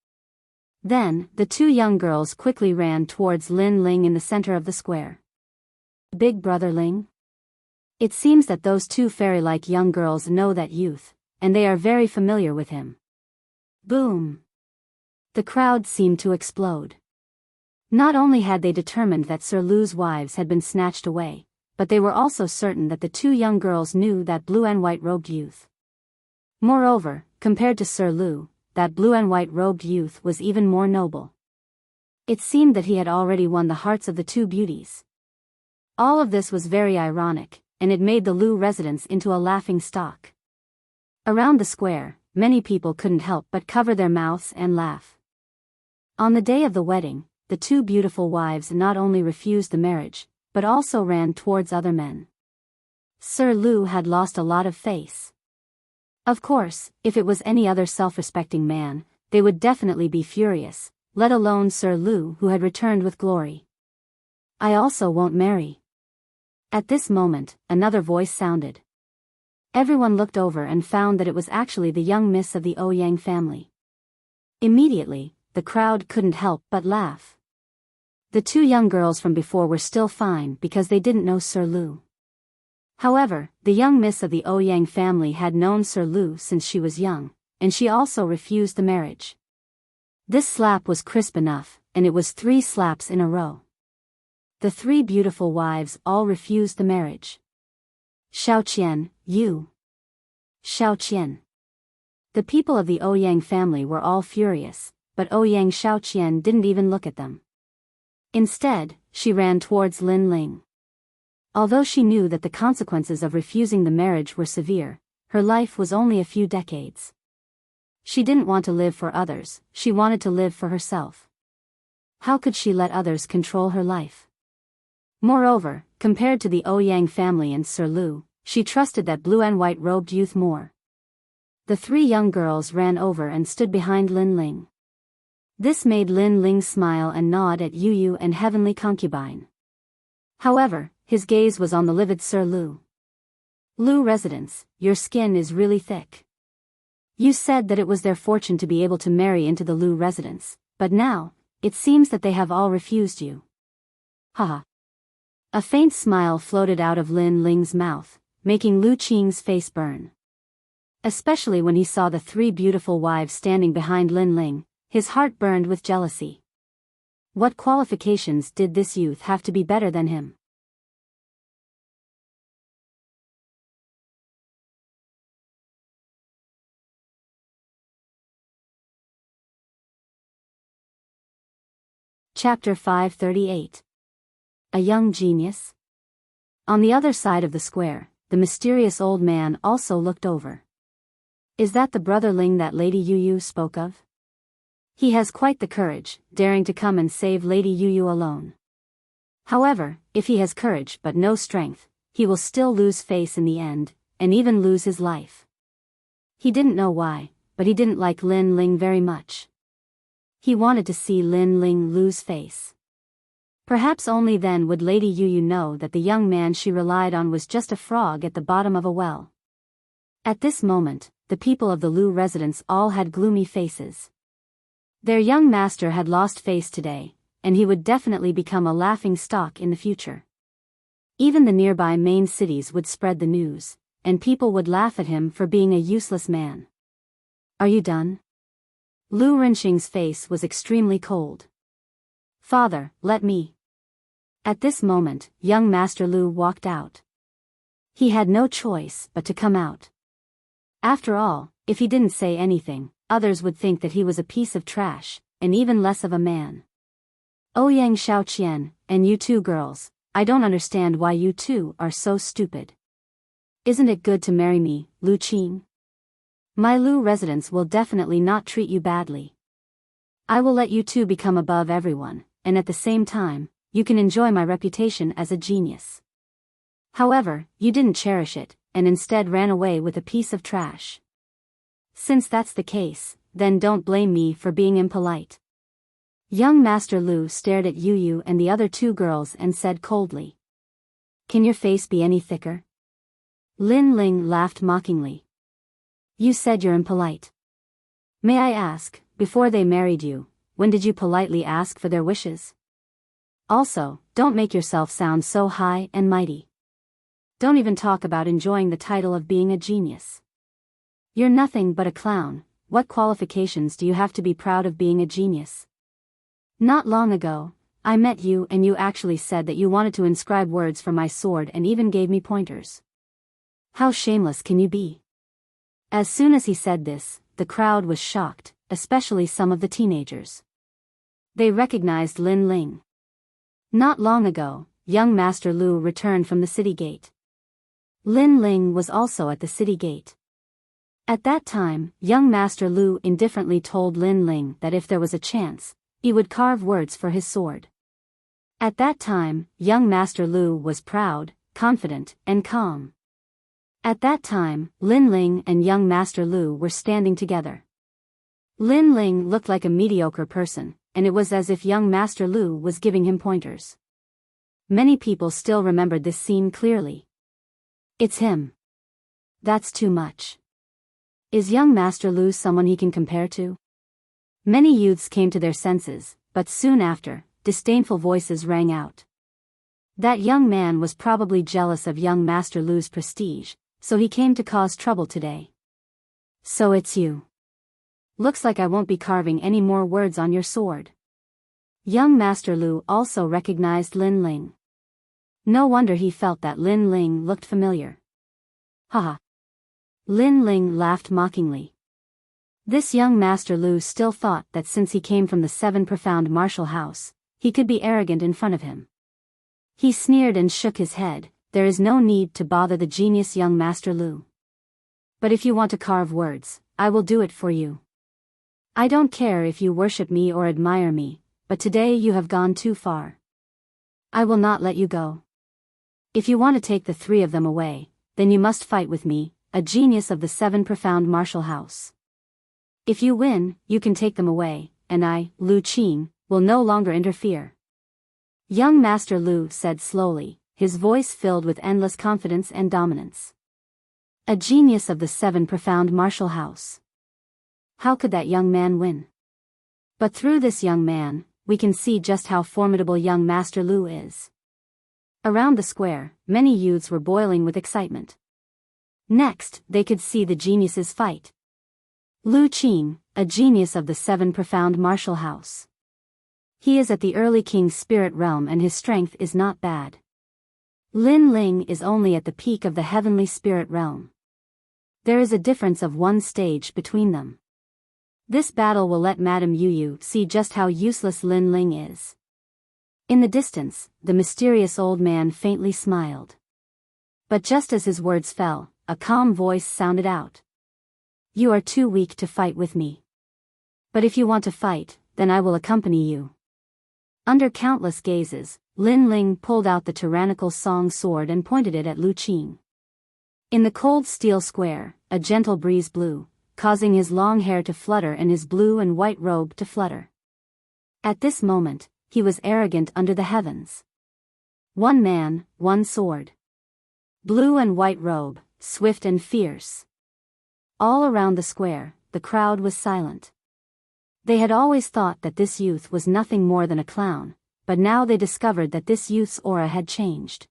Then, the 2 young girls quickly ran towards Lin Ling in the center of the square. Big Brother Ling? It seems that those 2 fairy-like young girls know that youth, and they are very familiar with him. Boom! The crowd seemed to explode. Not only had they determined that Sir Lu's wives had been snatched away, but they were also certain that the 2 young girls knew that blue and white-robed youth. Moreover, compared to Sir Lu, that blue and white-robed youth was even more noble. It seemed that he had already won the hearts of the 2 beauties. All of this was very ironic, and it made the Lu residence into a laughing stock. Around the square, many people couldn't help but cover their mouths and laugh. On the day of the wedding, the 2 beautiful wives not only refused the marriage, but also ran towards other men. Sir Lu had lost a lot of face. Of course, if it was any other self-respecting man, they would definitely be furious, let alone Sir Lu who had returned with glory. I also won't marry. At this moment, another voice sounded. Everyone looked over and found that it was actually the young miss of the Ouyang family. Immediately, the crowd couldn't help but laugh. The 2 young girls from before were still fine because they didn't know Sir Lu. However, the young miss of the Ouyang family had known Sir Lu since she was young, and she also refused the marriage. This slap was crisp enough, and it was 3 slaps in a row. The 3 beautiful wives all refused the marriage. Xiaoqian, you. Xiaoqian. The people of the Ouyang family were all furious, but Ouyang Xiaoqian didn't even look at them. Instead, she ran towards Lin Ling. Although she knew that the consequences of refusing the marriage were severe, her life was only a few decades. She didn't want to live for others, she wanted to live for herself. How could she let others control her life? Moreover, compared to the Ouyang family and Sir Lu, she trusted that blue and white-robed youth more. The 3 young girls ran over and stood behind Lin Ling. This made Lin Ling smile and nod at Yu Yu and heavenly concubine. However, his gaze was on the livid Sir Lu. Lu residents, your skin is really thick. You said that it was their fortune to be able to marry into the Lu residence, but now, it seems that they have all refused you. Haha. A faint smile floated out of Lin Ling's mouth, making Lu Qing's face burn. Especially when he saw the 3 beautiful wives standing behind Lin Ling, his heart burned with jealousy. What qualifications did this youth have to be better than him? Chapter 538. A young genius? On the other side of the square, the mysterious old man also looked over. Is that the brother Ling that Lady Yu Yu spoke of? He has quite the courage, daring to come and save Lady Yu alone. However, if he has courage but no strength, he will still lose face in the end, and even lose his life. He didn't know why, but he didn't like Lin Ling very much. He wanted to see Lin Ling lose face. Perhaps only then would Lady Yu know that the young man she relied on was just a frog at the bottom of a well. At this moment, the people of the Lu residence all had gloomy faces. Their young master had lost face today, and he would definitely become a laughing stock in the future. Even the nearby main cities would spread the news, and people would laugh at him for being a useless man. Are you done? Lu Renqing's face was extremely cold. Father, let me. At this moment, young Master Lu walked out. He had no choice but to come out. After all, if he didn't say anything, others would think that he was a piece of trash, and even less of a man. Ouyang Xiaoqian, and you two girls, I don't understand why you two are so stupid. Isn't it good to marry me, Lu Qing? My Lu residence will definitely not treat you badly. I will let you two become above everyone, and at the same time, you can enjoy my reputation as a genius. However, you didn't cherish it, and instead ran away with a piece of trash. Since that's the case, then don't blame me for being impolite. Young Master Lu stared at Yu and the other two girls and said coldly. Can your face be any thicker? Lin Ling laughed mockingly. You said you're impolite. May I ask, before they married you, when did you politely ask for their wishes? Also, don't make yourself sound so high and mighty. Don't even talk about enjoying the title of being a genius. You're nothing but a clown. What qualifications do you have to be proud of being a genius? Not long ago, I met you and you actually said that you wanted to inscribe words for my sword and even gave me pointers. How shameless can you be? As soon as he said this, the crowd was shocked, especially some of the teenagers. They recognized Lin Ling. Not long ago, young Master Lu returned from the city gate. Lin Ling was also at the city gate. At that time, young Master Lu indifferently told Lin Ling that if there was a chance, he would carve words for his sword. At that time, young Master Lu was proud, confident, and calm. At that time, Lin Ling and young Master Lu were standing together. Lin Ling looked like a mediocre person, and it was as if young Master Lu was giving him pointers. Many people still remembered this scene clearly. It's him. That's too much. Is young Master Lu someone he can compare to? Many youths came to their senses, but soon after, disdainful voices rang out. That young man was probably jealous of young Master Lu's prestige, so he came to cause trouble today. So it's you. Looks like I won't be carving any more words on your sword. Young Master Lu also recognized Lin Ling. No wonder he felt that Lin Ling looked familiar. Haha. Lin Ling laughed mockingly. This young Master Lu still thought that since he came from the Seven Profound Martial House, he could be arrogant in front of him. He sneered and shook his head. There is no need to bother the genius young Master Lu. But if you want to carve words, I will do it for you. I don't care if you worship me or admire me, but today you have gone too far. I will not let you go. If you want to take the three of them away, then you must fight with me, a genius of the Seven Profound Martial House. If you win, you can take them away, and I, Lu Qing, will no longer interfere. Young Master Lu said slowly, his voice filled with endless confidence and dominance. A genius of the Seven Profound Martial House. How could that young man win? But through this young man, we can see just how formidable young Master Lu is. Around the square, many youths were boiling with excitement. Next, they could see the geniuses fight. Lu Qing, a genius of the Seven Profound Martial House. He is at the early King's spirit realm and his strength is not bad. Lin Ling is only at the peak of the heavenly spirit realm. There is a difference of one stage between them. This battle will let Madame Yu see just how useless Lin Ling is. In the distance, the mysterious old man faintly smiled. But just as his words fell, a calm voice sounded out. You are too weak to fight with me. But if you want to fight, then I will accompany you. Under countless gazes, Lin Ling pulled out the tyrannical song sword and pointed it at Lu Qing. In the cold steel square, a gentle breeze blew, causing his long hair to flutter and his blue and white robe to flutter. At this moment, he was arrogant under the heavens. One man, one sword. Blue and white robe, swift and fierce. All around the square, the crowd was silent. They had always thought that this youth was nothing more than a clown, but now they discovered that this youth's aura had changed.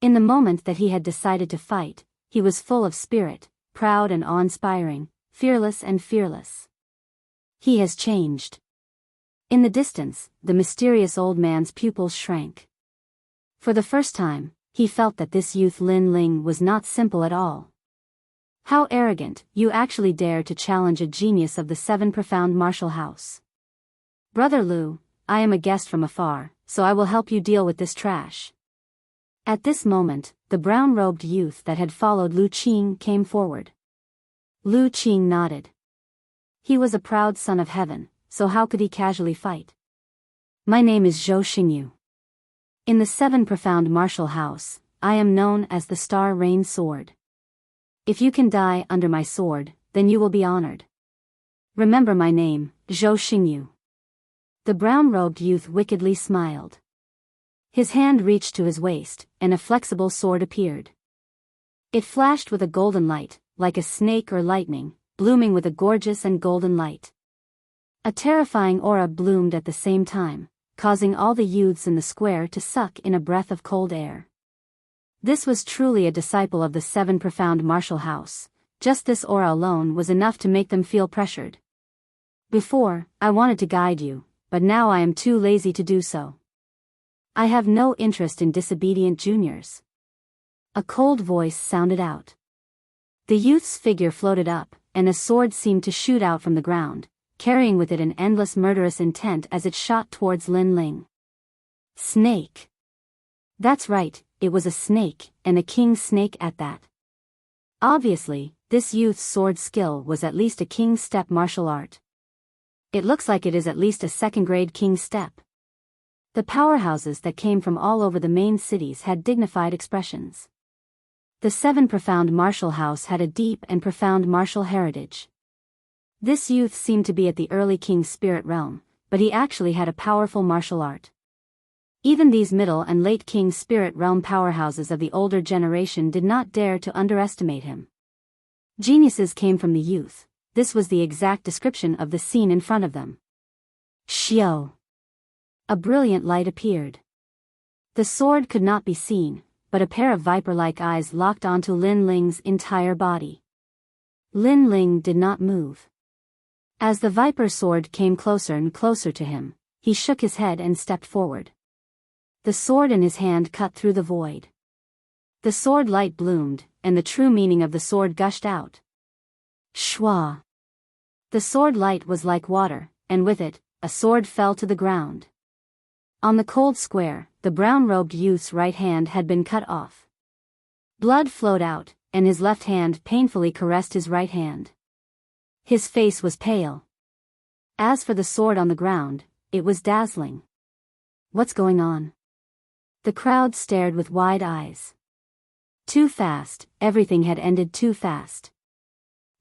In the moment that he had decided to fight, he was full of spirit, proud and awe-inspiring, fearless and fearless. He has changed. In the distance, the mysterious old man's pupils shrank. For the first time, he felt that this youth Lin Ling was not simple at all. How arrogant, you actually dare to challenge a genius of the seven profound martial house. Brother Lu, I am a guest from afar, so I will help you deal with this trash. At this moment, the brown-robed youth that had followed Lu Qing came forward. Lu Qing nodded. He was a proud son of heaven, so how could he casually fight? My name is Zhou Xingyu. In the seven profound martial house, I am known as the Star Rain Sword. If you can die under my sword, then you will be honored. Remember my name, Zhou Xingyu. The brown-robed youth wickedly smiled. His hand reached to his waist, and a flexible sword appeared. It flashed with a golden light, like a snake or lightning, blooming with a gorgeous and golden light. A terrifying aura bloomed at the same time, causing all the youths in the square to suck in a breath of cold air. This was truly a disciple of the seven profound martial house. Just this aura alone was enough to make them feel pressured. Before, I wanted to guide you, but now I am too lazy to do so. I have no interest in disobedient juniors. A cold voice sounded out. The youth's figure floated up, and a sword seemed to shoot out from the ground, carrying with it an endless murderous intent as it shot towards Lin Ling. Snake. That's right, it was a snake, and a king snake at that. Obviously, this youth's sword skill was at least a king step martial art. It looks like it is at least a second-grade king step. The powerhouses that came from all over the main cities had dignified expressions. The seven profound martial house had a deep and profound martial heritage. This youth seemed to be at the early king spirit realm, but he actually had a powerful martial art. Even these middle and late king spirit realm powerhouses of the older generation did not dare to underestimate him. Geniuses came from the youth. This was the exact description of the scene in front of them. Xiao. A brilliant light appeared. The sword could not be seen, but a pair of viper-like eyes locked onto Lin Ling's entire body. Lin Ling did not move. As the viper sword came closer and closer to him, he shook his head and stepped forward. The sword in his hand cut through the void. The sword light bloomed, and the true meaning of the sword gushed out. Shwa. The sword light was like water, and with it, a sword fell to the ground. On the cold square, the brown-robed youth's right hand had been cut off. Blood flowed out, and his left hand painfully caressed his right hand. His face was pale. As for the sword on the ground, it was dazzling. What's going on? The crowd stared with wide eyes. Too fast, everything had ended too fast.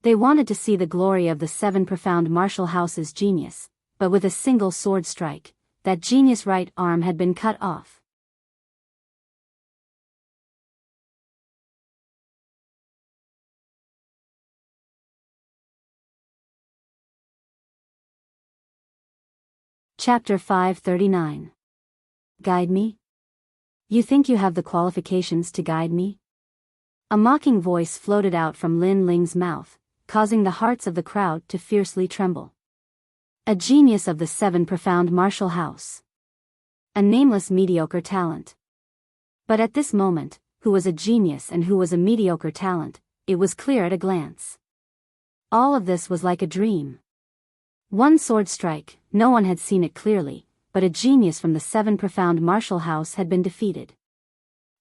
They wanted to see the glory of the seven profound martial house's genius, but with a single sword strike, that genius' right arm had been cut off. Chapter 539. Guide me? You think you have the qualifications to guide me? A mocking voice floated out from Lin Ling's mouth, causing the hearts of the crowd to fiercely tremble. A genius of the seven profound martial house. A nameless mediocre talent. But at this moment, who was a genius and who was a mediocre talent, it was clear at a glance. All of this was like a dream. One sword strike, no one had seen it clearly, but a genius from the seven profound martial house had been defeated.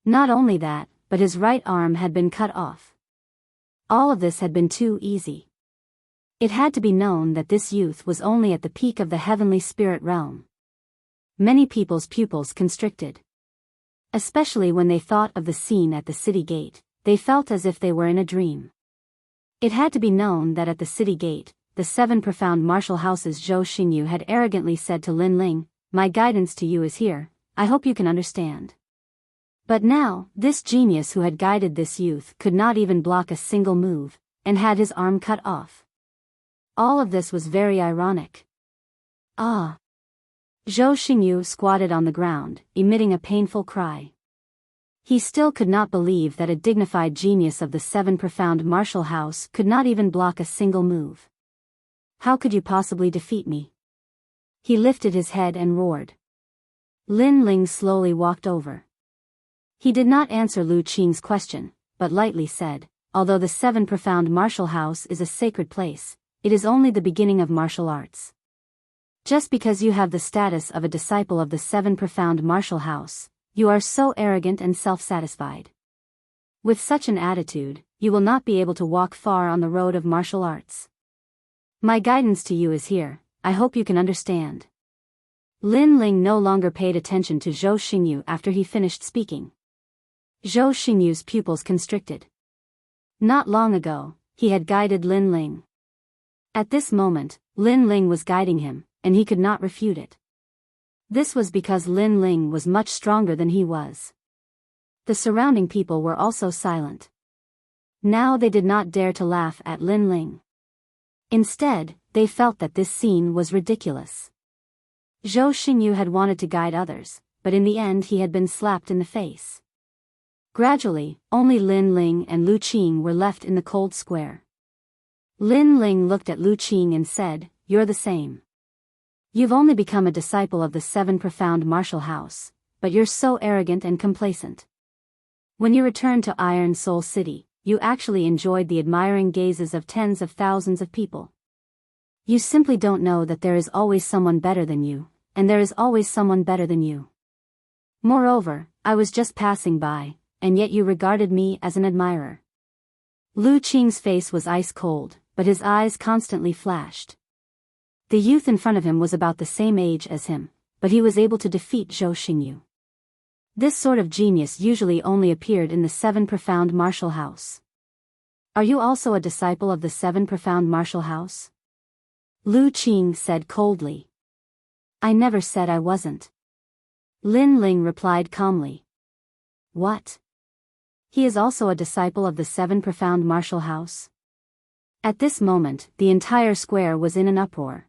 Not only that, but his right arm had been cut off. All of this had been too easy. It had to be known that this youth was only at the peak of the heavenly spirit realm. Many people's pupils constricted. Especially when they thought of the scene at the city gate, they felt as if they were in a dream. It had to be known that at the city gate, the 7 profound martial houses Zhou Xingyu had arrogantly said to Lin Ling, "My guidance to you is here, I hope you can understand." But now, this genius who had guided this youth could not even block a single move, and had his arm cut off. All of this was very ironic. Ah! Zhou Xingyu squatted on the ground, emitting a painful cry. He still could not believe that a dignified genius of the 7 profound martial house could not even block a single move. How could you possibly defeat me? He lifted his head and roared. Lin Ling slowly walked over. He did not answer Lu Qing's question, but lightly said, "Although the 7 profound martial house is a sacred place, it is only the beginning of martial arts. Just because you have the status of a disciple of the 7 profound martial house, you are so arrogant and self-satisfied. With such an attitude, you will not be able to walk far on the road of martial arts. My guidance to you is here, I hope you can understand." Lin Ling no longer paid attention to Zhou Xingyu after he finished speaking. Zhou Xingyu's pupils constricted. Not long ago, he had guided Lin Ling. At this moment, Lin Ling was guiding him, and he could not refute it. This was because Lin Ling was much stronger than he was. The surrounding people were also silent. Now they did not dare to laugh at Lin Ling. Instead, they felt that this scene was ridiculous. Zhou Xingyu had wanted to guide others, but in the end he had been slapped in the face. Gradually, only Lin Ling and Lu Qing were left in the cold square. Lin Ling looked at Lu Qing and said, "You're the same. You've only become a disciple of the 7 profound martial house, but you're so arrogant and complacent. When you returned to Iron Soul City, you actually enjoyed the admiring gazes of tens of thousands of people. You simply don't know that there is always someone better than you, and there is always someone better than you. Moreover, I was just passing by, and yet you regarded me as an admirer." Lu Qing's face was ice cold, but his eyes constantly flashed. The youth in front of him was about the same age as him, but he was able to defeat Zhou Xingyu. This sort of genius usually only appeared in the 7 profound martial house. "Are you also a disciple of the 7 profound martial house?" Lu Qing said coldly. "I never said I wasn't." Lin Ling replied calmly. "What? He is also a disciple of the 7 profound martial house?" At this moment, the entire square was in an uproar.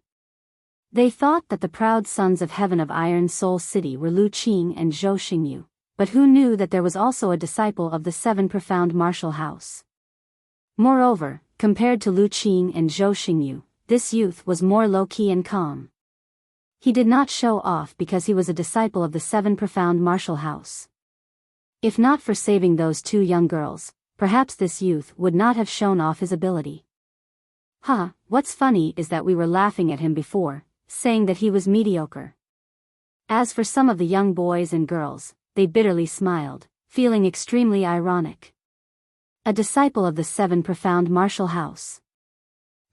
They thought that the proud sons of heaven of Iron Soul City were Lu Qing and Zhou Xingyu, but who knew that there was also a disciple of the 7 profound martial house? Moreover, compared to Lu Qing and Zhou Xingyu, this youth was more low-key and calm. He did not show off because he was a disciple of the 7 profound martial house. If not for saving those 2 young girls, perhaps this youth would not have shown off his ability. What's funny is that we were laughing at him before, saying that he was mediocre. As for some of the young boys and girls, they bitterly smiled, feeling extremely ironic. A disciple of the 7 profound martial house.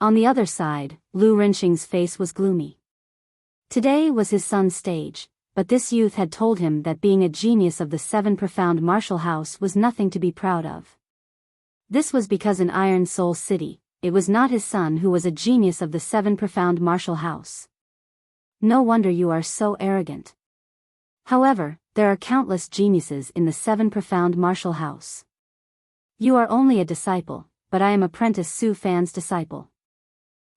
On the other side, Lu Renqing's face was gloomy. Today was his son's stage, but this youth had told him that being a genius of the 7 profound martial house was nothing to be proud of. This was because in Iron Soul City, it was not his son who was a genius of the 7 profound martial house. No wonder you are so arrogant. However, there are countless geniuses in the 7 profound martial house. You are only a disciple, but I am Apprentice Su Fan's disciple.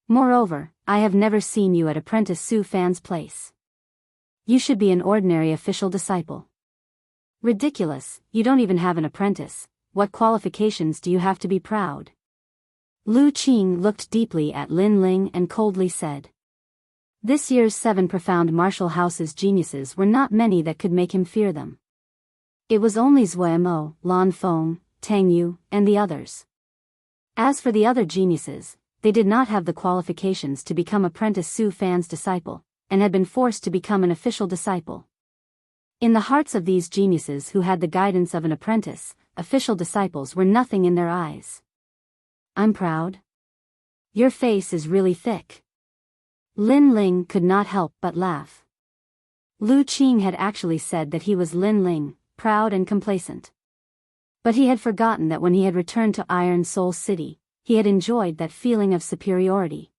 Moreover, I have never seen you at Apprentice Su Fan's place. You should be an ordinary official disciple. Ridiculous, you don't even have an apprentice, what qualifications do you have to be proud? Lu Qing looked deeply at Lin Ling and coldly said. This year's 7 profound martial house's geniuses were not many that could make him fear them. It was only Zuemo, Lan Feng, Tang Yu, and the others. As for the other geniuses, they did not have the qualifications to become Apprentice Su Fan's disciple, and had been forced to become an official disciple. In the hearts of these geniuses who had the guidance of an apprentice, official disciples were nothing in their eyes. I'm proud. Your face is really thick. Lin Ling could not help but laugh. Lu Qing had actually said that he was Lin Ling, proud and complacent. But he had forgotten that when he had returned to Iron Soul City, he had enjoyed that feeling of superiority.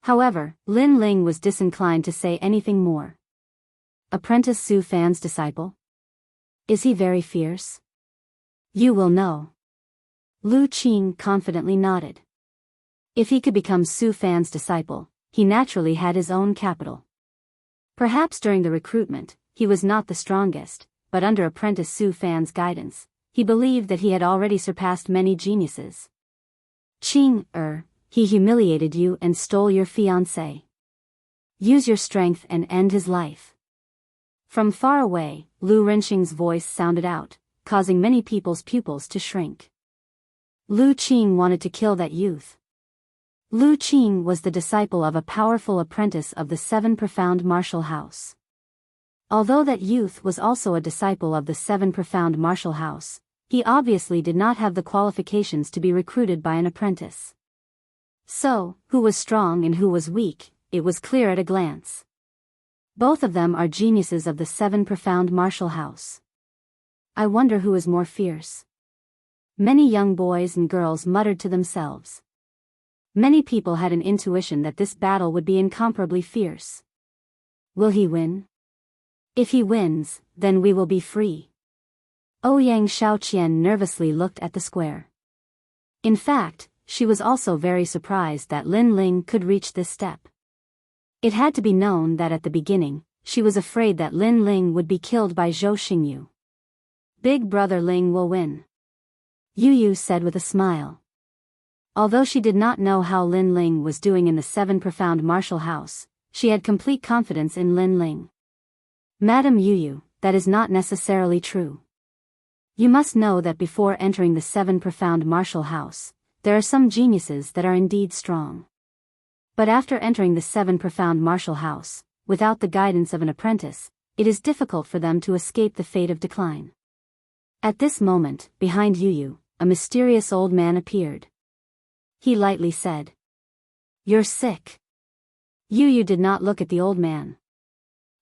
However, Lin Ling was disinclined to say anything more. Apprentice Su Fan's disciple? Is he very fierce? You will know. Lu Qing confidently nodded. If he could become Su Fan's disciple, he naturally had his own capital. Perhaps during the recruitment, he was not the strongest, but under Apprentice Su Fan's guidance, he believed that he had already surpassed many geniuses. Qing, he humiliated you and stole your fiancé. Use your strength and end his life. From far away, Lu Renxing's voice sounded out, causing many people's pupils to shrink. Lu Qing wanted to kill that youth. Lu Qing was the disciple of a powerful apprentice of the Seven Profound Martial House. Although that youth was also a disciple of the Seven Profound Martial House, he obviously did not have the qualifications to be recruited by an apprentice. So, who was strong and who was weak, it was clear at a glance. Both of them are geniuses of the Seven Profound Martial House. I wonder who is more fierce. Many young boys and girls muttered to themselves. Many people had an intuition that this battle would be incomparably fierce. Will he win? If he wins, then we will be free. Ouyang Shaoqian nervously looked at the square. In fact, she was also very surprised that Lin Ling could reach this step. It had to be known that at the beginning, she was afraid that Lin Ling would be killed by Zhou Xingyu. Big brother Ling will win. Yu Yu said with a smile. Although she did not know how Lin Ling was doing in the Seven Profound Martial House, she had complete confidence in Lin Ling. Madam Yu Yu, that is not necessarily true. You must know that before entering the Seven Profound Martial House, there are some geniuses that are indeed strong. But after entering the Seven Profound Martial House, without the guidance of an apprentice, it is difficult for them to escape the fate of decline. At this moment, behind Yu Yu, a mysterious old man appeared. He lightly said, "You're sick." Yu Yu did not look at the old man.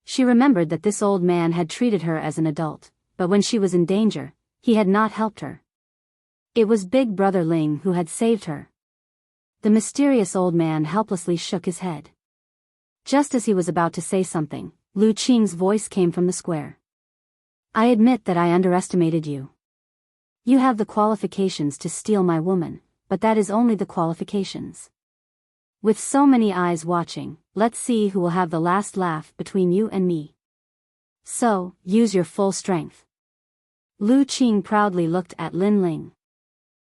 She remembered that this old man had treated her as an adult, but when she was in danger, he had not helped her. It was Big Brother Ling who had saved her. The mysterious old man helplessly shook his head. Just as he was about to say something, Lu Qing's voice came from the square. I admit that I underestimated you. You have the qualifications to steal my woman, but that is only the qualifications. With so many eyes watching, let's see who will have the last laugh between you and me. So, use your full strength. Lu Qing proudly looked at Lin Ling.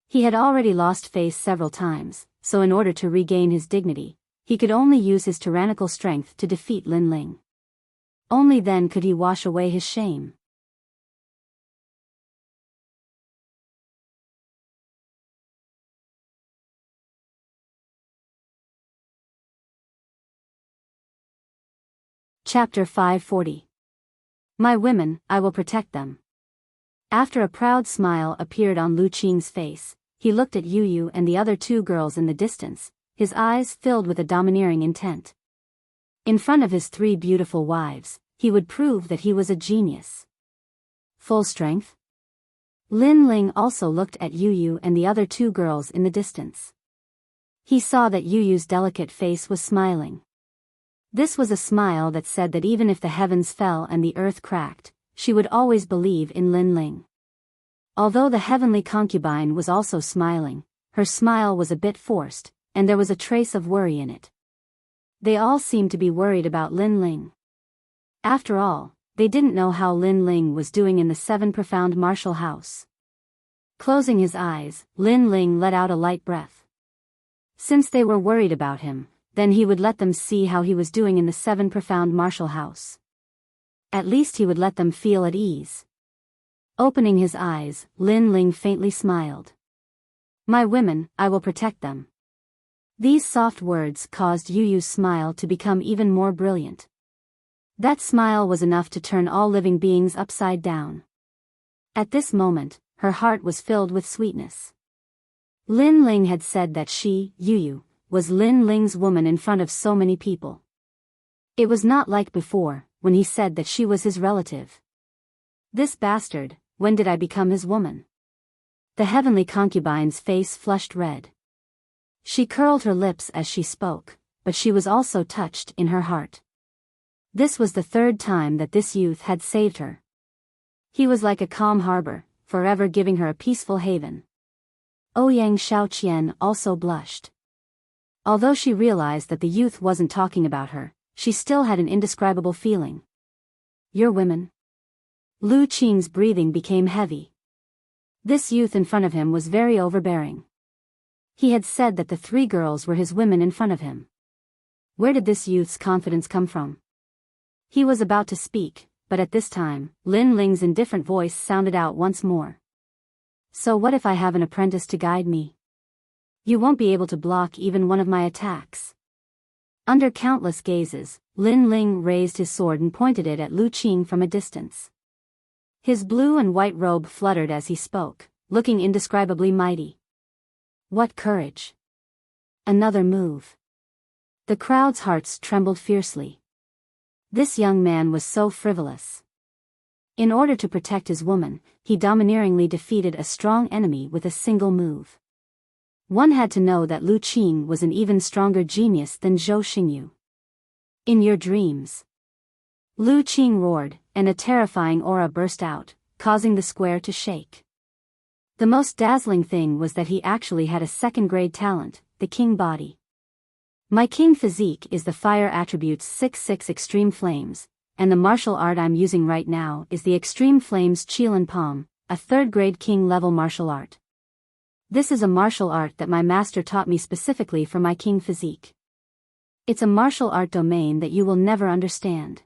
He had already lost face several times, so in order to regain his dignity, he could only use his tyrannical strength to defeat Lin Ling. Only then could he wash away his shame. Chapter 540. My women, I will protect them. After a proud smile appeared on Lu Qing's face, he looked at Yu Yu and the other two girls in the distance, his eyes filled with a domineering intent. In front of his three beautiful wives, he would prove that he was a genius. Full strength? Lin Ling also looked at Yu Yu and the other two girls in the distance. He saw that Yu Yu's delicate face was smiling. This was a smile that said that even if the heavens fell and the earth cracked, she would always believe in Lin Ling. Although the heavenly concubine was also smiling, her smile was a bit forced, and there was a trace of worry in it. They all seemed to be worried about Lin Ling. After all, they didn't know how Lin Ling was doing in the Seven Profound Martial House. Closing his eyes, Lin Ling let out a light breath. Since they were worried about him, then he would let them see how he was doing in the Seven Profound Martial House. At least he would let them feel at ease. Opening his eyes, Lin Ling faintly smiled. My women, I will protect them. These soft words caused Yu Yu's smile to become even more brilliant. That smile was enough to turn all living beings upside down. At this moment, her heart was filled with sweetness. Lin Ling had said that she, Yu Yu, was Lin Ling's woman in front of so many people. It was not like before, when he said that she was his relative. This bastard, when did I become his woman? The heavenly concubine's face flushed red. She curled her lips as she spoke, but she was also touched in her heart. This was the third time that this youth had saved her. He was like a calm harbor, forever giving her a peaceful haven. Ouyang Shaoqian also blushed. Although she realized that the youth wasn't talking about her, she still had an indescribable feeling. Your women? Lu Qing's breathing became heavy. This youth in front of him was very overbearing. He had said that the three girls were his women in front of him. Where did this youth's confidence come from? He was about to speak, but at this time, Lin Ling's indifferent voice sounded out once more. So what if I have an apprentice to guide me? You won't be able to block even one of my attacks. Under countless gazes, Lin Ling raised his sword and pointed it at Lu Qing from a distance. His blue and white robe fluttered as he spoke, looking indescribably mighty. What courage! Another move. The crowd's hearts trembled fiercely. This young man was so frivolous. In order to protect his woman, he domineeringly defeated a strong enemy with a single move. One had to know that Lu Qing was an even stronger genius than Zhou Xingyu. In your dreams. Lu Qing roared, and a terrifying aura burst out, causing the square to shake. The most dazzling thing was that he actually had a second-grade talent, the king body. My king physique is the fire attributes 6-6 extreme flames, and the martial art I'm using right now is the extreme flames Qilin Palm, a third-grade king-level martial art. This is a martial art that my master taught me specifically for my king physique. It's a martial art domain that you will never understand.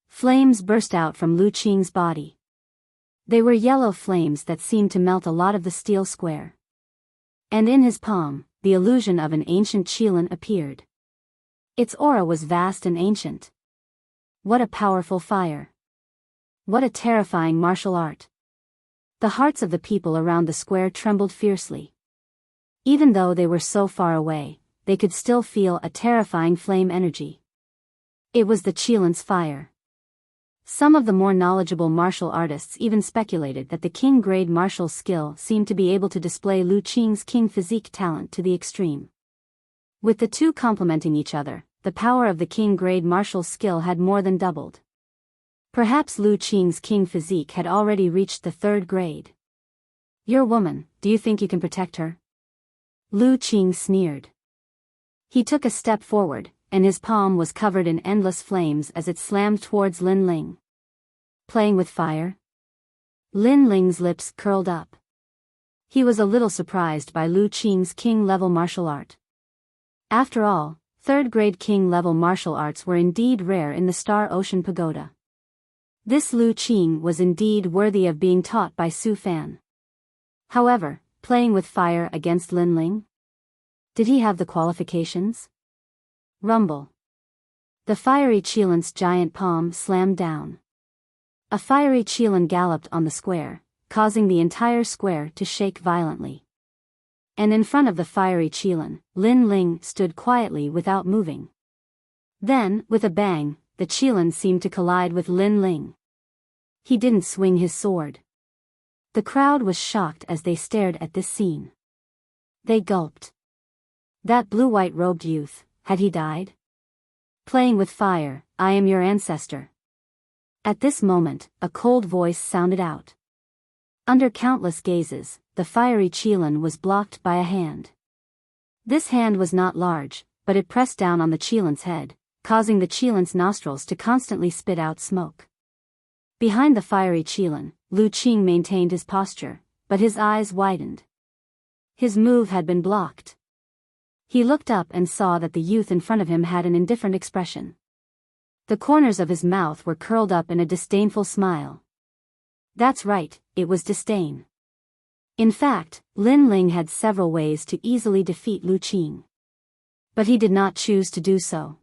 Flames burst out from Lu Qing's body. They were yellow flames that seemed to melt a lot of the steel square. And in his palm, the illusion of an ancient Qilin appeared. Its aura was vast and ancient. What a powerful fire! What a terrifying martial art! The hearts of the people around the square trembled fiercely. Even though they were so far away, they could still feel a terrifying flame energy. It was the Qilin's fire. Some of the more knowledgeable martial artists even speculated that the king-grade martial skill seemed to be able to display Lu Qing's king physique talent to the extreme. With the two complementing each other, the power of the king-grade martial skill had more than doubled. Perhaps Lu Qing's king physique had already reached the third grade. Your woman, do you think you can protect her? Lu Qing sneered. He took a step forward, and his palm was covered in endless flames as it slammed towards Lin Ling. Playing with fire? Lin Ling's lips curled up. He was a little surprised by Lu Qing's king-level martial art. After all, third-grade king-level martial arts were indeed rare in the Star Ocean Pagoda. This Lu Qing was indeed worthy of being taught by Su Fan. However, playing with fire against Lin Ling? Did he have the qualifications? Rumble. The fiery Qilin's giant palm slammed down. A fiery Qilin galloped on the square, causing the entire square to shake violently. And in front of the fiery Qilin, Lin Ling stood quietly without moving. Then, with a bang, the Qilin seemed to collide with Lin Ling. He didn't swing his sword. The crowd was shocked as they stared at this scene. They gulped. That blue-white robed youth, had he died? Playing with fire, I am your ancestor. At this moment, a cold voice sounded out. Under countless gazes, the fiery Qilin was blocked by a hand. This hand was not large, but it pressed down on the Qilin's head, causing the Qilin's nostrils to constantly spit out smoke. Behind the fiery Qilin, Lu Qing maintained his posture, but his eyes widened. His move had been blocked. He looked up and saw that the youth in front of him had an indifferent expression. The corners of his mouth were curled up in a disdainful smile. That's right, it was disdain. In fact, Lin Ling had several ways to easily defeat Lu Qing. But he did not choose to do so.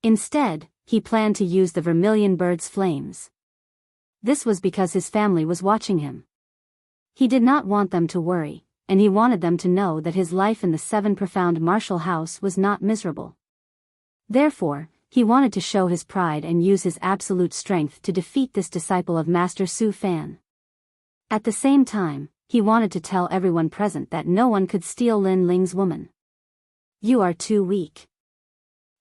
Instead, he planned to use the vermilion bird's flames. This was because his family was watching him. He did not want them to worry, and he wanted them to know that his life in the Seven Profound Martial House was not miserable. Therefore, he wanted to show his pride and use his absolute strength to defeat this disciple of Master Su Fan. At the same time, he wanted to tell everyone present that no one could steal Lin Ling's woman. You are too weak.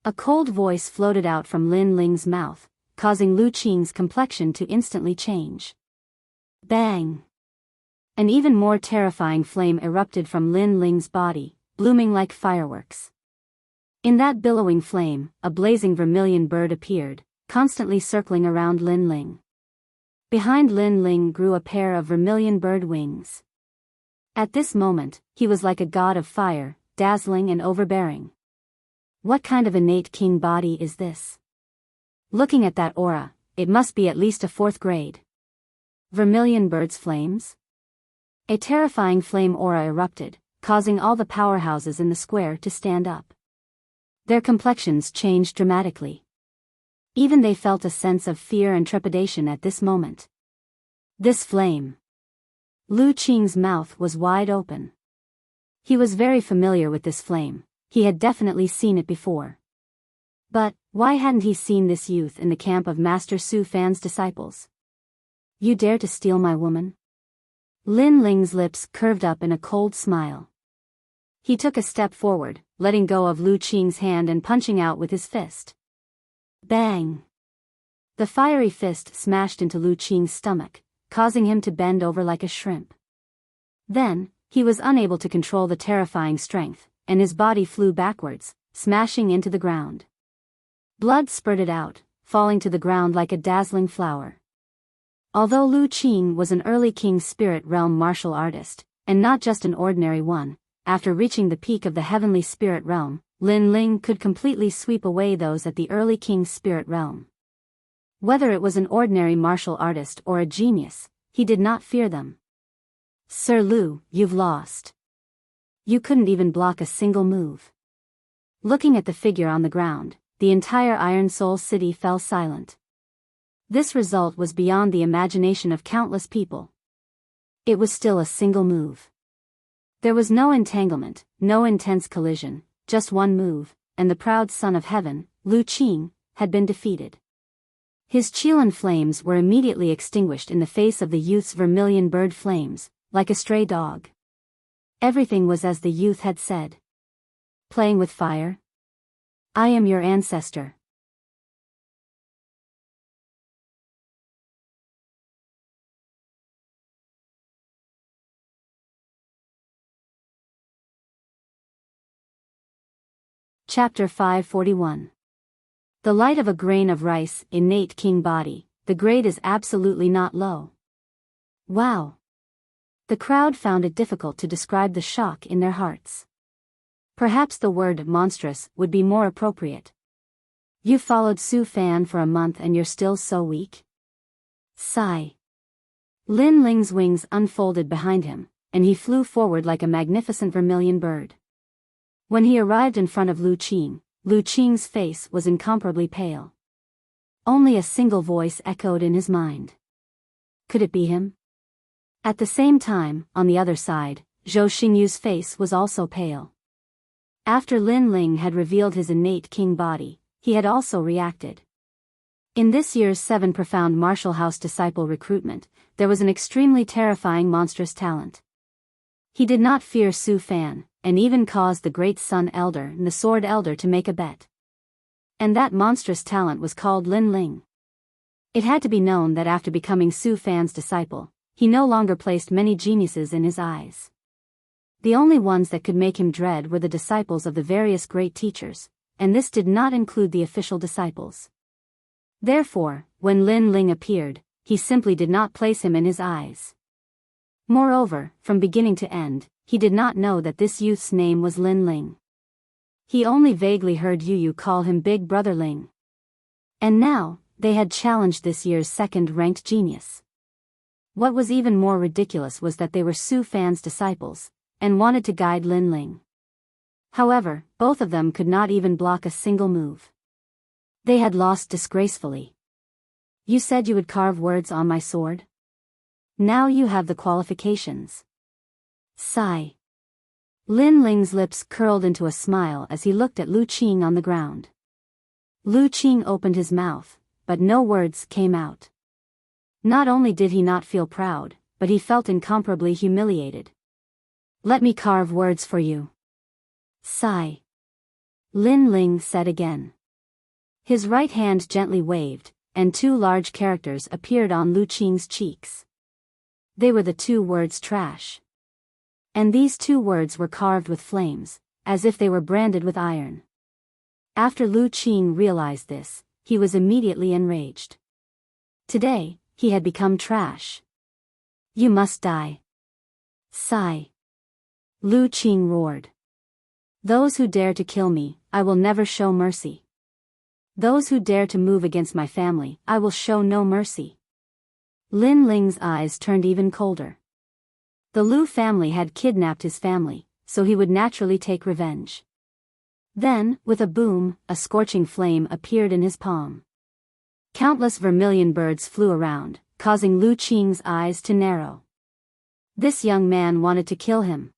A cold voice floated out from Lin Ling's mouth, causing Lu Qing's complexion to instantly change. Bang! An even more terrifying flame erupted from Lin Ling's body, blooming like fireworks. In that billowing flame, a blazing vermilion bird appeared, constantly circling around Lin Ling. Behind Lin Ling grew a pair of vermilion bird wings. At this moment, he was like a god of fire, dazzling and overbearing. What kind of innate king body is this? Looking at that aura, it must be at least a 4th grade. Vermilion bird's flames? A terrifying flame aura erupted, causing all the powerhouses in the square to stand up. Their complexions changed dramatically. Even they felt a sense of fear and trepidation at this moment. This flame. Lu Qing's mouth was wide open. He was very familiar with this flame, he had definitely seen it before. But, why hadn't he seen this youth in the camp of Master Su Fan's disciples? You dare to steal my woman? Lin Ling's lips curved up in a cold smile. He took a step forward, letting go of Lu Qing's hand and punching out with his fist. Bang! The fiery fist smashed into Lu Qing's stomach, causing him to bend over like a shrimp. Then, he was unable to control the terrifying strength, and his body flew backwards, smashing into the ground. Blood spurted out, falling to the ground like a dazzling flower. Although Lu Qing was an early King Spirit Realm martial artist, and not just an ordinary one, after reaching the peak of the Heavenly Spirit Realm, Lin Ling could completely sweep away those at the early King Spirit Realm. Whether it was an ordinary martial artist or a genius, he did not fear them. Sir Lu, you've lost. You couldn't even block a single move. Looking at the figure on the ground, the entire Iron Soul City fell silent. This result was beyond the imagination of countless people. It was still a single move. There was no entanglement, no intense collision, just one move, and the proud son of heaven, Lu Qing, had been defeated. His Qilin flames were immediately extinguished in the face of the youth's vermilion bird flames, like a stray dog. Everything was as the youth had said. Playing with fire? I am your ancestor. Chapter 541. The light of a grain of rice, innate king body, the grade is absolutely not low. Wow. The crowd found it difficult to describe the shock in their hearts. Perhaps the word monstrous would be more appropriate. You followed Su Fan for a month and you're still so weak? Sigh. Lin Ling's wings unfolded behind him, and he flew forward like a magnificent vermilion bird. When he arrived in front of Lu Qing's face was incomparably pale. Only a single voice echoed in his mind. Could it be him? At the same time, on the other side, Zhou Xingyu's face was also pale. After Lin Ling had revealed his innate king body, he had also reacted. In this year's 7 Profound Martial House Disciple recruitment, there was an extremely terrifying monstrous talent. He did not fear Su Fan, and even caused the Great Sun Elder and the Sword Elder to make a bet. And that monstrous talent was called Lin Ling. It had to be known that after becoming Su Fan's disciple, he no longer placed many geniuses in his eyes. The only ones that could make him dread were the disciples of the various great teachers, and this did not include the official disciples. Therefore, when Lin Ling appeared, he simply did not place him in his eyes. Moreover, from beginning to end, he did not know that this youth's name was Lin Ling. He only vaguely heard Yu call him Big Brother Ling. And now, they had challenged this year's second-ranked genius. What was even more ridiculous was that they were Su Fan's disciples, and wanted to guide Lin Ling. However, both of them could not even block a single move. They had lost disgracefully. You said you would carve words on my sword? Now you have the qualifications. Sigh. Lin Ling's lips curled into a smile as he looked at Lu Qing on the ground. Lu Qing opened his mouth, but no words came out. Not only did he not feel proud, but he felt incomparably humiliated. "Let me carve words for you." "Sigh," Lin Ling said again. His right hand gently waved, and two large characters appeared on Lu Qing's cheeks. They were the two words trash. And these two words were carved with flames, as if they were branded with iron. After Lu Qing realized this, he was immediately enraged. Today, he had become trash. "You must die." "Sigh," Lu Qing roared. "Those who dare to kill me, I will never show mercy. Those who dare to move against my family, I will show no mercy." Lin Ling's eyes turned even colder. The Lu family had kidnapped his family, so he would naturally take revenge. Then, with a boom, a scorching flame appeared in his palm. Countless vermilion birds flew around, causing Lu Qing's eyes to narrow. This young man wanted to kill him.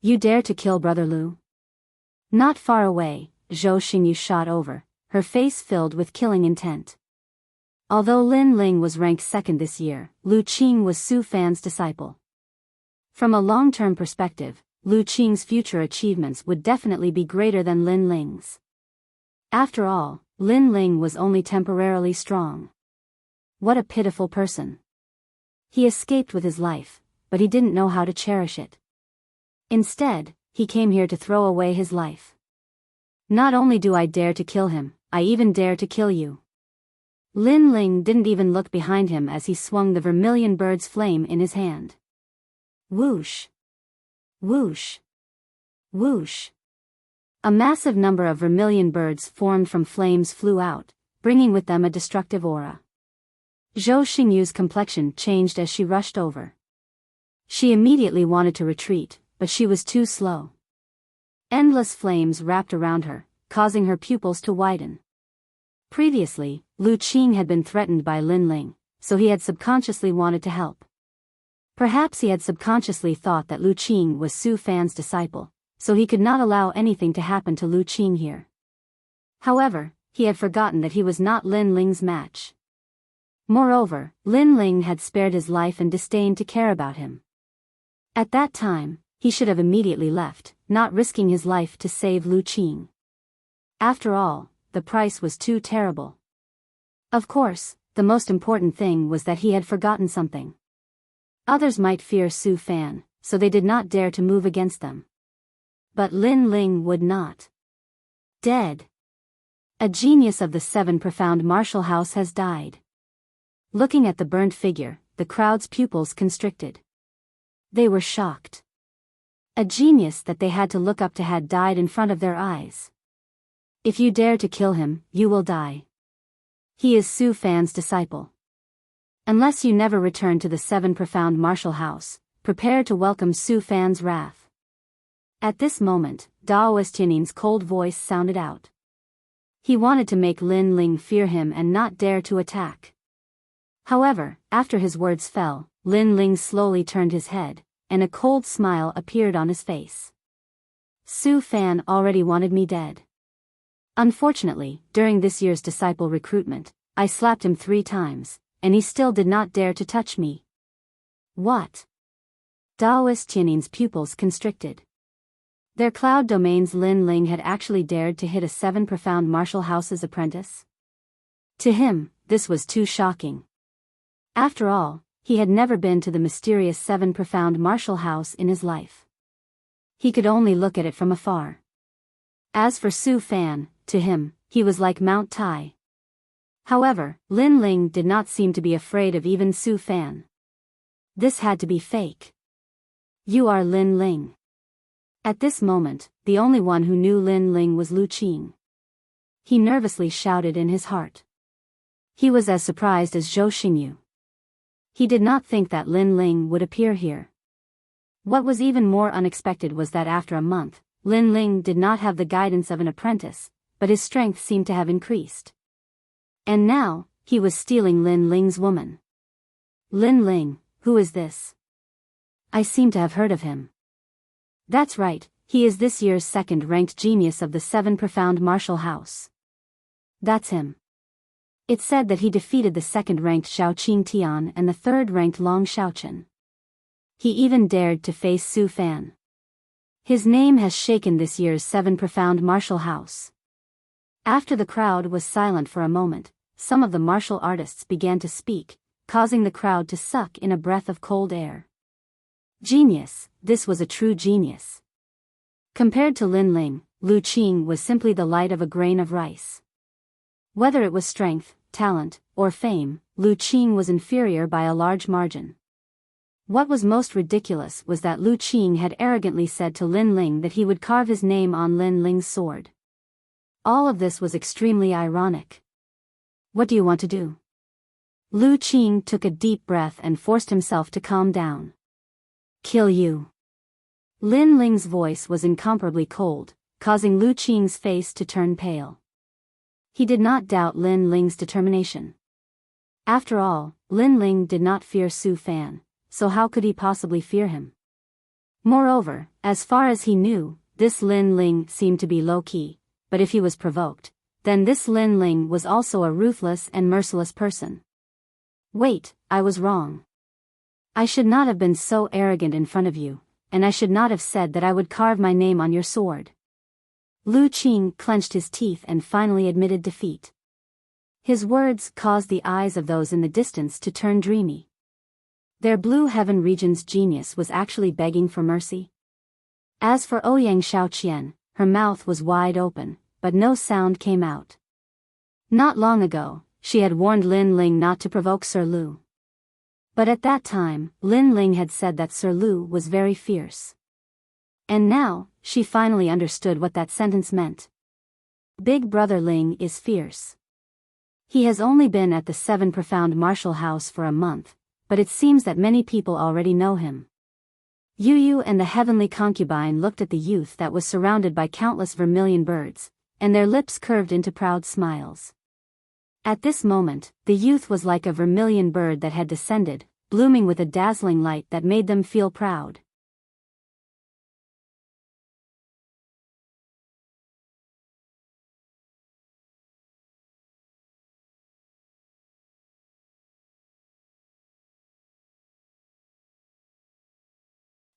"You dare to kill Brother Lu?" Not far away, Zhou Xingyu shot over, her face filled with killing intent. Although Lin Ling was ranked second this year, Lu Qing was Su Fan's disciple. From a long-term perspective, Lu Qing's future achievements would definitely be greater than Lin Ling's. After all, Lin Ling was only temporarily strong. What a pitiful person. He escaped with his life, but he didn't know how to cherish it. Instead, he came here to throw away his life. "Not only do I dare to kill him, I even dare to kill you." Lin Ling didn't even look behind him as he swung the vermilion bird's flame in his hand. Whoosh! Whoosh! Whoosh! A massive number of vermilion birds formed from flames flew out, bringing with them a destructive aura. Zhou Xingyu's complexion changed as she rushed over. She immediately wanted to retreat, but she was too slow. Endless flames wrapped around her, causing her pupils to widen. Previously, Lu Qing had been threatened by Lin Ling, so he had subconsciously wanted to help. Perhaps he had subconsciously thought that Lu Qing was Su Fan's disciple, so he could not allow anything to happen to Lu Qing here. However, he had forgotten that he was not Lin Ling's match. Moreover, Lin Ling had spared his life and disdained to care about him. At that time, he should have immediately left, not risking his life to save Lu Qing. After all, the price was too terrible. Of course, the most important thing was that he had forgotten something. Others might fear Su Fan, so they did not dare to move against them. But Lin Ling would not. Dead. A genius of the Seven Profound Martial House has died. Looking at the burnt figure, the crowd's pupils constricted. They were shocked. A genius that they had to look up to had died in front of their eyes. "If you dare to kill him, you will die. He is Su Fan's disciple. Unless you never return to the Seven Profound Martial House, prepare to welcome Su Fan's wrath." At this moment, Daoist Tianin's cold voice sounded out. He wanted to make Lin Ling fear him and not dare to attack. However, after his words fell, Lin Ling slowly turned his head, and a cold smile appeared on his face. "Su Fan already wanted me dead. Unfortunately, during this year's disciple recruitment, I slapped him 3 times, and he still did not dare to touch me." "What?" Daoist Tianin's pupils constricted. Their cloud domain's Lin Ling had actually dared to hit a Seven Profound Martial House's apprentice? To him, this was too shocking. After all, he had never been to the mysterious Seven Profound Martial House in his life. He could only look at it from afar. As for Su Fan, to him, he was like Mount Tai. However, Lin Ling did not seem to be afraid of even Su Fan. This had to be fake. "You are Lin Ling." At this moment, the only one who knew Lin Ling was Lu Qing. He nervously shouted in his heart. He was as surprised as Zhou Xingyu. He did not think that Lin Ling would appear here. What was even more unexpected was that after a month, Lin Ling did not have the guidance of an apprentice, but his strength seemed to have increased. And now, he was stealing Lin Ling's woman. "Lin Ling, who is this? I seem to have heard of him." That's right, he is this year's second-ranked genius of the 7 profound martial house. That's him. It's said that he defeated the second-ranked Xiao Qing Tian and the third-ranked Long Xiaochen. He even dared to face Su Fan. His name has shaken this year's 7 profound martial house. After the crowd was silent for a moment, some of the martial artists began to speak, causing the crowd to suck in a breath of cold air. Genius, this was a true genius. Compared to Lin Ling, Lu Qing was simply the light of a grain of rice. Whether it was strength, talent, or fame, Lu Qing was inferior by a large margin. What was most ridiculous was that Lu Qing had arrogantly said to Lin Ling that he would carve his name on Lin Ling's sword. All of this was extremely ironic. What do you want to do? Lu Qing took a deep breath and forced himself to calm down. Kill you. Lin Ling's voice was incomparably cold, causing Lu Qing's face to turn pale. He did not doubt Lin Ling's determination. After all, Lin Ling did not fear Su Fan, so how could he possibly fear him? Moreover, as far as he knew, this Lin Ling seemed to be low-key, but if he was provoked, then this Lin Ling was also a ruthless and merciless person. Wait, I was wrong. I should not have been so arrogant in front of you, and I should not have said that I would carve my name on your sword. Lu Qing clenched his teeth and finally admitted defeat. His words caused the eyes of those in the distance to turn dreamy. Their Blue Heaven region's genius was actually begging for mercy. As for Ouyang Xiaoqian, her mouth was wide open, but no sound came out. Not long ago, she had warned Lin Ling not to provoke Sir Lu. But at that time, Lin Ling had said that Sir Lu was very fierce. And now, she finally understood what that sentence meant. Big Brother Ling is fierce. He has only been at the 7 profound martial house for a month, but it seems that many people already know him. Yu Yu and the heavenly concubine looked at the youth that was surrounded by countless vermilion birds, and their lips curved into proud smiles. At this moment, the youth was like a vermilion bird that had descended, blooming with a dazzling light that made them feel proud.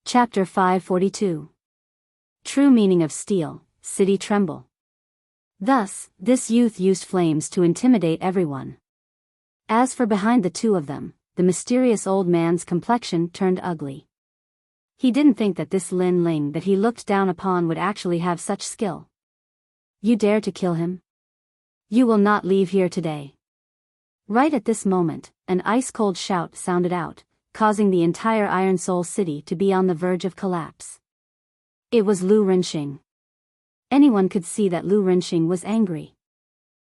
Chapter 542. True meaning of steel, city tremble. Thus, this youth used flames to intimidate everyone. As for behind the two of them, the mysterious old man's complexion turned ugly. He didn't think that this Lin Ling that he looked down upon would actually have such skill. You dare to kill him? You will not leave here today. Right at this moment, an ice-cold shout sounded out, causing the entire Iron Soul City to be on the verge of collapse. It was Lu Renxing. Anyone could see that Lu Renxing was angry.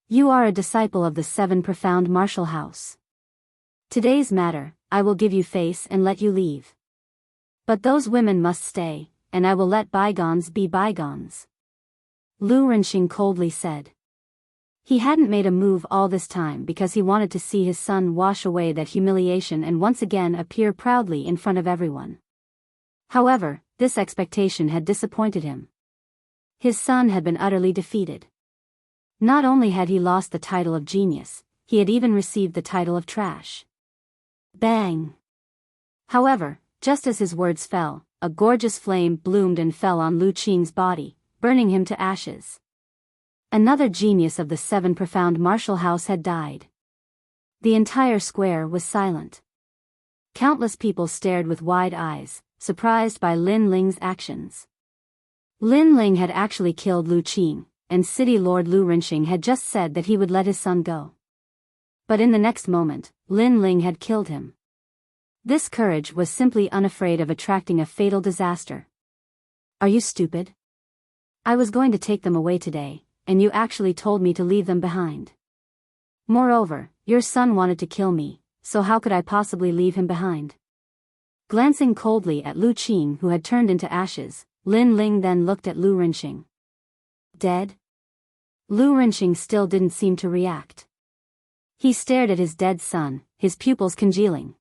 You are a disciple of the 7 profound martial house. Today's matter, I will give you face and let you leave. But those women must stay, and I will let bygones be bygones. Lu Renxing coldly said. He hadn't made a move all this time because he wanted to see his son wash away that humiliation and once again appear proudly in front of everyone. However, this expectation had disappointed him. His son had been utterly defeated. Not only had he lost the title of genius, he had even received the title of trash. Bang! However, just as his words fell, a gorgeous flame bloomed and fell on Lu Qing's body, burning him to ashes. Another genius of the 7 profound martial house had died. The entire square was silent. Countless people stared with wide eyes, surprised by Lin Ling's actions. Lin Ling had actually killed Lu Qing, and City Lord Lu Renxing had just said that he would let his son go. But in the next moment, Lin Ling had killed him. This courage was simply unafraid of attracting a fatal disaster. Are you stupid? I was going to take them away today, and you actually told me to leave them behind. Moreover, your son wanted to kill me, so how could I possibly leave him behind? Glancing coldly at Lu Qing who had turned into ashes, Lin Ling then looked at Lu Renxing. Dead? Lu Renxing still didn't seem to react. He stared at his dead son, his pupils congealing.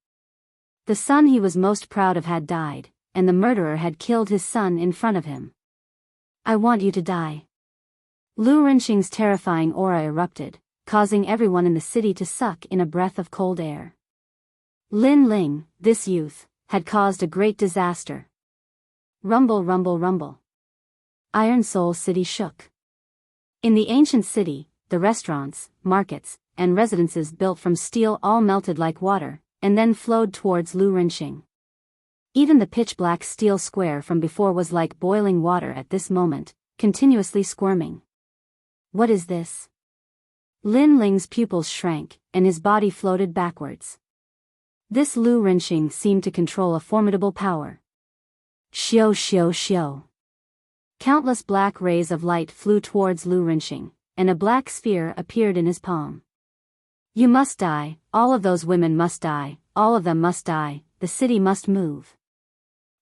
The son he was most proud of had died, and the murderer had killed his son in front of him. I want you to die. Lu Renxing's terrifying aura erupted, causing everyone in the city to suck in a breath of cold air. Lin Ling, this youth, had caused a great disaster. Rumble, rumble, rumble. Iron Soul City shook. In the ancient city, the restaurants, markets, and residences built from steel all melted like water, and then flowed towards Lu Renxing. Even the pitch-black steel square from before was like boiling water at this moment, continuously squirming. What is this? Lin Ling's pupils shrank, and his body floated backwards. This Lu Renxing seemed to control a formidable power. Xiao xiao xiao. Countless black rays of light flew towards Lu Renxing, and a black sphere appeared in his palm. You must die, all of those women must die, all of them must die, the city must move.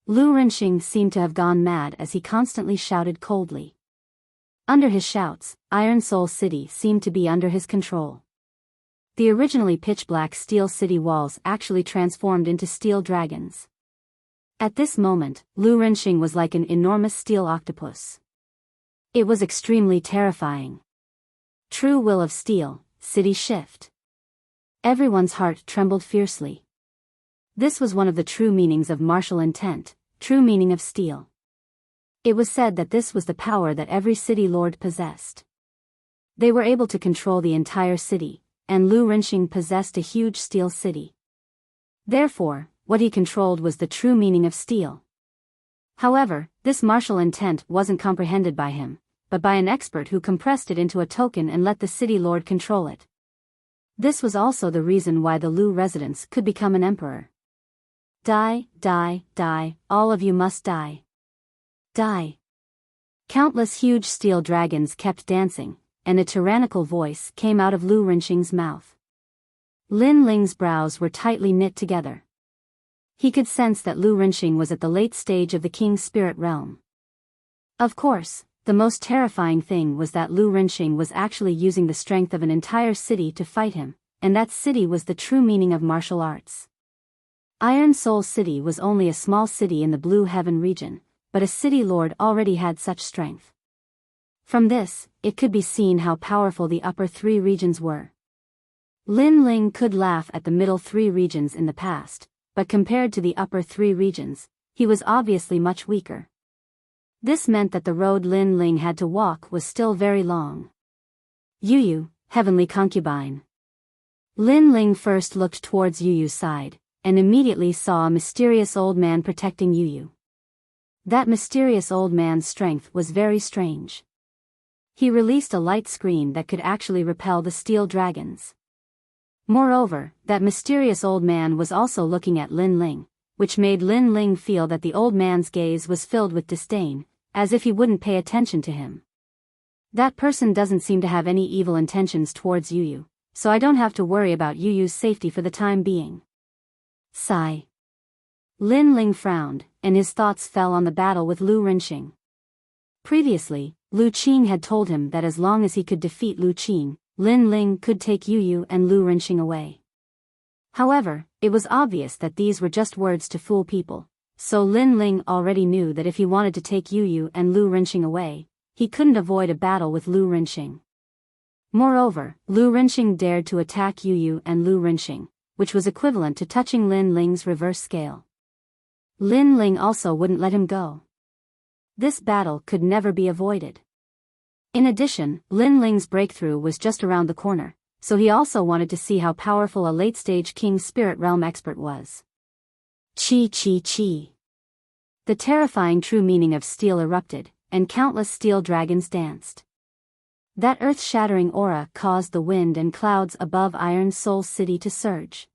Lu Renxing seemed to have gone mad as he constantly shouted coldly. Under his shouts, Iron Soul City seemed to be under his control. The originally pitch-black steel city walls actually transformed into steel dragons. At this moment, Lu Renxing was like an enormous steel octopus. It was extremely terrifying. True will of steel, city shift. Everyone's heart trembled fiercely. This was one of the true meanings of martial intent, true meaning of steel. It was said that this was the power that every city lord possessed. They were able to control the entire city, and Lu Renxing possessed a huge steel city. Therefore, what he controlled was the true meaning of steel. However, this martial intent wasn't comprehended by him, but by an expert who compressed it into a token and let the city lord control it. This was also the reason why the Lu residents could become an emperor. Die, die, die, all of you must die. Die. Countless huge steel dragons kept dancing, and a tyrannical voice came out of Lu Renxing's mouth. Lin Ling's brows were tightly knit together. He could sense that Lu Renxing was at the late stage of the king's spirit realm. Of course, the most terrifying thing was that Lu Renxing was actually using the strength of an entire city to fight him, and that city was the true meaning of martial arts. Iron Soul City was only a small city in the Blue Heaven region, but a city lord already had such strength. From this, it could be seen how powerful the upper three regions were. Lin Ling could laugh at the middle three regions in the past, but compared to the upper three regions, he was obviously much weaker. This meant that the road Lin Ling had to walk was still very long. Yu, heavenly concubine. Lin Ling first looked towards Yu's side, and immediately saw a mysterious old man protecting Yu. That mysterious old man's strength was very strange. He released a light screen that could actually repel the steel dragons. Moreover, that mysterious old man was also looking at Lin Ling, which made Lin Ling feel that the old man's gaze was filled with disdain, as if he wouldn't pay attention to him. That person doesn't seem to have any evil intentions towards Yu, so I don't have to worry about Yu's safety for the time being. Sigh. Lin Ling frowned, and his thoughts fell on the battle with Lu Renxing. Previously, Lu Qing had told him that as long as he could defeat Lu Qing, Lin Ling could take Yu and Lu Renxing away. However, it was obvious that these were just words to fool people, so Lin Ling already knew that if he wanted to take Yu and Lu Renxing away, he couldn't avoid a battle with Lu Renxing. Moreover, Lu Renxing dared to attack Yu and Lu Renxing, which was equivalent to touching Lin Ling's reverse scale. Lin Ling also wouldn't let him go. This battle could never be avoided. In addition, Lin Ling's breakthrough was just around the corner, so he also wanted to see how powerful a late-stage King Spirit Realm expert was. Chi chi chi. The terrifying true meaning of steel erupted, and countless steel dragons danced. That earth-shattering aura caused the wind and clouds above Iron Soul City to surge.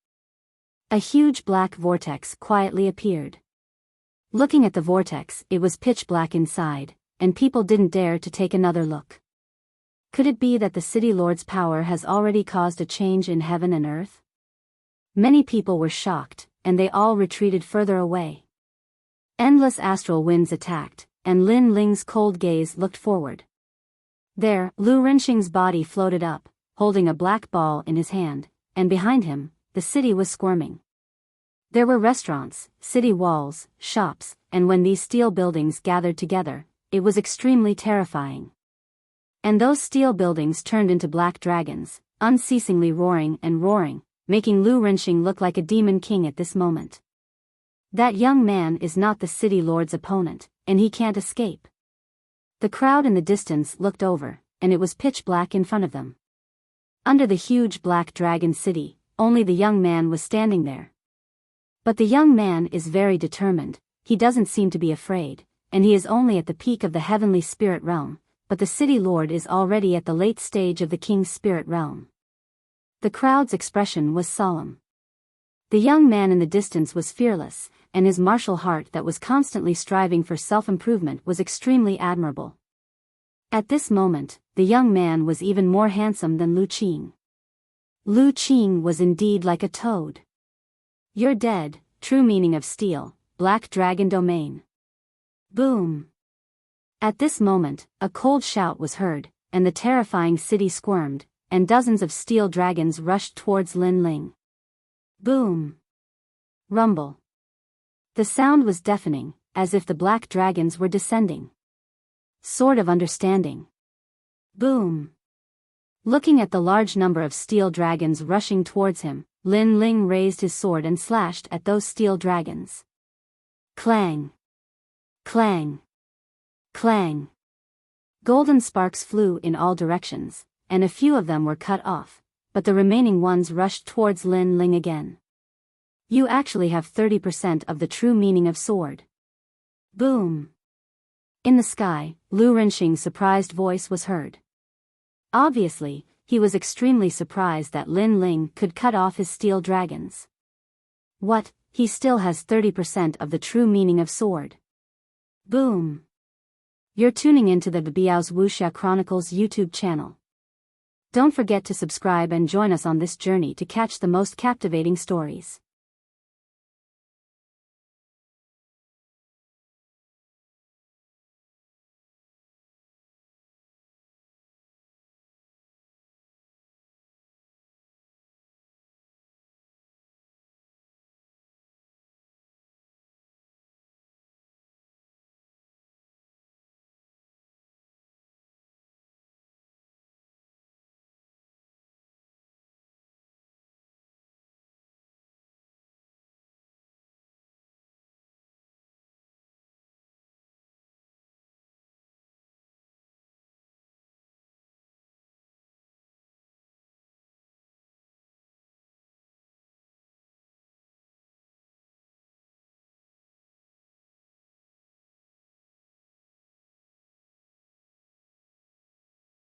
A huge black vortex quietly appeared. Looking at the vortex, it was pitch black inside, and people didn't dare to take another look. Could it be that the City Lord's power has already caused a change in heaven and earth? Many people were shocked, and they all retreated further away. Endless astral winds attacked, and Lin Ling's cold gaze looked forward. There, Lu Renxing's body floated up, holding a black ball in his hand, and behind him, the city was squirming. There were restaurants, city walls, shops, and when these steel buildings gathered together, it was extremely terrifying. And those steel buildings turned into black dragons, unceasingly roaring and roaring, making Lu Renxing look like a demon king at this moment. That young man is not the city lord's opponent, and he can't escape. The crowd in the distance looked over, and it was pitch black in front of them. Under the huge black dragon city, only the young man was standing there. But the young man is very determined, he doesn't seem to be afraid, and he is only at the peak of the heavenly spirit realm, but the city lord is already at the late stage of the king's spirit realm. The crowd's expression was solemn. The young man in the distance was fearless, and his martial heart that was constantly striving for self-improvement was extremely admirable. At this moment, the young man was even more handsome than Lu Qing. Lu Qing was indeed like a toad. You're dead, true meaning of steel, black dragon domain. Boom. At this moment, a cold shout was heard, and the terrifying city squirmed, and dozens of steel dragons rushed towards Lin Ling. Boom. Rumble. The sound was deafening, as if the black dragons were descending. Sort of understanding. Boom. Looking at the large number of steel dragons rushing towards him, Lin Ling raised his sword and slashed at those steel dragons. Clang. Clang. Clang. Golden sparks flew in all directions, and a few of them were cut off, but the remaining ones rushed towards Lin Ling again. You actually have 30% of the true meaning of sword. Boom. In the sky, Lu Renxing's surprised voice was heard. Obviously, he was extremely surprised that Lin Ling could cut off his steel dragons. What, he still has 30% of the true meaning of sword. Boom. You're tuning into the Biyao's Wuxia Chronicles YouTube channel. Don't forget to subscribe and join us on this journey to catch the most captivating stories.